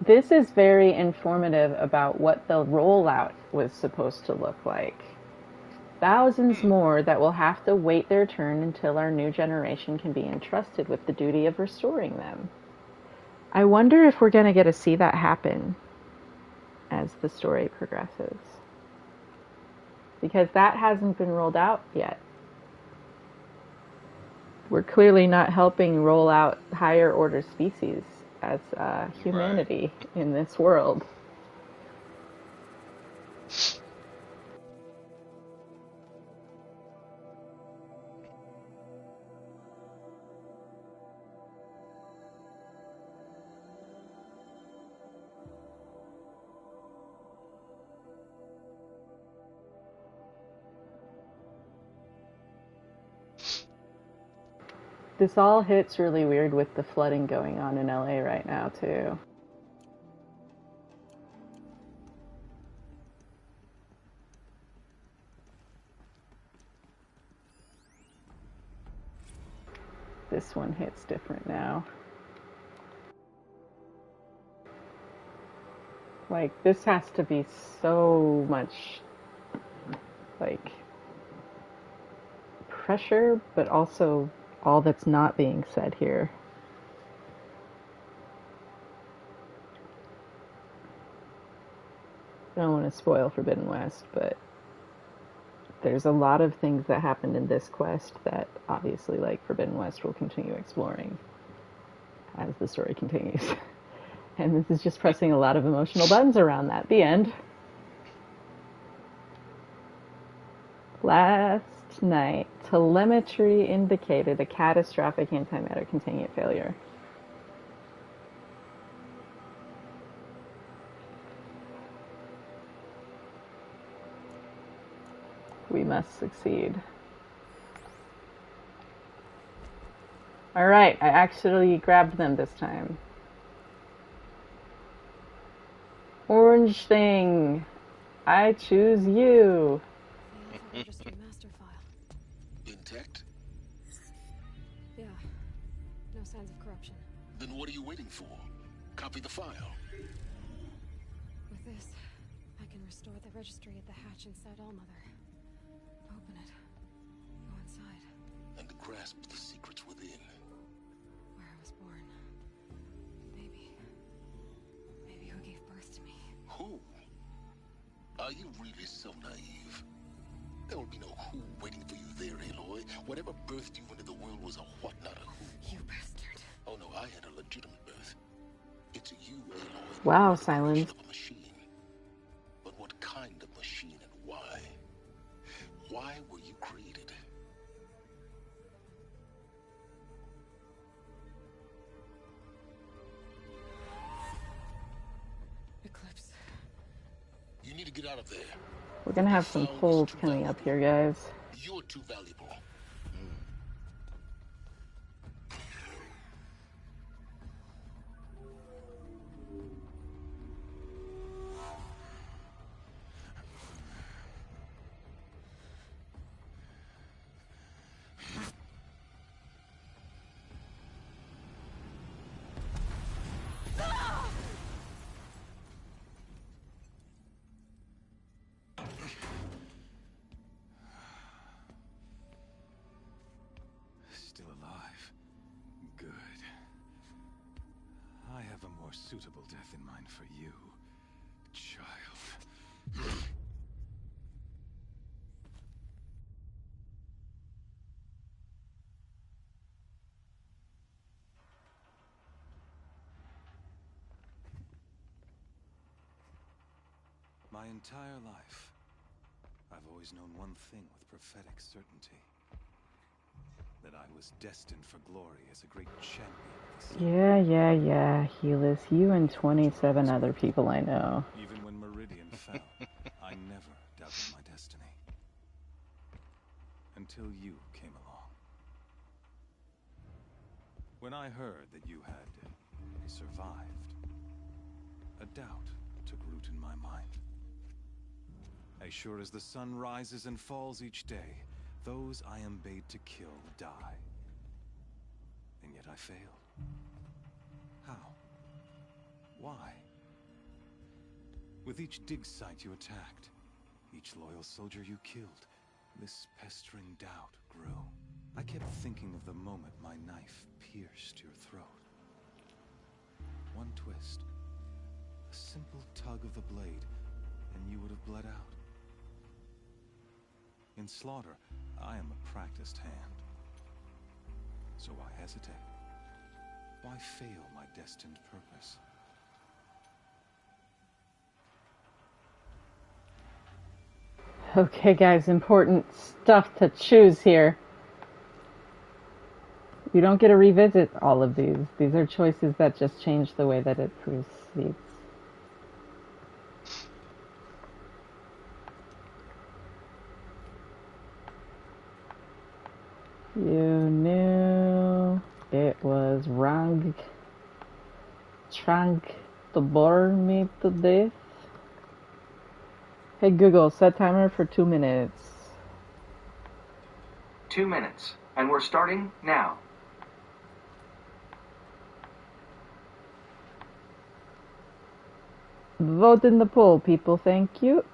Speaker 1: This is very informative about what the rollout was supposed to look like. Thousands more that will have to wait their turn until our new generation can be entrusted with the duty of restoring them. I wonder if we're going to get to see that happen as the story progresses. Because that hasn't been rolled out yet. We're clearly not helping roll out higher order species as humanity in this world. This all hits really weird with the flooding going on in LA right now, too. This one hits different now. Like, this has to be so much, like, pressure, but also all that's not being said here. I don't want to spoil Forbidden West, but there's a lot of things that happened in this quest that obviously, like, Forbidden West will continue exploring as the story continues. And this is just pressing a lot of emotional buttons around that. The end. Last night, telemetry indicated a catastrophic antimatter containment failure. We must succeed. Alright, I actually grabbed them this time. Orange thing, I choose you.
Speaker 2: Master file.
Speaker 12: Intact?
Speaker 2: Yeah. No signs of corruption.
Speaker 12: Then what are you waiting for? Copy the file.
Speaker 2: With this, I can restore the registry at the hatch inside Allmother. Open it. Go inside.
Speaker 12: And grasp the secrets within.
Speaker 2: Where I was born. Maybe who gave birth to me.
Speaker 12: Who? Are you really so naive? There will be no who waiting for you there, Aloy. Whatever birthed you into the world was a what, not a who.
Speaker 2: You bastard.
Speaker 12: Oh no, I had a legitimate birth. It's you, Aloy.
Speaker 1: Wow, silence.
Speaker 12: Of a machine. But what kind of machine and why? Why were you created?
Speaker 2: Eclipse.
Speaker 12: You need to get out of there.
Speaker 1: We're gonna have some polls coming up here, guys.
Speaker 12: You're too valuable.
Speaker 15: Still alive. Good. I have a more suitable death in mind for you, child. My entire life, I've always known one thing with prophetic certainty. That I was destined for glory as a great champion.
Speaker 1: Yeah, Helis. You and 27 other people I know.
Speaker 15: Even when Meridian fell, I never doubted my destiny. Until you came along. When I heard that you had survived, a doubt took root in my mind. As sure as the sun rises and falls each day, those I am bade to kill die. And yet I failed. How? Why? With each dig site you attacked, each loyal soldier you killed, This pestering doubt grew. I kept thinking of the moment my knife pierced your throat. One twist, a simple tug of the blade, and you would have bled out. In slaughter, I am a practiced hand. So why hesitate? Why fail my destined purpose?
Speaker 1: Okay, guys, important stuff to choose here. You don't get to revisit all of these. These are choices that just change the way that it proceeds. You knew it was wrong. Trying to bore me to death. Hey Google, set timer for 2 minutes.
Speaker 14: 2 minutes, and we're starting now.
Speaker 1: Vote in the poll, people. Thank you.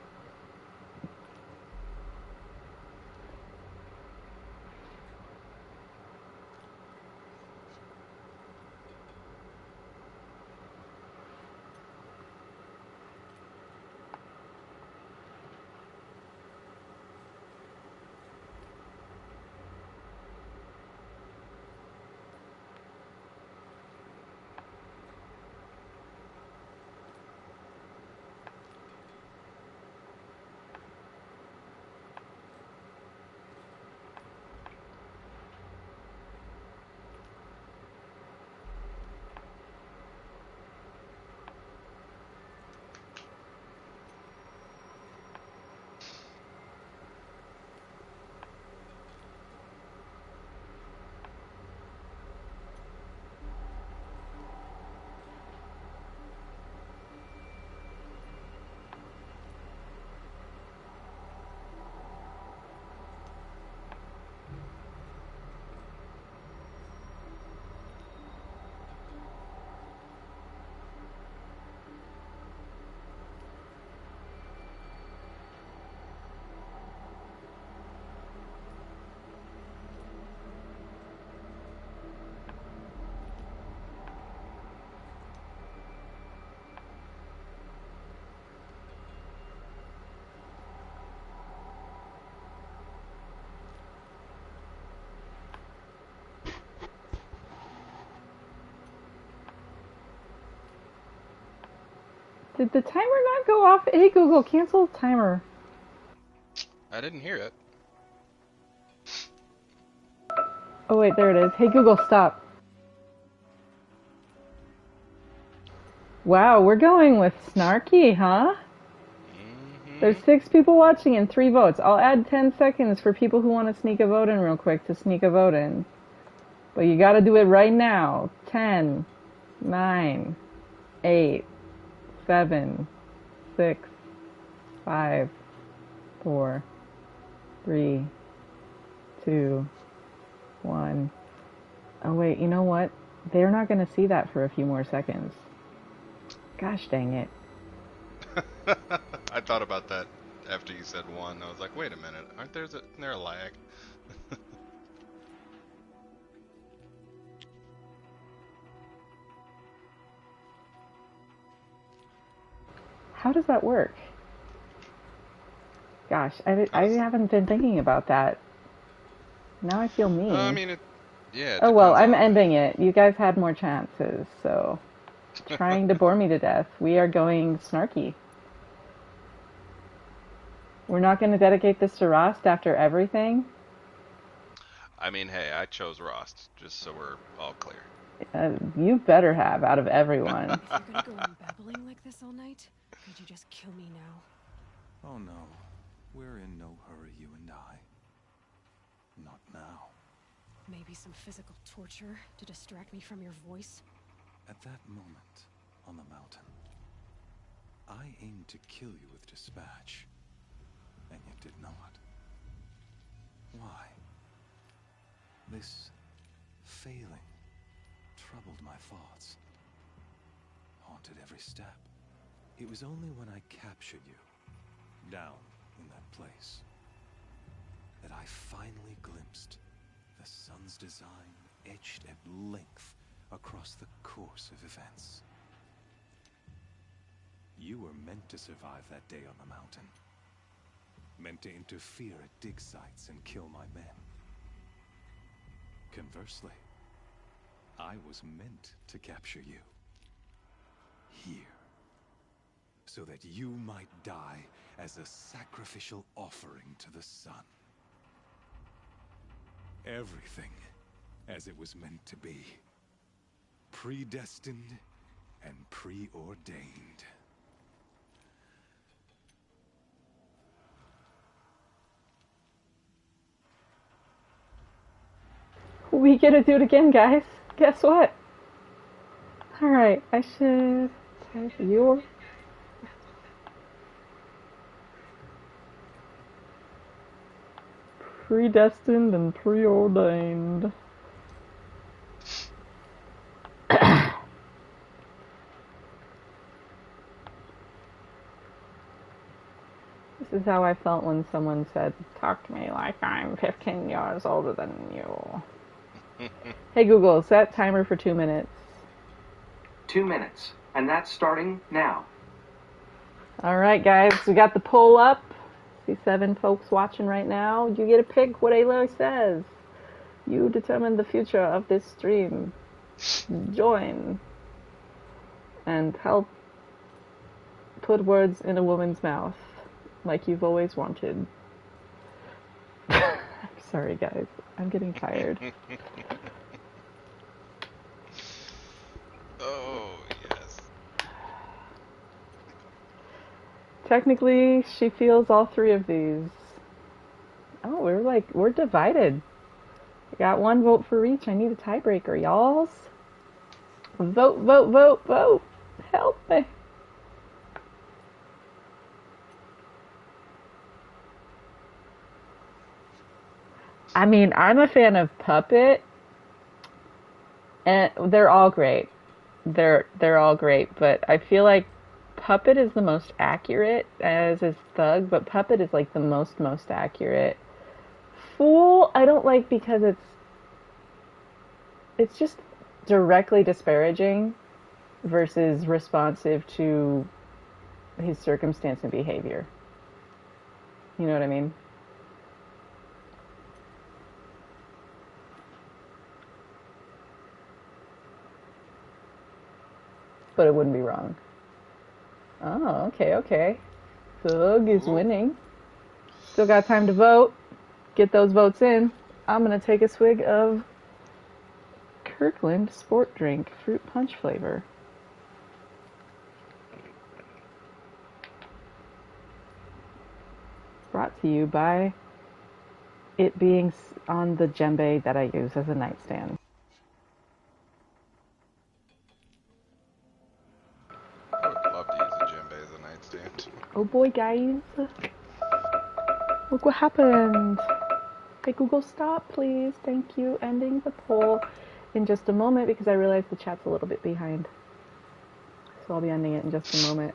Speaker 1: Did the timer not go off? Hey Google, cancel the timer.
Speaker 4: I didn't hear it.
Speaker 1: Oh wait, there it is. Hey Google, stop. Wow, we're going with snarky, huh? There's 6 people watching and 3 votes. I'll add 10 seconds for people who want to sneak a vote in real quick to sneak a vote in. But you gotta do it right now. 10, 9, 8, 7, 6, 5, 4, 3, 2, 1. Oh wait, you know what? They're not gonna see that for a few more seconds. Gosh dang it.
Speaker 4: I thought about that after you said 1. I was like, wait a minute, isn't there a lag?
Speaker 1: How does that work? Gosh, I haven't been thinking about that. Now I feel mean.
Speaker 4: I mean, yeah.
Speaker 1: Oh well, I'm ending it. You guys had more chances, so trying to bore me to death. We are going snarky. We're not going to dedicate this to Rost after everything?
Speaker 4: I mean, hey, I chose Rost, just so we're all clear.
Speaker 1: You better have, out of everyone.
Speaker 2: If you're gonna go on babbling like this all night, could you just kill me now?
Speaker 15: Oh no, we're in no hurry, you and I. Not now.
Speaker 2: Maybe some physical torture to distract me from your voice?
Speaker 15: At that moment, on the mountain, I aimed to kill you with dispatch, and yet did not. Why? This failing troubled my thoughts, haunted every step. It was only when I captured you, down in that place,
Speaker 18: I finally glimpsed the sun's design etched at length across the course of events. You were meant to survive that day on the mountain. Meant to interfere at dig sites and kill my men. Conversely, I was meant to capture you. Here. So that you might die as a sacrificial offering to the sun. Everything as it was meant to be. Predestined and preordained.
Speaker 1: We get to do it again, guys. Guess what? Alright, I should type your... Predestined and preordained. This is how I felt when someone said, talk to me like I'm 15 years older than you. Hey Google, set timer for 2 minutes.
Speaker 14: 2 minutes, and that's starting now.
Speaker 1: Alright guys, we got the poll up. See 7 folks watching right now. You get to pick what Aloy says. You determine the future of this stream. Join. And help put words in a woman's mouth. Like you've always wanted. I'm sorry guys, I'm getting tired.
Speaker 4: Oh, yes.
Speaker 1: Technically, she feels all 3 of these. Oh, we're divided. I got 1 vote for each. I need a tiebreaker, y'alls. Vote, vote, vote, vote. Help me. I mean, I'm a fan of Puppet, and they're all great. They're all great, but I feel like Puppet is the most accurate, as is Thug, but Puppet is like the most accurate. Fool, I don't like because it's just directly disparaging versus responsive to his circumstance and behavior. You know what I mean? But it wouldn't be wrong. Oh, okay. Thug is winning. Still got time to vote. Get those votes in. I'm gonna take a swig of Kirkland Sport Drink fruit punch flavor. Brought to you by it being on the djembe that I use as a nightstand.
Speaker 4: I would love to use a djembe as a nightstand.
Speaker 1: Oh boy, guys. Look what happened. Hey, Google, stop, please. Thank you. Ending the poll in just a moment because I realize the chat's a little bit behind. So I'll be ending it in just a moment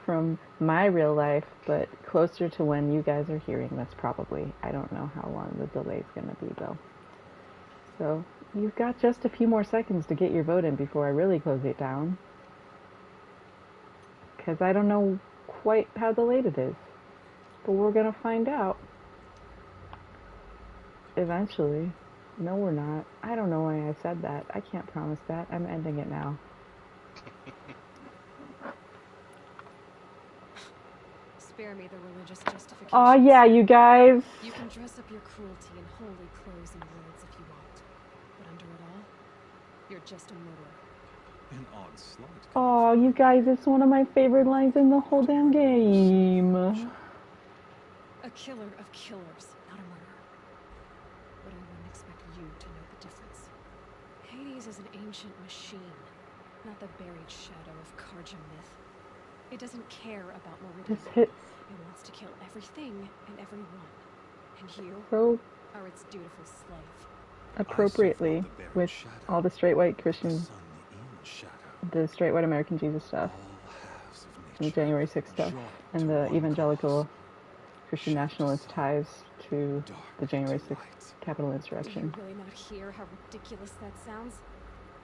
Speaker 1: from my real life, but closer to when you guys are hearing this probably. I don't know how long the delay is going to be, though. So you've got just a few more seconds to get your vote in before I really close it down. Because I don't know quite how delayed it is. But we're going to find out. Eventually. No, we're not. I don't know why I said that. I can't promise that. I'm ending it now.
Speaker 2: Spare me the religious justification.
Speaker 1: Oh yeah, you guys.
Speaker 2: You can dress up your cruelty in holy clothes and words if you want. But under it all, you're just a murderer.
Speaker 18: An odd slight.
Speaker 1: Oh, you guys, it's one of my favorite lines in the whole damn game.
Speaker 2: A killer of killers, not a murderer. But I wouldn't expect you to know the difference. Hades is an ancient machine, not the buried shadow of Karja myth. It doesn't care about Meridian.
Speaker 1: This hits.
Speaker 2: It wants to kill everything and everyone. And you are its dutiful slave.
Speaker 1: Appropriately with all the straight white Christian, the straight white American Jesus stuff, and the January 6th stuff, and the evangelical Christian nationalist ties to the January 6th Capitol
Speaker 2: Do
Speaker 1: insurrection.
Speaker 2: you really not hear how ridiculous that sounds?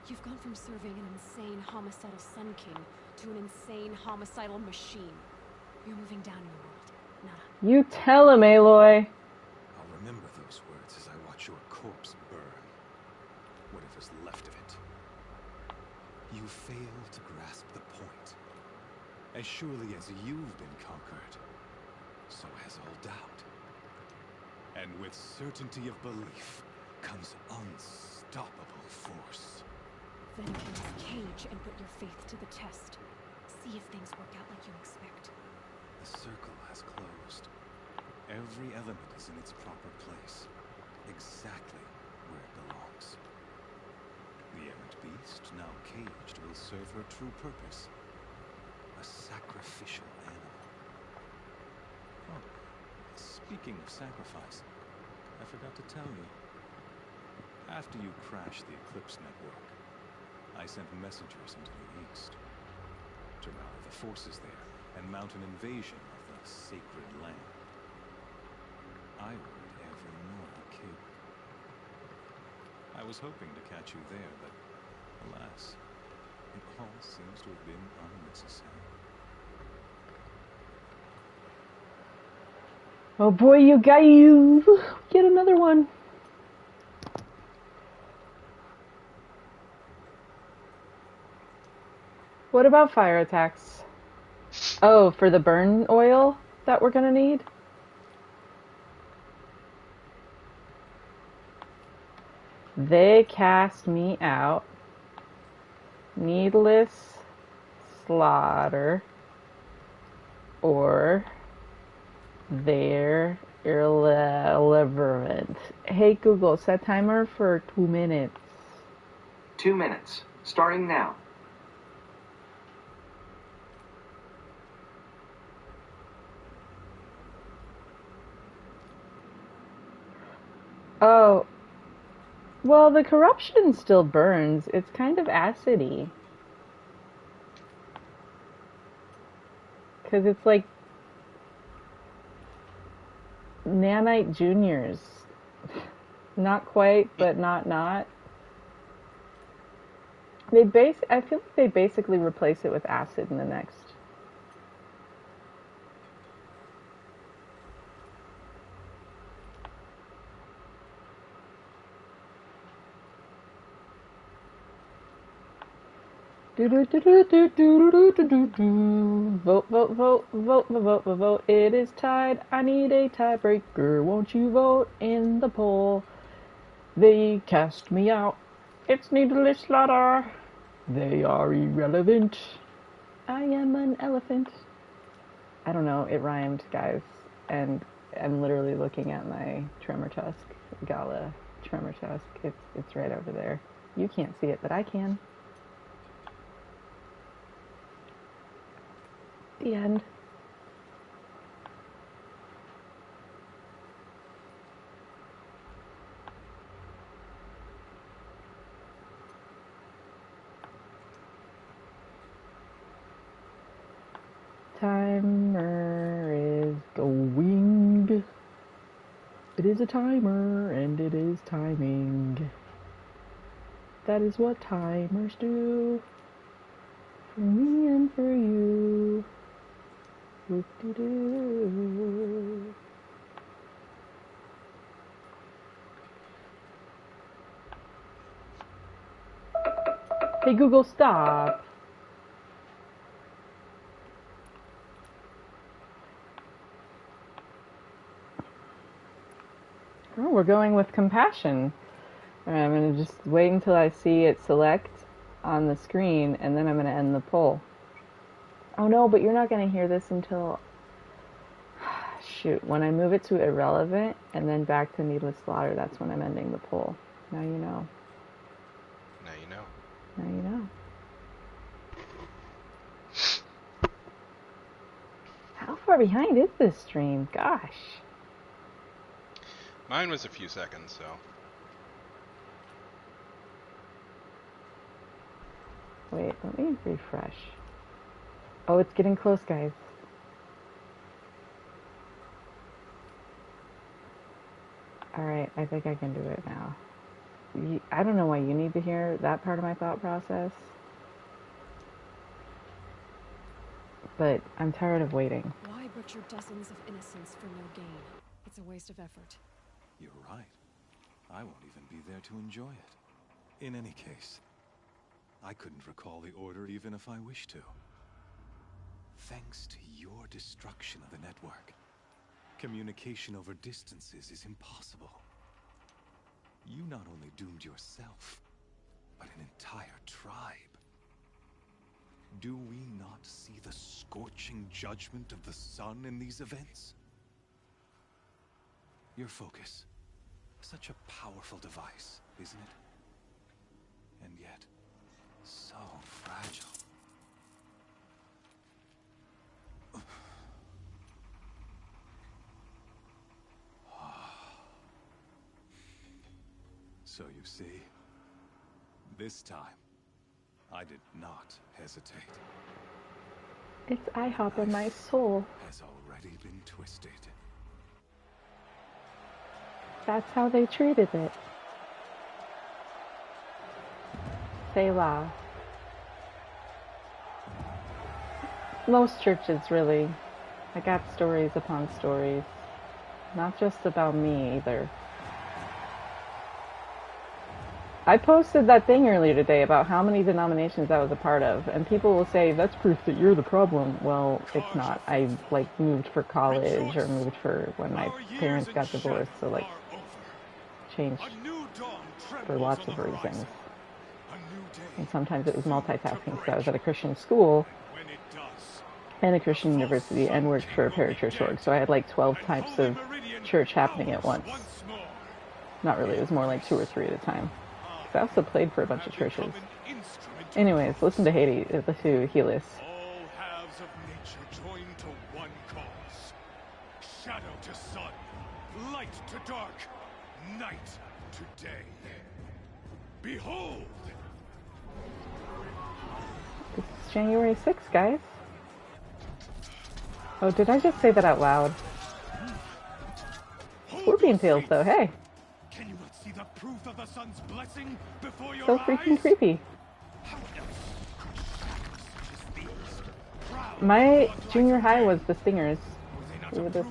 Speaker 2: You've gone from serving an insane homicidal Sun King to an insane homicidal machine. You're moving down in the world, not up.
Speaker 1: You tell him, Aloy.
Speaker 18: I'll remember those words as I watch your corpse burn. Whatever's left of it. You fail to grasp the point. As surely as you've been conquered, so has all doubt. And with certainty of belief comes unstoppable force.
Speaker 2: Then enter this cage and put your faith to the test. See if things work out like you expect.
Speaker 18: The circle has closed. Every element is in its proper place, exactly where it belongs. The errant beast, now caged, will serve her true purpose. A sacrificial animal. Oh, speaking of sacrifice, I forgot to tell you. After you crashed the Eclipse network, I sent messengers into the east to rally the forces there and mount an invasion of the sacred land. I rode every Nora cable. I was hoping to catch you there, but alas, it all seems to have been unnecessary.
Speaker 1: Oh boy, you got you. Get another one. What about fire attacks? Oh, for the burn oil that we're gonna need? They cast me out. Needless slaughter. Or they're irrelevant. Hey Google, set timer for 2 minutes.
Speaker 14: 2 minutes, starting now.
Speaker 1: Oh, well, the corruption still burns. It's kind of acidy. Because it's like nanite juniors. Not quite, but not. I feel like they basically replace it with acid in the next. Vote. It is tied. I need a tiebreaker. Won't you vote in the poll? They cast me out. It's needless slaughter. They are irrelevant. I am an elephant. I don't know. It rhymed, guys. And I'm literally looking at my tremor tusk. Gala tremor tusk. It's right over there. You can't see it, but I can. The end. Timer is going. It is a timer and it is timing. That is what timers do. For me and for you. Whoop-de-doo. Hey Google, stop. Oh, we're going with compassion. I'm going to just wait until I see it select on the screen, and then I'm going to end the poll. Oh no, but you're not going to hear this until... Shoot, when I move it to irrelevant, and then back to needless slaughter, that's when I'm ending the poll. Now you know.
Speaker 4: Now you know.
Speaker 1: Now you know. How far behind is this stream? Gosh.
Speaker 4: Mine was a few seconds, so.
Speaker 1: Wait, let me refresh. Oh, it's getting close, guys. Alright, I think I can do it now. I don't know why you need to hear that part of my thought process. But I'm tired of waiting.
Speaker 2: Why butcher dozens of innocents for no gain? It's a waste of effort.
Speaker 18: You're right. I won't even be there to enjoy it. In any case, I couldn't recall the order even if I wished to. Thanks to your destruction of the network, communication over distances is impossible. You not only doomed yourself, but an entire tribe. Do we not see the scorching judgment of the sun in these events? Your focus, such a powerful device, isn't it? And yet, so fragile. So you see, this time, I did not hesitate.
Speaker 1: It's IHOP in my soul.
Speaker 18: Has already been twisted.
Speaker 1: That's how they treated it. Selah. Most churches, really. I got stories upon stories. Not just about me, either. I posted that thing earlier today about how many denominations I was a part of, and people will say, that's proof that you're the problem. Well, it's not. I, moved for college, or moved for when my parents got divorced, so, changed for lots of reasons. And sometimes it was multitasking, so I was at a Christian school and a Christian university and worked for a parachurch org, so I had, 12 types of church happening at once. Not really, it was more like 2 or 3 at a time. I also played for a bunch of churches. Anyways, listen to Helis.
Speaker 10: All halves of nature join to one cause. Shadow to sun, light to dark, night to day. Behold!
Speaker 1: This is January 6th, guys. Oh, did I just say that out loud? Scorpion tails, though, hey.
Speaker 10: Can you not see the proof of the sun's blessing before your
Speaker 1: So
Speaker 10: eyes?
Speaker 1: freaking creepy. My junior high was the Stingers. We were the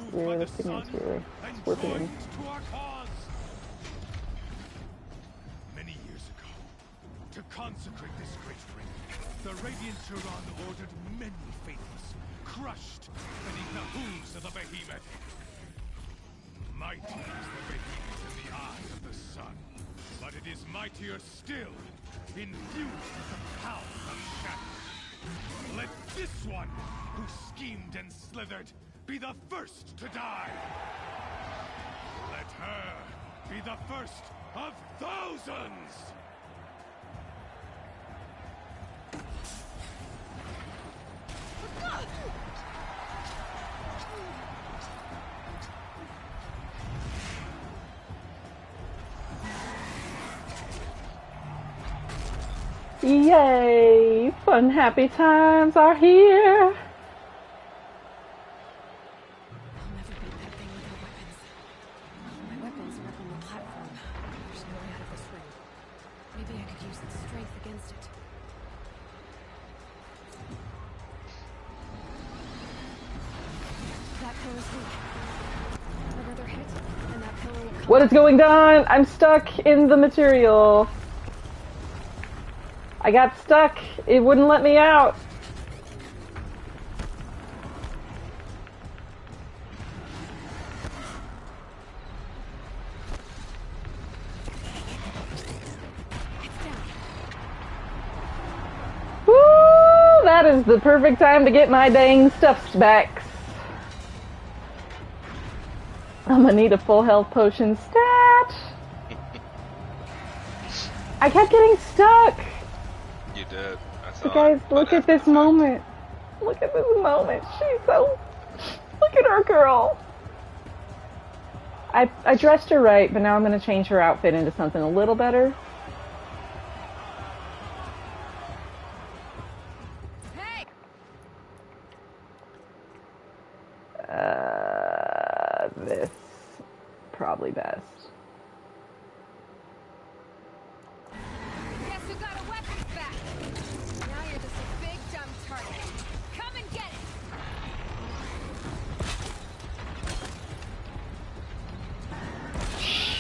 Speaker 1: Stingers. We were Scorpions.
Speaker 10: Many years ago, to consecrate this great ring, the Radiant Turan ordered many faithless, crushed beneath the hooves of the behemoth. Mighty is the behemoth in the eye of the sun, but it is mightier still, infused with the power of shadow. Let this one, who schemed and slithered, be the first to die. Let her be the first of thousands!
Speaker 1: Yay! Fun, happy times are here!
Speaker 2: I'll never beat that thing without weapons. My weapons are up on the platform. There's no way out of this ring. Maybe I could use its strength against it. That pillow's weak. Another hit, and that pillow will come.
Speaker 1: What is going on? I'm stuck in the material. I got stuck. It wouldn't let me out. Woo! That is the perfect time to get my dang stuffs back. I'm gonna need a full health potion stat. I kept getting stuck.
Speaker 4: You did. I saw
Speaker 1: But guys,
Speaker 4: it.
Speaker 1: look at this moment. Look at this moment. She's so... Look at her girl. I dressed her right, but now I'm going to change her outfit into something a little better.
Speaker 2: Hey!
Speaker 1: This. Probably best.
Speaker 2: who got a weapons back. Now you're just a big dumb target. Come and get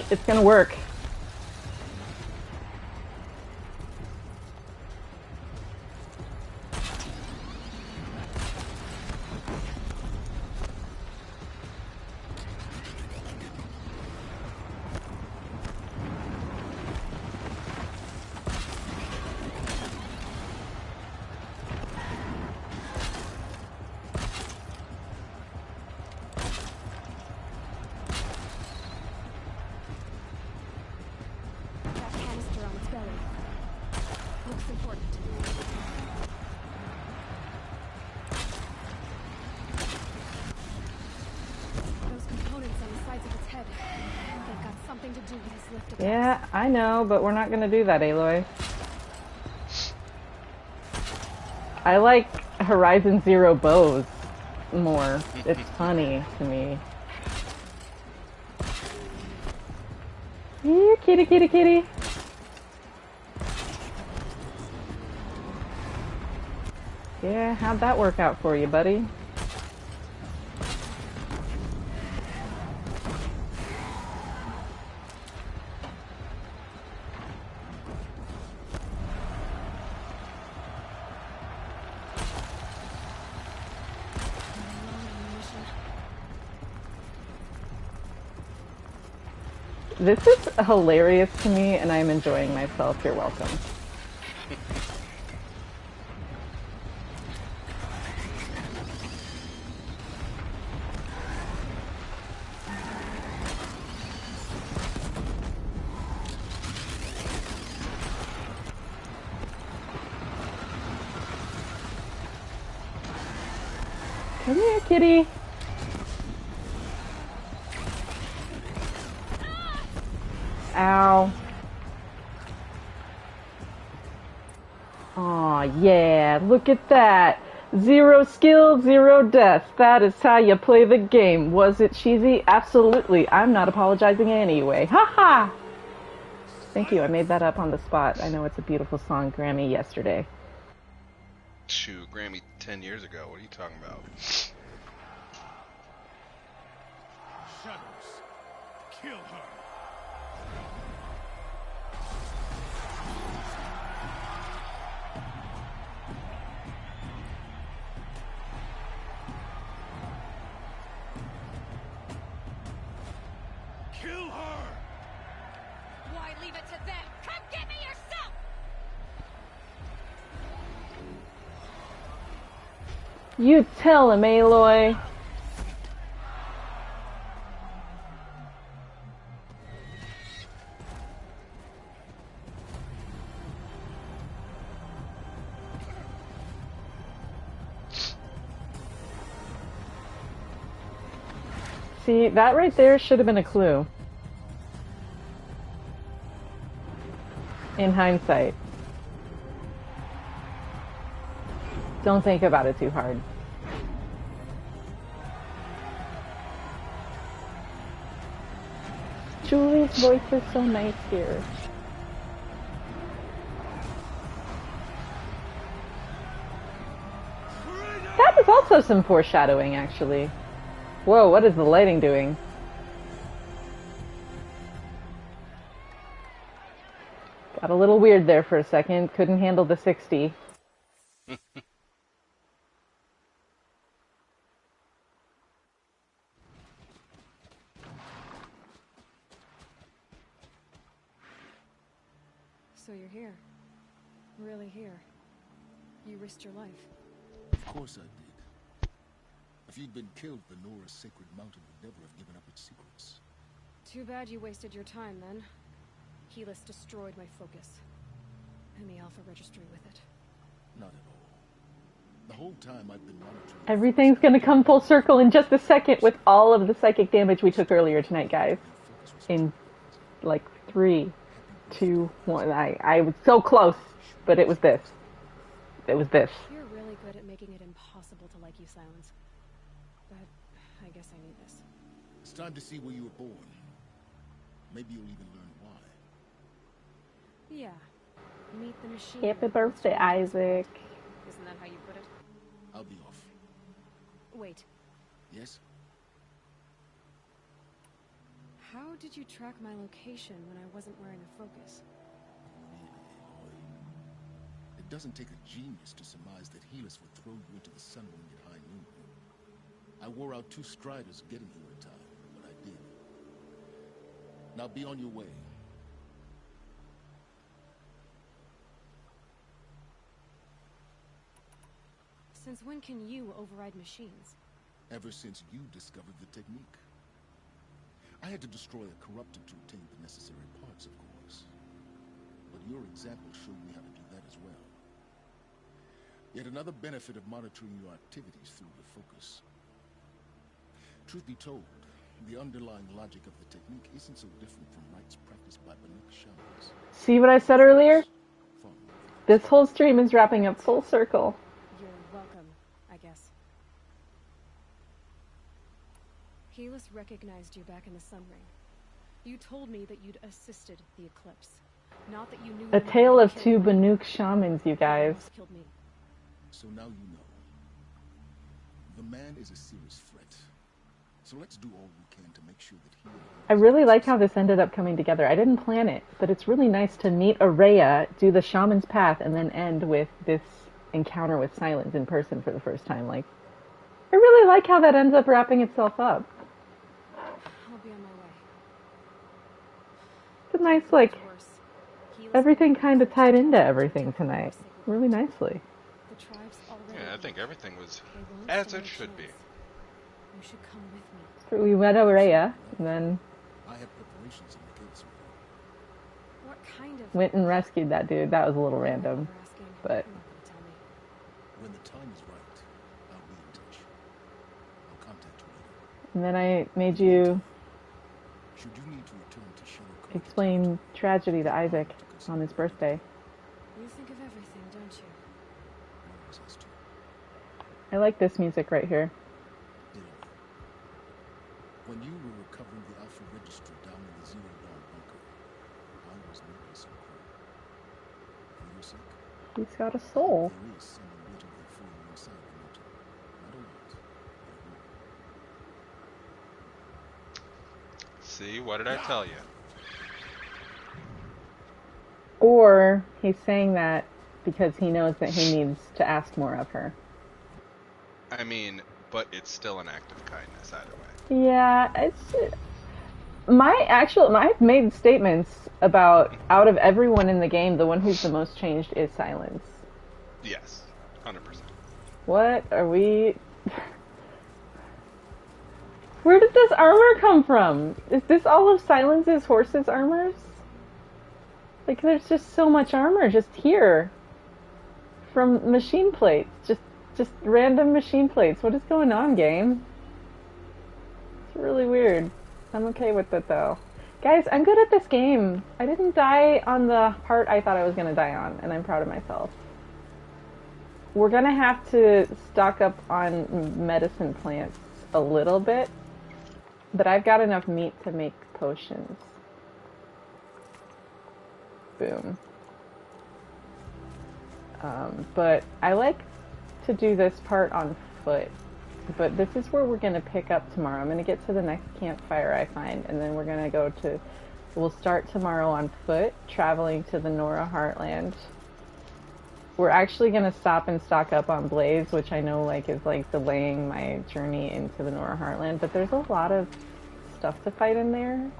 Speaker 2: it.
Speaker 1: It's gonna work. Yeah, I know, but we're not gonna do that, Aloy. I like Horizon Zero bows more. It's funny to me. Yeah, kitty, kitty, kitty. Yeah, how'd that work out for you, buddy? This is hilarious to me, and I'm enjoying myself. You're welcome. Come here, kitty. Ow. Aw, yeah, look at that. 0 skill, 0 death. That is how you play the game. Was it cheesy? Absolutely. I'm not apologizing anyway. Ha-ha! Thank you, I made that up on the spot. I know it's a beautiful song, Grammy yesterday.
Speaker 4: Shoot, Grammy 10 years ago. What are you talking about?
Speaker 13: Shadows. Kill her. Kill her!
Speaker 2: Why leave it to them? Come get me yourself!
Speaker 1: You tell him, Aloy. See, that right there should have been a clue. In hindsight. Don't think about it too hard. Julie's voice is so nice here. That was also some foreshadowing, actually. Whoa, what is the lighting doing? Got a little weird there for a second. Couldn't handle the 60.
Speaker 2: So you're here. Really here. You risked your life.
Speaker 12: Of course I did. If you'd been killed, the Nora's sacred mountain would never have given up its secrets.
Speaker 2: Too bad you wasted your time then. Helis destroyed my focus. And the Alpha registry with it.
Speaker 12: Not at all. The whole time I've been monitoring...
Speaker 1: Everything's gonna come full circle in just a second with all of the psychic damage we took earlier tonight, guys. In, like, 3, 2, 1. I was so close, but it was this. It was this.
Speaker 2: You're really good at making it impossible to like you, Silence. But I guess I need this.
Speaker 12: It's time to see where you were born. Maybe you'll even learn why.
Speaker 2: Yeah. Meet the machine.
Speaker 1: Happy birthday, Isaac.
Speaker 2: Isn't that how you put it?
Speaker 12: I'll be off.
Speaker 2: Wait.
Speaker 12: Yes?
Speaker 2: How did you track my location when I wasn't wearing a focus?
Speaker 12: It doesn't take a genius to surmise that Helis would throw you into the sun ring at high noon. I wore out 2 striders getting here in time, but I did. Now be on your way.
Speaker 2: Since when can you override machines?
Speaker 12: Ever since you discovered the technique. I had to destroy a corruptor to obtain the necessary parts, of course. But your example showed me how to do that as well. Yet another benefit of monitoring your activities through the focus. Truth be told, the underlying logic of the technique isn't so different from rites practiced by Banuk shamans.
Speaker 1: See what I said earlier? This whole stream is wrapping up full circle.
Speaker 2: You're welcome, I guess. Helis recognized you back in the Sun Ring. You told me that you'd assisted the eclipse. Not that you knew
Speaker 1: A tale of 2 Banuk shamans, you guys.
Speaker 2: Killed me.
Speaker 12: So now you know. The man is a serious threat. So let's do all we can to make sure that he...
Speaker 1: I really like how this ended up coming together. I didn't plan it, but it's really nice to meet Uriah, do the shaman's path, and then end with this encounter with Silence in person for the first time. Like, I really like how that ends up wrapping itself up.
Speaker 2: I'll be on my way.
Speaker 1: It's a nice, like, everything kind of tied into everything tonight. Really nicely.
Speaker 4: Yeah, I think everything was as it should be.
Speaker 2: You should come with me.
Speaker 1: So we met Uriah, and then
Speaker 12: I have preparations in the gates.
Speaker 2: What kind of...
Speaker 1: went and rescued that dude. That was a little random, but...
Speaker 12: When the time is right, I'll be in touch. I'll contact you later.
Speaker 1: And then I made you
Speaker 12: Should you need to return to Shadow
Speaker 1: explain tragedy to Isaac on his birthday.
Speaker 2: You think of everything, don't you?
Speaker 1: I like this music right here.
Speaker 12: When you were recovering the Alpha Registry down in the Zero Dawn bunker, I was making some cruel. For your sake,
Speaker 1: He's got a soul.
Speaker 12: there is someone waiting there for you inside the mountain. Not a lot, but a will.
Speaker 4: See, what did I tell you?
Speaker 1: Or he's saying that because he knows that he needs to ask more of her.
Speaker 4: I mean, but it's still an act of kindness either way.
Speaker 1: Yeah, it's... I've made statements about, out of everyone in the game, the one who's the most changed is Silence.
Speaker 4: Yes, 100%.
Speaker 1: What are we... Where did this armor come from? Is this all of Silence's horse's armors? Like, there's just so much armor just here. From machine plates. Just random machine plates. What is going on, game? It's really weird. I'm okay with it, though. Guys, I'm good at this game. I didn't die on the part I thought I was going to die on, and I'm proud of myself. We're going to have to stock up on medicine plants a little bit, but I've got enough meat to make potions. Boom. But I like to do this part on foot, but this is where we're going to pick up tomorrow. I'm going to get to the next campfire I find, and then we're going to we'll start tomorrow on foot, traveling to the Nora Heartland. We're actually going to stop and stock up on Blaze, which I know is delaying my journey into the Nora Heartland, but there's a lot of stuff to fight in there,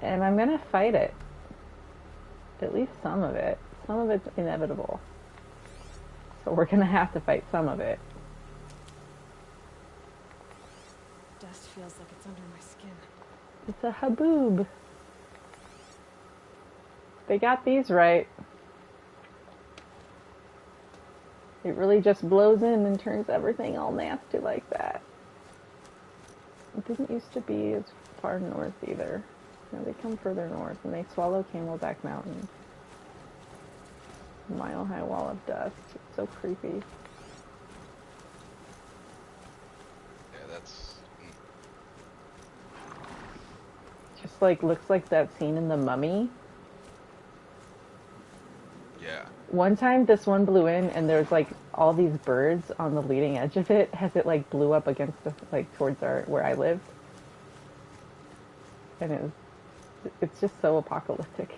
Speaker 1: and I'm going to fight it. At least some of it. Some of it's inevitable. So we're going to have to fight some of it.
Speaker 2: Dust feels like it's under my skin.
Speaker 1: It's a haboob. They got these right. It really just blows in and turns everything all nasty like that. It didn't used to be as far north either. Now they come further north and they swallow Camelback Mountain. Mile-high wall of dust. It's so creepy.
Speaker 4: Yeah, that's...
Speaker 1: Just looks like that scene in The Mummy. one time this one blew in and there's like all these birds on the leading edge of it as it like blew up against the, like towards where I lived. And it's just so apocalyptic.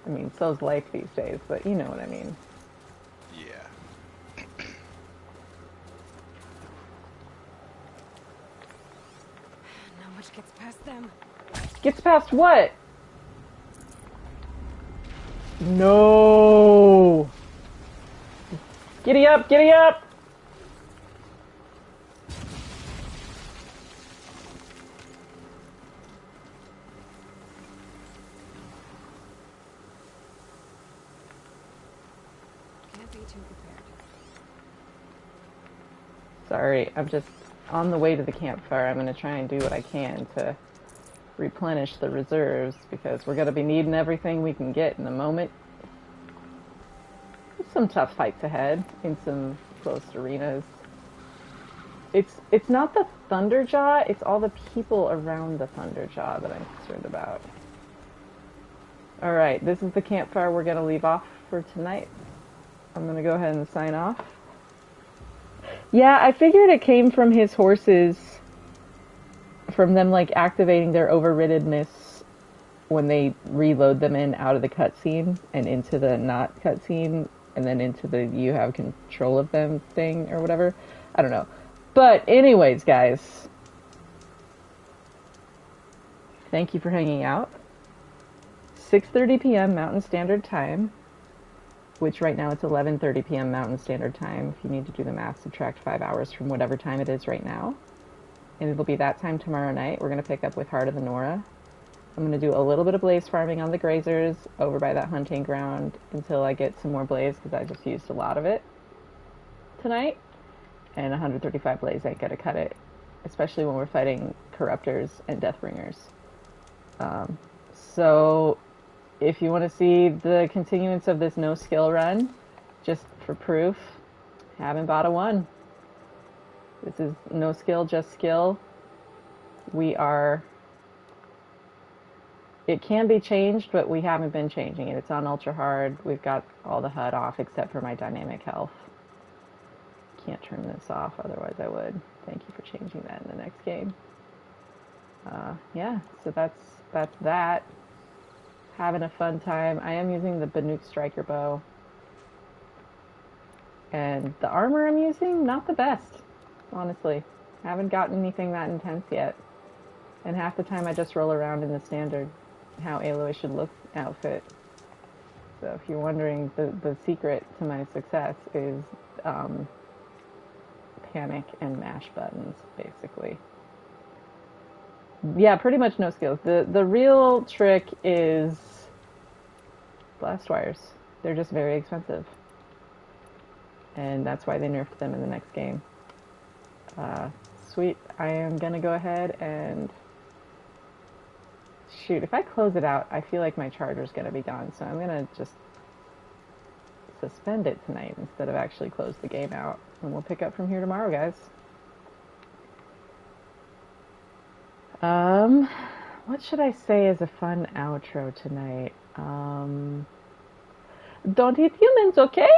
Speaker 1: I mean, so's life these days, but you know what I mean.
Speaker 4: Yeah.
Speaker 2: Not much gets past them.
Speaker 1: Gets past what? No! Giddy up, giddy up!
Speaker 2: Can't be too prepared.
Speaker 1: Sorry, I'm just on the way to the campfire. I'm going to try and do what I can to replenish the reserves because we're going to be needing everything we can get in a moment. There's some tough fights ahead in some close arenas. It's not the Thunderjaw, it's all the people around the Thunderjaw that I'm concerned about. Alright, this is the campfire we're going to leave off for tonight. I'm going to go ahead and sign off. Yeah, I figured it came from his horses, from them like activating their overriddenness when they reload them in out of the cutscene and into the not cutscene and then into the you have control of them thing or whatever. I don't know. But anyways, guys, thank you for hanging out. 6:30 p.m. Mountain Standard Time, which right now it's 11:30 p.m. Mountain Standard Time. If you need to do the math, subtract 5 hours from whatever time it is right now. And it'll be that time tomorrow night. We're going to pick up with Heart of the Nora. I'm going to do a little bit of blaze farming on the grazers over by that hunting ground until I get some more blaze because I just used a lot of it tonight. And 135 blaze ain't going to cut it, especially when we're fighting corruptors and deathbringers. So if you want to see the continuance of this no skill run, just for proof, haven't bought a one. This is no skill, just skill. We are... It can be changed, but we haven't been changing it. It's on ultra hard. We've got all the HUD off except for my dynamic health. Can't turn this off, otherwise I would. Thank you for changing that in the next game. Yeah, so that's that. Having a fun time. I am using the Banuk Striker Bow. And the armor I'm using, not the best, honestly. I haven't gotten anything that intense yet. And half the time I just roll around in the standard how Aloy should look outfit. So if you're wondering, the secret to my success is panic and mash buttons, basically. Yeah, pretty much no skills. The real trick is blast wires. They're just very expensive. And that's why they nerfed them in the next game. Sweet. I am going to go ahead and... Shoot, if I close it out, I feel like my charger's going to be gone. So I'm going to just suspend it tonight instead of actually close the game out. And we'll pick up from here tomorrow, guys. What should I say as a fun outro tonight? Don't eat humans, okay?